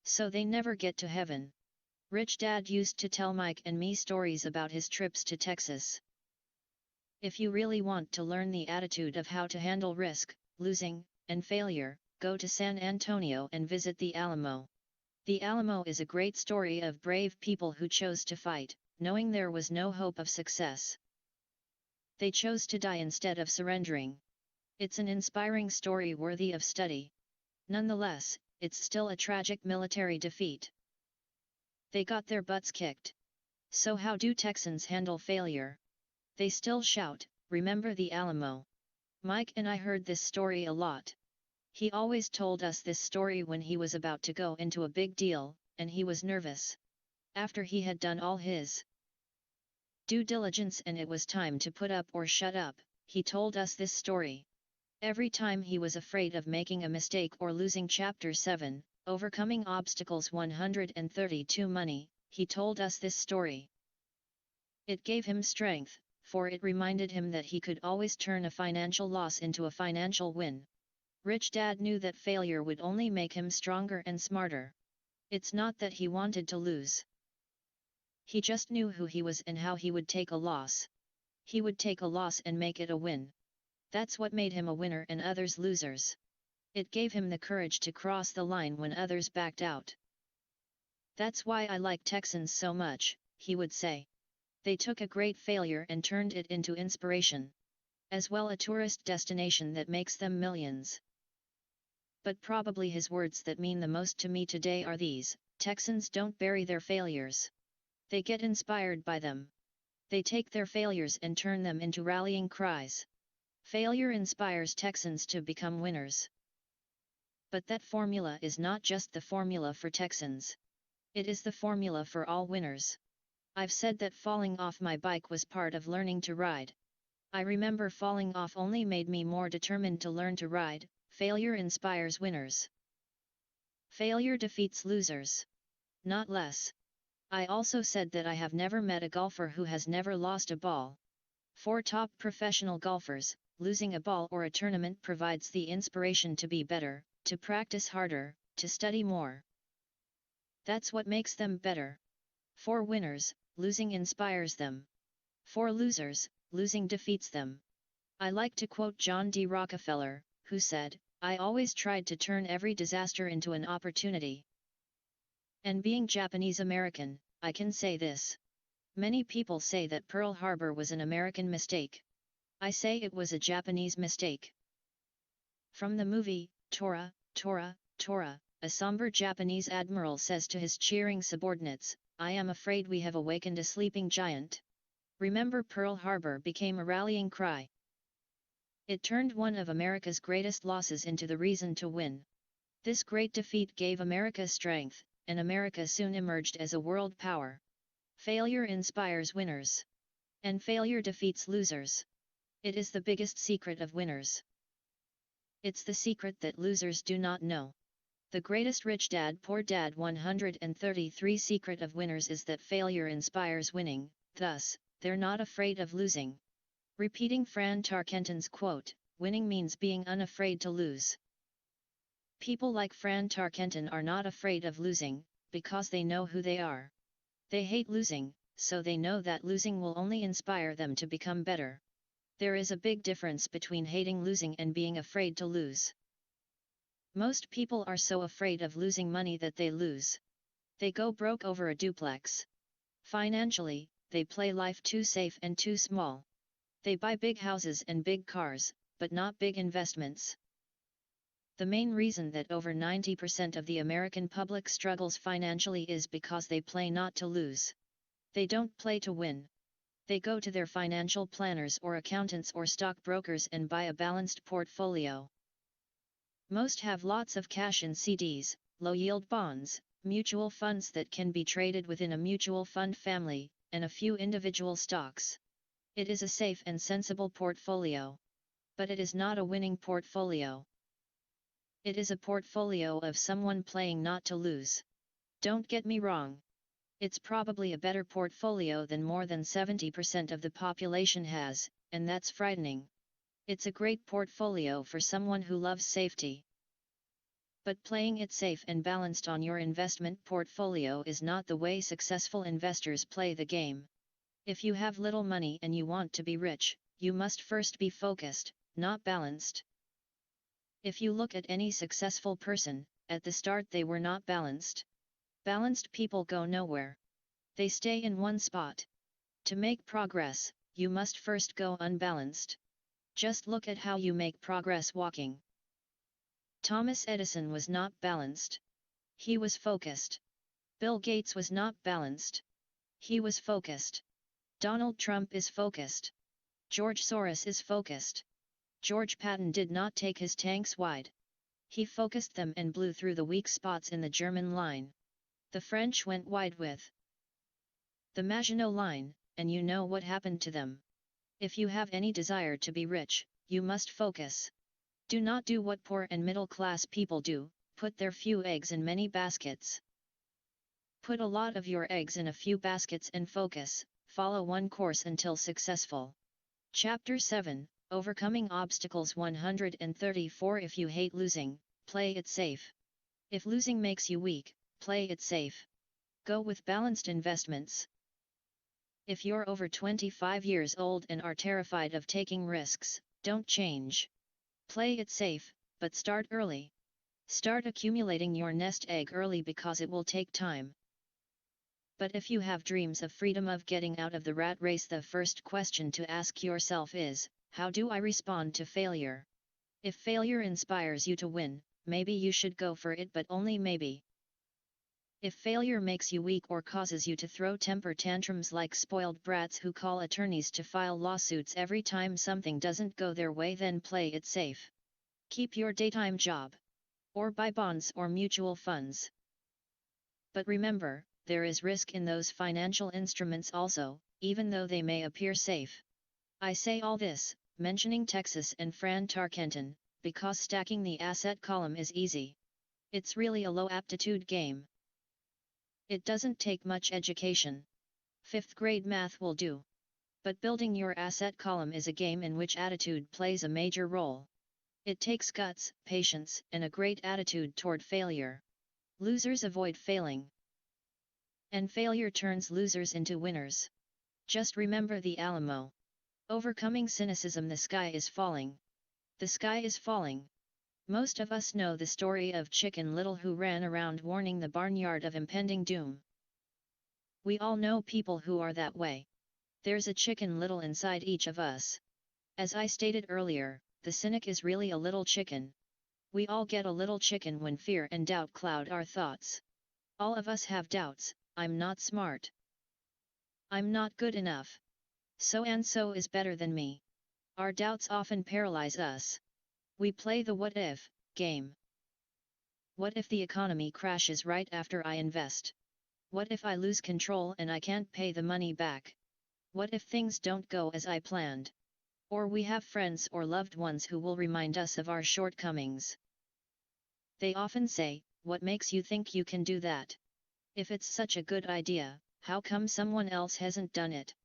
So they never get to heaven. Rich Dad used to tell Mike and me stories about his trips to Texas. If you really want to learn the attitude of how to handle risk, losing, and failure, go to San Antonio and visit the Alamo. The Alamo is a great story of brave people who chose to fight, knowing there was no hope of success. They chose to die instead of surrendering. It's an inspiring story worthy of study. Nonetheless, it's still a tragic military defeat. They got their butts kicked. So how do Texans handle failure? They still shout, "Remember the Alamo." Mike and I heard this story a lot. He always told us this story when he was about to go into a big deal, and he was nervous. After he had done all his due diligence and it was time to put up or shut up, he told us this story. Every time he was afraid of making a mistake or losing Chapter 7, Overcoming Obstacles 132 Money, he told us this story. It gave him strength, for it reminded him that he could always turn a financial loss into a financial win. Rich Dad knew that failure would only make him stronger and smarter. It's not that he wanted to lose. He just knew who he was and how he would take a loss. He would take a loss and make it a win. That's what made him a winner and others losers. It gave him the courage to cross the line when others backed out. "That's why I like Texans so much," he would say. "They took a great failure and turned it into inspiration. As well, a tourist destination that makes them millions." But probably his words that mean the most to me today are these: Texans don't bury their failures. They get inspired by them. They take their failures and turn them into rallying cries. Failure inspires Texans to become winners. But that formula is not just the formula for Texans. It is the formula for all winners. I've said that falling off my bike was part of learning to ride. I remember falling off only made me more determined to learn to ride. Failure inspires winners. Failure defeats losers. Not less. I also said that I have never met a golfer who has never lost a ball. For top professional golfers, losing a ball or a tournament provides the inspiration to be better, to practice harder, to study more. That's what makes them better. For winners, losing inspires them. For losers, losing defeats them. I like to quote John D. Rockefeller, who said, "I always tried to turn every disaster into an opportunity." And being Japanese American, I can say this. Many people say that Pearl Harbor was an American mistake. I say it was a Japanese mistake. From the movie, Tora, Tora, Tora, a somber Japanese admiral says to his cheering subordinates, "I am afraid we have awakened a sleeping giant." Remember, Pearl Harbor became a rallying cry. It turned one of America's greatest losses into the reason to win. This great defeat gave America strength, and America soon emerged as a world power. Failure inspires winners. And failure defeats losers. It is the biggest secret of winners. It's the secret that losers do not know. The greatest Rich Dad Poor Dad 133 secret of winners is that failure inspires winning, thus, they're not afraid of losing. Repeating Fran Tarkenton's quote, "Winning means being unafraid to lose." People like Fran Tarkenton are not afraid of losing, because they know who they are. They hate losing, so they know that losing will only inspire them to become better. There is a big difference between hating losing and being afraid to lose. Most people are so afraid of losing money that they lose. They go broke over a duplex. Financially, they play life too safe and too small. They buy big houses and big cars, but not big investments. The main reason that over 90% of the American public struggles financially is because they play not to lose. They don't play to win. They go to their financial planners or accountants or stockbrokers and buy a balanced portfolio. Most have lots of cash in CDs, low-yield bonds, mutual funds that can be traded within a mutual fund family, and a few individual stocks. It is a safe and sensible portfolio. But it is not a winning portfolio. It is a portfolio of someone playing not to lose. Don't get me wrong. It's probably a better portfolio than more than 70% of the population has, and that's frightening. It's a great portfolio for someone who loves safety. But playing it safe and balanced on your investment portfolio is not the way successful investors play the game. If you have little money and you want to be rich, you must first be focused, not balanced. If you look at any successful person, at the start they were not balanced. Balanced people go nowhere. They stay in one spot. To make progress, you must first go unbalanced. Just look at how you make progress walking. Thomas Edison was not balanced. He was focused. Bill Gates was not balanced. He was focused. Donald Trump is focused. George Soros is focused. George Patton did not take his tanks wide. He focused them and blew through the weak spots in the German line. The French went wide with the Maginot Line, and you know what happened to them. If you have any desire to be rich, you must focus. Do not do what poor and middle-class people do, put their few eggs in many baskets. Put a lot of your eggs in a few baskets and focus, follow one course until successful. Chapter 7, Overcoming Obstacles 134. If you hate losing, play it safe. If losing makes you weak, play it safe. Go with balanced investments. If you're over 25 years old and are terrified of taking risks, don't change. Play it safe, but start early. Start accumulating your nest egg early because it will take time. But if you have dreams of freedom, of getting out of the rat race, the first question to ask yourself is, how do I respond to failure? If failure inspires you to win, maybe you should go for it, but only maybe. If failure makes you weak or causes you to throw temper tantrums like spoiled brats who call attorneys to file lawsuits every time something doesn't go their way, then play it safe. Keep your daytime job. Or buy bonds or mutual funds. But remember, there is risk in those financial instruments also, even though they may appear safe. I say all this, mentioning Texas and Fran Tarkenton, because stacking the asset column is easy. It's really a low aptitude game. It doesn't take much education. 5th grade math will do. But building your asset column is a game in which attitude plays a major role. It takes guts, patience, and a great attitude toward failure. Losers avoid failing. And failure turns losers into winners. Just remember the Alamo. Overcoming cynicism. The sky is falling. The sky is falling. Most of us know the story of Chicken Little, who ran around warning the barnyard of impending doom. We all know people who are that way. There's a Chicken Little inside each of us. As I stated earlier, the cynic is really a little chicken. We all get a little chicken when fear and doubt cloud our thoughts. All of us have doubts. I'm not smart. I'm not good enough. So and so is better than me. Our doubts often paralyze us. We play the what if game. What if the economy crashes right after I invest? What if I lose control and I can't pay the money back? What if things don't go as I planned? Or we have friends or loved ones who will remind us of our shortcomings. They often say, "What makes you think you can do that? If it's such a good idea, how come someone else hasn't done it?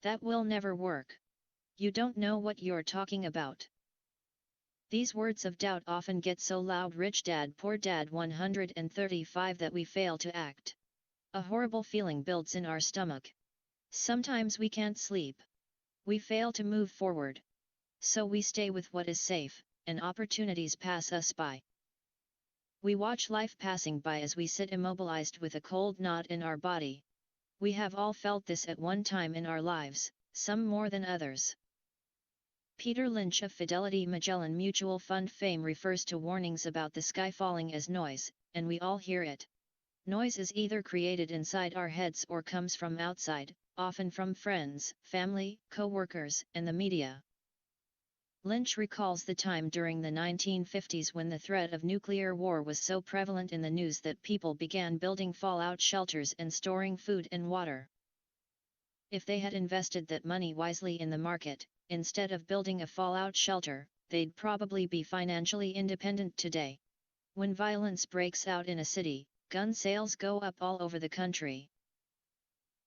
That will never work. You don't know what you're talking about." These words of doubt often get so loud. Rich Dad Poor Dad 135 that we fail to act. A horrible feeling builds in our stomach. Sometimes we can't sleep. We fail to move forward. So we stay with what is safe, and opportunities pass us by. We watch life passing by as we sit immobilized with a cold knot in our body. We have all felt this at one time in our lives, some more than others. Peter Lynch of Fidelity Magellan Mutual Fund fame refers to warnings about the sky falling as noise, and we all hear it. Noise is either created inside our heads or comes from outside, often from friends, family, co-workers, and the media. Lynch recalls the time during the 1950s when the threat of nuclear war was so prevalent in the news that people began building fallout shelters and storing food and water. If they had invested that money wisely in the market, instead of building a fallout shelter, they'd probably be financially independent today. When violence breaks out in a city, gun sales go up all over the country.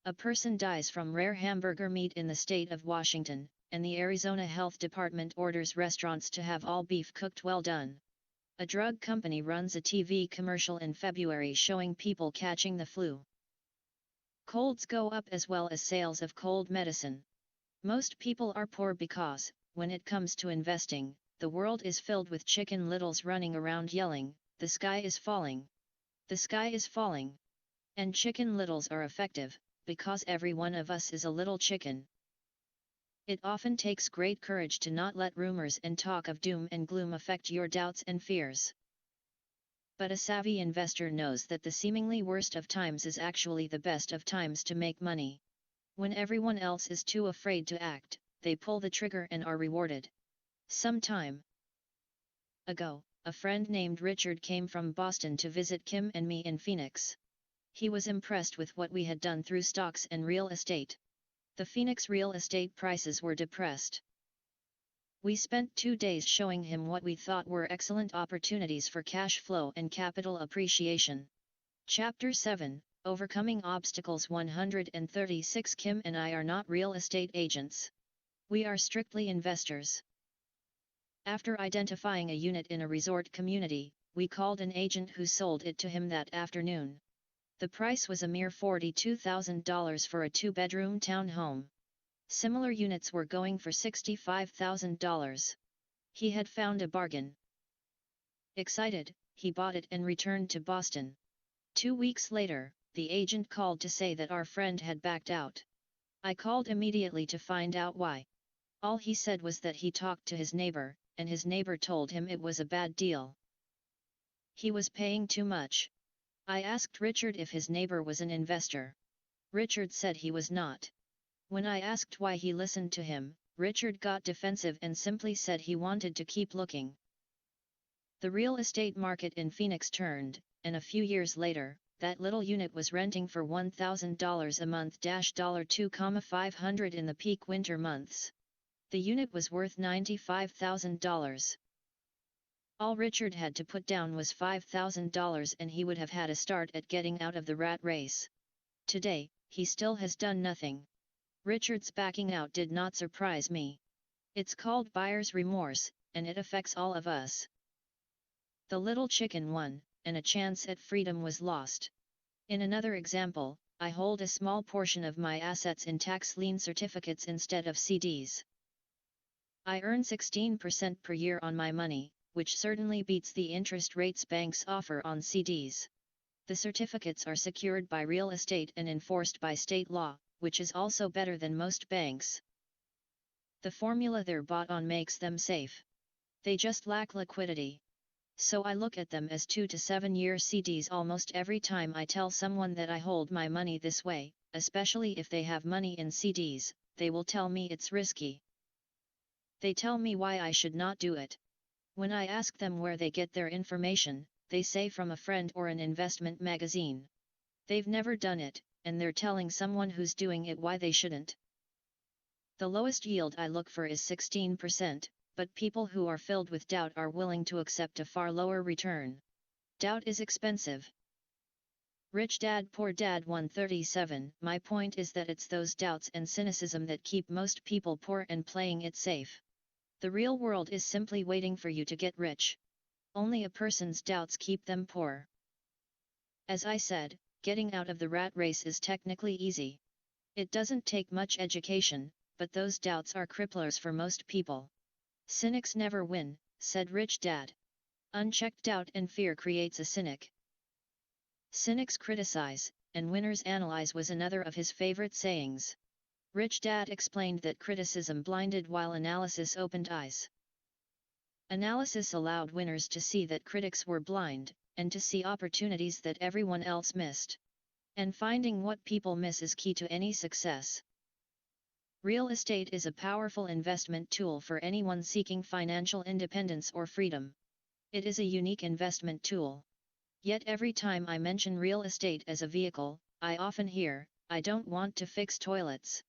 A person dies from rare hamburger meat in the state of Washington, and the Arizona Health Department orders restaurants to have all beef cooked well done. A drug company runs a TV commercial in February showing people catching the flu. Colds go up as well as sales of cold medicine. Most people are poor because, when it comes to investing, the world is filled with Chicken Littles running around yelling, "The sky is falling! The sky is falling!" And Chicken Littles are effective, because every one of us is a little chicken. It often takes great courage to not let rumors and talk of doom and gloom affect your doubts and fears. But a savvy investor knows that the seemingly worst of times is actually the best of times to make money. When everyone else is too afraid to act, they pull the trigger and are rewarded. Some time ago, a friend named Richard came from Boston to visit Kim and me in Phoenix. He was impressed with what we had done through stocks and real estate. The Phoenix real estate prices were depressed. We spent 2 days showing him what we thought were excellent opportunities for cash flow and capital appreciation. Chapter 7, Overcoming Obstacles 136. Kim and I are not real estate agents. We are strictly investors. After identifying a unit in a resort community, we called an agent who sold it to him that afternoon. The price was a mere $42,000 for a 2-bedroom townhome. Similar units were going for $65,000. He had found a bargain. Excited, he bought it and returned to Boston. 2 weeks later, the agent called to say that our friend had backed out. I called immediately to find out why. All he said was that he talked to his neighbor, and his neighbor told him it was a bad deal. He was paying too much. I asked Richard if his neighbor was an investor. Richard said he was not. When I asked why he listened to him, Richard got defensive and simply said he wanted to keep looking. The real estate market in Phoenix turned, and a few years later, that little unit was renting for $1,000 a month $2,500 in the peak winter months. The unit was worth $95,000. All Richard had to put down was $5,000 and he would have had a start at getting out of the rat race. Today, he still has done nothing. Richard's backing out did not surprise me. It's called buyer's remorse, and it affects all of us. The little chicken won, and a chance at freedom was lost. In another example, I hold a small portion of my assets in tax lien certificates instead of CDs. I earn 16% per year on my money, which certainly beats the interest rates banks offer on CDs. The certificates are secured by real estate and enforced by state law, which is also better than most banks. The formula they're bought on makes them safe. They just lack liquidity. So I look at them as 2 to 7 year CDs almost every time I tell someone that I hold my money this way, especially if they have money in CDs, they will tell me it's risky. They tell me why I should not do it. When I ask them where they get their information, they say from a friend or an investment magazine. They've never done it, and they're telling someone who's doing it why they shouldn't. The lowest yield I look for is 16%, but people who are filled with doubt are willing to accept a far lower return. Doubt is expensive. Rich Dad Poor Dad 137. My point is that it's those doubts and cynicism that keep most people poor and playing it safe. The real world is simply waiting for you to get rich. Only a person's doubts keep them poor. As I said, getting out of the rat race is technically easy. It doesn't take much education, but those doubts are cripplers for most people. Cynics never win, said Rich Dad. Unchecked doubt and fear creates a cynic. Cynics criticize, and winners analyze was another of his favorite sayings. Rich Dad explained that criticism blinded while analysis opened eyes. Analysis allowed winners to see that critics were blind, and to see opportunities that everyone else missed. And finding what people miss is key to any success. Real estate is a powerful investment tool for anyone seeking financial independence or freedom. It is a unique investment tool. Yet every time I mention real estate as a vehicle, I often hear, "I don't want to fix toilets."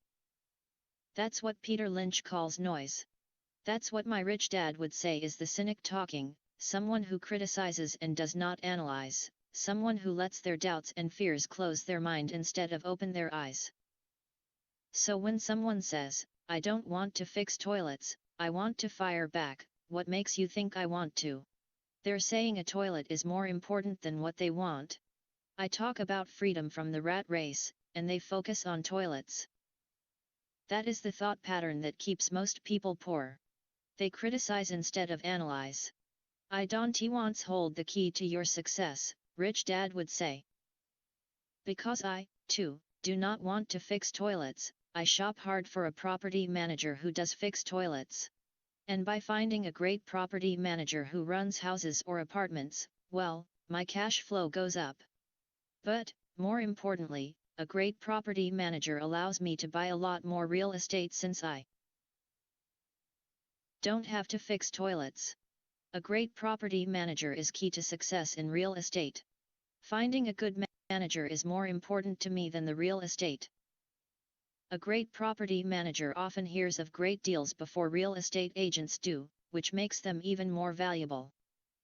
That's what Peter Lynch calls noise. That's what my rich dad would say is the cynic talking, someone who criticizes and does not analyze, someone who lets their doubts and fears close their mind instead of open their eyes. So when someone says, "I don't want to fix toilets," I want to fire back, "What makes you think I want to?" They're saying a toilet is more important than what they want. I talk about freedom from the rat race, and they focus on toilets. That is the thought pattern that keeps most people poor. They criticize instead of analyze. "I don't want hold the key to your success," Rich Dad would say. Because I, too, do not want to fix toilets, I shop hard for a property manager who does fix toilets. And by finding a great property manager who runs houses or apartments, well, my cash flow goes up. But, more importantly, a great property manager allows me to buy a lot more real estate since I don't have to fix toilets. A great property manager is key to success in real estate. Finding a good manager is more important to me than the real estate. A great property manager often hears of great deals before real estate agents do, which makes them even more valuable.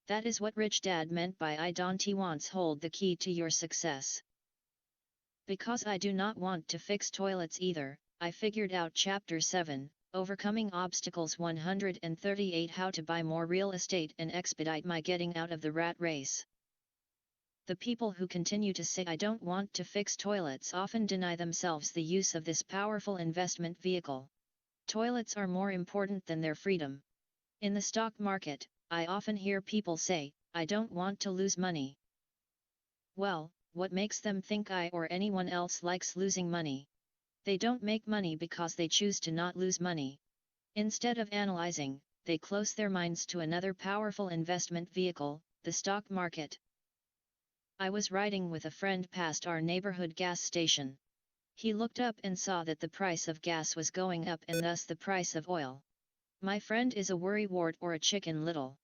That is what Rich Dad meant by "I don't want hold the key to your success." Because I do not want to fix toilets either, I figured out Chapter 7, Overcoming Obstacles 138, how to buy more real estate and expedite my getting out of the rat race. The people who continue to say "I don't want to fix toilets" often deny themselves the use of this powerful investment vehicle. Toilets are more important than their freedom. In the stock market, I often hear people say, I don't want to lose money. Well, what makes them think I or anyone else likes losing money? They don't make money because they choose to not lose money. Instead of analyzing, they close their minds to another powerful investment vehicle, the stock market. I was riding with a friend past our neighborhood gas station. He looked up and saw that the price of gas was going up and thus the price of oil. My friend is a worrywart or a chicken little.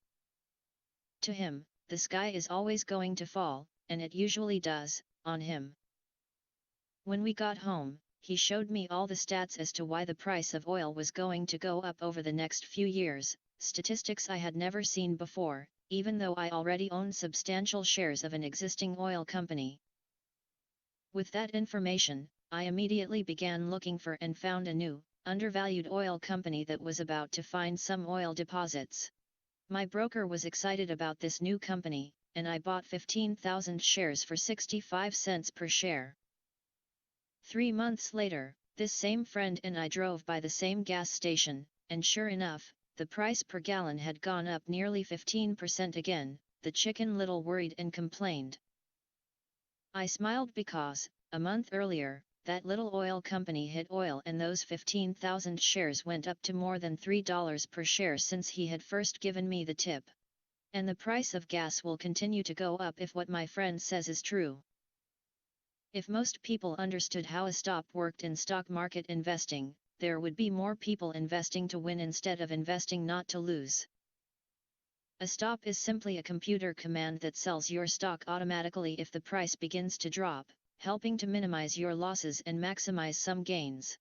To him, the sky is always going to fall, and it usually does, on him. When we got home, he showed me all the stats as to why the price of oil was going to go up over the next few years, statistics I had never seen before, even though I already owned substantial shares of an existing oil company. With that information, I immediately began looking for and found a new, undervalued oil company that was about to find some oil deposits. My broker was excited about this new company, and I bought 15,000 shares for 65 cents per share. 3 months later, this same friend and I drove by the same gas station, and sure enough, the price per gallon had gone up nearly 15% again. The chicken little worried and complained. I smiled because, a month earlier, that little oil company hit oil and those 15,000 shares went up to more than $3 per share since he had first given me the tip. And the price of gas will continue to go up if what my friend says is true. If most people understood how a stop worked in stock market investing, there would be more people investing to win instead of investing not to lose. A stop is simply a computer command that sells your stock automatically if the price begins to drop, helping to minimize your losses and maximize some gains.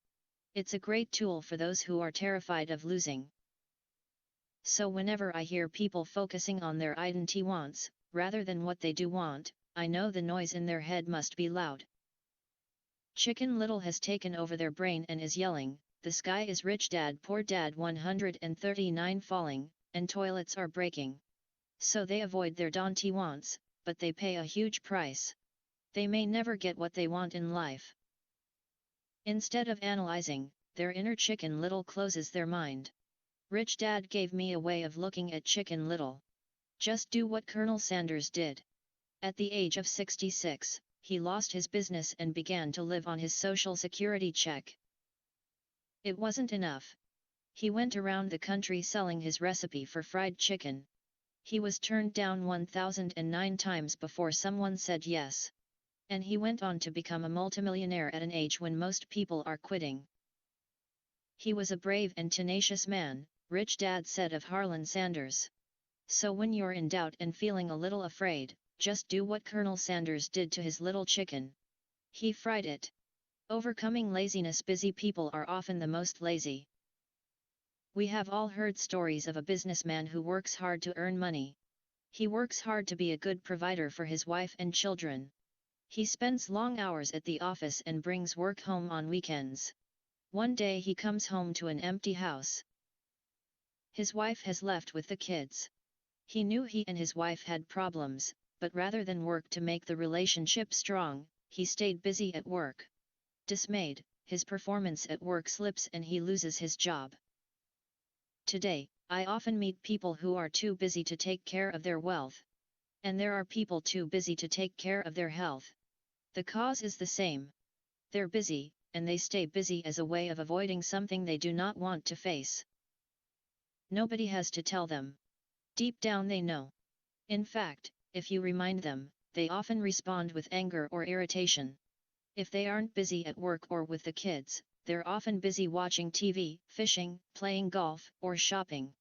It's a great tool for those who are terrified of losing. So whenever I hear people focusing on their identity wants, rather than what they do want, I know the noise in their head must be loud. Chicken Little has taken over their brain and is yelling, "The sky is rich, Dad Poor Dad 139 falling, and toilets are breaking." So they avoid their daunty wants, but they pay a huge price. They may never get what they want in life. Instead of analyzing, their inner Chicken Little closes their mind. Rich Dad gave me a way of looking at Chicken Little. Just do what Colonel Sanders did. At the age of 66, he lost his business and began to live on his Social Security check. It wasn't enough. He went around the country selling his recipe for fried chicken. He was turned down 1,009 times before someone said yes. And he went on to become a multimillionaire at an age when most people are quitting. He was a brave and tenacious man, Rich Dad said of Harlan Sanders. So when you're in doubt and feeling a little afraid, just do what Colonel Sanders did to his little chicken. He fried it. Overcoming laziness. Busy people are often the most lazy. We have all heard stories of a businessman who works hard to earn money. He works hard to be a good provider for his wife and children. He spends long hours at the office and brings work home on weekends. One day he comes home to an empty house. His wife has left with the kids. He knew he and his wife had problems, but rather than work to make the relationship strong, he stayed busy at work. Dismayed, his performance at work slips and he loses his job. Today, I often meet people who are too busy to take care of their wealth. And there are people too busy to take care of their health. The cause is the same. They're busy, and they stay busy as a way of avoiding something they do not want to face. Nobody has to tell them. Deep down they know. In fact, if you remind them, they often respond with anger or irritation. If they aren't busy at work or with the kids, they're often busy watching TV, fishing, playing golf, or shopping.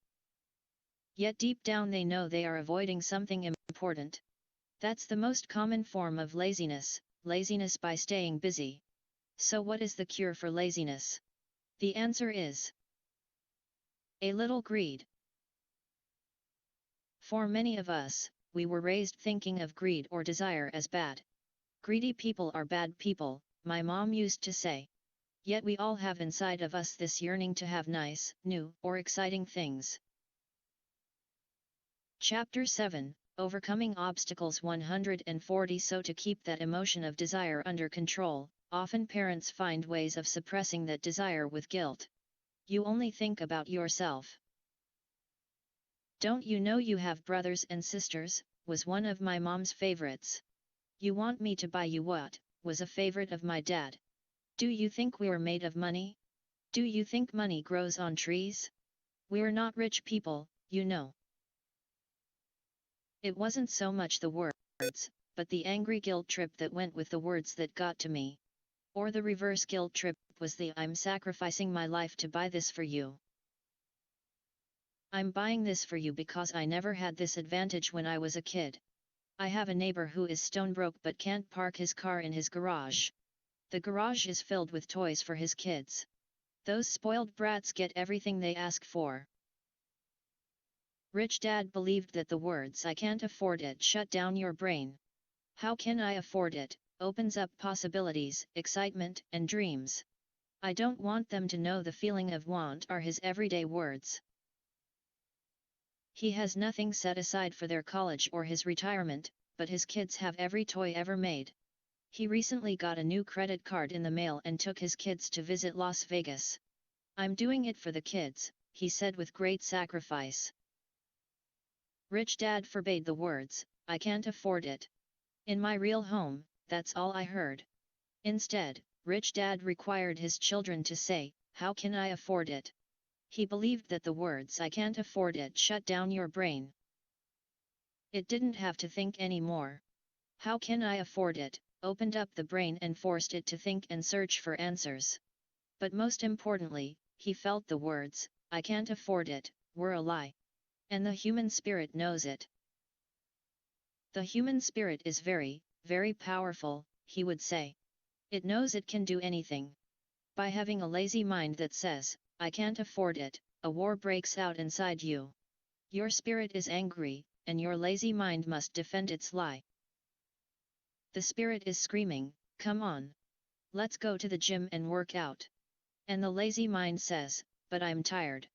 Yet deep down they know they are avoiding something important. That's the most common form of laziness by staying busy. So what is the cure for laziness? The answer is a little greed. For many of us, we were raised thinking of greed or desire as bad. Greedy people are bad people, my mom used to say. Yet we all have inside of us this yearning to have nice, new, or exciting things. Chapter 7, Overcoming Obstacles 140. So to keep that emotion of desire under control, often parents find ways of suppressing that desire with guilt. You only think about yourself. Don't you know you have brothers and sisters? was one of my mom's favorites. You want me to buy you what, was a favorite of my dad. Do you think we're made of money? Do you think money grows on trees? We're not rich people, you know. It wasn't so much the words, but the angry guilt trip that went with the words that got to me. Or the reverse guilt trip was the I'm sacrificing my life to buy this for you. I'm buying this for you because I never had this advantage when I was a kid. I have a neighbor who is stone broke but can't park his car in his garage. The garage is filled with toys for his kids. Those spoiled brats get everything they ask for. Rich Dad believed that the words "I can't afford it" shut down your brain. "How can I afford it" opens up possibilities, excitement, and dreams. "I don't want them to know the feeling of want" are his everyday words. He has nothing set aside for their college or his retirement, but his kids have every toy ever made. He recently got a new credit card in the mail and took his kids to visit Las Vegas. "I'm doing it for the kids," he said with great sacrifice. Rich Dad forbade the words, "I can't afford it." In my real home, that's all I heard. Instead, Rich Dad required his children to say, "How can I afford it?" He believed that the words "I can't afford it" shut down your brain. It didn't have to think anymore. "How can I afford it" opened up the brain and forced it to think and search for answers. But most importantly, he felt the words, "I can't afford it," were a lie. And the human spirit knows it. The human spirit is very, very powerful, he would say. It knows it can do anything. By having a lazy mind that says, "I can't afford it," a war breaks out inside you. Your spirit is angry, and your lazy mind must defend its lie. The spirit is screaming, "Come on. Let's go to the gym and work out." And the lazy mind says, "But I'm tired.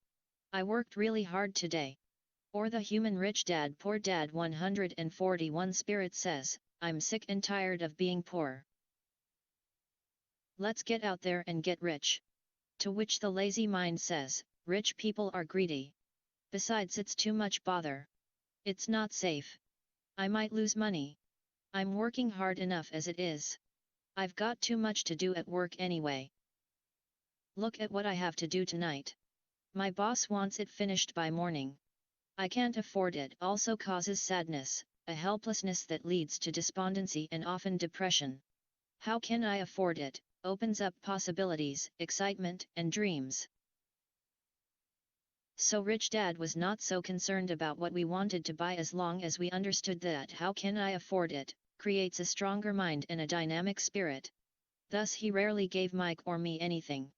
I worked really hard today." Or the human Rich Dad Poor Dad 141 spirit says, "I'm sick and tired of being poor. Let's get out there and get rich." To which the lazy mind says, "Rich people are greedy. Besides, it's too much bother. It's not safe. I might lose money. I'm working hard enough as it is. I've got too much to do at work anyway. Look at what I have to do tonight. My boss wants it finished by morning. I can't afford it" also causes sadness, a helplessness that leads to despondency and often depression. "How can I afford it" opens up possibilities, excitement, and dreams. So Rich Dad was not so concerned about what we wanted to buy as long as we understood that "how can I afford it" creates a stronger mind and a dynamic spirit. Thus he rarely gave Mike or me anything.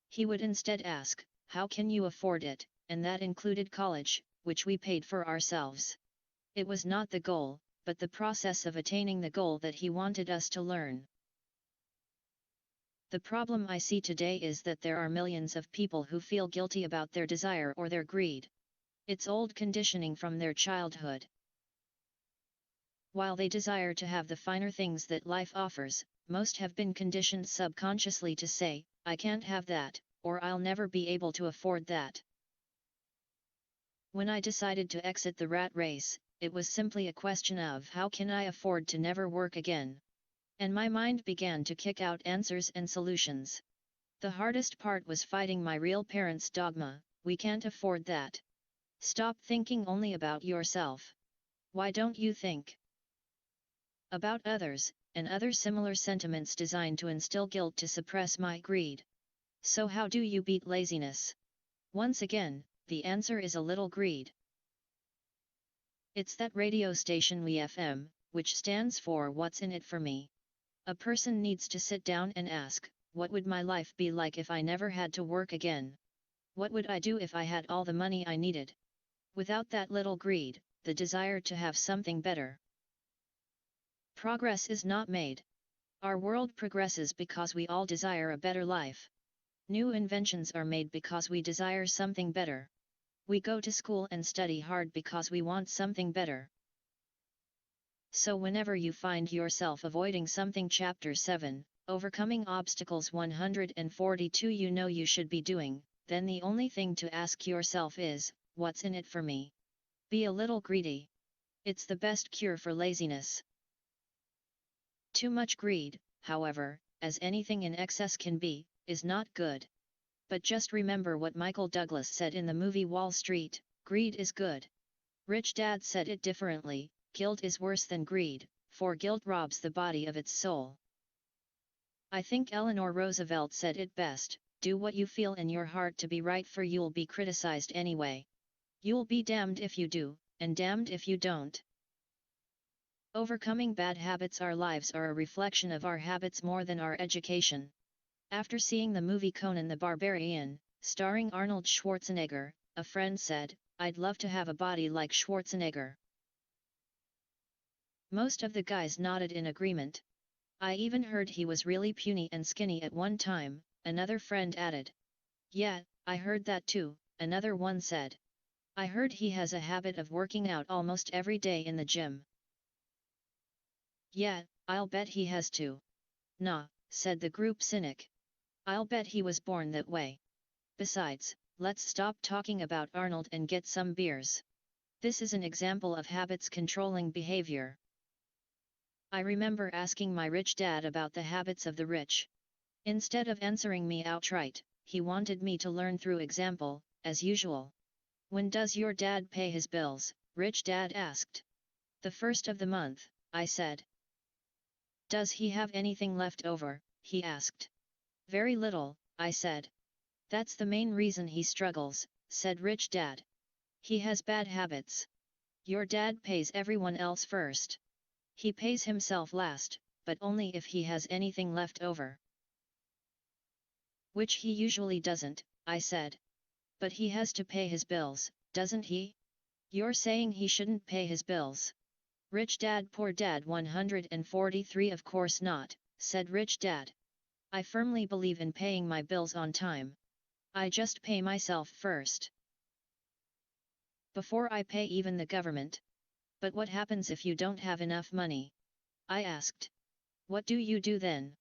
He would instead ask, "How can you afford it?" and that included college, which we paid for ourselves. It was not the goal, but the process of attaining the goal that he wanted us to learn. The problem I see today is that there are millions of people who feel guilty about their desire or their greed. It's old conditioning from their childhood. While they desire to have the finer things that life offers, most have been conditioned subconsciously to say, "I can't have that," or "I'll never be able to afford that." When I decided to exit the rat race, it was simply a question of how can I afford to never work again? And my mind began to kick out answers and solutions. The hardest part was fighting my real parents' dogma, "We can't afford that. Stop thinking only about yourself. Why don't you think about others," and other similar sentiments designed to instill guilt to suppress my greed. So how do you beat laziness? Once again, the answer is a little greed. It's that radio station WeFM, which stands for What's in it for me. A person needs to sit down and ask, what would my life be like if I never had to work again? What would I do if I had all the money I needed? Without that little greed, the desire to have something better, progress is not made. Our world progresses because we all desire a better life. New inventions are made because we desire something better. We go to school and study hard because we want something better. So whenever you find yourself avoiding something, Chapter 7, Overcoming Obstacles 142, you know you should be doing, then the only thing to ask yourself is, what's in it for me? Be a little greedy. It's the best cure for laziness. Too much greed, however, as anything in excess can be, is not good. But just remember what Michael Douglas said in the movie Wall Street, greed is good. Rich Dad said it differently, guilt is worse than greed, for guilt robs the body of its soul. I think Eleanor Roosevelt said it best, do what you feel in your heart to be right, for you'll be criticized anyway. You'll be damned if you do, and damned if you don't. Overcoming bad habits. Our lives are a reflection of our habits more than our education. After seeing the movie Conan the Barbarian, starring Arnold Schwarzenegger, a friend said, "I'd love to have a body like Schwarzenegger." Most of the guys nodded in agreement. "I even heard he was really puny and skinny at one time," another friend added. "Yeah, I heard that too," another one said. "I heard he has a habit of working out almost every day in the gym." "Yeah, I'll bet he has too." "Nah," said the group cynic. "I'll bet he was born that way. Besides, let's stop talking about Arnold and get some beers." This is an example of habits controlling behavior. I remember asking my rich dad about the habits of the rich. Instead of answering me outright, he wanted me to learn through example, as usual. "When does your dad pay his bills?" Rich Dad asked. "The first of the month," I said. "Does he have anything left over?" he asked. "Very little," I said. "That's the main reason he struggles," said Rich Dad. "He has bad habits. Your dad pays everyone else first. He pays himself last, but only if he has anything left over." "Which he usually doesn't," I said. "But he has to pay his bills, doesn't he?" "You're saying he shouldn't pay his bills?" Rich Dad Poor Dad 143. "Of course not," said Rich Dad. "I firmly believe in paying my bills on time. I just pay myself first, before I pay even the government." "But what happens if you don't have enough money?" I asked. "What do you do then?"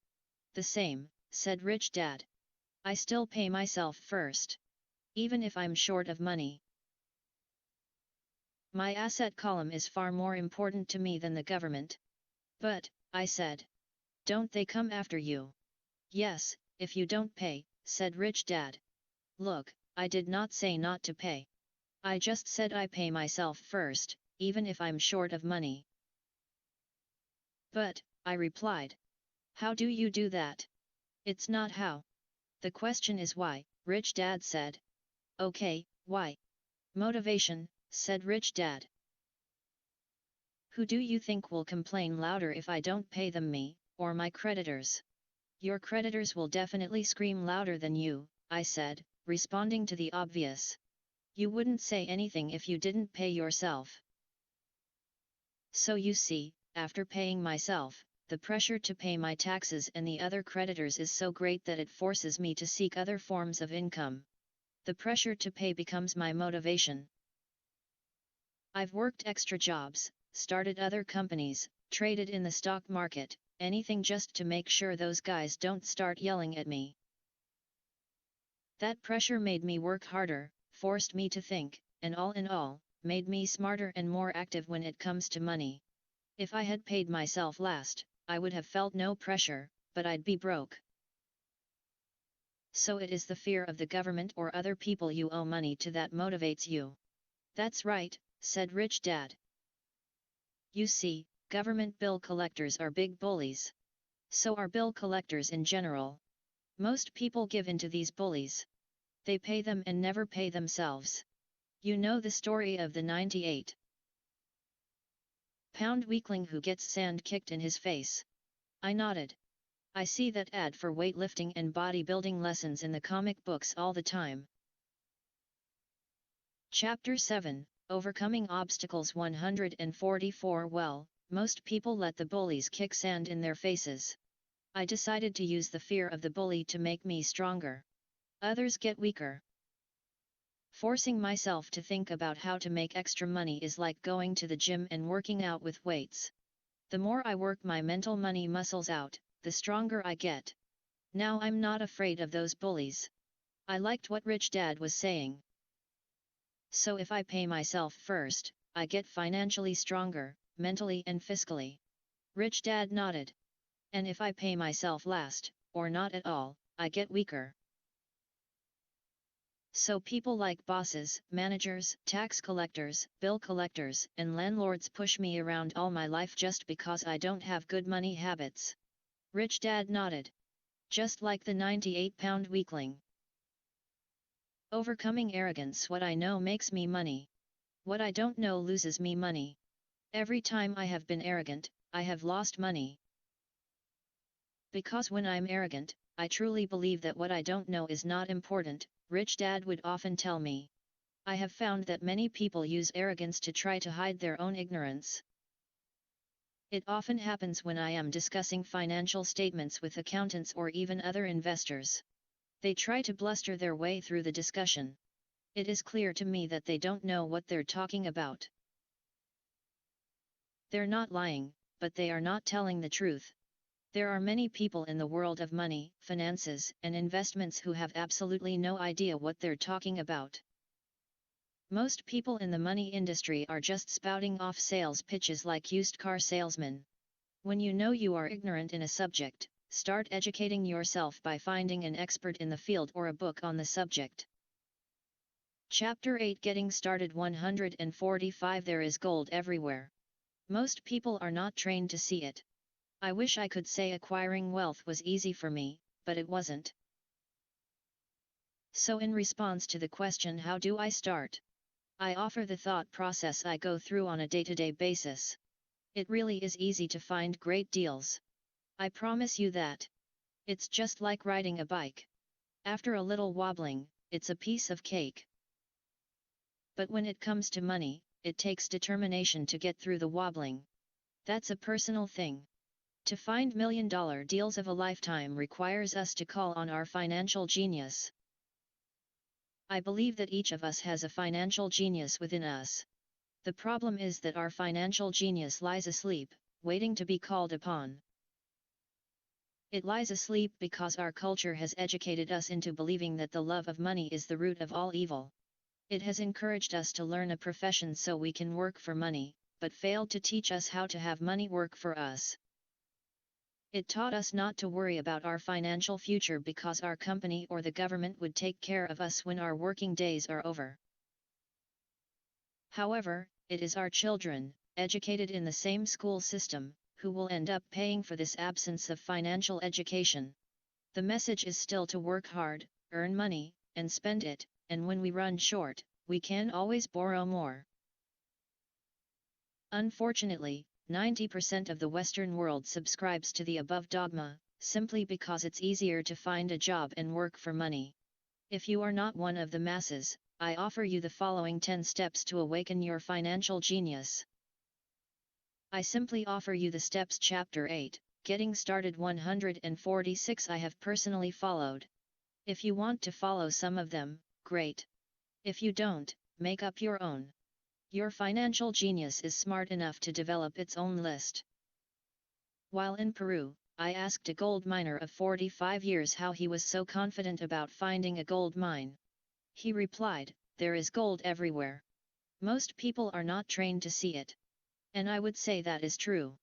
"The same," said Rich Dad. "I still pay myself first, even if I'm short of money. My asset column is far more important to me than the government." "But," I said, "don't they come after you?" "Yes, if you don't pay," said Rich Dad. "Look, I did not say not to pay. I just said I pay myself first, even if I'm short of money." "But," I replied, "how do you do that?" "It's not how. The question is why," Rich Dad said. "Okay, why?" "Motivation," said Rich Dad. "Who do you think will complain louder if I don't pay them, me, or my creditors?" "Your creditors will definitely scream louder than you," I said, responding to the obvious. "You wouldn't say anything if you didn't pay yourself." So you see, after paying myself, the pressure to pay my taxes and the other creditors is so great that it forces me to seek other forms of income. The pressure to pay becomes my motivation. I've worked extra jobs, started other companies, traded in the stock market, anything just to make sure those guys don't start yelling at me. That pressure made me work harder, forced me to think, and all in all, made me smarter and more active when it comes to money. If I had paid myself last, I would have felt no pressure, but I'd be broke. So it is the fear of the government or other people you owe money to that motivates you. That's right, said Rich Dad. You see, government bill collectors are big bullies. So are bill collectors in general. Most people give in to these bullies. They pay them and never pay themselves. You know the story of the 98-pound weakling who gets sand kicked in his face. I nodded. I see that ad for weightlifting and bodybuilding lessons in the comic books all the time. Chapter 7, Overcoming Obstacles 144. Well, most people let the bullies kick sand in their faces. I decided to use the fear of the bully to make me stronger. Others get weaker. Forcing myself to think about how to make extra money is like going to the gym and working out with weights. The more I work my mental money muscles out, the stronger I get. Now I'm not afraid of those bullies. I liked what Rich Dad was saying. So if I pay myself first, I get financially stronger, mentally and fiscally. Rich Dad nodded. And if I pay myself last, or not at all, I get weaker. So people like bosses, managers, tax collectors, bill collectors, and landlords push me around all my life just because I don't have good money habits. Rich Dad nodded. Just like the 98-pound weakling. Overcoming arrogance. What I know makes me money. What I don't know loses me money. Every time I have been arrogant, I have lost money. Because when I'm arrogant, I truly believe that what I don't know is not important, Rich Dad would often tell me. I have found that many people use arrogance to try to hide their own ignorance. It often happens when I am discussing financial statements with accountants or even other investors. They try to bluster their way through the discussion. It is clear to me that they don't know what they're talking about. They're not lying, but they are not telling the truth. There are many people in the world of money, finances, and investments who have absolutely no idea what they're talking about. Most people in the money industry are just spouting off sales pitches like used car salesmen. When you know you are ignorant in a subject, start educating yourself by finding an expert in the field or a book on the subject. Chapter 8 Getting Started 145 There is gold everywhere. Most people are not trained to see it. I wish I could say acquiring wealth was easy for me, but it wasn't. So in response to the question, how do I start? I offer the thought process I go through on a day-to-day basis. It really is easy to find great deals. I promise you that. It's just like riding a bike. After a little wobbling, it's a piece of cake. But when it comes to money, it takes determination to get through the wobbling. That's a personal thing. To find million-dollar deals of a lifetime requires us to call on our financial genius. I believe that each of us has a financial genius within us. The problem is that our financial genius lies asleep, waiting to be called upon. It lies asleep because our culture has educated us into believing that the love of money is the root of all evil. It has encouraged us to learn a profession so we can work for money, but failed to teach us how to have money work for us. It taught us not to worry about our financial future because our company or the government would take care of us when our working days are over. However, it is our children, educated in the same school system, who will end up paying for this absence of financial education. The message is still to work hard, earn money, and spend it, and when we run short, we can always borrow more. Unfortunately, 90% of the Western world subscribes to the above dogma, simply because it's easier to find a job and work for money. If you are not one of the masses, I offer you the following 10 steps to awaken your financial genius. I simply offer you the steps. Chapter 8, Getting Started 146 I have personally followed. If you want to follow some of them, great. If you don't, make up your own. Your financial genius is smart enough to develop its own list. While in Peru, I asked a gold miner of 45 years how he was so confident about finding a gold mine. He replied, "There is gold everywhere. Most people are not trained to see it." And I would say that is true.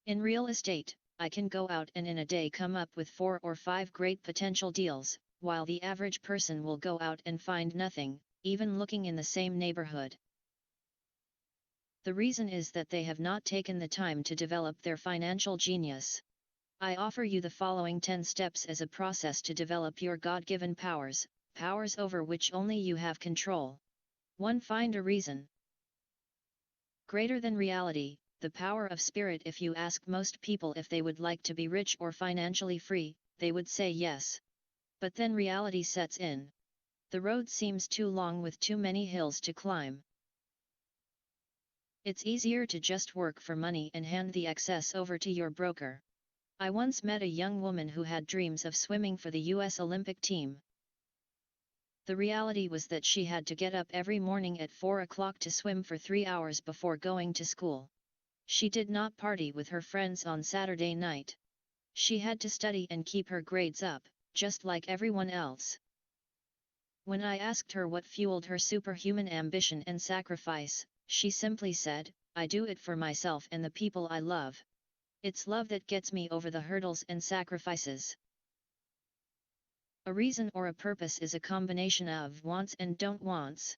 In real estate, I can go out and in a day come up with 4 or 5 great potential deals, while the average person will go out and find nothing, even looking in the same neighborhood. The reason is that they have not taken the time to develop their financial genius. I offer you the following 10 steps as a process to develop your God-given powers, powers over which only you have control. 1. Find a reason. Greater than reality, the power of spirit. If you ask most people if they would like to be rich or financially free, they would say yes. But then reality sets in. The road seems too long with too many hills to climb. It's easier to just work for money and hand the excess over to your broker. I once met a young woman who had dreams of swimming for the U.S. Olympic team. The reality was that she had to get up every morning at 4 o'clock to swim for 3 hours before going to school. She did not party with her friends on Saturday night. She had to study and keep her grades up, just like everyone else. When I asked her what fueled her superhuman ambition and sacrifice, She simply said, "I do it for myself and the people I love. It's love that gets me over the hurdles and sacrifices." A reason or a purpose is a combination of wants and don't wants.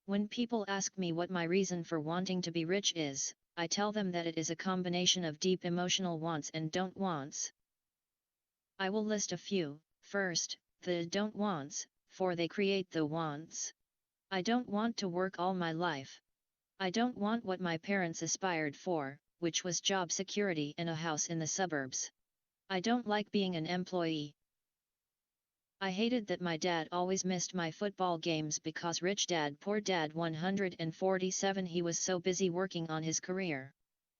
When people ask me what my reason for wanting to be rich is, I tell them that it is a combination of deep emotional wants and don't wants. I will list a few. First, the don't wants, for they create the wants. I don't want to work all my life. I don't want what my parents aspired for, which was job security and a house in the suburbs. I don't like being an employee. I hated that my dad always missed my football games because Rich Dad Poor Dad 147 he was so busy working on his career.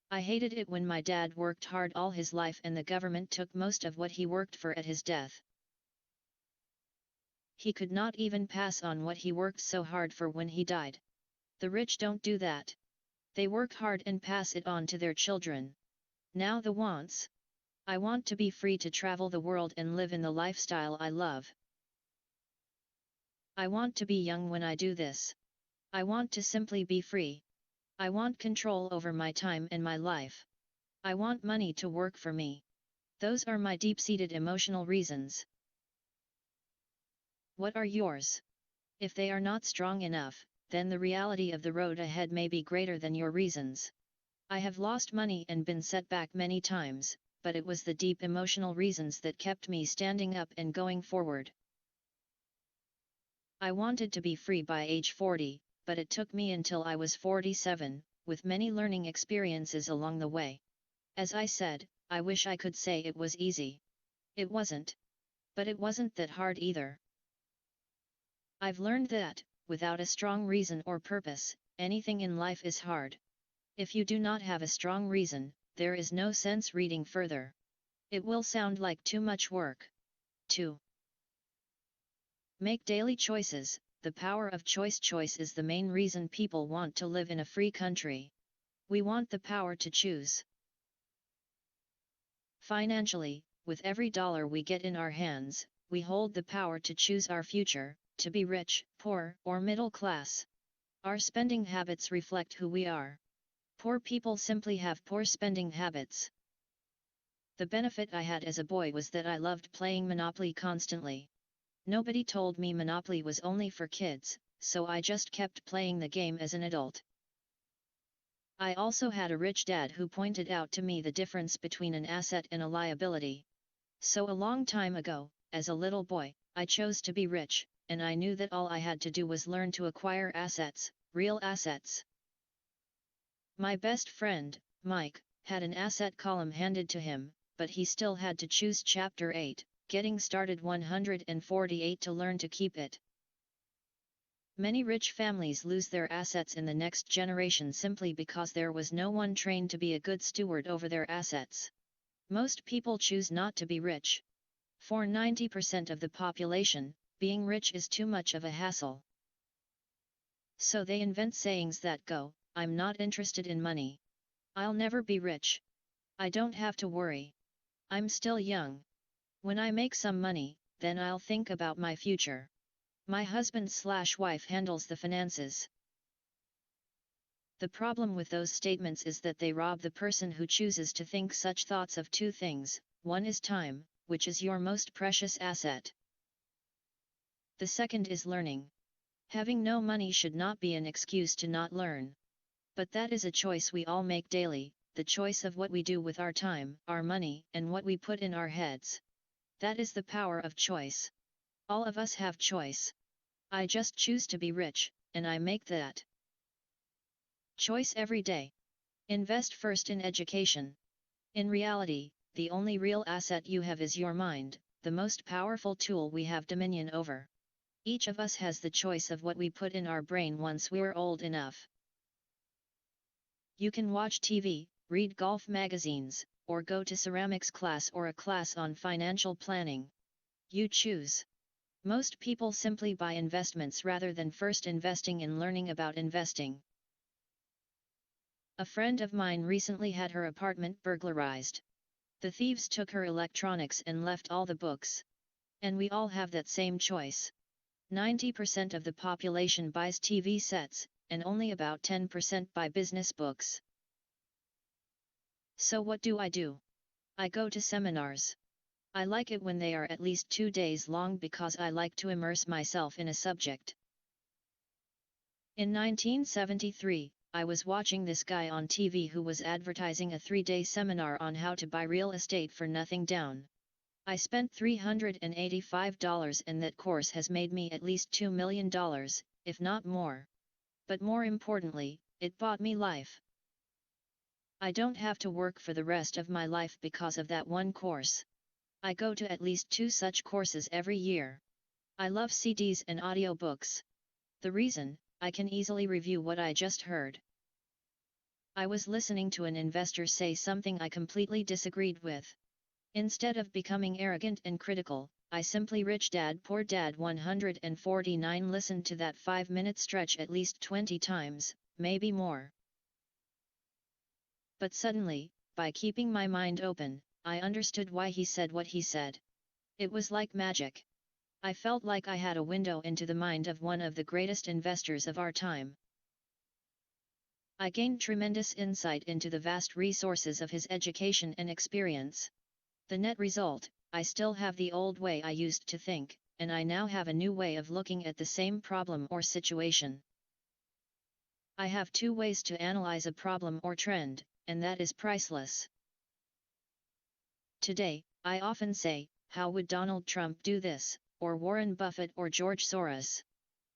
I hated it when my dad worked hard all his life and the government took most of what he worked for at his death. He could not even pass on what he worked so hard for when he died. The rich don't do that. They work hard and pass it on to their children. Now the wants. I want to be free to travel the world and live in the lifestyle I love. I want to be young when I do this. I want to simply be free. I want control over my time and my life. I want money to work for me. Those are my deep-seated emotional reasons. What are yours? If they are not strong enough, then the reality of the road ahead may be greater than your reasons. I have lost money and been set back many times, but it was the deep emotional reasons that kept me standing up and going forward. I wanted to be free by age 40, but it took me until I was 47, with many learning experiences along the way. As I said, I wish I could say it was easy. It wasn't. But it wasn't that hard either. I've learned that, without a strong reason or purpose, anything in life is hard. If you do not have a strong reason, there is no sense reading further. It will sound like too much work. 2. Make daily choices. The power of choice. Choice is the main reason people want to live in a free country. We want the power to choose. Financially, with every dollar we get in our hands, we hold the power to choose our future, to be rich, poor, or middle class. Our spending habits reflect who we are. Poor people simply have poor spending habits. The benefit I had as a boy was that I loved playing Monopoly constantly. Nobody told me Monopoly was only for kids, so I just kept playing the game as an adult. I also had a rich dad who pointed out to me the difference between an asset and a liability. So a long time ago, as a little boy, I chose to be rich, and I knew that all I had to do was learn to acquire assets, real assets. My best friend, Mike, had an asset column handed to him, but he still had to choose Chapter 8, Getting Started 148 to learn to keep it. Many rich families lose their assets in the next generation simply because there was no one trained to be a good steward over their assets. Most people choose not to be rich. For 90% of the population, being rich is too much of a hassle. So they invent sayings that go, "I'm not interested in money. I'll never be rich. I don't have to worry. I'm still young. When I make some money, then I'll think about my future. My husband/wife handles the finances." The problem with those statements is that they rob the person who chooses to think such thoughts of two things. One is time, which is your most precious asset. The second is learning. Having no money should not be an excuse to not learn. But that is a choice we all make daily, the choice of what we do with our time, our money, and what we put in our heads. That is the power of choice. All of us have choice. I just choose to be rich, and I make that choice every day. Invest first in education. In reality, the only real asset you have is your mind, the most powerful tool we have dominion over. Each of us has the choice of what we put in our brain once we're old enough. You can watch TV, read golf magazines, or go to ceramics class or a class on financial planning. You choose. Most people simply buy investments rather than first investing in learning about investing. A friend of mine recently had her apartment burglarized. The thieves took her electronics and left all the books. And we all have that same choice. 90% of the population buys TV sets, and only about 10% buy business books. So what do? I go to seminars. I like it when they are at least 2 days long because I like to immerse myself in a subject. In 1973, I was watching this guy on TV who was advertising a 3-day seminar on how to buy real estate for nothing down. I spent $385 and that course has made me at least $2 million, if not more. But more importantly, it bought me life. I don't have to work for the rest of my life because of that one course. I go to at least 2 such courses every year. I love CDs and audiobooks. The reason, I can easily review what I just heard. I was listening to an investor say something I completely disagreed with. Instead of becoming arrogant and critical, I simply Rich Dad Poor Dad 149 listened to that 5-minute stretch at least 20 times, maybe more. But suddenly, by keeping my mind open, I understood why he said what he said. It was like magic. I felt like I had a window into the mind of one of the greatest investors of our time. I gained tremendous insight into the vast resources of his education and experience. The net result, I still have the old way I used to think, and I now have a new way of looking at the same problem or situation. I have 2 ways to analyze a problem or trend, and that is priceless. Today, I often say, how would Donald Trump do this, or Warren Buffett or George Soros?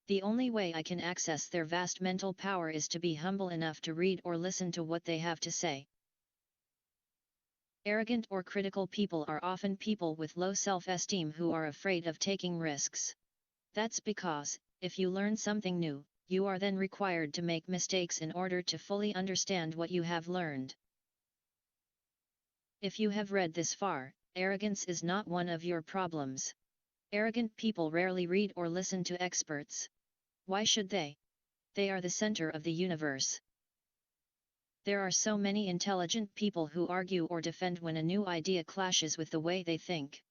The only way I can access their vast mental power is to be humble enough to read or listen to what they have to say. Arrogant or critical people are often people with low self-esteem who are afraid of taking risks. That's because, if you learn something new, you are then required to make mistakes in order to fully understand what you have learned. If you have read this far, arrogance is not one of your problems. Arrogant people rarely read or listen to experts. Why should they? They are the center of the universe. There are so many intelligent people who argue or defend when a new idea clashes with the way they think.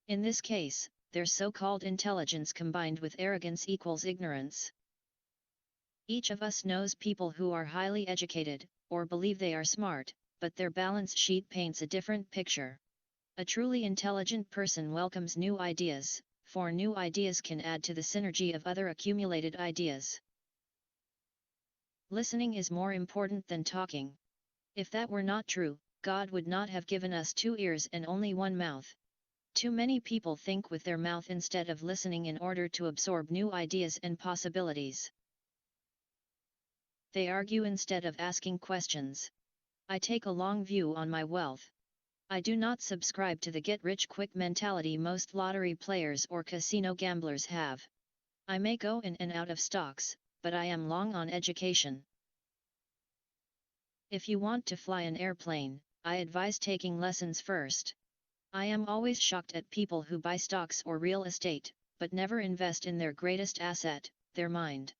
In this case, their so-called intelligence combined with arrogance equals ignorance. Each of us knows people who are highly educated, or believe they are smart, but their balance sheet paints a different picture. A truly intelligent person welcomes new ideas, for new ideas can add to the synergy of other accumulated ideas. Listening is more important than talking. If that were not true, God would not have given us 2 ears and only 1 mouth. Too many people think with their mouth instead of listening in order to absorb new ideas and possibilities. They argue instead of asking questions. I take a long view on my wealth. I do not subscribe to the get-rich-quick mentality most lottery players or casino gamblers have. I may go in and out of stocks, but I am long on education. If you want to fly an airplane, I advise taking lessons first. I am always shocked at people who buy stocks or real estate, but never invest in their greatest asset, their mind.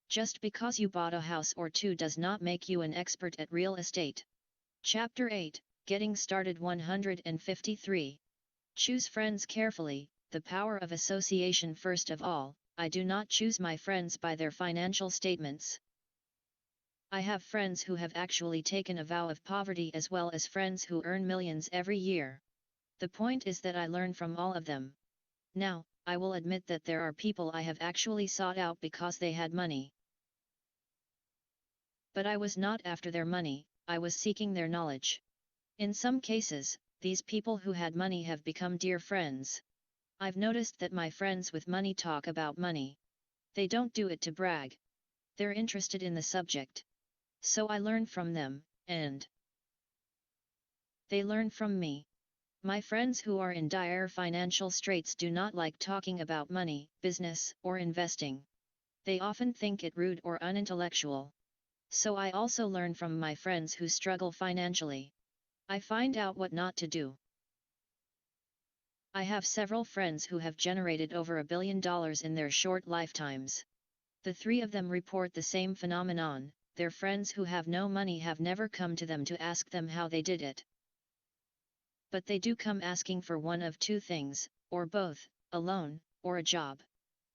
Just because you bought a house or 2 does not make you an expert at real estate. Chapter 8, Getting Started 153. Choose friends carefully. The power of association. First of all, I do not choose my friends by their financial statements. I have friends who have actually taken a vow of poverty as well as friends who earn millions every year. The point is that I learn from all of them. Now, I will admit that there are people I have actually sought out because they had money. But I was not after their money, I was seeking their knowledge. In some cases, these people who had money have become dear friends. I've noticed that my friends with money talk about money. They don't do it to brag. They're interested in the subject. So I learn from them, and they learn from me. My friends who are in dire financial straits do not like talking about money, business, or investing. They often think it rude or unintellectual. So I also learn from my friends who struggle financially. I find out what not to do. I have several friends who have generated over $1 billion in their short lifetimes. The 3 of them report the same phenomenon. Their friends who have no money have never come to them to ask them how they did it. But they do come asking for one of 2 things, or both, a loan, or a job.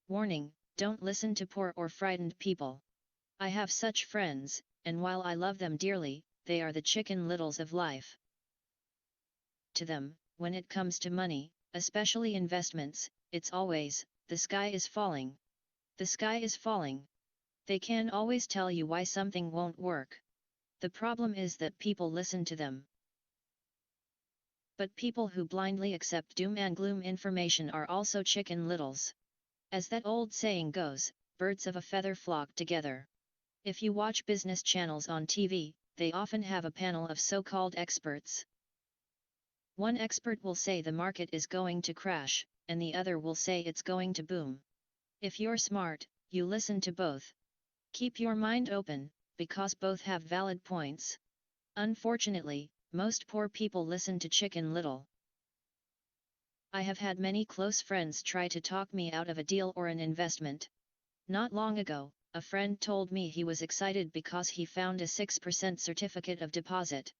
Warning, Don't listen to poor or frightened people. I have such friends, and while I love them dearly, they are the Chicken Littles of life. To them, when it comes to money, especially investments, it's always, the sky is falling. The sky is falling. They can always tell you why something won't work. The problem is that people listen to them. But people who blindly accept doom and gloom information are also Chicken Littles. As that old saying goes, birds of a feather flock together. If you watch business channels on TV, they often have a panel of so-called experts. One expert will say the market is going to crash, and the other will say it's going to boom. If you're smart, you listen to both. Keep your mind open, because both have valid points. Unfortunately, most poor people listen to Chicken Little. I have had many close friends try to talk me out of a deal or an investment. Not long ago, a friend told me he was excited because he found a 6% certificate of deposit.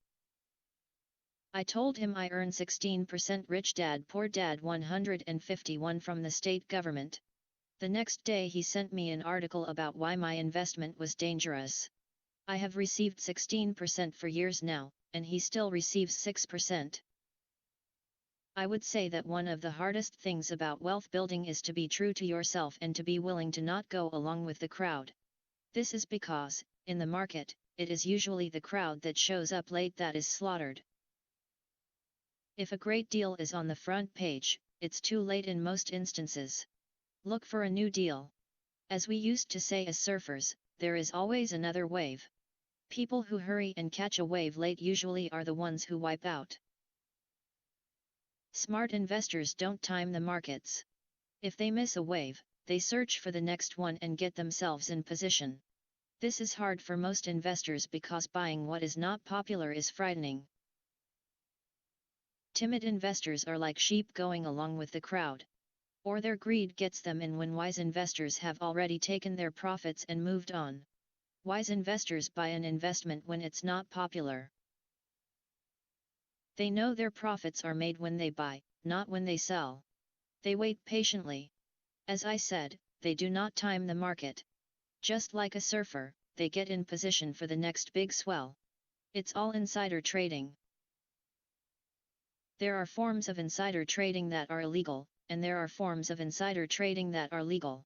I told him I earn 16% Rich Dad Poor Dad 151 from the state government. The next day he sent me an article about why my investment was dangerous. I have received 16% for years now, and he still receives 6%. I would say that one of the hardest things about wealth building is to be true to yourself and to be willing to not go along with the crowd. This is because, in the market, it is usually the crowd that shows up late that is slaughtered. If a great deal is on the front page, it's too late in most instances. Look for a new deal. As we used to say as surfers, there is always another wave. People who hurry and catch a wave late usually are the ones who wipe out. Smart investors don't time the markets. If they miss a wave, they search for the next one and get themselves in position. This is hard for most investors because buying what is not popular is frightening. Timid investors are like sheep going along with the crowd. Or their greed gets them in when wise investors have already taken their profits and moved on. Wise investors buy an investment when it's not popular. They know their profits are made when they buy, not when they sell. They wait patiently. As I said, they do not time the market. Just like a surfer, they get in position for the next big swell. It's all insider trading. There are forms of insider trading that are illegal, and there are forms of insider trading that are legal.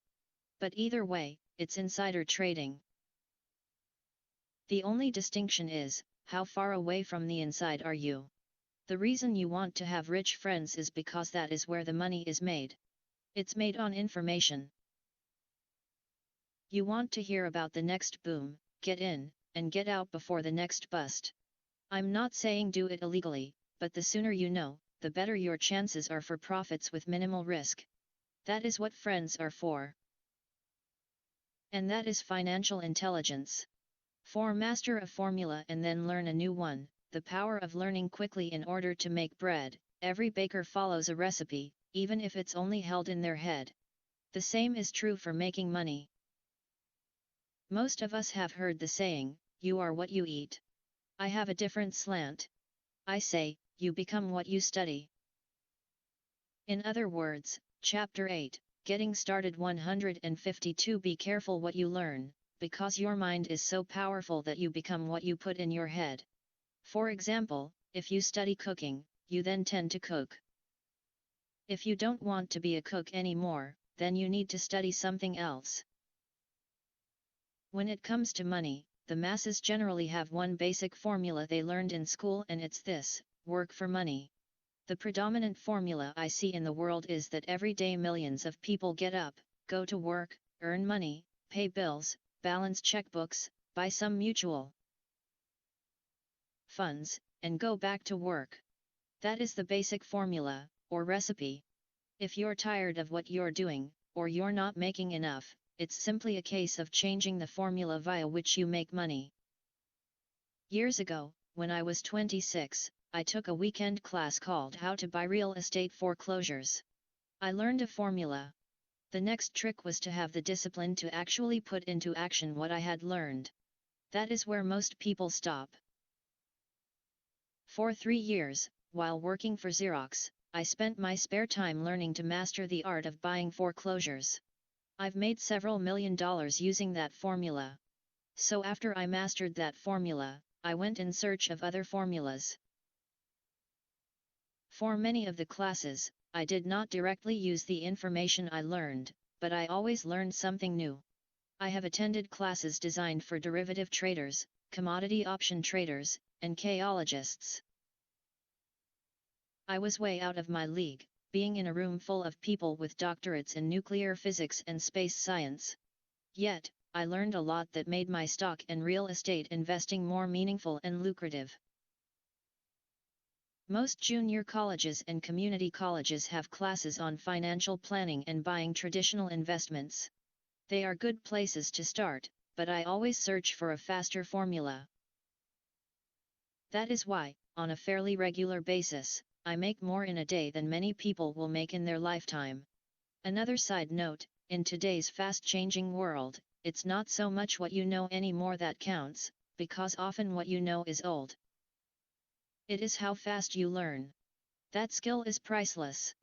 But either way, it's insider trading. The only distinction is, how far away from the inside are you? The reason you want to have rich friends is because that is where the money is made. It's made on information. You want to hear about the next boom, get in, and get out before the next bust. I'm not saying do it illegally, but the sooner you know, the better your chances are for profits with minimal risk. That is what friends are for. And that is financial intelligence. Master a formula and then learn a new one, the power of learning quickly in order to make bread. Every baker follows a recipe, even if it's only held in their head. The same is true for making money. Most of us have heard the saying, you are what you eat. I have a different slant. I say, you become what you study. In other words, Chapter 8, Getting Started 152. Be careful what you learn, because your mind is so powerful that you become what you put in your head. For example, if you study cooking, you then tend to cook. If you don't want to be a cook anymore, then you need to study something else. When it comes to money, the masses generally have one basic formula they learned in school, and it's this: work for money. The predominant formula I see in the world is that every day millions of people get up, go to work, earn money, pay bills, balance checkbooks, buy some mutual funds, and go back to work. That is the basic formula, or recipe. If you're tired of what you're doing, or you're not making enough, it's simply a case of changing the formula via which you make money. Years ago, when I was 26, I took a weekend class called How to Buy Real Estate Foreclosures. I learned a formula. The next trick was to have the discipline to actually put into action what I had learned. That is where most people stop. For 3 years, while working for Xerox, I spent my spare time learning to master the art of buying foreclosures. I've made several $1 million using that formula. So after I mastered that formula, I went in search of other formulas. For many of the classes, I did not directly use the information I learned, but I always learned something new. I have attended classes designed for derivative traders, commodity option traders, and chaologists. I was way out of my league, being in a room full of people with doctorates in nuclear physics and space science. Yet, I learned a lot that made my stock and real estate investing more meaningful and lucrative. Most junior colleges and community colleges have classes on financial planning and buying traditional investments. They are good places to start, but I always search for a faster formula. That is why, on a fairly regular basis, I make more in a day than many people will make in their lifetime. Another side note, in today's fast-changing world, it's not so much what you know anymore that counts, because often what you know is old. It is how fast you learn. That skill is priceless.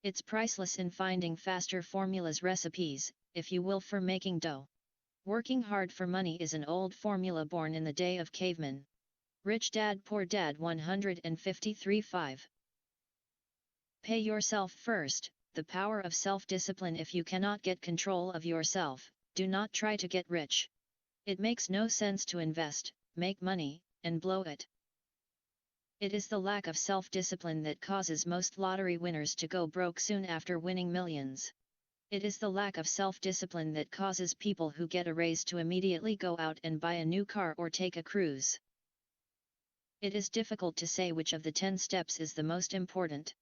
It's priceless in finding faster formulas, recipes, if you will, for making dough. Working hard for money is an old formula born in the day of cavemen. Rich Dad Poor Dad 153.5. Pay yourself first. The power of self-discipline. If you cannot get control of yourself, do not try to get rich. It makes no sense to invest, make money, and blow it. It is the lack of self-discipline that causes most lottery winners to go broke soon after winning millions. It is the lack of self-discipline that causes people who get a raise to immediately go out and buy a new car or take a cruise. It is difficult to say which of the 10 steps is the most important.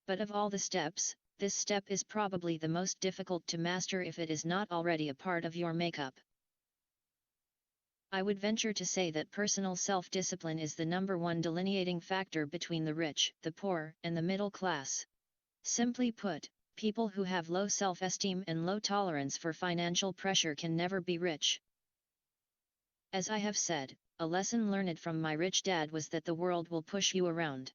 But of all the steps, this step is probably the most difficult to master if it is not already a part of your makeup. I would venture to say that personal self-discipline is the number one delineating factor between the rich, the poor, and the middle class. Simply put, people who have low self-esteem and low tolerance for financial pressure can never be rich. As I have said, a lesson learned from my rich dad was that the world will push you around.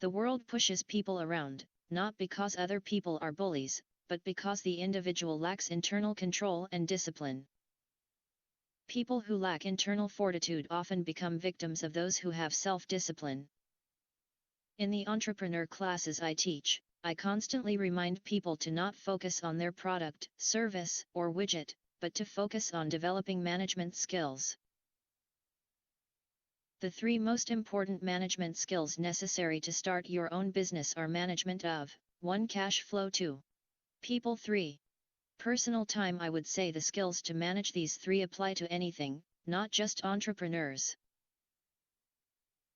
The world pushes people around, not because other people are bullies, but because the individual lacks internal control and discipline. People who lack internal fortitude often become victims of those who have self-discipline. In the entrepreneur classes I teach, I constantly remind people to not focus on their product, service, or widget, but to focus on developing management skills. The 3 most important management skills necessary to start your own business are management of 1. Cash flow, 2. People, 3. Personal time. I would say the skills to manage these 3 apply to anything, not just entrepreneurs.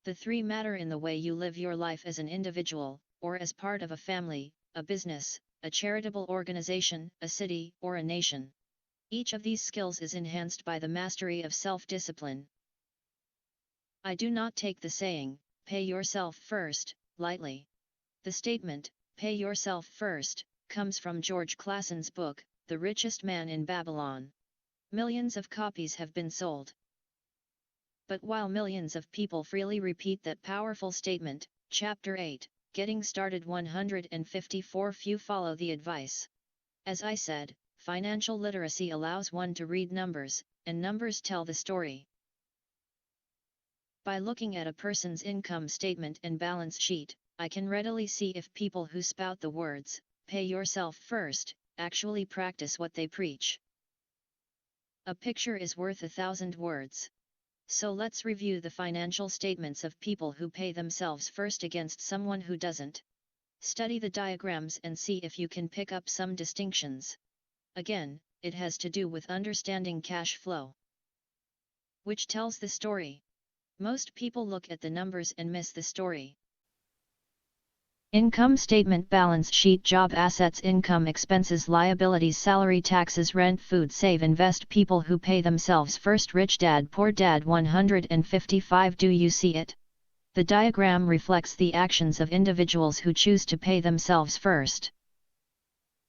The 3 matter in the way you live your life as an individual, or as part of a family, a business, a charitable organization, a city, or a nation. Each of these skills is enhanced by the mastery of self-discipline. I do not take the saying, "pay yourself first," lightly. The statement, "pay yourself first," comes from George Clason's book, The Richest Man in Babylon. Millions of copies have been sold. But while millions of people freely repeat that powerful statement, Chapter 8, Getting Started 154, few follow the advice. As I said, financial literacy allows one to read numbers, and numbers tell the story. By looking at a person's income statement and balance sheet, I can readily see if people who spout the words, "pay yourself first," actually practice what they preach. A picture is worth 1,000 words. So let's review the financial statements of people who pay themselves first against someone who doesn't. Study the diagrams and see if you can pick up some distinctions. Again, it has to do with understanding cash flow, which tells the story. Most people look at the numbers and miss the story. Income statement, balance sheet, job, assets, income, expenses, liabilities, salary, taxes, rent, food, save, invest. People who pay themselves first. Rich Dad Poor Dad 155. Do you see it? The diagram reflects the actions of individuals who choose to pay themselves first.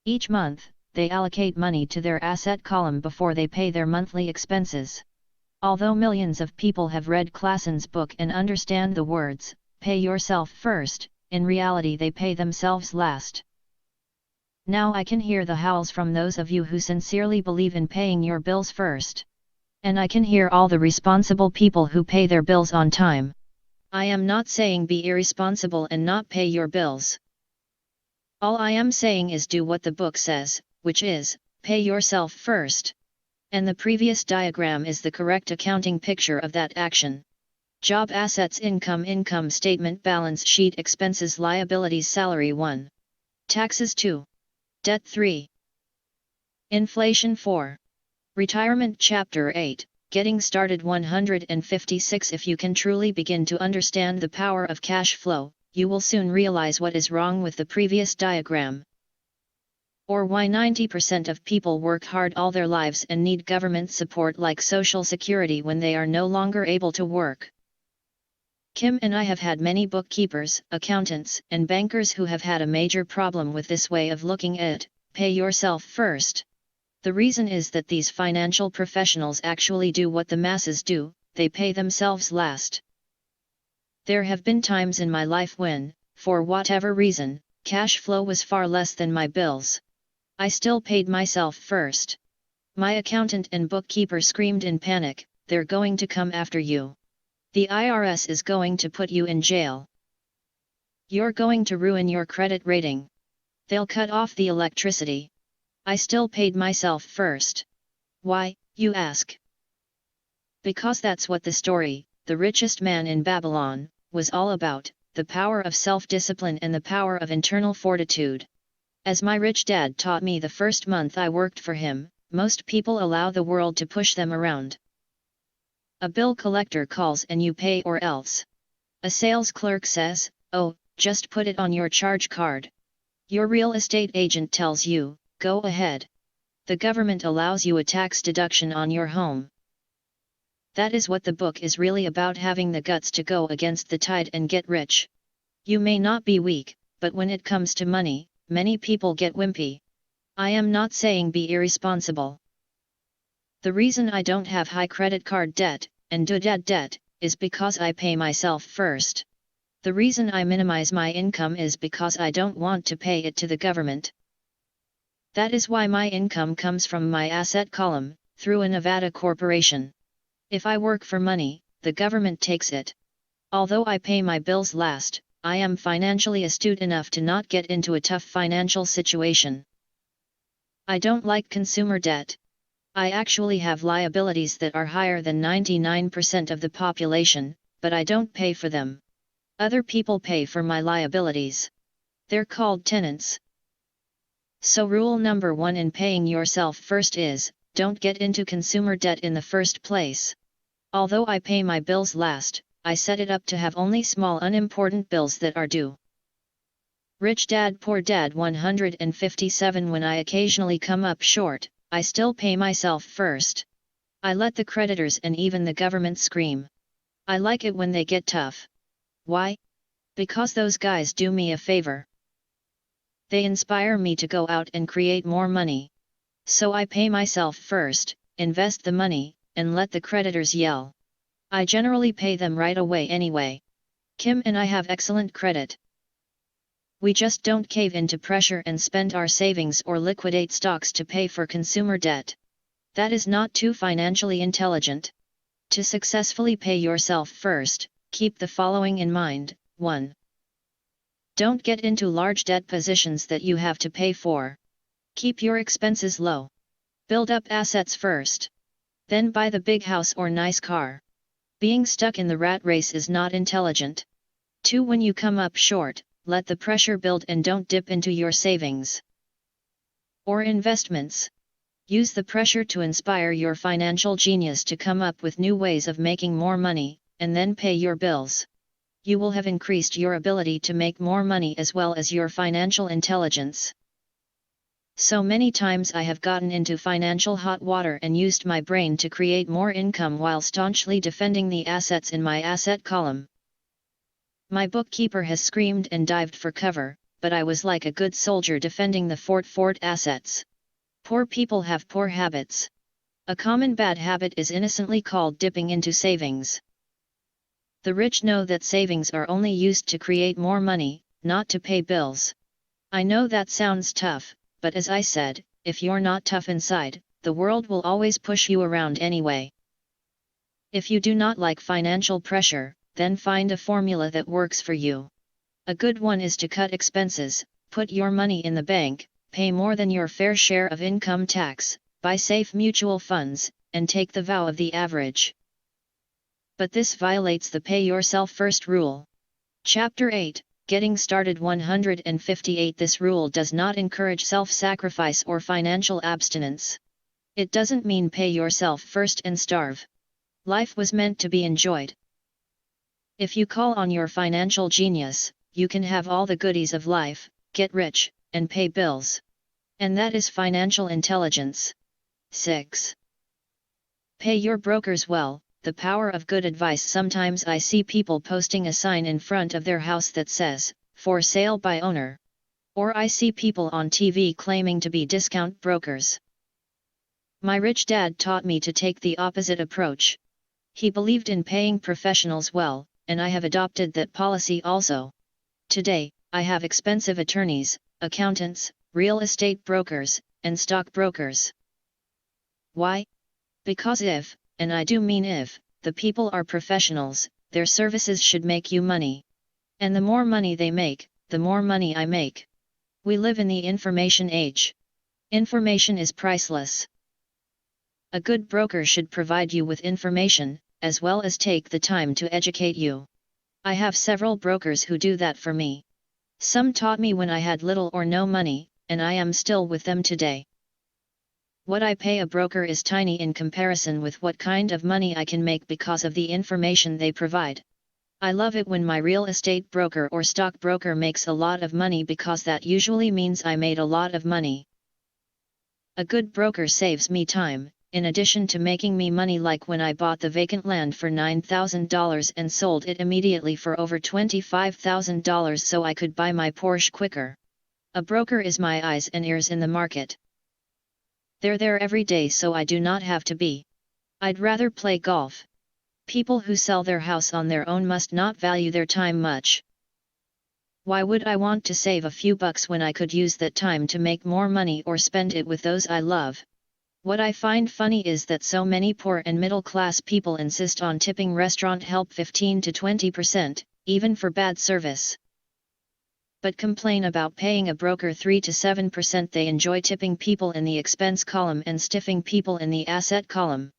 Each month, they allocate money to their asset column before they pay their monthly expenses. Although millions of people have read Clason's book and understand the words, "pay yourself first," in reality they pay themselves last. Now I can hear the howls from those of you who sincerely believe in paying your bills first. And I can hear all the responsible people who pay their bills on time. I am not saying be irresponsible and not pay your bills. All I am saying is do what the book says, which is, pay yourself first. And the previous diagram is the correct accounting picture of that action. Job, assets, income statement, balance sheet, expenses, liabilities, salary 1. Taxes 2. Debt 3. Inflation 4. Retirement. Chapter 8, Getting Started 156. If you can truly begin to understand the power of cash flow, you will soon realize what is wrong with the previous diagram. Or why 90% of people work hard all their lives and need government support like Social Security when they are no longer able to work. Kim and I have had many bookkeepers, accountants, and bankers who have had a major problem with this way of looking at it, pay yourself first. The reason is that these financial professionals actually do what the masses do, they pay themselves last. There have been times in my life when, for whatever reason, cash flow was far less than my bills. I still paid myself first. My accountant and bookkeeper screamed in panic, "They're going to come after you. The IRS is going to put you in jail. You're going to ruin your credit rating. They'll cut off the electricity." I still paid myself first. Why, you ask? Because that's what the story, The Richest Man in Babylon, was all about, the power of self-discipline and the power of internal fortitude. As my rich dad taught me the first month I worked for him, most people allow the world to push them around. A bill collector calls and you pay, or else. A sales clerk says, "Oh, just put it on your charge card." Your real estate agent tells you, "Go ahead." The government allows you a tax deduction on your home. That is what the book is really about, having the guts to go against the tide and get rich. You may not be weak, but when it comes to money, many people get wimpy. I am not saying be irresponsible. The reason I don't have high credit card debt, and dad debt, is because I pay myself first. The reason I minimize my income is because I don't want to pay it to the government. That is why my income comes from my asset column, through a Nevada corporation. If I work for money, the government takes it. Although I pay my bills last, I am financially astute enough to not get into a tough financial situation. I don't like consumer debt. I actually have liabilities that are higher than 99% of the population, but I don't pay for them. Other people pay for my liabilities. They're called tenants. So rule number 1 in paying yourself first is, don't get into consumer debt in the first place. Although I pay my bills last, I set it up to have only small unimportant bills that are due. Rich Dad Poor Dad 157. When I occasionally come up short, I still pay myself first. I let the creditors and even the government scream. I like it when they get tough. Why? Because those guys do me a favor. They inspire me to go out and create more money. So I pay myself first, invest the money, and let the creditors yell. I generally pay them right away anyway. Kim and I have excellent credit. We just don't cave into pressure and spend our savings or liquidate stocks to pay for consumer debt. That is not too financially intelligent. To successfully pay yourself first, keep the following in mind. 1. Don't get into large debt positions that you have to pay for. Keep your expenses low. Build up assets first. Then buy the big house or nice car. Being stuck in the rat race is not intelligent. 2. When you come up short, let the pressure build and don't dip into your savings or investments. Use the pressure to inspire your financial genius to come up with new ways of making more money, and then pay your bills. You will have increased your ability to make more money as well as your financial intelligence. So many times I have gotten into financial hot water and used my brain to create more income while staunchly defending the assets in my asset column. My bookkeeper has screamed and dived for cover, but I was like a good soldier defending the fort assets. Poor people have poor habits. A common bad habit is innocently called dipping into savings. The rich know that savings are only used to create more money, not to pay bills. I know that sounds tough, but as I said, if you're not tough inside, the world will always push you around anyway. If you do not like financial pressure, then find a formula that works for you. A good one is to cut expenses, put your money in the bank, pay more than your fair share of income tax, buy safe mutual funds, and take the vow of the average. But this violates the pay yourself first rule. Chapter 8, Getting Started 158. This rule does not encourage self-sacrifice or financial abstinence. It doesn't mean pay yourself first and starve. Life was meant to be enjoyed. If you call on your financial genius, you can have all the goodies of life, get rich, and pay bills. And that is financial intelligence. 6. Pay your brokers well. The power of good advice. Sometimes I see people posting a sign in front of their house that says, "For sale by owner." Or I see people on TV claiming to be discount brokers. My rich dad taught me to take the opposite approach. He believed in paying professionals well, and I have adopted that policy also. Today, I have expensive attorneys, accountants, real estate brokers, and stock brokers. Why? Because if, and I do mean if, the people are professionals, their services should make you money. And the more money they make, the more money I make. We live in the information age. Information is priceless. A good broker should provide you with information, as well as take the time to educate you. I have several brokers who do that for me. Some taught me when I had little or no money, and I am still with them today. What I pay a broker is tiny in comparison with what kind of money I can make because of the information they provide. I love it when my real estate broker or stock broker makes a lot of money because that usually means I made a lot of money. A good broker saves me time, in addition to making me money, like when I bought the vacant land for $9,000 and sold it immediately for over $25,000 so I could buy my Porsche quicker. A broker is my eyes and ears in the market. They're there every day so I do not have to be. I'd rather play golf. People who sell their house on their own must not value their time much. Why would I want to save a few bucks when I could use that time to make more money or spend it with those I love? What I find funny is that so many poor and middle-class people insist on tipping restaurant help 15 to 20%, even for bad service. But complain about paying a broker 3 to 7%. They enjoy tipping people in the expense column and stiffing people in the asset column.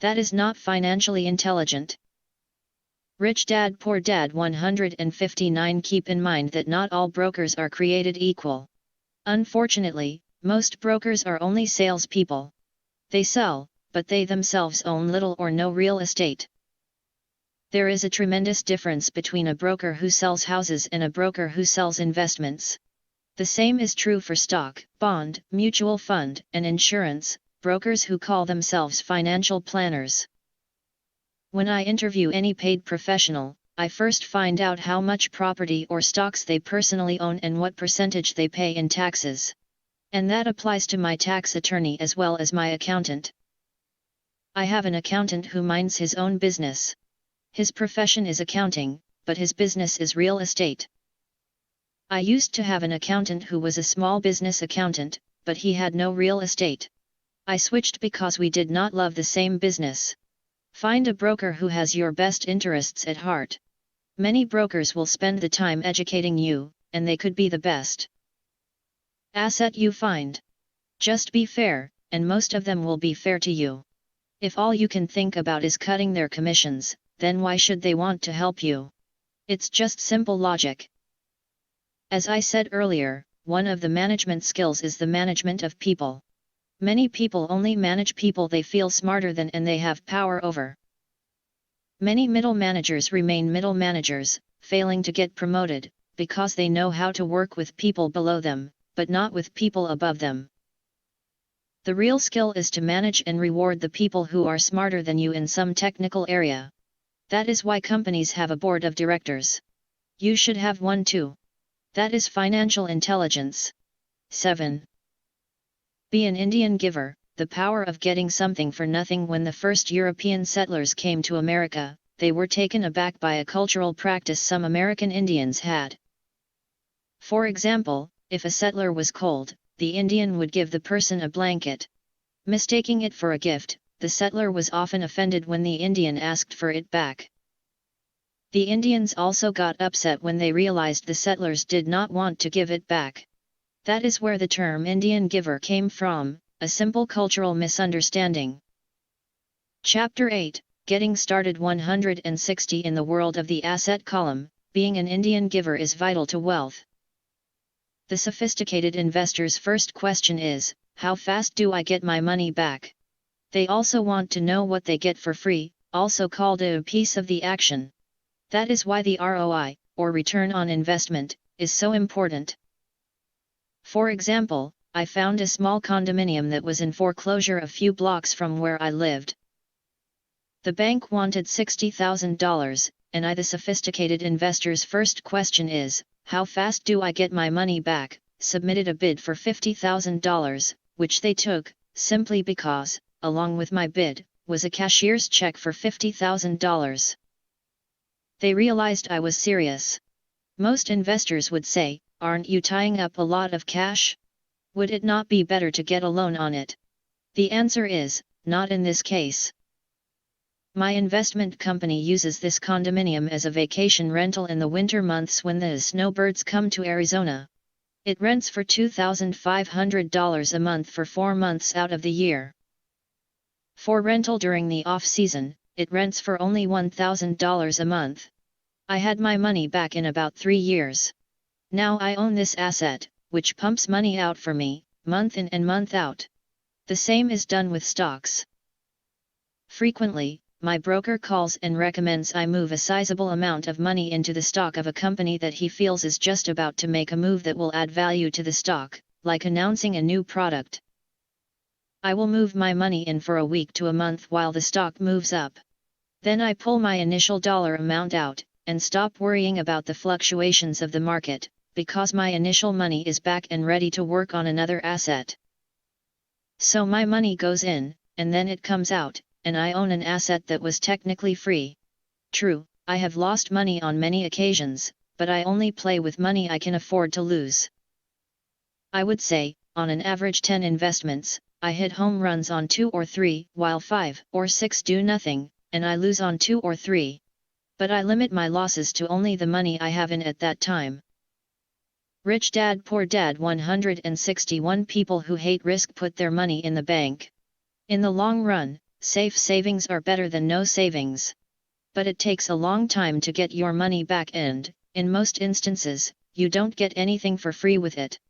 That is not financially intelligent. Rich Dad Poor Dad 159. Keep in mind that not all brokers are created equal. Unfortunately, most brokers are only salespeople. They sell, but they themselves own little or no real estate. There is a tremendous difference between a broker who sells houses and a broker who sells investments. The same is true for stock, bond, mutual fund, and insurance, brokers who call themselves financial planners. When I interview any paid professional, I first find out how much property or stocks they personally own and what percentage they pay in taxes. And that applies to my tax attorney as well as my accountant. I have an accountant who minds his own business. His profession is accounting, but his business is real estate. I used to have an accountant who was a small business accountant, but he had no real estate. I switched because we did not love the same business. Find a broker who has your best interests at heart. Many brokers will spend the time educating you, and they could be the best asset you find. Just be fair, and most of them will be fair to you. If all you can think about is cutting their commissions, then why should they want to help you? It's just simple logic. As I said earlier, one of the management skills is the management of people. Many people only manage people they feel smarter than and they have power over. Many middle managers remain middle managers, failing to get promoted, because they know how to work with people below them, but not with people above them. The real skill is to manage and reward the people who are smarter than you in some technical area. That is why companies have a board of directors. You should have one too. That is financial intelligence. 7. Be an Indian giver. The power of getting something for nothing. When the first European settlers came to America, they were taken aback by a cultural practice some American Indians had. For example, if a settler was cold, the Indian would give the person a blanket. Mistaking it for a gift, the settler was often offended when the Indian asked for it back. The Indians also got upset when they realized the settlers did not want to give it back. That is where the term Indian giver came from, a simple cultural misunderstanding. Chapter 8, Getting Started 160. In the world of the asset column, being an Indian giver is vital to wealth. The sophisticated investor's first question is, how fast do I get my money back? They also want to know what they get for free, also called a piece of the action. That is why the ROI, or return on investment, is so important. For example, I found a small condominium that was in foreclosure a few blocks from where I lived. The bank wanted $60,000, and the sophisticated investor's first question is, how fast do I get my money back? Submitted a bid for $50,000, which they took, simply because, along with my bid, was a cashier's check for $50,000. They realized I was serious. Most investors would say, aren't you tying up a lot of cash? Would it not be better to get a loan on it? The answer is, not in this case. My investment company uses this condominium as a vacation rental in the winter months when the snowbirds come to Arizona. It rents for $2,500 a month for 4 months out of the year. For rental during the off-season, it rents for only $1,000 a month. I had my money back in about 3 years. Now I own this asset, which pumps money out for me, month in and month out. The same is done with stocks. Frequently, my broker calls and recommends I move a sizable amount of money into the stock of a company that he feels is just about to make a move that will add value to the stock, like announcing a new product. I will move my money in for a week to a month while the stock moves up. Then I pull my initial dollar amount out, and stop worrying about the fluctuations of the market, because my initial money is back and ready to work on another asset. So my money goes in, and then it comes out, and I own an asset that was technically free. True, I have lost money on many occasions, but I only play with money I can afford to lose. I would say, on an average 10 investments, I hit home runs on 2 or 3, while 5 or 6 do nothing, and I lose on 2 or 3. But I limit my losses to only the money I have in at that time. Rich Dad Poor Dad 161. People who hate risk put their money in the bank. In the long run, safe savings are better than no savings. But it takes a long time to get your money back and, in most instances, you don't get anything for free with it.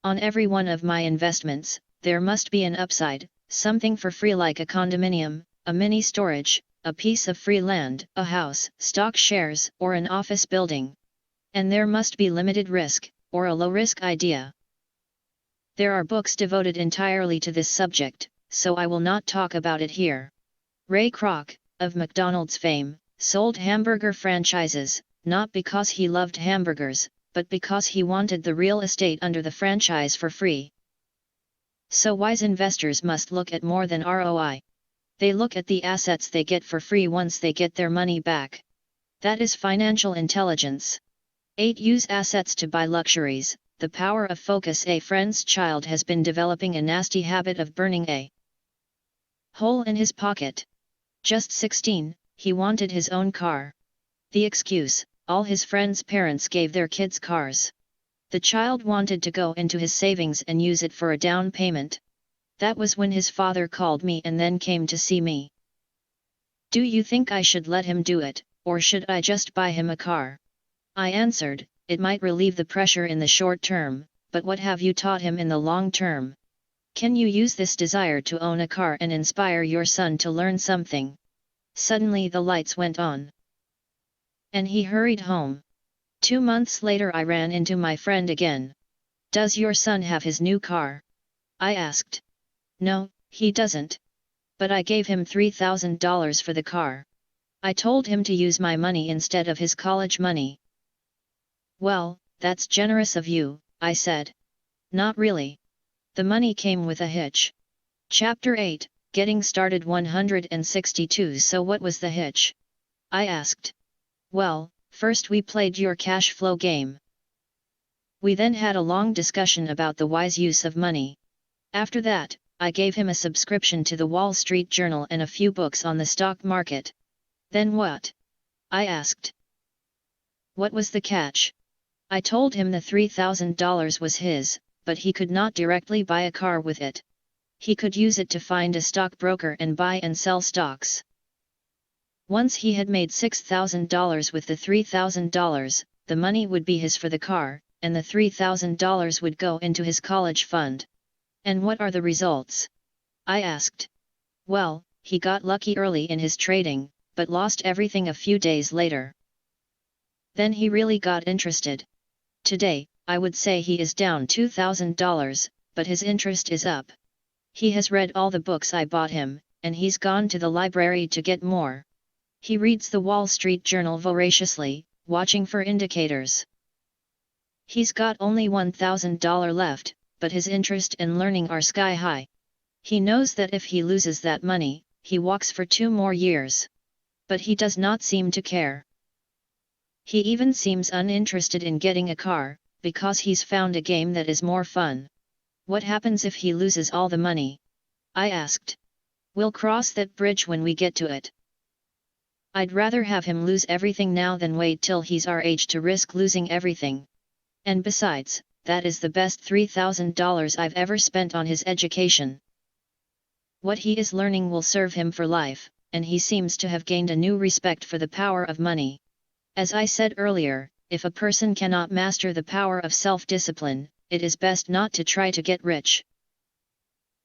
On every one of my investments, there must be an upside, something for free like a condominium, a mini storage, a piece of free land, a house, stock shares, or an office building. And there must be limited risk, or a low-risk idea. There are books devoted entirely to this subject, so I will not talk about it here. Ray Kroc, of McDonald's fame, sold hamburger franchises, not because he loved hamburgers, but because he wanted the real estate under the franchise for free. So wise investors must look at more than ROI. They look at the assets they get for free once they get their money back. That is financial intelligence. 8. Use assets to buy luxuries. The power of focus. A friend's child has been developing a nasty habit of burning a hole in his pocket. Just 16, he wanted his own car. The excuse, all his friends' parents gave their kids cars. The child wanted to go into his savings and use it for a down payment. That was when his father called me and then came to see me. Do you think I should let him do it, or should I just buy him a car? I answered, it might relieve the pressure in the short term, but what have you taught him in the long term? Can you use this desire to own a car and inspire your son to learn something? Suddenly the lights went on. And he hurried home. 2 months later I ran into my friend again. Does your son have his new car? I asked. No, he doesn't. But I gave him $3,000 for the car. I told him to use my money instead of his college money. Well, that's generous of you, I said. Not really. The money came with a hitch. Chapter 8, Getting Started 162. So what was the hitch? I asked. Well, first we played your cash flow game. We then had a long discussion about the wise use of money. After that, I gave him a subscription to the Wall Street Journal and a few books on the stock market. Then what? I asked. What was the catch? I told him the $3,000 was his, but he could not directly buy a car with it. He could use it to find a stockbroker and buy and sell stocks. Once he had made $6,000 with the $3,000, the money would be his for the car, and the $3,000 would go into his college fund. And what are the results? I asked. Well, he got lucky early in his trading, but lost everything a few days later. Then he really got interested. Today, I would say he is down $2,000, but his interest is up. He has read all the books I bought him, and he's gone to the library to get more. He reads the Wall Street Journal voraciously, watching for indicators. He's got only $1,000 left, but his interest and learning are sky high. He knows that if he loses that money, he walks for 2 more years. But he does not seem to care. He even seems uninterested in getting a car, because he's found a game that is more fun. What happens if he loses all the money? I asked. We'll cross that bridge when we get to it. I'd rather have him lose everything now than wait till he's our age to risk losing everything. And besides, that is the best $3,000 I've ever spent on his education. What he is learning will serve him for life, and he seems to have gained a new respect for the power of money. As I said earlier, if a person cannot master the power of self-discipline, it is best not to try to get rich.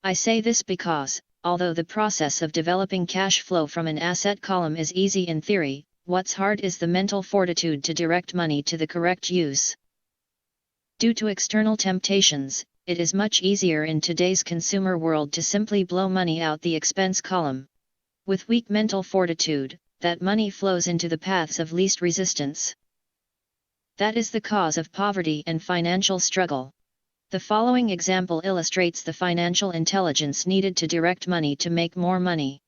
I say this because, although the process of developing cash flow from an asset column is easy in theory, what's hard is the mental fortitude to direct money to the correct use. Due to external temptations, it is much easier in today's consumer world to simply blow money out the expense column. With weak mental fortitude, that money flows into the paths of least resistance. That is the cause of poverty and financial struggle. The following example illustrates the financial intelligence needed to direct money to make more money.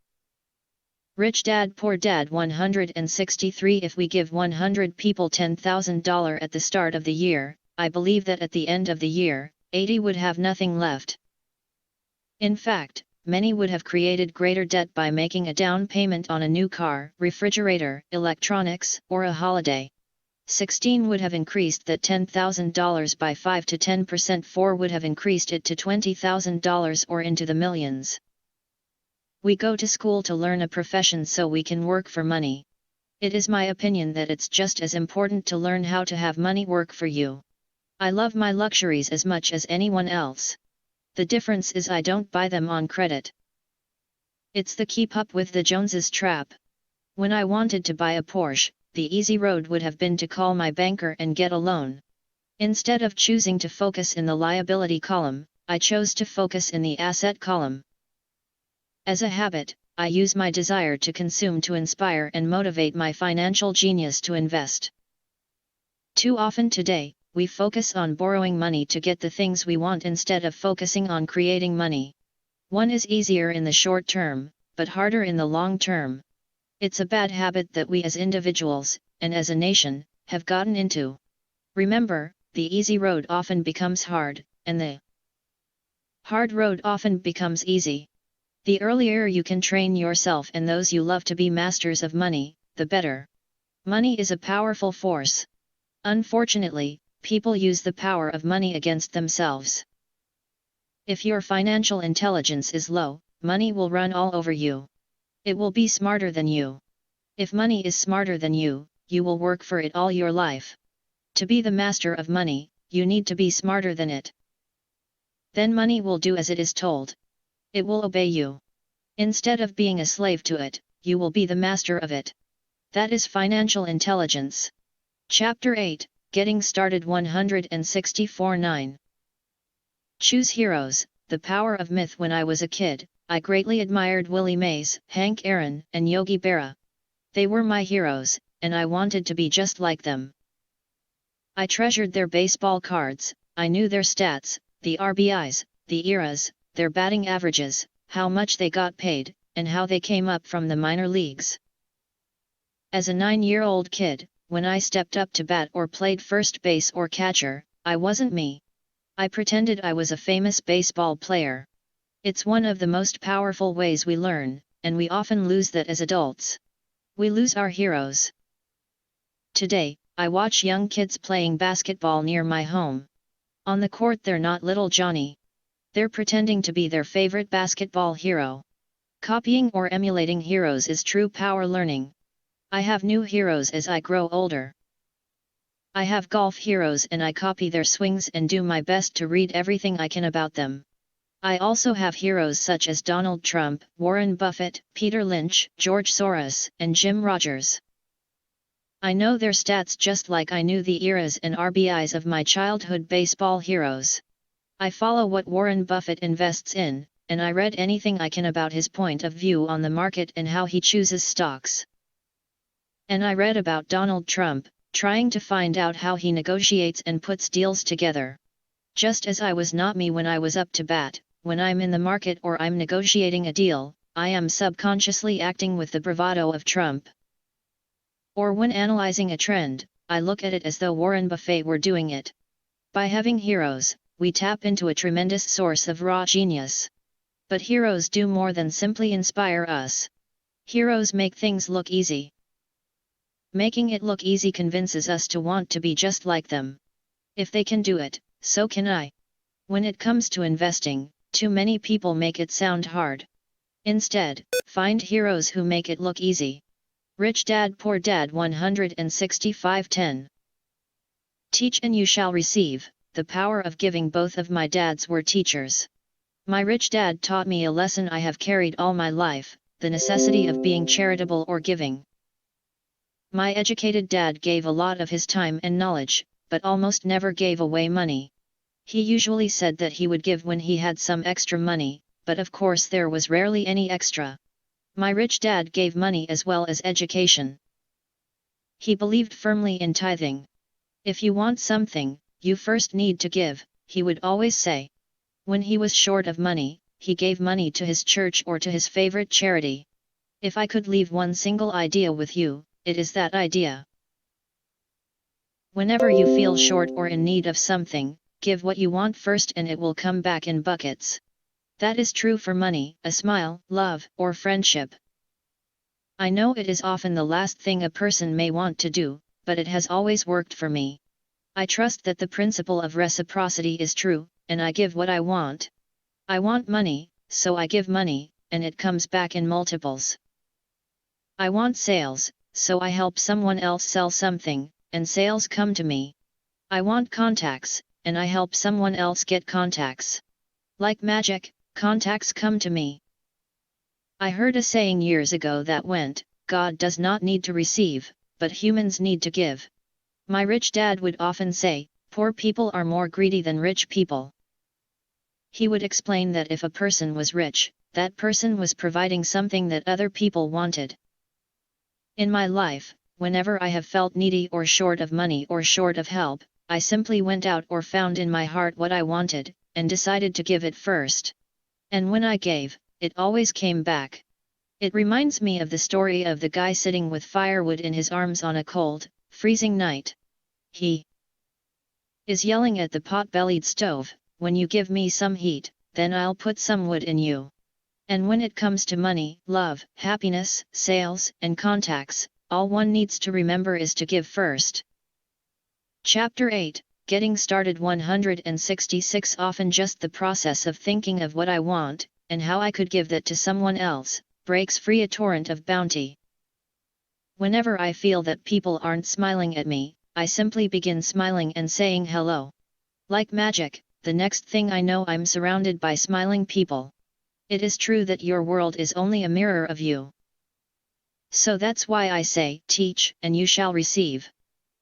Rich Dad Poor Dad 163. If we give 100 people $10,000 at the start of the year, I believe that at the end of the year, 80 would have nothing left. In fact, many would have created greater debt by making a down payment on a new car, refrigerator, electronics, or a holiday. 16 would have increased that $10,000 by 5 to 10%. 4 would have increased it to $20,000 or into the millions. We go to school to learn a profession so we can work for money. It is my opinion that it's just as important to learn how to have money work for you. I love my luxuries as much as anyone else. The difference is I don't buy them on credit. It's the keep up with the Joneses trap. When I wanted to buy a Porsche, the easy road would have been to call my banker and get a loan. Instead of choosing to focus in the liability column, I chose to focus in the asset column. As a habit, I use my desire to consume to inspire and motivate my financial genius to invest. Too often today, we focus on borrowing money to get the things we want instead of focusing on creating money. One is easier in the short term, but harder in the long term. It's a bad habit that we as individuals, and as a nation, have gotten into. Remember, the easy road often becomes hard, and the hard road often becomes easy. The earlier you can train yourself and those you love to be masters of money, the better. Money is a powerful force. Unfortunately, people use the power of money against themselves. If your financial intelligence is low, money will run all over you. It will be smarter than you. If money is smarter than you, you will work for it all your life. To be the master of money, you need to be smarter than it. Then money will do as it is told. It will obey you. Instead of being a slave to it, you will be the master of it. That is financial intelligence. Chapter 8, Getting Started 164-9. Choose Heroes, The Power of Myth. When I was a kid, I greatly admired Willie Mays, Hank Aaron, and Yogi Berra. They were my heroes, and I wanted to be just like them. I treasured their baseball cards, I knew their stats, the RBIs, the eras, their batting averages, how much they got paid, and how they came up from the minor leagues. As a 9-year-old kid, when I stepped up to bat or played first base or catcher, I wasn't me. I pretended I was a famous baseball player. It's one of the most powerful ways we learn, and we often lose that as adults. We lose our heroes. Today, I watch young kids playing basketball near my home. On the court they're not little Johnny. They're pretending to be their favorite basketball hero. Copying or emulating heroes is true power learning. I have new heroes as I grow older. I have golf heroes and I copy their swings and do my best to read everything I can about them. I also have heroes such as Donald Trump, Warren Buffett, Peter Lynch, George Soros, and Jim Rogers. I know their stats just like I knew the eras and RBIs of my childhood baseball heroes. I follow what Warren Buffett invests in, and I read anything I can about his point of view on the market and how he chooses stocks. And I read about Donald Trump, trying to find out how he negotiates and puts deals together. Just as I was not me when I was up to bat, when I'm in the market or I'm negotiating a deal, I am subconsciously acting with the bravado of Trump. Or when analyzing a trend, I look at it as though Warren Buffett were doing it. By having heroes, we tap into a tremendous source of raw genius. But heroes do more than simply inspire us. Heroes make things look easy. Making it look easy convinces us to want to be just like them. If they can do it, so can I. When it comes to investing, too many people make it sound hard. Instead, find heroes who make it look easy. Rich Dad Poor Dad 165:10. Teach and you shall receive. The power of giving. Both of my dads were teachers. My rich dad taught me a lesson I have carried all my life, the necessity of being charitable or giving. My educated dad gave a lot of his time and knowledge, but almost never gave away money. He usually said that he would give when he had some extra money, but of course there was rarely any extra. My rich dad gave money as well as education. He believed firmly in tithing. If you want something, you first need to give, he would always say. When he was short of money, he gave money to his church or to his favorite charity. If I could leave one single idea with you, it is that idea. Whenever you feel short or in need of something, give what you want first and it will come back in buckets. That is true for money, a smile, love, or friendship. I know it is often the last thing a person may want to do, but it has always worked for me. I trust that the principle of reciprocity is true, and I give what I want. I want money, so I give money, and it comes back in multiples. I want sales, so I help someone else sell something, and sales come to me. I want contacts, and I help someone else get contacts. Like magic, contacts come to me. I heard a saying years ago that went, God does not need to receive, but humans need to give. My rich dad would often say, poor people are more greedy than rich people. He would explain that if a person was rich, that person was providing something that other people wanted. In my life, whenever I have felt needy or short of money or short of help, I simply went out or found in my heart what I wanted, and decided to give it first. And when I gave, it always came back. It reminds me of the story of the guy sitting with firewood in his arms on a cold, freezing night. He is yelling at the pot-bellied stove, when you give me some heat, then I'll put some wood in you. And when it comes to money, love, happiness, sales, and contacts, all one needs to remember is to give first. Chapter 8, Getting Started 166. Often just the process of thinking of what I want, and how I could give that to someone else, breaks free a torrent of bounty. Whenever I feel that people aren't smiling at me, I simply begin smiling and saying hello. Like magic, the next thing I know I'm surrounded by smiling people. It is true that your world is only a mirror of you. So that's why I say, teach, and you shall receive.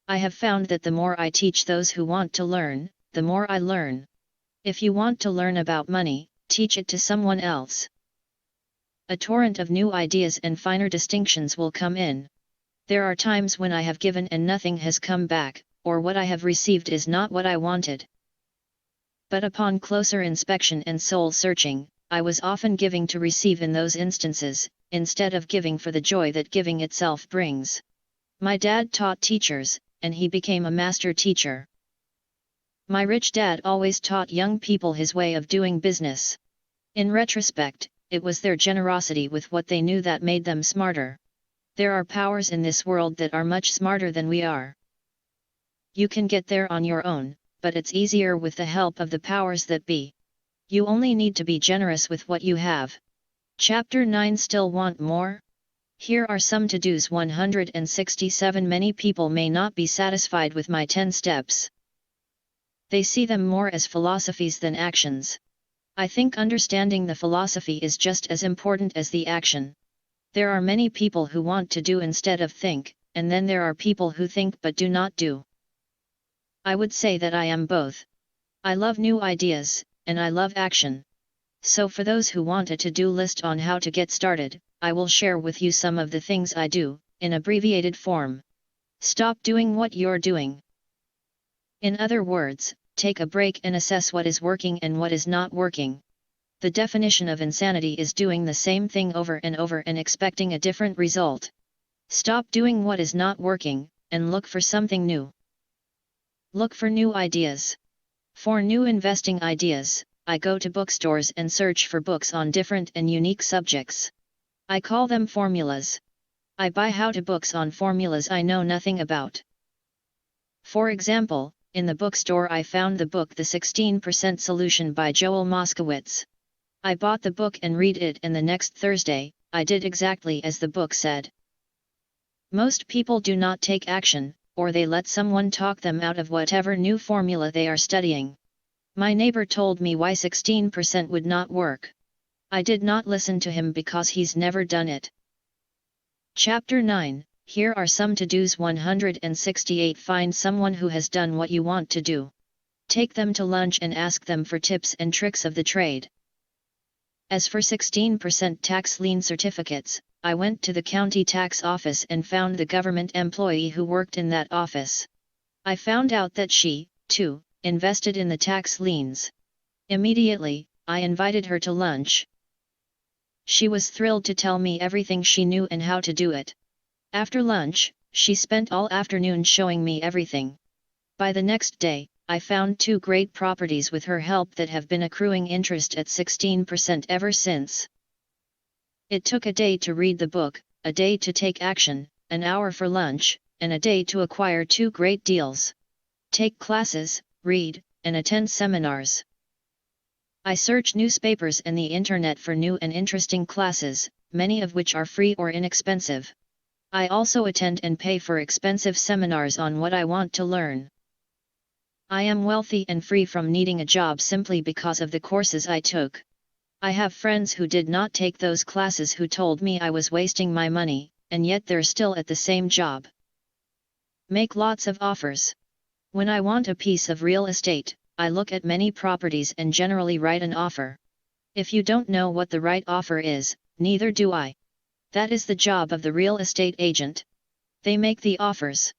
I have found that the more I teach those who want to learn, the more I learn. If you want to learn about money, teach it to someone else. A torrent of new ideas and finer distinctions will come in. There are times when I have given and nothing has come back, or what I have received is not what I wanted. But upon closer inspection and soul searching, I was often giving to receive in those instances, instead of giving for the joy that giving itself brings. My dad taught teachers, and he became a master teacher. My rich dad always taught young people his way of doing business. In retrospect, it was their generosity with what they knew that made them smarter. There are powers in this world that are much smarter than we are. You can get there on your own, but it's easier with the help of the powers that be. You only need to be generous with what you have. Chapter 9. Still want more? Here are some to-dos. 167. Many people may not be satisfied with my 10 steps. They see them more as philosophies than actions. I think understanding the philosophy is just as important as the action. There are many people who want to do instead of think, and then there are people who think but do not do. I would say that I am both. I love new ideas, and I love action. So for those who want a to-do list on how to get started, I will share with you some of the things I do, in abbreviated form. Stop doing what you're doing. In other words, take a break and assess what is working and what is not working. The definition of insanity is doing the same thing over and over and expecting a different result. Stop doing what is not working, and look for something new. Look for new ideas. For new investing ideas, I go to bookstores and search for books on different and unique subjects. I call them formulas. I buy how-to books on formulas I know nothing about. For example, in the bookstore I found the book The 16% Solution by Joel Moskowitz. I bought the book and read it, and the next Thursday, I did exactly as the book said. Most people do not take action, or they let someone talk them out of whatever new formula they are studying. My neighbor told me why 16% would not work. I did not listen to him because he's never done it. Chapter 9. Here are some to-dos. 168. Find someone who has done what you want to do. Take them to lunch and ask them for tips and tricks of the trade. As for 16% tax lien certificates, I went to the county tax office and found the government employee who worked in that office. I found out that she, too, invested in the tax liens. Immediately, I invited her to lunch. She was thrilled to tell me everything she knew and how to do it. After lunch, she spent all afternoon showing me everything. By the next day, I found 2 great properties with her help that have been accruing interest at 16% ever since. It took a day to read the book, a day to take action, an hour for lunch, and a day to acquire 2 great deals. Take classes, read, and attend seminars. I search newspapers and the internet for new and interesting classes, many of which are free or inexpensive. I also attend and pay for expensive seminars on what I want to learn. I am wealthy and free from needing a job simply because of the courses I took. I have friends who did not take those classes who told me I was wasting my money, and yet they're still at the same job. Make lots of offers. When I want a piece of real estate, I look at many properties and generally write an offer. If you don't know what the right offer is, neither do I. That is the job of the real estate agent. They make the offers.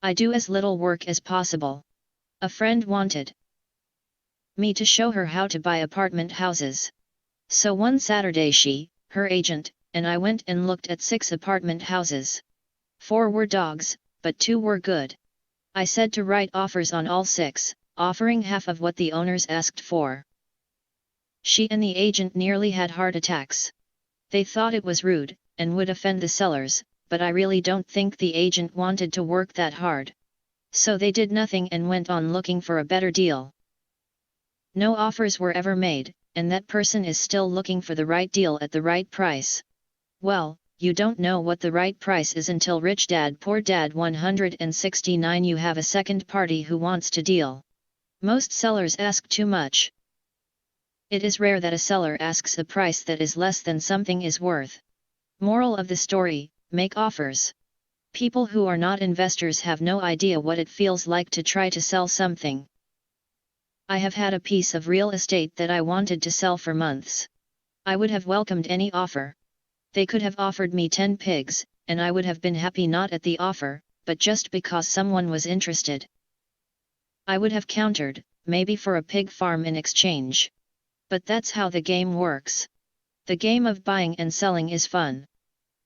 I do as little work as possible. A friend wanted me to show her how to buy apartment houses. So one Saturday she, her agent, and I went and looked at 6 apartment houses. 4 were dogs, but 2 were good. I said to write offers on all 6, offering half of what the owners asked for. She and the agent nearly had heart attacks. They thought it was rude, and would offend the sellers, but I really don't think the agent wanted to work that hard. So they did nothing and went on looking for a better deal. No offers were ever made, and that person is still looking for the right deal at the right price. Well, you don't know what the right price is until Rich Dad Poor Dad. 169. You have a second party who wants to deal. Most sellers ask too much. It is rare that a seller asks a price that is less than something is worth. Moral of the story: make offers. People who are not investors have no idea what it feels like to try to sell something. I have had a piece of real estate that I wanted to sell for months. I would have welcomed any offer. They could have offered me 10 pigs, and I would have been happy not at the offer, but just because someone was interested. I would have countered, maybe for a pig farm in exchange. But that's how the game works. The game of buying and selling is fun.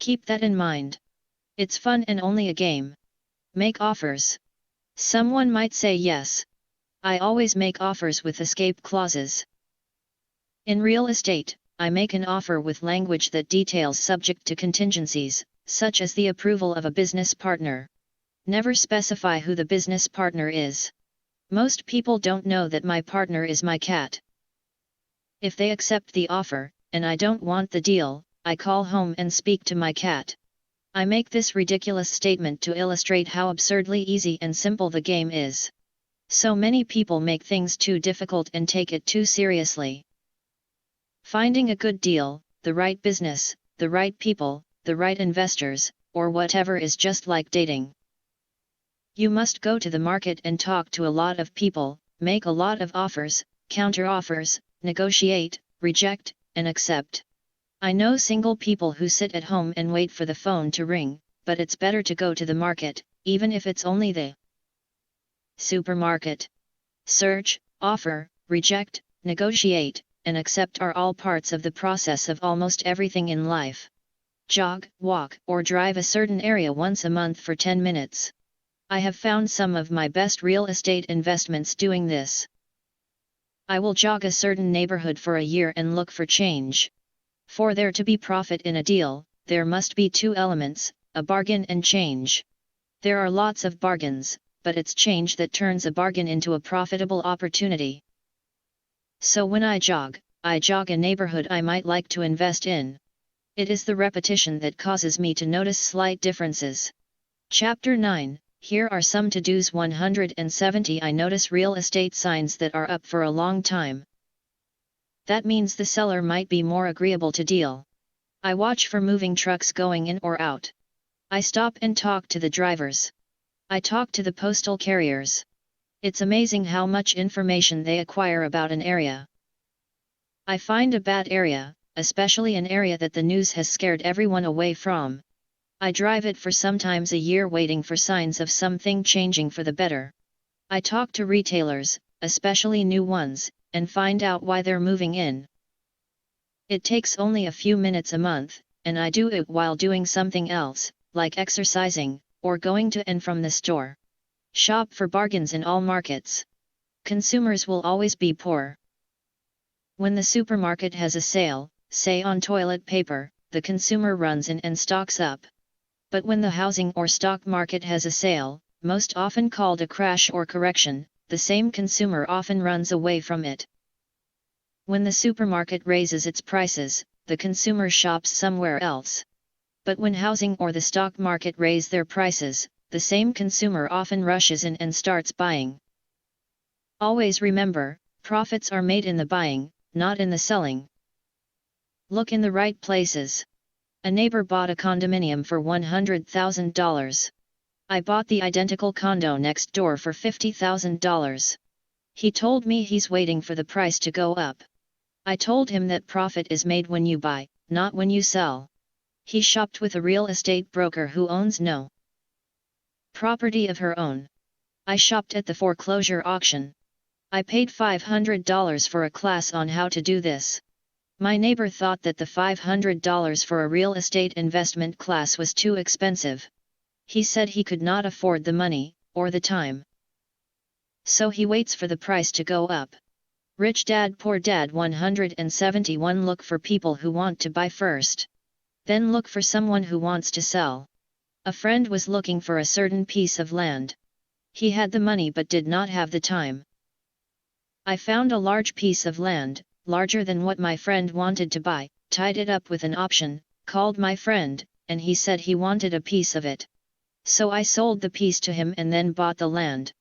Keep that in mind. It's fun and only a game. Make offers. Someone might say yes. I always make offers with escape clauses. In real estate, I make an offer with language that details subject to contingencies, such as the approval of a business partner. Never specify who the business partner is. Most people don't know that my partner is my cat. If they accept the offer, and I don't want the deal, I call home and speak to my cat. I make this ridiculous statement to illustrate how absurdly easy and simple the game is. So many people make things too difficult and take it too seriously. Finding a good deal, the right business, the right people, the right investors, or whatever is just like dating. You must go to the market and talk to a lot of people, make a lot of offers, counter-offers, negotiate, reject, and accept. I know single people who sit at home and wait for the phone to ring, but it's better to go to the market, even if it's only the supermarket. Search, offer, reject, negotiate, and accept are all parts of the process of almost everything in life. Jog, walk, or drive a certain area once a month for 10 minutes. I have found some of my best real estate investments doing this. I will jog a certain neighborhood for a year and look for change. For there to be profit in a deal, there must be two elements, a bargain and change. There are lots of bargains, but it's change that turns a bargain into a profitable opportunity. So when I jog a neighborhood I might like to invest in. It is the repetition that causes me to notice slight differences. Chapter 9, here are some to-dos. 170. I notice real estate signs that are up for a long time. That means the seller might be more agreeable to deal. I watch for moving trucks going in or out. I stop and talk to the drivers. I talk to the postal carriers. It's amazing how much information they acquire about an area. I find a bad area, especially an area that the news has scared everyone away from. I drive it for sometimes a year waiting for signs of something changing for the better. I talk to retailers, especially new ones, and find out why they're moving in. It takes only a few minutes a month, and I do it while doing something else, like exercising, or going to and from the store. Shop for bargains in all markets. Consumers will always be poor. When the supermarket has a sale, say on toilet paper, the consumer runs in and stocks up. But when the housing or stock market has a sale, most often called a crash or correction, the same consumer often runs away from it. When the supermarket raises its prices, the consumer shops somewhere else. But when housing or the stock market raise their prices, the same consumer often rushes in and starts buying. Always remember, profits are made in the buying, not in the selling. Look in the right places. A neighbor bought a condominium for $100,000. I bought the identical condo next door for $50,000. He told me he's waiting for the price to go up. I told him that profit is made when you buy, not when you sell. He shopped with a real estate broker who owns no property of her own. I shopped at the foreclosure auction. I paid $500 for a class on how to do this. My neighbor thought that the $500 for a real estate investment class was too expensive. He said he could not afford the money, or the time. So he waits for the price to go up. Rich Dad Poor Dad 171. Look for people who want to buy first. Then look for someone who wants to sell. A friend was looking for a certain piece of land. He had the money but did not have the time. I found a large piece of land, larger than what my friend wanted to buy, tied it up with an option, called my friend, and he said he wanted a piece of it. So I sold the piece to him and then bought the land.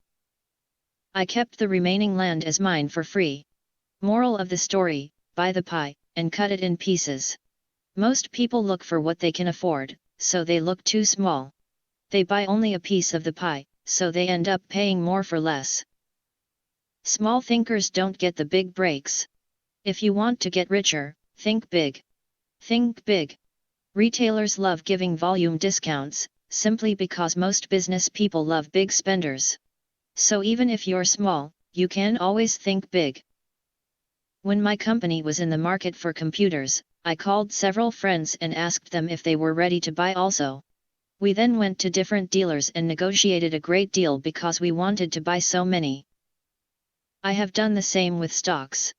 I kept the remaining land as mine for free. Moral of the story: buy the pie, and cut it in pieces. Most people look for what they can afford, so they look too small. They buy only a piece of the pie, so they end up paying more for less. Small thinkers don't get the big breaks. If you want to get richer, think big. Think big. Retailers love giving volume discounts, simply because most business people love big spenders. So even if you're small, you can always think big. When my company was in the market for computers, I called several friends and asked them if they were ready to buy also. We then went to different dealers and negotiated a great deal because we wanted to buy so many. I have done the same with stocks.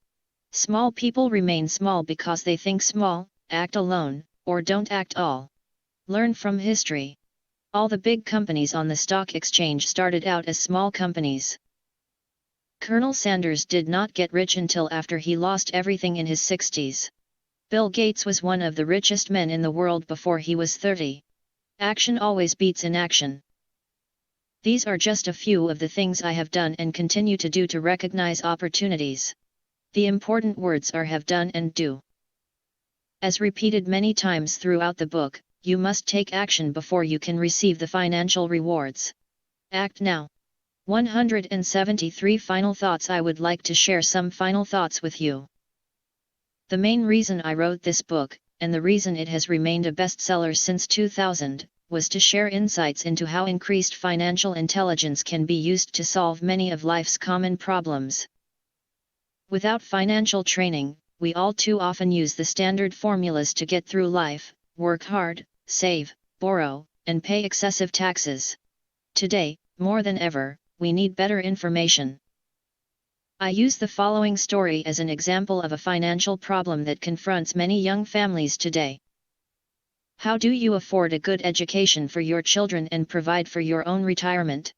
Small people remain small because they think small, act alone, or don't act all. Learn from history. All the big companies on the stock exchange started out as small companies. Colonel Sanders did not get rich until after he lost everything in his 60s. Bill Gates was one of the richest men in the world before he was 30. Action always beats inaction. These are just a few of the things I have done and continue to do to recognize opportunities. The important words are have done and do. As repeated many times throughout the book, you must take action before you can receive the financial rewards. Act now. 173 Final thoughts. I would like to share some final thoughts with you. The main reason I wrote this book, and the reason it has remained a bestseller since 2000, was to share insights into how increased financial intelligence can be used to solve many of life's common problems. Without financial training, we all too often use the standard formulas to get through life: work hard, save, borrow, and pay excessive taxes. Today, more than ever, we need better information. I use the following story as an example of a financial problem that confronts many young families today. How do you afford a good education for your children and provide for your own retirement?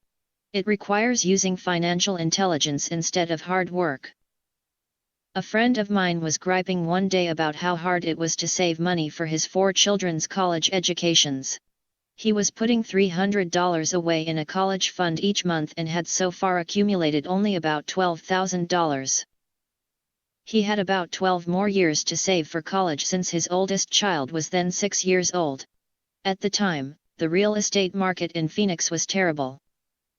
It requires using financial intelligence instead of hard work. A friend of mine was griping one day about how hard it was to save money for his 4 children's college educations. He was putting $300 away in a college fund each month and had so far accumulated only about $12,000. He had about 12 more years to save for college since his oldest child was then 6 years old. At the time, the real estate market in Phoenix was terrible.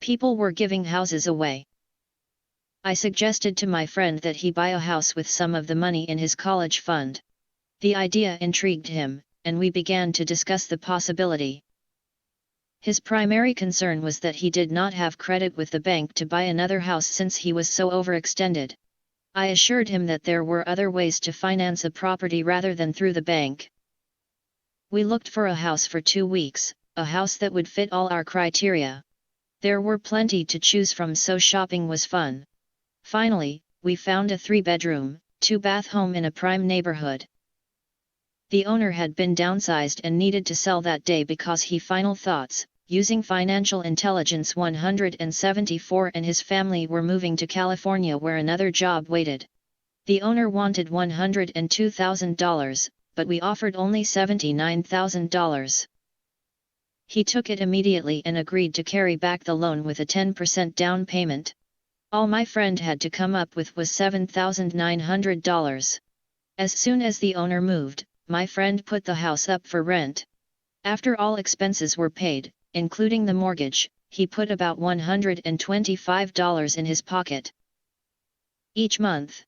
People were giving houses away. I suggested to my friend that he buy a house with some of the money in his college fund. The idea intrigued him, and we began to discuss the possibility. His primary concern was that he did not have credit with the bank to buy another house since he was so overextended. I assured him that there were other ways to finance a property rather than through the bank. We looked for a house for 2 weeks, a house that would fit all our criteria. There were plenty to choose from, so shopping was fun. Finally, we found a 3-bedroom, 2-bath home in a prime neighborhood. The owner had been downsized and needed to sell that day because he final thoughts, using financial intelligence 174 and his family were moving to California where another job waited. The owner wanted $102,000, but we offered only $79,000. He took it immediately and agreed to carry back the loan with a 10% down payment. All my friend had to come up with was $7,900. As soon as the owner moved, my friend put the house up for rent. After all expenses were paid, including the mortgage, he put about $125 in his pocket each month.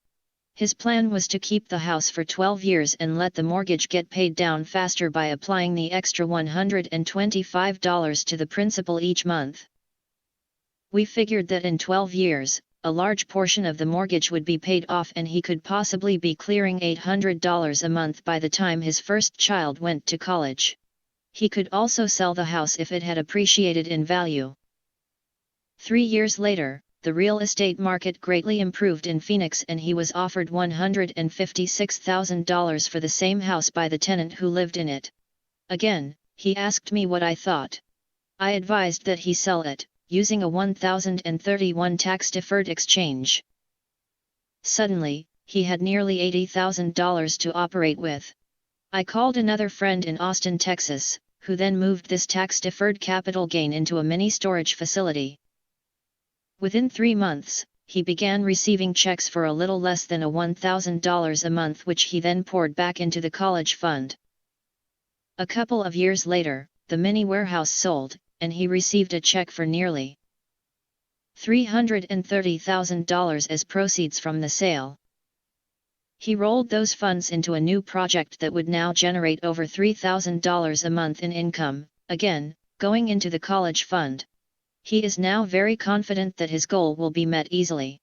His plan was to keep the house for 12 years and let the mortgage get paid down faster by applying the extra $125 to the principal each month. We figured that in 12 years, a large portion of the mortgage would be paid off and he could possibly be clearing $800 a month by the time his first child went to college. He could also sell the house if it had appreciated in value. 3 years later, the real estate market greatly improved in Phoenix and he was offered $156,000 for the same house by the tenant who lived in it. Again, he asked me what I thought. I advised that he sell it, using a 1031 tax-deferred exchange. Suddenly, he had nearly $80,000 to operate with. I called another friend in Austin, Texas, who then moved this tax-deferred capital gain into a mini storage facility. Within 3 months, he began receiving checks for a little less than $1,000 a month, which he then poured back into the college fund. A couple of years later, the mini warehouse sold, and he received a check for nearly $330,000 as proceeds from the sale. He rolled those funds into a new project that would now generate over $3,000 a month in income, again, going into the college fund. He is now very confident that his goal will be met easily.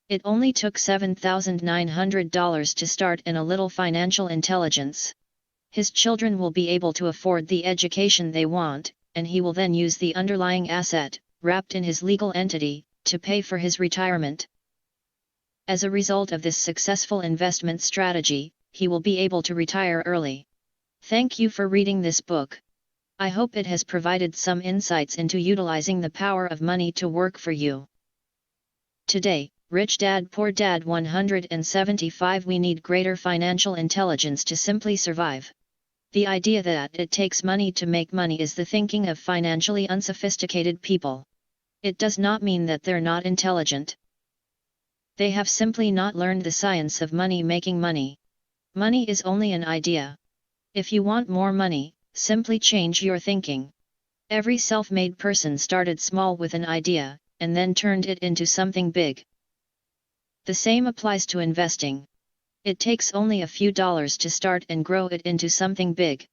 It only took $7,900 to start and a little financial intelligence. His children will be able to afford the education they want, and he will then use the underlying asset, wrapped in his legal entity, to pay for his retirement. As a result of this successful investment strategy, he will be able to retire early. Thank you for reading this book. I hope it has provided some insights into utilizing the power of money to work for you. Today, Rich Dad Poor Dad 175. We need greater financial intelligence to simply survive. The idea that it takes money to make money is the thinking of financially unsophisticated people. It does not mean that they're not intelligent. They have simply not learned the science of money making money. Money is only an idea. If you want more money, simply change your thinking. Every self-made person started small with an idea, and then turned it into something big. The same applies to investing. It takes only a few dollars to start and grow it into something big.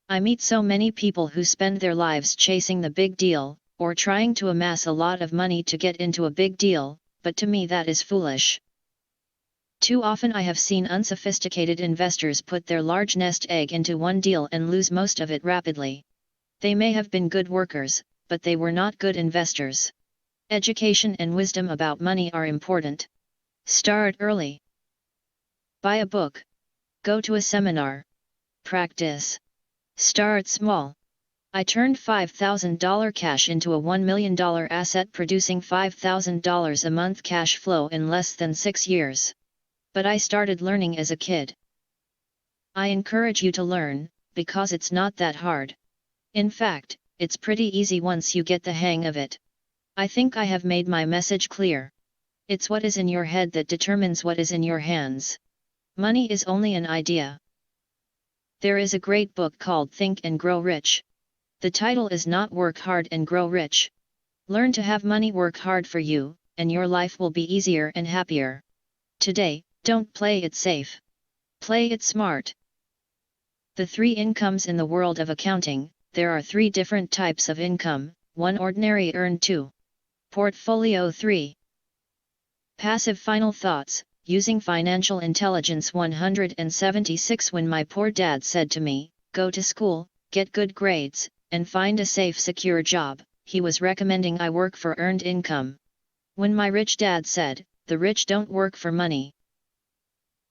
I meet so many people who spend their lives chasing the big deal, or trying to amass a lot of money to get into a big deal, but to me that is foolish. Too often I have seen unsophisticated investors put their large nest egg into one deal and lose most of it rapidly. They may have been good workers, but they were not good investors. Education and wisdom about money are important. Start early. Buy a book. Go to a seminar. Practice. Start small. I turned $5,000 cash into a $1 million asset, producing $5,000 a month cash flow in less than 6 years. But I started learning as a kid. I encourage you to learn, because it's not that hard. In fact, it's pretty easy once you get the hang of it. I think I have made my message clear. It's what is in your head that determines what is in your hands. Money is only an idea. There is a great book called Think and Grow Rich. The title is not Work Hard and Grow Rich. Learn to have money work hard for you, and your life will be easier and happier. Today, don't play it safe. Play it smart. The 3 incomes in the world of accounting. There are 3 different types of income, 1 ordinary earned, 2 portfolio, 3 passive. Final thoughts, using financial intelligence 176. When my poor dad said to me, go to school, get good grades, and find a safe, secure job, he was recommending I work for earned income. When my rich dad said, the rich don't work for money,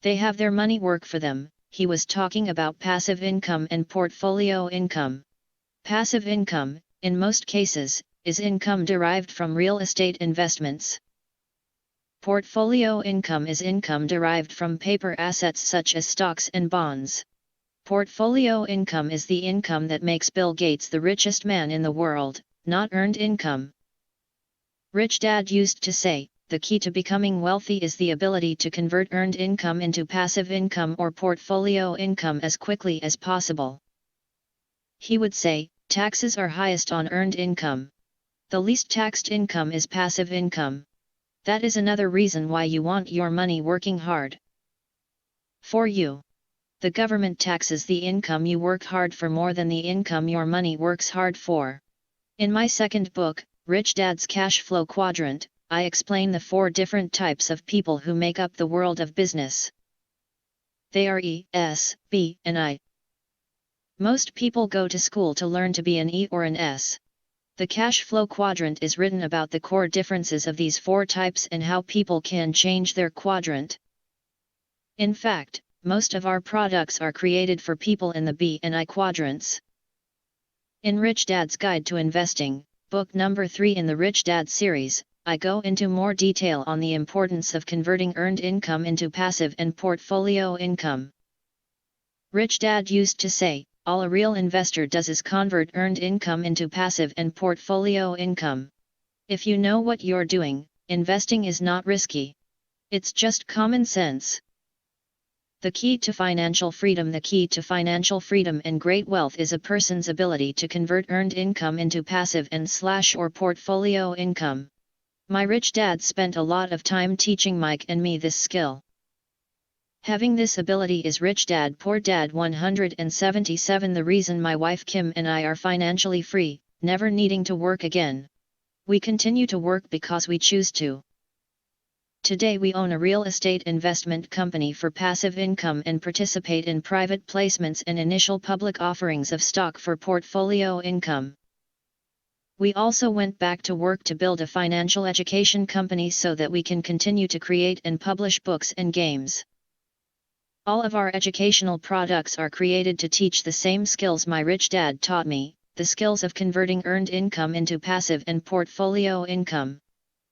they have their money work for them, he was talking about passive income and portfolio income. Passive income, in most cases, is income derived from real estate investments. Portfolio income is income derived from paper assets such as stocks and bonds. Portfolio income is the income that makes Bill Gates the richest man in the world, not earned income. Rich Dad used to say, the key to becoming wealthy is the ability to convert earned income into passive income or portfolio income as quickly as possible. He would say, taxes are highest on earned income. The least taxed income is passive income. That is another reason why you want your money working hard for you. The government taxes the income you work hard for more than the income your money works hard for. In my second book, Rich Dad's Cash Flow Quadrant, I explain the 4 different types of people who make up the world of business. They are E, S, B, and I. Most people go to school to learn to be an E or an S. The cash flow quadrant is written about the core differences of these 4 types and how people can change their quadrant. In fact, most of our products are created for people in the B and I quadrants. In Rich Dad's Guide to Investing, book number 3 in the Rich Dad series, I go into more detail on the importance of converting earned income into passive and portfolio income. Rich Dad used to say, all a real investor does is convert earned income into passive and portfolio income. If you know what you're doing, investing is not risky. It's just common sense. The key to financial freedom. The key to financial freedom and great wealth is a person's ability to convert earned income into passive and/or portfolio income. My rich dad spent a lot of time teaching Mike and me this skill. Having this ability is Rich Dad Poor Dad 177. The reason my wife Kim and I are financially free, never needing to work again. We continue to work because we choose to. Today we own a real estate investment company for passive income and participate in private placements and initial public offerings of stock for portfolio income. We also went back to work to build a financial education company so that we can continue to create and publish books and games. All of our educational products are created to teach the same skills my rich dad taught me, the skills of converting earned income into passive and portfolio income.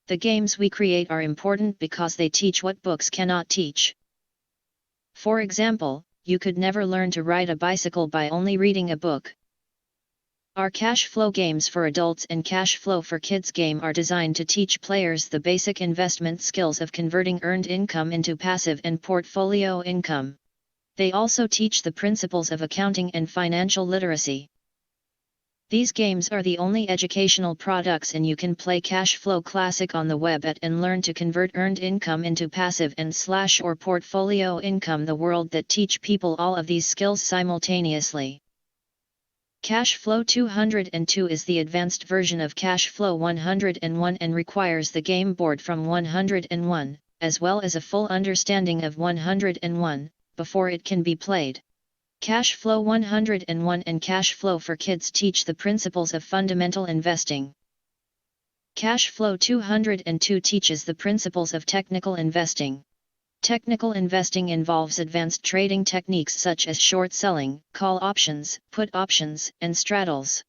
The games we create are important because they teach what books cannot teach. For example, you could never learn to ride a bicycle by only reading a book. Our cash flow games for adults and cash flow for kids game are designed to teach players the basic investment skills of converting earned income into passive and portfolio income. They also teach the principles of accounting and financial literacy. These games are the only educational products, and you can play Cash Flow Classic on the web and learn to convert earned income into passive and / or portfolio income, the world that teach people all of these skills simultaneously. Cash Flow 202 is the advanced version of Cash Flow 101 and requires the game board from 101, as well as a full understanding of 101, before it can be played. Cash Flow 101 and Cash Flow for Kids teach the principles of fundamental investing. Cash Flow 202 teaches the principles of technical investing. Technical investing involves advanced trading techniques such as short selling, call options, put options, and straddles.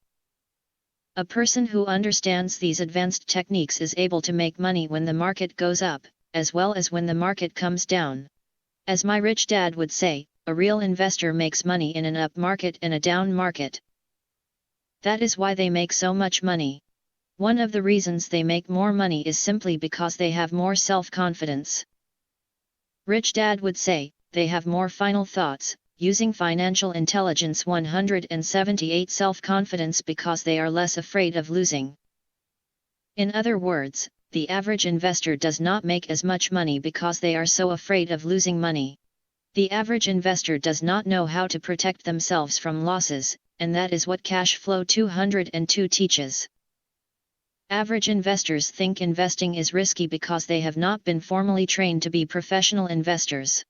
A person who understands these advanced techniques is able to make money when the market goes up, as well as when the market comes down. As my rich dad would say, a real investor makes money in an up market and a down market. That is why they make so much money. One of the reasons they make more money is simply because they have more self-confidence. Rich Dad would say, they have more final thoughts, using financial intelligence 178 self-confidence because they are less afraid of losing. In other words, the average investor does not make as much money because they are so afraid of losing money. The average investor does not know how to protect themselves from losses, and that is what Cash Flow 202 teaches. Average investors think investing is risky because they have not been formally trained to be professional investors.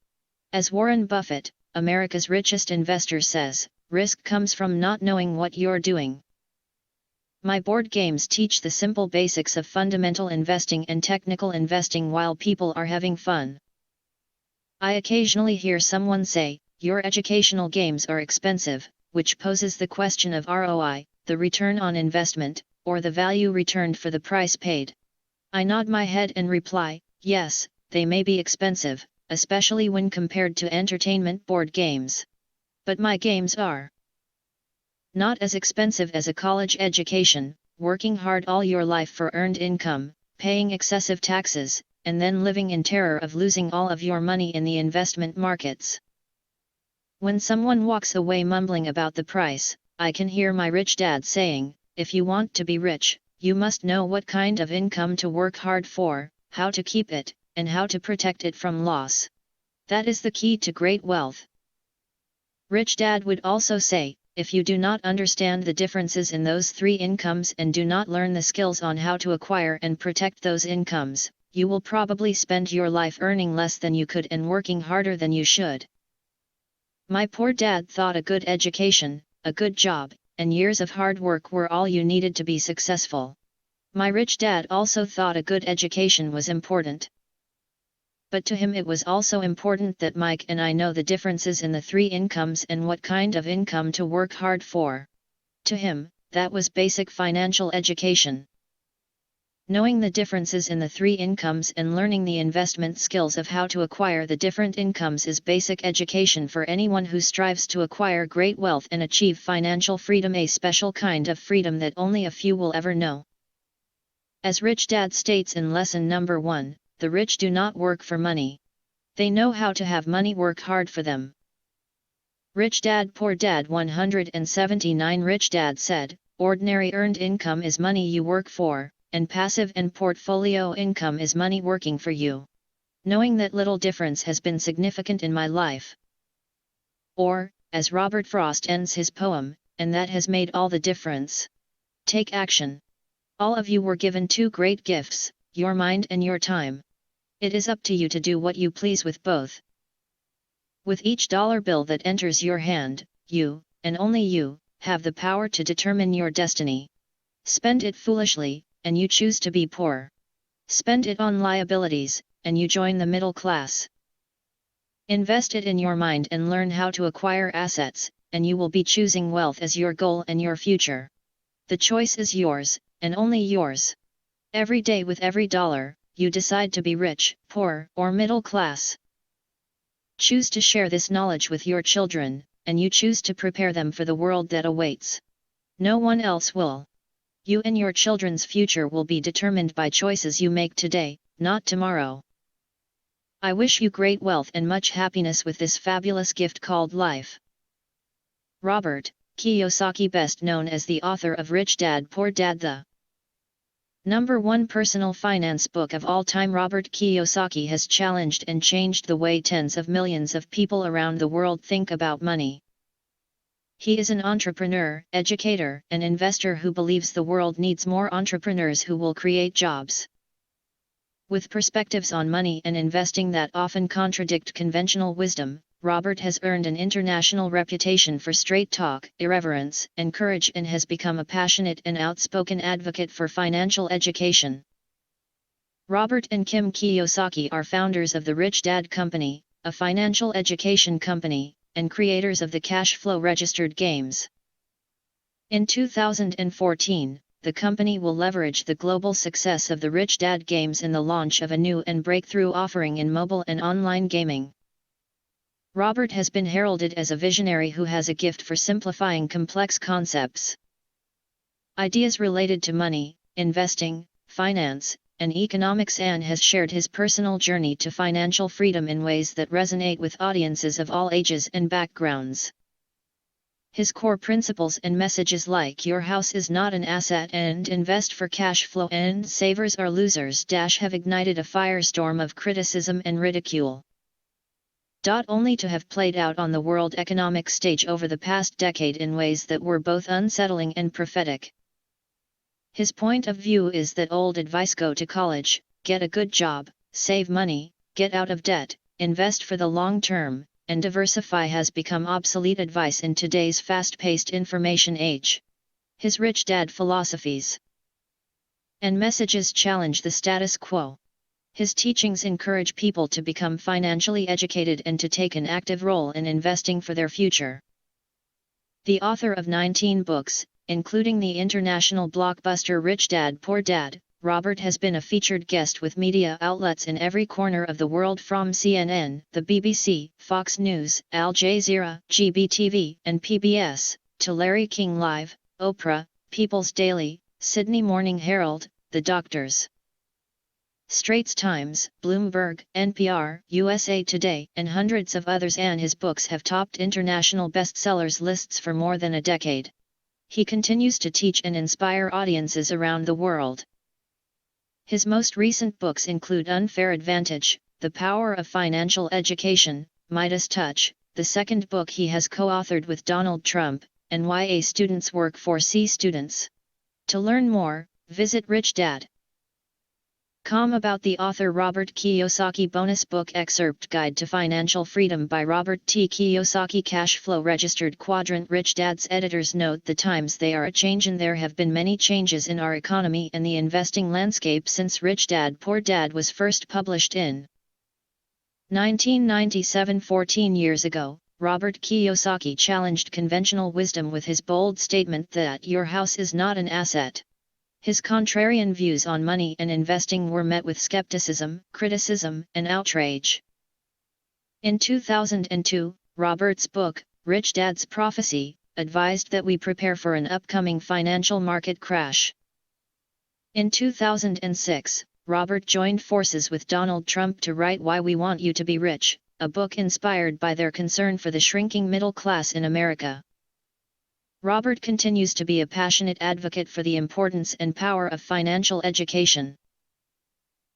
As Warren Buffett, America's richest investor, says, risk comes from not knowing what you're doing. My board games teach the simple basics of fundamental investing and technical investing while people are having fun. I occasionally hear someone say, your educational games are expensive, which poses the question of ROI, the return on investment, or the value returned for the price paid. I nod my head and reply, yes, they may be expensive, especially when compared to entertainment board games. But my games are not as expensive as a college education, working hard all your life for earned income, paying excessive taxes, and then living in terror of losing all of your money in the investment markets. When someone walks away mumbling about the price, I can hear my rich dad saying, if you want to be rich, you must know what kind of income to work hard for, how to keep it, and how to protect it from loss. That is the key to great wealth. Rich Dad would also say, if you do not understand the differences in those three incomes and do not learn the skills on how to acquire and protect those incomes, you will probably spend your life earning less than you could and working harder than you should. My poor dad thought a good education, a good job, and years of hard work were all you needed to be successful. My rich dad also thought a good education was important. But to him it was also important that Mike and I know the differences in the three incomes and what kind of income to work hard for. To him, that was basic financial education. Knowing the differences in the three incomes and learning the investment skills of how to acquire the different incomes is basic education for anyone who strives to acquire great wealth and achieve financial freedom, a special kind of freedom that only a few will ever know. As Rich Dad states in lesson number 1, the rich do not work for money. They know how to have money work hard for them. Rich Dad Poor Dad 179. Rich Dad said, ordinary earned income is money you work for, and passive and portfolio income is money working for you. Knowing that little difference has been significant in my life. Or, as Robert Frost ends his poem, and that has made all the difference. Take action. All of you were given two great gifts, your mind and your time. It is up to you to do what you please with both. With each dollar bill that enters your hand, you, and only you, have the power to determine your destiny. Spend it foolishly, and you choose to be poor. Spend it on liabilities, and you join the middle class. Invest it in your mind and learn how to acquire assets, and you will be choosing wealth as your goal and your future. The choice is yours, and only yours. Every day with every dollar, you decide to be rich, poor, or middle class. Choose to share this knowledge with your children, and you choose to prepare them for the world that awaits. No one else will. You and your children's future will be determined by choices you make today, not tomorrow. I wish you great wealth and much happiness with this fabulous gift called life. Robert Kiyosaki, best known as the author of Rich Dad Poor Dad, the #1 personal finance book of all time. Robert Kiyosaki has challenged and changed the way tens of millions of people around the world think about money. He is an entrepreneur, educator, and investor who believes the world needs more entrepreneurs who will create jobs. With perspectives on money and investing that often contradict conventional wisdom, Robert has earned an international reputation for straight talk, irreverence, and courage, and has become a passionate and outspoken advocate for financial education. Robert and Kim Kiyosaki are founders of the Rich Dad Company, a financial education company, and creators of the cash flow registered games. In 2014, the company will leverage the global success of the Rich Dad games in the launch of a new and breakthrough offering in mobile and online gaming. Robert has been heralded as a visionary who has a gift for simplifying complex concepts. Ideas related to money, investing, finance, and economics, and has shared his personal journey to financial freedom in ways that resonate with audiences of all ages and backgrounds. His core principles and messages like "your house is not an asset" and "invest for cash flow" and "savers are losers" have ignited a firestorm of criticism and ridicule. Only to have played out on the world economic stage over the past decade in ways that were both unsettling and prophetic. His point of view is that old advice, go to college, get a good job, save money, get out of debt, invest for the long term, and diversify has become obsolete advice in today's fast-paced information age. His Rich Dad philosophies and messages challenge the status quo. His teachings encourage people to become financially educated and to take an active role in investing for their future. The author of 19 books, including the international blockbuster Rich Dad Poor Dad, Robert has been a featured guest with media outlets in every corner of the world, from CNN, the BBC, Fox News, Al Jazeera, GBTV, and PBS, to Larry King Live, Oprah, People's Daily, Sydney Morning Herald, The Doctors, Straits Times, Bloomberg, NPR, USA Today, and hundreds of others, and his books have topped international bestsellers lists for more than a decade. He continues to teach and inspire audiences around the world. His most recent books include Unfair Advantage, The Power of Financial Education, Midas Touch, the second book he has co-authored with Donald Trump, and Why A Students Work for C Students. To learn more, visit richdad.com. About the author Robert Kiyosaki. Bonus book excerpt: Guide to Financial Freedom by Robert T. Kiyosaki. Cash Flow Registered Quadrant. Rich Dad's editors note the times they are a change, and there have been many changes in our economy and the investing landscape since Rich Dad Poor Dad was first published in 1997. 14 years ago, Robert Kiyosaki challenged conventional wisdom with his bold statement that your house is not an asset. His contrarian views on money and investing were met with skepticism, criticism, and outrage. In 2002, Robert's book, Rich Dad's Prophecy, advised that we prepare for an upcoming financial market crash. In 2006, Robert joined forces with Donald Trump to write Why We Want You to Be Rich, a book inspired by their concern for the shrinking middle class in America. Robert continues to be a passionate advocate for the importance and power of financial education.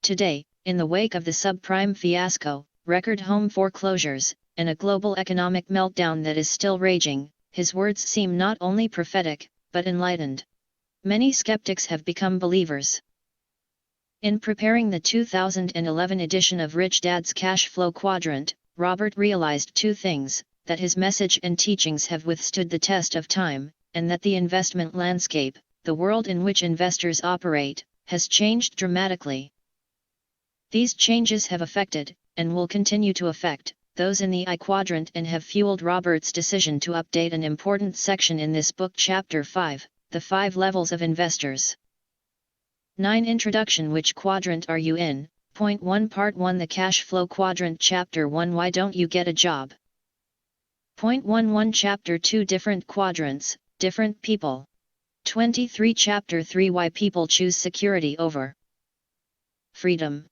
Today, in the wake of the subprime fiasco, record home foreclosures, and a global economic meltdown that is still raging, his words seem not only prophetic, but enlightened. Many skeptics have become believers. In preparing the 2011 edition of Rich Dad's Cash Flow Quadrant, Robert realized two things: that his message and teachings have withstood the test of time, and that the investment landscape, the world in which investors operate, has changed dramatically. These changes have affected, and will continue to affect, those in the I quadrant and have fueled Robert's decision to update an important section in this book. Chapter 5, The 5 Levels of Investors. 9. Introduction. Which quadrant are you in? Point 1. Part 1. The Cash Flow Quadrant. Chapter 1. Why don't you get a job? Point 11. Chapter 2. Different quadrants, different people. 23. Chapter 3. Why people choose security over freedom.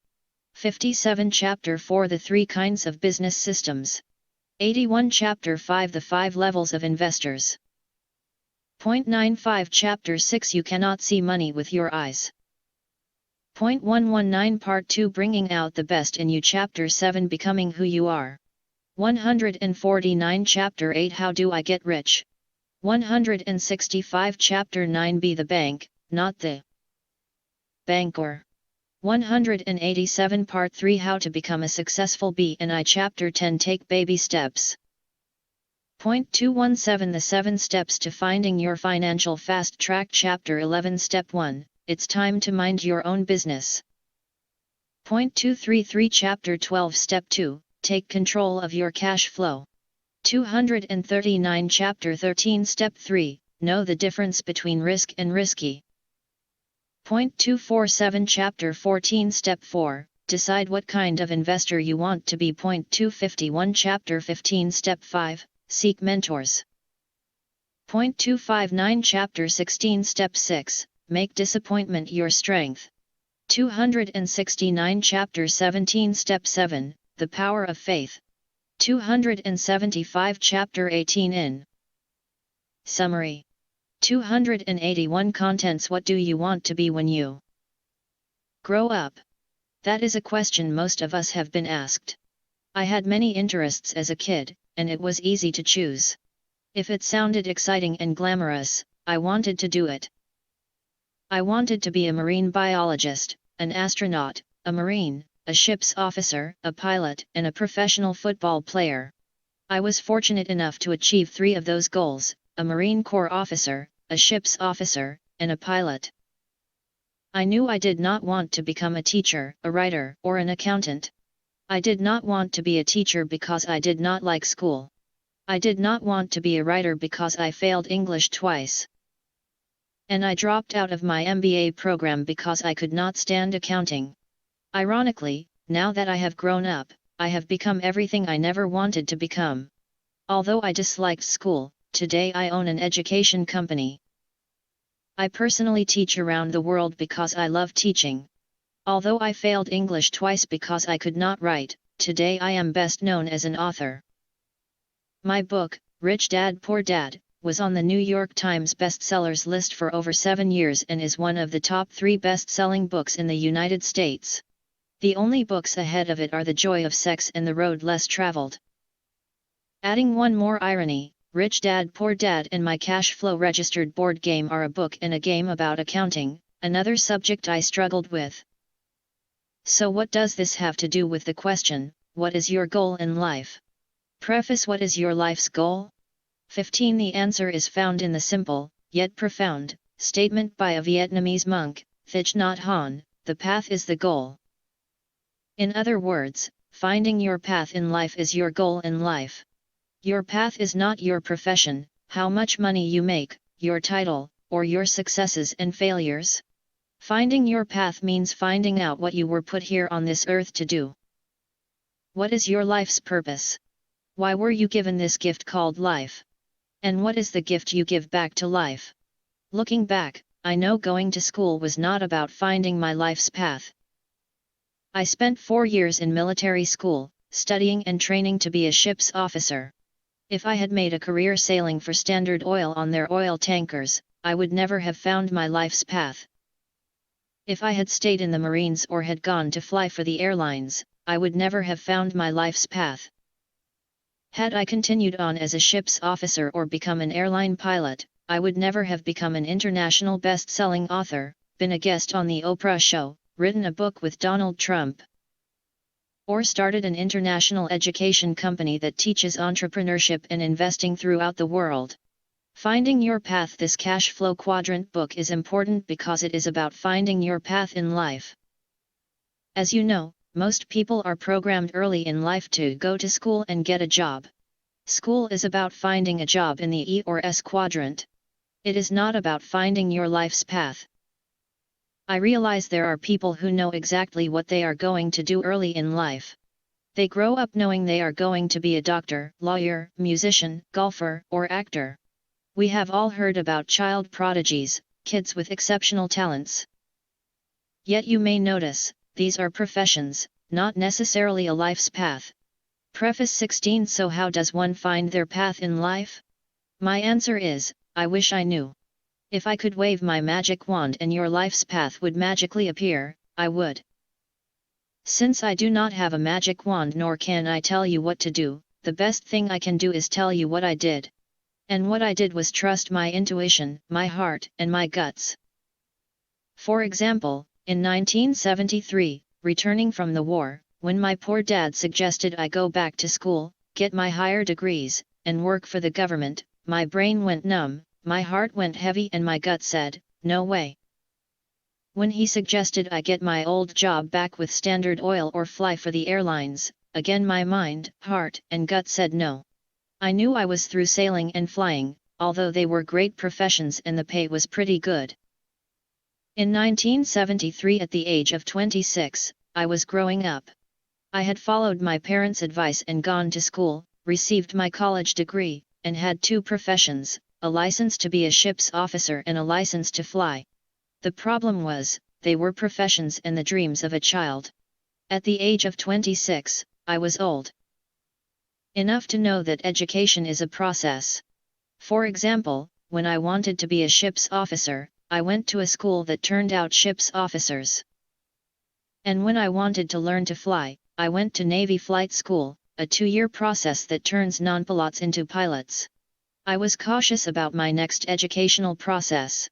57. Chapter 4. The 3 kinds of business systems. 81. Chapter 5. The 5 levels of investors. Point 95. Chapter 6. You cannot see money with your eyes. Point 119. Part 2. Bringing out the best in you. Chapter 7. Becoming who you are. 149. Chapter 8. How do I get rich? 165. Chapter 9. Be the bank, not the banker. 187. Part 3. How to become a successful BNI. Chapter 10. Take baby steps. Point 217. The 7 steps to finding your financial fast track. Chapter 11. Step 1. It's time to mind your own business. Point 233. Chapter 12. Step 2. Take control of your cash flow. 239. Chapter 13. Step 3. Know the difference between risk and risky. Point 247. Chapter 14. Step 4. Decide what kind of investor you want to be. Point 251. Chapter 15. Step 5. Seek mentors. Point 259. Chapter 16. Step 6. Make disappointment your strength. 269. Chapter 17. Step 7. The power of faith. 275. Chapter 18. In summary. 281. Contents. What do you want to be when you grow up? That is a question most of us have been asked. I had many interests as a kid, and it was easy to choose. If it sounded exciting and glamorous, I wanted to do it. I wanted to be a marine biologist, an astronaut, a marine, a ship's officer, a pilot, and a professional football player. I was fortunate enough to achieve 3 of those goals: a Marine Corps officer, a ship's officer, and a pilot. I knew I did not want to become a teacher, a writer, or an accountant. I did not want to be a teacher because I did not like school. I did not want to be a writer because I failed English twice. And I dropped out of my MBA program because I could not stand accounting. Ironically, now that I have grown up, I have become everything I never wanted to become. Although I disliked school, today I own an education company. I personally teach around the world because I love teaching. Although I failed English twice because I could not write, today I am best known as an author. My book, Rich Dad Poor Dad, was on the New York Times bestsellers list for over 7 years and is one of the top 3 best-selling books in the United States. The only books ahead of it are The Joy of Sex and The Road Less Traveled. Adding one more irony, Rich Dad Poor Dad and My Cash Flow Registered board game are a book and a game about accounting, another subject I struggled with. So what does this have to do with the question, what is your goal in life? Preface. What is your life's goal? 15. The answer is found in the simple, yet profound, statement by a Vietnamese monk, Thich Nhat Hanh, the path is the goal. In other words, finding your path in life is your goal in life. Your path is not your profession, how much money you make, your title, or your successes and failures. Finding your path means finding out what you were put here on this earth to do. What is your life's purpose? Why were you given this gift called life? And what is the gift you give back to life? Looking back, I know going to school was not about finding my life's path. I spent 4 years in military school, studying and training to be a ship's officer. If I had made a career sailing for Standard Oil on their oil tankers, I would never have found my life's path. If I had stayed in the Marines or had gone to fly for the airlines, I would never have found my life's path. Had I continued on as a ship's officer or become an airline pilot, I would never have become an international best-selling author, been a guest on the Oprah show, written a book with Donald Trump, or started an international education company that teaches entrepreneurship and investing throughout the world. Finding Your Path. This cash flow quadrant book is important because it is about finding your path in life. As you know, most people are programmed early in life to go to school and get a job. School is about finding a job in the E or S quadrant. It is not about finding your life's path. I realize there are people who know exactly what they are going to do early in life. They grow up knowing they are going to be a doctor, lawyer, musician, golfer, or actor. We have all heard about child prodigies, kids with exceptional talents. Yet you may notice, these are professions, not necessarily a life's path. Preface 16. So how does one find their path in life? My answer is, I wish I knew. If I could wave my magic wand and your life's path would magically appear, I would. Since I do not have a magic wand nor can I tell you what to do, the best thing I can do is tell you what I did. And what I did was trust my intuition, my heart, and my guts. For example, in 1973, returning from the war, when my poor dad suggested I go back to school, get my higher degrees, and work for the government, my brain went numb, my heart went heavy and my gut said, no way. When he suggested I get my old job back with Standard Oil or fly for the airlines, again my mind, heart, and gut said no. I knew I was through sailing and flying, although they were great professions and the pay was pretty good. In 1973, at the age of 26, I was growing up. I had followed my parents' advice and gone to school, received my college degree, and had two professions, a license to be a ship's officer and a license to fly. The problem was, they were professions and the dreams of a child. At the age of 26, I was old enough to know that education is a process. For example, when I wanted to be a ship's officer, I went to a school that turned out ship's officers. And when I wanted to learn to fly, I went to Navy flight school, a 2-year process that turns non-pilots into pilots. I was cautious about my next educational process.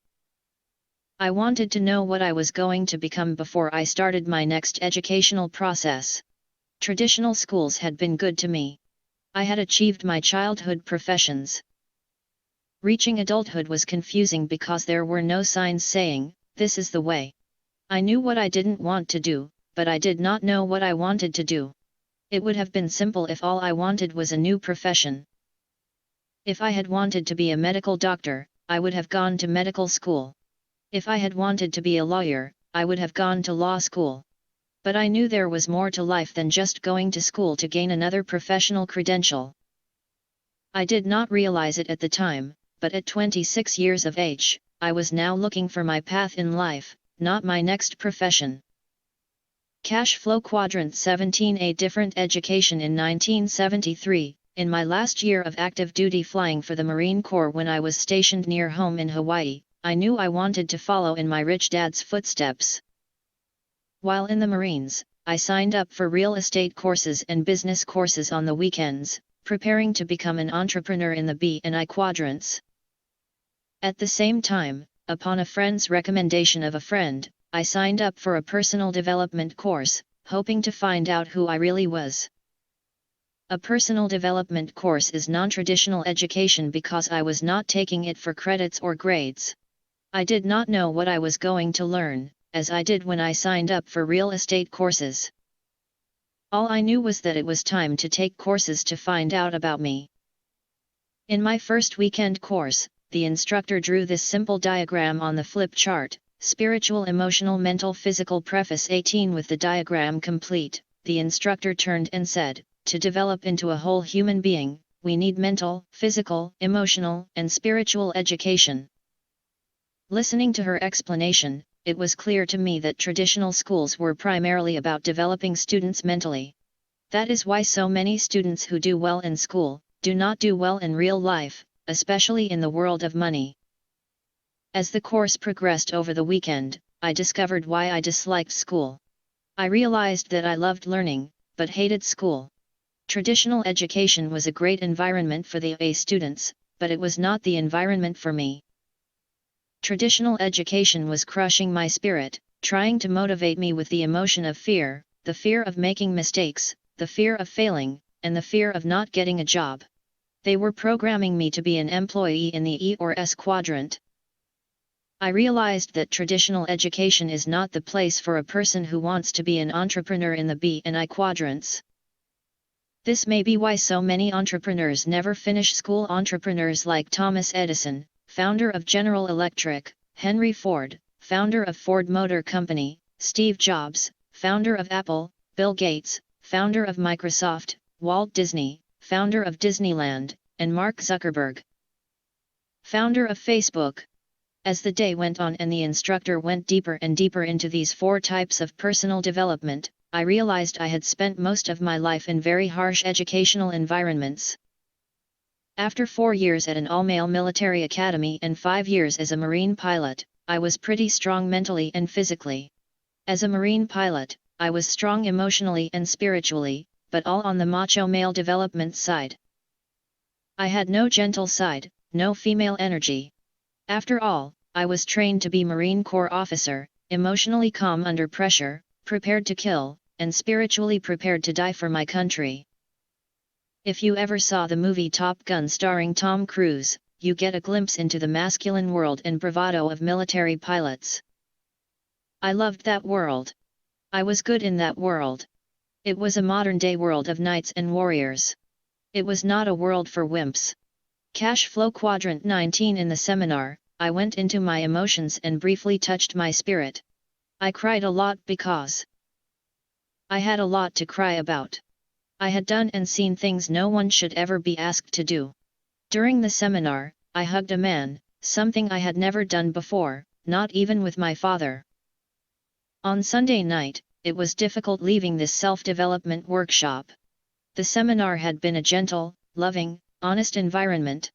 I wanted to know what I was going to become before I started my next educational process. Traditional schools had been good to me. I had achieved my childhood professions. Reaching adulthood was confusing because there were no signs saying, this is the way. I knew what I didn't want to do, but I did not know what I wanted to do. It would have been simple if all I wanted was a new profession. If I had wanted to be a medical doctor, I would have gone to medical school. If I had wanted to be a lawyer, I would have gone to law school. But I knew there was more to life than just going to school to gain another professional credential. I did not realize it at the time, but at 26 years of age, I was now looking for my path in life, not my next profession. Cash Flow Quadrant 17. A different education. In 1973, in my last year of active duty flying for the Marine Corps when I was stationed near home in Hawaii, I knew I wanted to follow in my rich dad's footsteps. While in the Marines, I signed up for real estate courses and business courses on the weekends, preparing to become an entrepreneur in the B and I quadrants. At the same time, upon a friend's recommendation of a friend, I signed up for a personal development course, hoping to find out who I really was. A personal development course is non-traditional education because I was not taking it for credits or grades. I did not know what I was going to learn, as I did when I signed up for real estate courses. All I knew was that it was time to take courses to find out about me. In my first weekend course, the instructor drew this simple diagram on the flip chart: spiritual, emotional, mental, physical. Preface 18. With the diagram complete, the instructor turned and said, to develop into a whole human being, we need mental, physical, emotional, and spiritual education. Listening to her explanation, it was clear to me that traditional schools were primarily about developing students mentally. That is why so many students who do well in school, do not do well in real life, especially in the world of money. As the course progressed over the weekend, I discovered why I disliked school. I realized that I loved learning, but hated school. Traditional education was a great environment for the A students, but it was not the environment for me. Traditional education was crushing my spirit, trying to motivate me with the emotion of fear, the fear of making mistakes, the fear of failing, and the fear of not getting a job. They were programming me to be an employee in the E or S quadrant. I realized that traditional education is not the place for a person who wants to be an entrepreneur in the B and I quadrants. This may be why so many entrepreneurs never finish school. Entrepreneurs like Thomas Edison, founder of General Electric, Henry Ford, founder of Ford Motor Company, Steve Jobs, founder of Apple, Bill Gates, founder of Microsoft, Walt Disney, founder of Disneyland, and Mark Zuckerberg, founder of Facebook. As the day went on and the instructor went deeper and deeper into these 4 types of personal development, I realized I had spent most of my life in very harsh educational environments. After 4 years at an all-male military academy and 5 years as a Marine pilot, I was pretty strong mentally and physically. As a Marine pilot, I was strong emotionally and spiritually, but all on the macho male development side. I had no gentle side, no female energy. After all, I was trained to be Marine Corps officer, emotionally calm under pressure, prepared to kill, and spiritually prepared to die for my country. If you ever saw the movie Top Gun starring Tom Cruise, you get a glimpse into the masculine world and bravado of military pilots. I loved that world. I was good in that world. It was a modern-day world of knights and warriors. It was not a world for wimps. Cash Flow Quadrant 19. In the seminar, I went into my emotions and briefly touched my spirit. I cried a lot because I had a lot to cry about. I had done and seen things no one should ever be asked to do. During the seminar, I hugged a man, something I had never done before, not even with my father. On Sunday night, it was difficult leaving this self-development workshop. The seminar had been a gentle, loving, honest environment.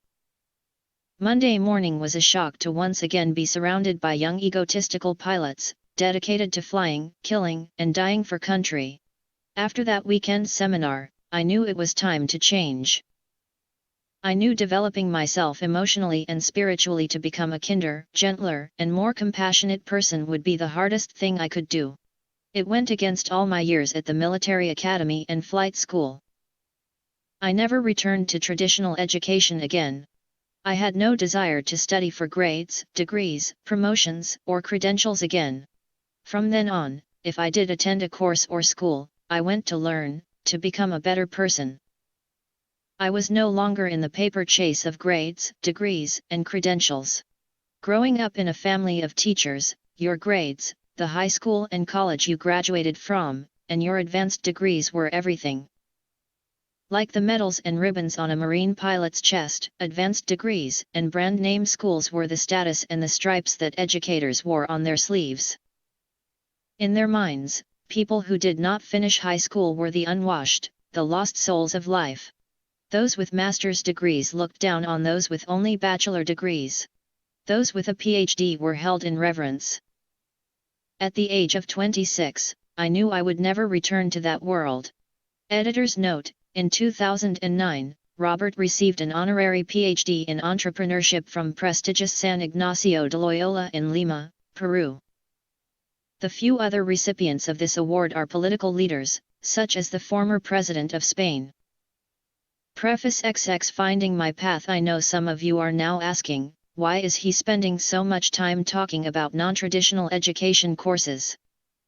Monday morning was a shock to once again be surrounded by young egotistical pilots, dedicated to flying, killing, and dying for country. After that weekend seminar, I knew it was time to change. I knew developing myself emotionally and spiritually to become a kinder, gentler, and more compassionate person would be the hardest thing I could do. It went against all my years at the military academy and flight school. I never returned to traditional education again. I had no desire to study for grades, degrees, promotions, or credentials again. From then on, if I did attend a course or school, I went to learn, to become a better person. I was no longer in the paper chase of grades, degrees, and credentials. Growing up in a family of teachers, your grades, the high school and college you graduated from, and your advanced degrees were everything. Like the medals and ribbons on a Marine pilot's chest, advanced degrees and brand name schools were the status and the stripes that educators wore on their sleeves. In their minds, people who did not finish high school were the unwashed, the lost souls of life. Those with master's degrees looked down on those with only bachelor degrees. Those with a PhD were held in reverence. At the age of 26, I knew I would never return to that world. Editor's note: in 2009, Robert received an honorary PhD in entrepreneurship from prestigious San Ignacio de Loyola in Lima, Peru. The few other recipients of this award are political leaders, such as the former president of Spain. Preface XX. Finding my path. I know some of you are now asking, why is he spending so much time talking about non-traditional education courses?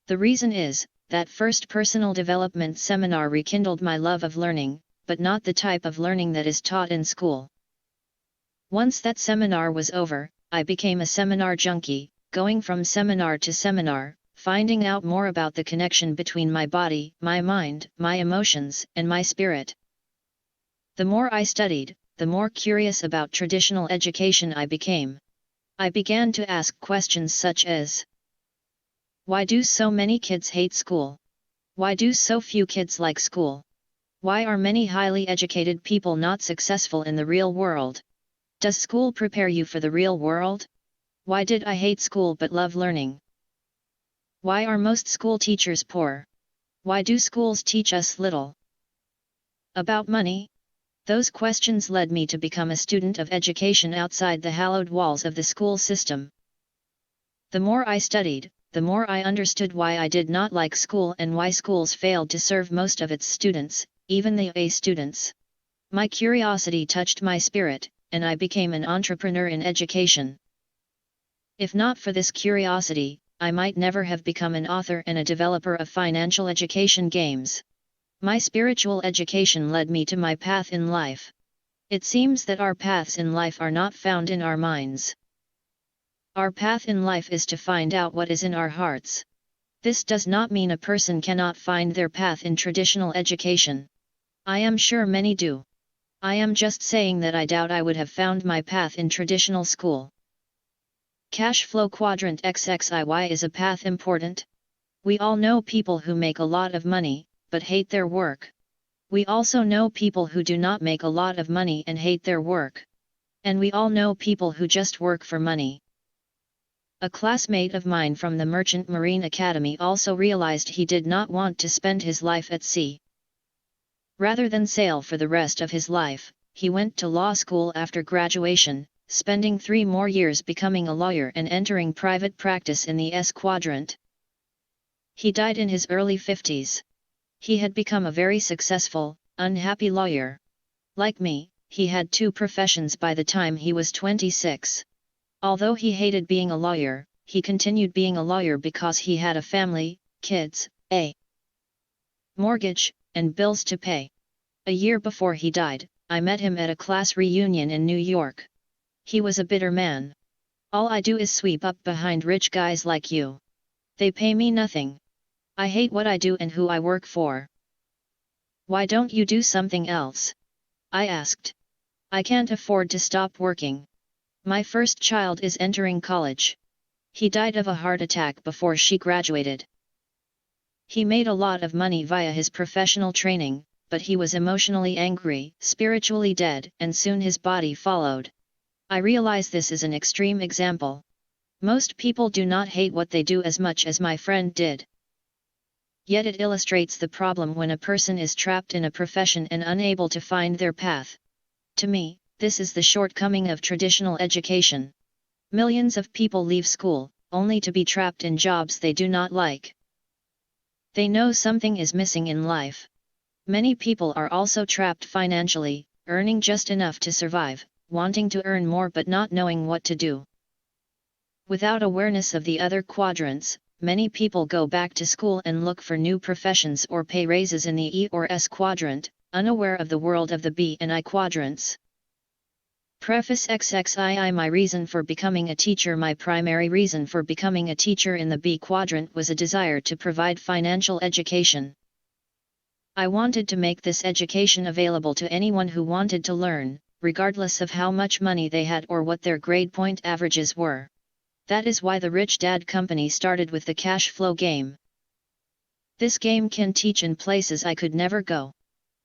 The reason is, that first personal development seminar rekindled my love of learning, but not the type of learning that is taught in school. Once that seminar was over, I became a seminar junkie, going from seminar to seminar, finding out more about the connection between my body, my mind, my emotions, and my spirit. The more I studied, the more curious about traditional education I became. I began to ask questions such as, why do so many kids hate school? Why do so few kids like school? Why are many highly educated people not successful in the real world? Does school prepare you for the real world? Why did I hate school but love learning? Why are most school teachers poor? Why do schools teach us little about money? Those questions led me to become a student of education outside the hallowed walls of the school system. The more I studied, the more I understood why I did not like school and why schools failed to serve most of its students, even the A students. My curiosity touched my spirit, and I became an entrepreneur in education. If not for this curiosity, I might never have become an author and a developer of financial education games. My spiritual education led me to my path in life. It seems that our paths in life are not found in our minds. Our path in life is to find out what is in our hearts. This does not mean a person cannot find their path in traditional education. I am sure many do. I am just saying that I doubt I would have found my path in traditional school. Cash flow quadrant XXIY is a path important. We all know people who make a lot of money, but hate their work. We also know people who do not make a lot of money and hate their work. And we all know people who just work for money. A classmate of mine from the Merchant Marine Academy also realized he did not want to spend his life at sea. Rather than sail for the rest of his life, he went to law school after graduation, spending 3 more years becoming a lawyer and entering private practice in the S quadrant. He died in his early 50s. He had become a very successful, unhappy lawyer. Like me, he had 2 professions by the time he was 26. Although he hated being a lawyer, he continued being a lawyer because he had a family, kids, a mortgage, and bills to pay. A year before he died, I met him at a class reunion in New York. He was a bitter man. "All I do is sweep up behind rich guys like you. They pay me nothing. I hate what I do and who I work for. Why don't you do something else?" I asked. "I can't afford to stop working. My first child is entering college." He died of a heart attack before she graduated. He made a lot of money via his professional training, but he was emotionally angry, spiritually dead, and soon his body followed. I realize this is an extreme example. Most people do not hate what they do as much as my friend did. Yet it illustrates the problem when a person is trapped in a profession and unable to find their path. To me, this is the shortcoming of traditional education. Millions of people leave school, only to be trapped in jobs they do not like. They know something is missing in life. Many people are also trapped financially, earning just enough to survive, wanting to earn more but not knowing what to do. Without awareness of the other quadrants, many people go back to school and look for new professions or pay raises in the E or S quadrant, unaware of the world of the B and I quadrants. Preface XXII My reason for becoming a teacher My primary reason for becoming a teacher in the B quadrant was a desire to provide financial education. I wanted to make this education available to anyone who wanted to learn, regardless of how much money they had or what their grade point averages were. That is why the Rich Dad Company started with the cash flow game. This game can teach in places I could never go.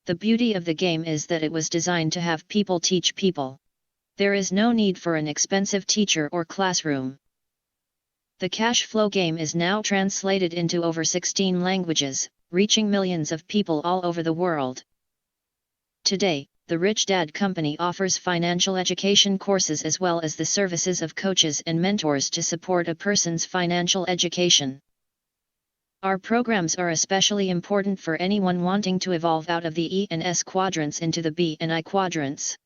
The beauty of the game is that it was designed to have people teach people. There is no need for an expensive teacher or classroom. The cash flow game is now translated into over 16 languages, reaching millions of people all over the world. Today, the Rich Dad Company offers financial education courses as well as the services of coaches and mentors to support a person's financial education. Our programs are especially important for anyone wanting to evolve out of the E and S quadrants into the B and I quadrants.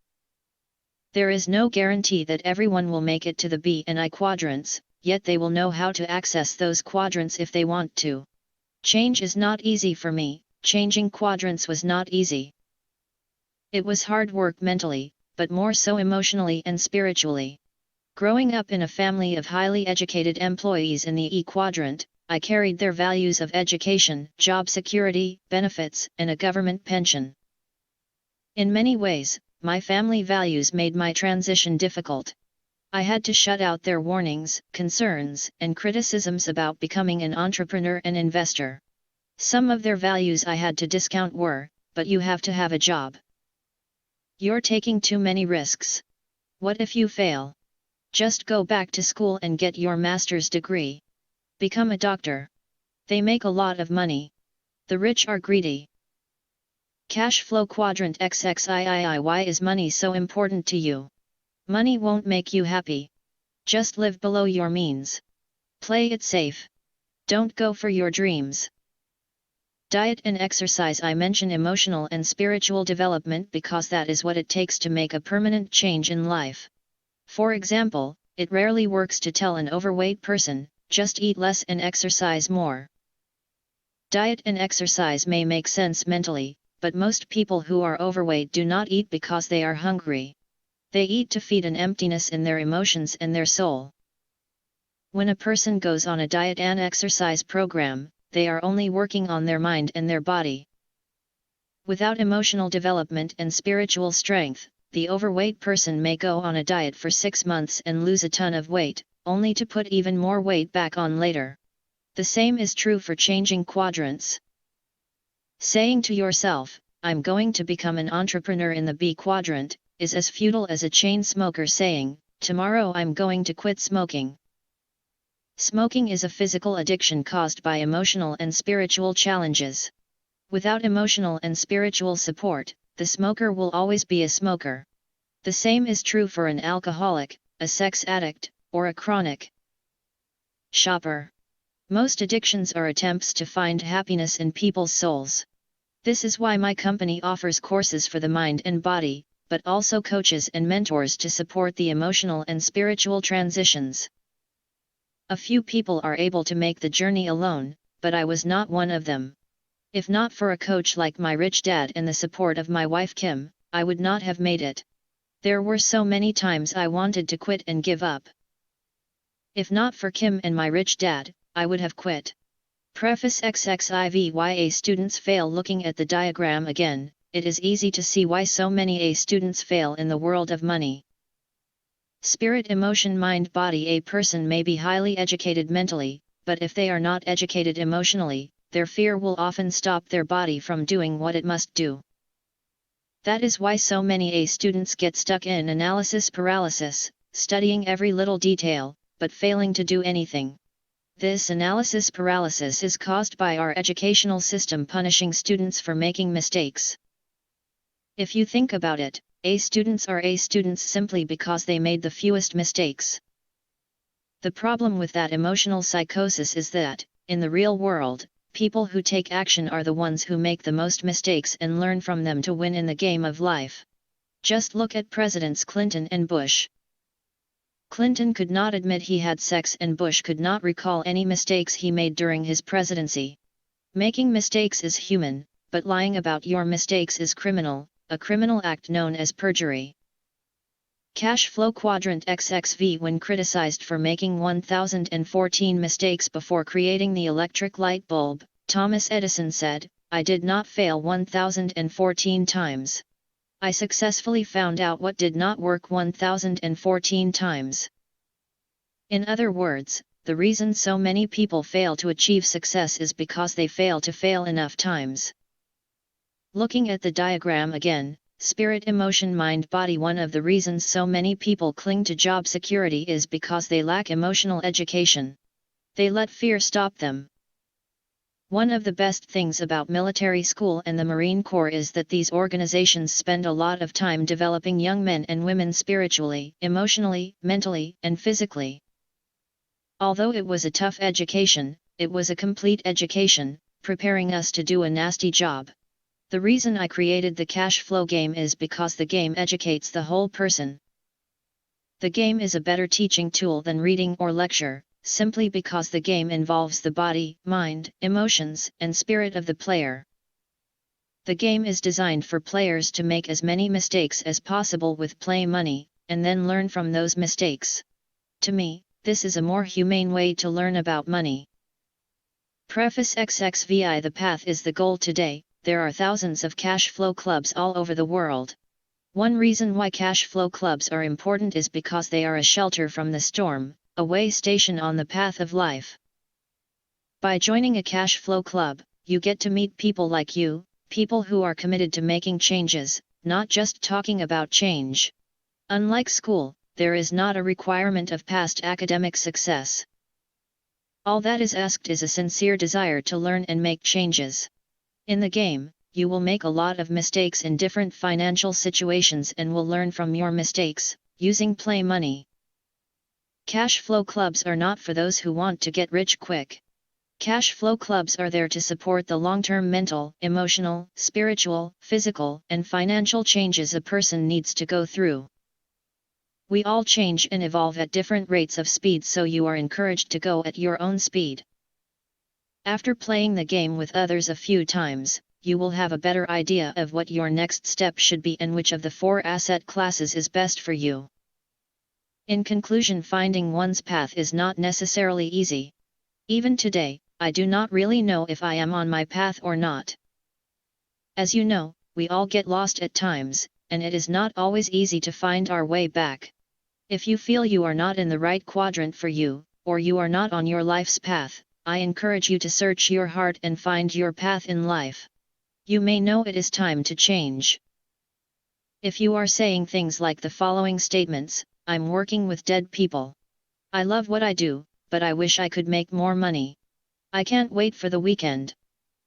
There is no guarantee that everyone will make it to the B and I quadrants, yet they will know how to access those quadrants if they want to. Change is not easy for me, changing quadrants was not easy. It was hard work mentally, but more so emotionally and spiritually. Growing up in a family of highly educated employees in the E quadrant, I carried their values of education, job security, benefits, and a government pension. In many ways, my family values made my transition difficult. I had to shut out their warnings, concerns, and criticisms about becoming an entrepreneur and investor. Some of their values I had to discount were, "But you have to have a job. You're taking too many risks. What if you fail? Just go back to school and get your master's degree. Become a doctor. They make a lot of money. The rich are greedy." Cash flow quadrant XXII Why is money so important to you? Money won't make you happy. Just live below your means. Play it safe. Don't go for your dreams. Diet and exercise. I mention emotional and spiritual development because that is what it takes to make a permanent change in life. For example, it rarely works to tell an overweight person, just eat less and exercise more. Diet and exercise may make sense mentally, but most people who are overweight do not eat because they are hungry. They eat to feed an emptiness in their emotions and their soul. When a person goes on a diet and exercise program, they are only working on their mind and their body. Without emotional development and spiritual strength, the overweight person may go on a diet for 6 months and lose a ton of weight, only to put even more weight back on later. The same is true for changing quadrants. Saying to yourself, "I'm going to become an entrepreneur in the B quadrant," is as futile as a chain smoker saying, "Tomorrow I'm going to quit smoking." Smoking is a physical addiction caused by emotional and spiritual challenges. Without emotional and spiritual support, the smoker will always be a smoker. The same is true for an alcoholic, a sex addict, or a chronic shopper. Most addictions are attempts to find happiness in people's souls. This is why my company offers courses for the mind and body, but also coaches and mentors to support the emotional and spiritual transitions. A few people are able to make the journey alone, but I was not one of them. If not for a coach like my rich dad and the support of my wife Kim, I would not have made it. There were so many times I wanted to quit and give up. If not for Kim and my rich dad, I would have quit. Preface XXIVYA students fail. Looking at the diagram again, it is easy to see why so many A students fail in the world of money. Spirit, emotion, mind, body. A person may be highly educated mentally, but if they are not educated emotionally, their fear will often stop their body from doing what it must do. That is why so many A students get stuck in analysis paralysis, studying every little detail, but failing to do anything. This analysis paralysis is caused by our educational system punishing students for making mistakes. If you think about it, A students are A students simply because they made the fewest mistakes. The problem with that emotional psychosis is that, in the real world, people who take action are the ones who make the most mistakes and learn from them to win in the game of life. Just look at Presidents Clinton and Bush. Clinton could not admit he had sex and Bush could not recall any mistakes he made during his presidency. Making mistakes is human, but lying about your mistakes is criminal, a criminal act known as perjury. Cash flow quadrant XXV. When criticized for making 1,014 mistakes before creating the electric light bulb, Thomas Edison said, "I did not fail 1,014 times. I successfully found out what did not work 1,014 times." In other words, the reason so many people fail to achieve success is because they fail to fail enough times. Looking at the diagram again, spirit, emotion, mind, body. One of the reasons so many people cling to job security is because they lack emotional education. They let fear stop them. One of the best things about military school and the Marine Corps is that these organizations spend a lot of time developing young men and women spiritually, emotionally, mentally, and physically. Although it was a tough education, it was a complete education, preparing us to do a nasty job. The reason I created the cash flow game is because the game educates the whole person. The game is a better teaching tool than reading or lecture, simply because the game involves the body, mind, emotions, and spirit of the player. The game is designed for players to make as many mistakes as possible with play money, and then learn from those mistakes. To me, this is a more humane way to learn about money. Preface XXVI. The path is the goal. Today, there are thousands of cash flow clubs all over the world. One reason why cash flow clubs are important is because they are a shelter from the storm, a way station on the path of life. By joining a cash flow club, you get to meet people like you, people who are committed to making changes, not just talking about change. Unlike school, there is not a requirement of past academic success. All that is asked is a sincere desire to learn and make changes. In the game, you will make a lot of mistakes in different financial situations and will learn from your mistakes, using play money. Cash flow clubs are not for those who want to get rich quick. Cash flow clubs are there to support the long-term mental, emotional, spiritual, physical, and financial changes a person needs to go through. We all change and evolve at different rates of speed, so you are encouraged to go at your own speed. After playing the game with others a few times, you will have a better idea of what your next step should be and which of the 4 asset classes is best for you. In conclusion, finding one's path is not necessarily easy. Even today, I do not really know if I am on my path or not. As you know, we all get lost at times, and it is not always easy to find our way back. If you feel you are not in the right quadrant for you, or you are not on your life's path, I encourage you to search your heart and find your path in life. You may know it is time to change. If you are saying things like the following statements: I'm working with dead people. I love what I do, but I wish I could make more money. I can't wait for the weekend.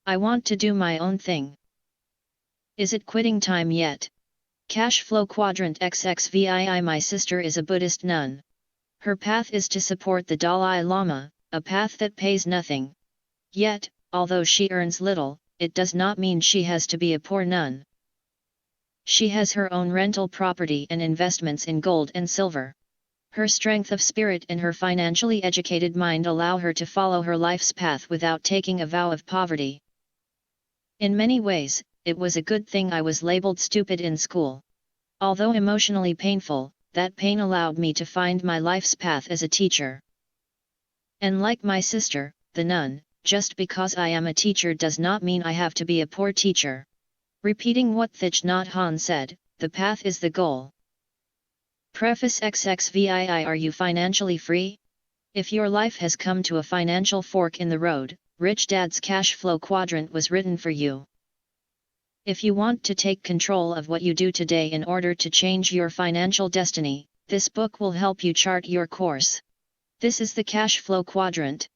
I want to do my own thing. Is it quitting time yet? Cash flow quadrant XXVII. My sister is a Buddhist nun. Her path is to support the Dalai Lama, a path that pays nothing. Yet, although she earns little, it does not mean she has to be a poor nun. She has her own rental property and investments in gold and silver. Her strength of spirit and her financially educated mind allow her to follow her life's path without taking a vow of poverty. In many ways, it was a good thing I was labeled stupid in school. Although emotionally painful, that pain allowed me to find my life's path as a teacher. And like my sister, the nun, just because I am a teacher does not mean I have to be a poor teacher. Repeating what Thich Nhat Hanh said, the path is the goal. Preface XXVII. Are you financially free? If your life has come to a financial fork in the road, Rich Dad's Cash Flow Quadrant was written for you. If you want to take control of what you do today in order to change your financial destiny, this book will help you chart your course. This is the Cash Flow Quadrant.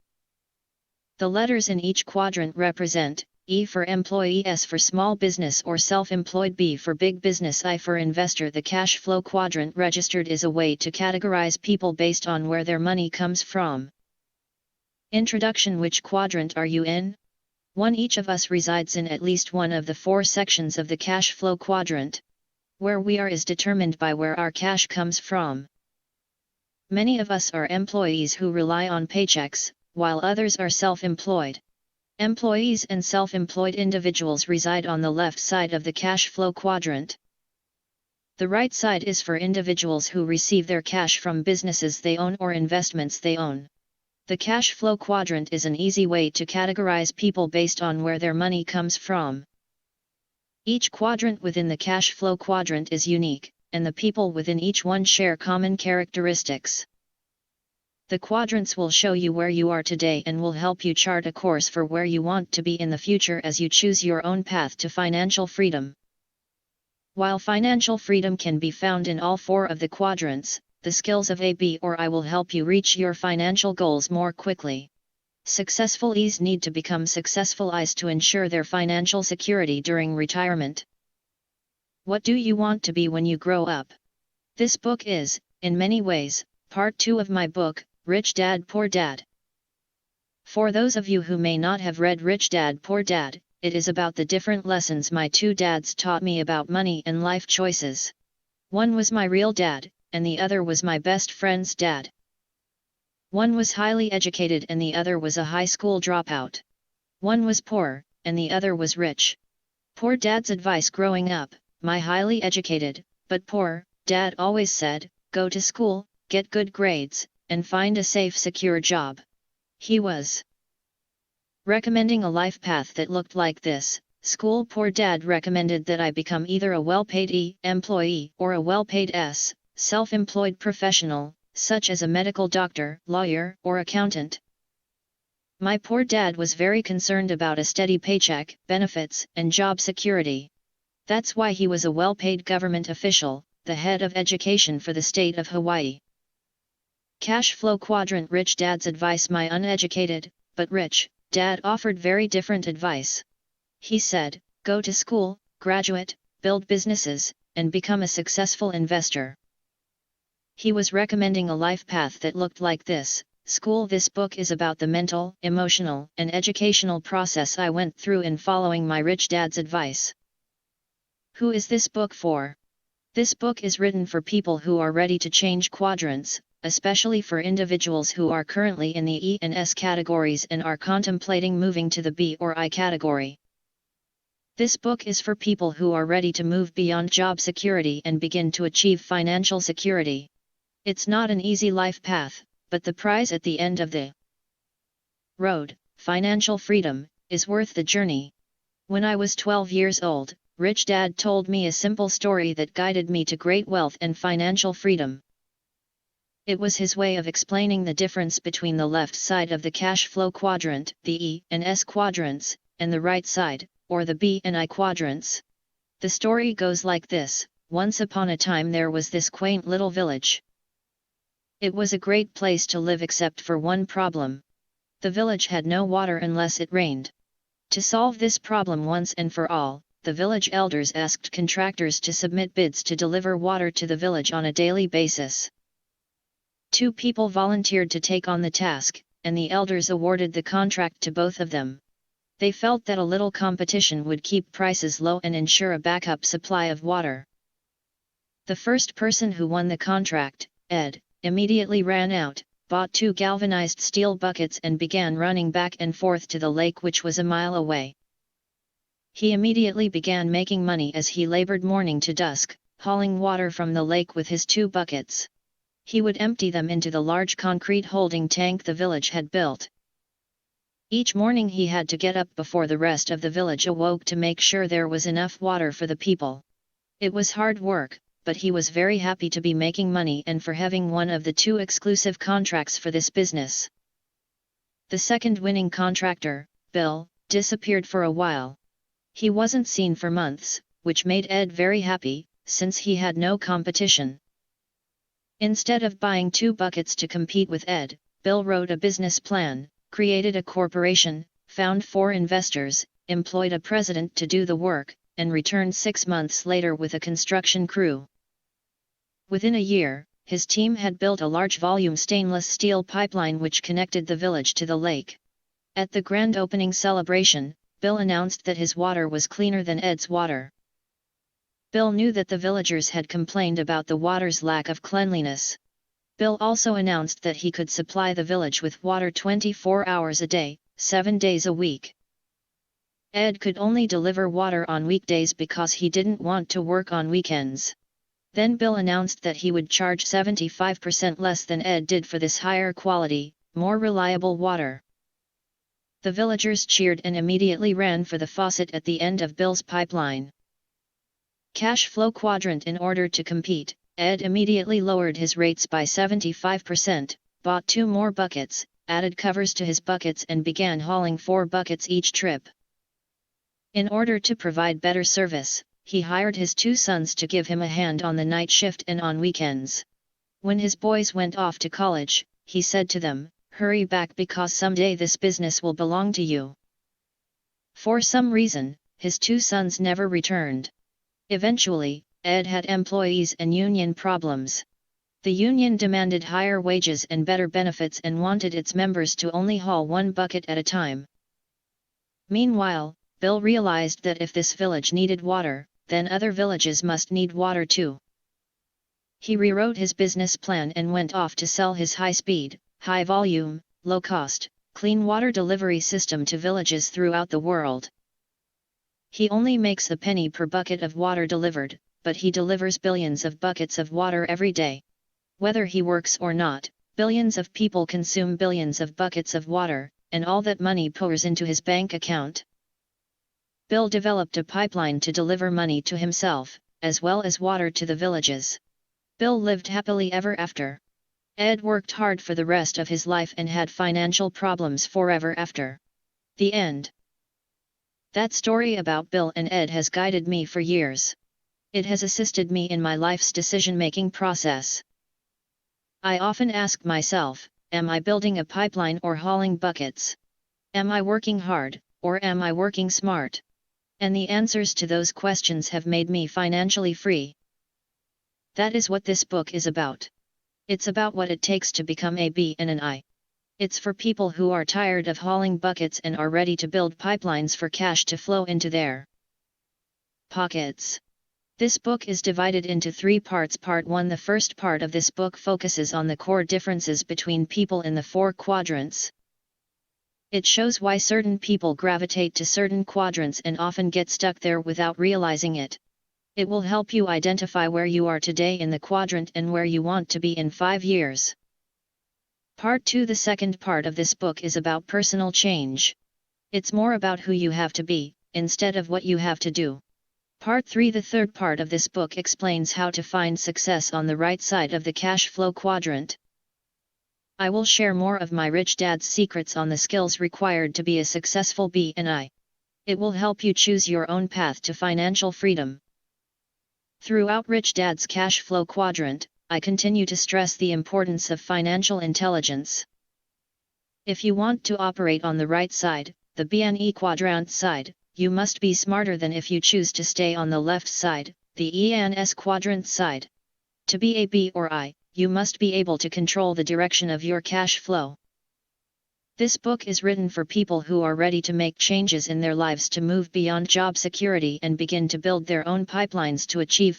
The letters in each quadrant represent: E for employee, S for small business or self-employed, B for big business, I for investor. The cash flow quadrant registered is a way to categorize people based on where their money comes from. Introduction. Which quadrant are you in? 1. Each of us resides in at least one of the 4 sections of the cash flow quadrant. Where we are is determined by where our cash comes from. Many of us are employees who rely on paychecks, while others are self-employed. Employees and self-employed individuals reside on the left side of the cash flow quadrant. The right side is for individuals who receive their cash from businesses they own or investments they own. The cash flow quadrant is an easy way to categorize people based on where their money comes from. Each quadrant within the cash flow quadrant is unique, and the people within each one share common characteristics. The quadrants will show you where you are today and will help you chart a course for where you want to be in the future as you choose your own path to financial freedom. While financial freedom can be found in all 4 of the quadrants, the skills of A, B, or I will help you reach your financial goals more quickly. Successful E's need to become successful I's to ensure their financial security during retirement. What do you want to be when you grow up? This book is, in many ways, part 2 of my book, Rich Dad Poor Dad. For those of you who may not have read Rich Dad Poor Dad, it is about the different lessons my 2 dads taught me about money and life choices. One was my real dad, and the other was my best friend's dad. One was highly educated and the other was a high school dropout. One was poor, and the other was rich. Poor dad's advice growing up: my highly educated, but poor, dad always said, go to school, get good grades, and find a safe, secure job. He was recommending a life path that looked like this. School poor dad recommended that I become either a well-paid E employee or a well-paid S self-employed professional, such as a medical doctor, lawyer, or accountant. My poor dad was very concerned about a steady paycheck, benefits, and job security. That's why he was a well-paid government official, the head of education for the state of Hawaii. Cash flow quadrant. Rich dad's advice. My uneducated, but rich, dad offered very different advice. He said, go to school, graduate, build businesses, and become a successful investor. He was recommending a life path that looked like this: school. This book is about the mental, emotional, and educational process I went through in following my rich dad's advice. Who is this book for? This book is written for people who are ready to change quadrants, especially for individuals who are currently in the E and S categories and are contemplating moving to the B or I category. This book is for people who are ready to move beyond job security and begin to achieve financial security. It's not an easy life path, but the prize at the end of the road, financial freedom, is worth the journey. When I was 12 years old, Rich Dad told me a simple story that guided me to great wealth and financial freedom. It was his way of explaining the difference between the left side of the cash flow quadrant, the E and S quadrants, and the right side, or the B and I quadrants. The story goes like this: once upon a time there was this quaint little village. It was a great place to live except for one problem. The village had no water unless it rained. To solve this problem once and for all, the village elders asked contractors to submit bids to deliver water to the village on a daily basis. 2 people volunteered to take on the task, and the elders awarded the contract to both of them. They felt that a little competition would keep prices low and ensure a backup supply of water. The first person who won the contract, Ed, immediately ran out, bought 2 galvanized steel buckets and began running back and forth to the lake, which was a mile away. He immediately began making money as he labored morning to dusk, hauling water from the lake with his 2 buckets. He would empty them into the large concrete holding tank the village had built. Each morning he had to get up before the rest of the village awoke to make sure there was enough water for the people. It was hard work, but he was very happy to be making money and for having one of the 2 exclusive contracts for this business. The second winning contractor, Bill, disappeared for a while. He wasn't seen for months, which made Ed very happy, since he had no competition. Instead of buying 2 buckets to compete with Ed, Bill wrote a business plan, created a corporation, found 4 investors, employed a president to do the work, and returned 6 months later with a construction crew. Within a year, his team had built a large volume stainless steel pipeline which connected the village to the lake. At the grand opening celebration, Bill announced that his water was cleaner than Ed's water. Bill knew that the villagers had complained about the water's lack of cleanliness. Bill also announced that he could supply the village with water 24 hours a day, 7 days a week. Ed could only deliver water on weekdays because he didn't want to work on weekends. Then Bill announced that he would charge 75% less than Ed did for this higher quality, more reliable water. The villagers cheered and immediately ran for the faucet at the end of Bill's pipeline. Cash flow quadrant. In order to compete, Ed immediately lowered his rates by 75%, bought 2 more buckets, added covers to his buckets and began hauling 4 buckets each trip. In order to provide better service, he hired his 2 sons to give him a hand on the night shift and on weekends. When his boys went off to college, he said to them, "Hurry back because someday this business will belong to you." For some reason, his 2 sons never returned. Eventually, Ed had employees and union problems. The union demanded higher wages and better benefits and wanted its members to only haul 1 bucket at a time. Meanwhile, Bill realized that if this village needed water, then other villages must need water too. He rewrote his business plan and went off to sell his high-speed, high-volume, low-cost, clean water delivery system to villages throughout the world. He only makes a penny per bucket of water delivered, but he delivers billions of buckets of water every day. Whether he works or not, billions of people consume billions of buckets of water, and all that money pours into his bank account. Bill developed a pipeline to deliver money to himself, as well as water to the villages. Bill lived happily ever after. Ed worked hard for the rest of his life and had financial problems forever after. The end. That story about Bill and Ed has guided me for years. It has assisted me in my life's decision-making process. I often ask myself, am I building a pipeline or hauling buckets? Am I working hard, or am I working smart? And the answers to those questions have made me financially free. That is what this book is about. It's about what it takes to become a B and an I. It's for people who are tired of hauling buckets and are ready to build pipelines for cash to flow into their pockets. This book is divided into 3 parts. Part 1. The first part of this book focuses on the core differences between people in the 4 quadrants. It shows why certain people gravitate to certain quadrants and often get stuck there without realizing it. It will help you identify where you are today in the quadrant and where you want to be in 5 years. Part 2. The second part of this book is about personal change. It's more about who you have to be, instead of what you have to do. Part 3. The third part of this book explains how to find success on the right side of the cash flow quadrant. I will share more of my Rich Dad's secrets on the skills required to be a successful BNI. It will help you choose your own path to financial freedom. Throughout Rich Dad's cash flow quadrant, I continue to stress the importance of financial intelligence. If you want to operate on the right side, the BNE quadrant side, you must be smarter than if you choose to stay on the left side, the ENS quadrant side. To be a B or I, you must be able to control the direction of your cash flow. This book is written for people who are ready to make changes in their lives to move beyond job security and begin to build their own pipelines to achieve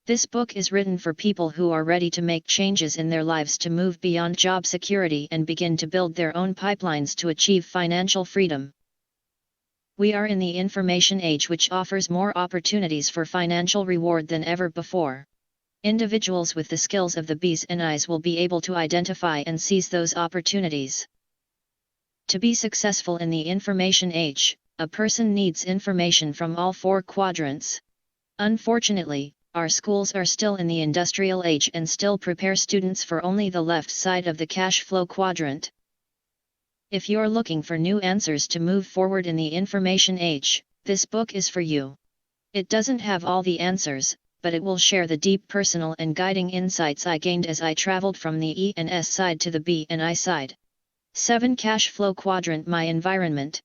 This book is written for people who are ready to make changes in their lives to move beyond job security and begin to build their own pipelines to achieve financial freedom. We are in the information age, which offers more opportunities for financial reward than ever before. Individuals with the skills of the B's and I's will be able to identify and seize those opportunities. To be successful in the information age, a person needs information from all 4 quadrants. Unfortunately, our schools are still in the industrial age and still prepare students for only the left side of the cash flow quadrant. If you're looking for new answers to move forward in the information age, this book is for you. It doesn't have all the answers, but it will share the deep personal and guiding insights I gained as I traveled from the E and S side to the B and I side. 7. Cash flow quadrant. My environment.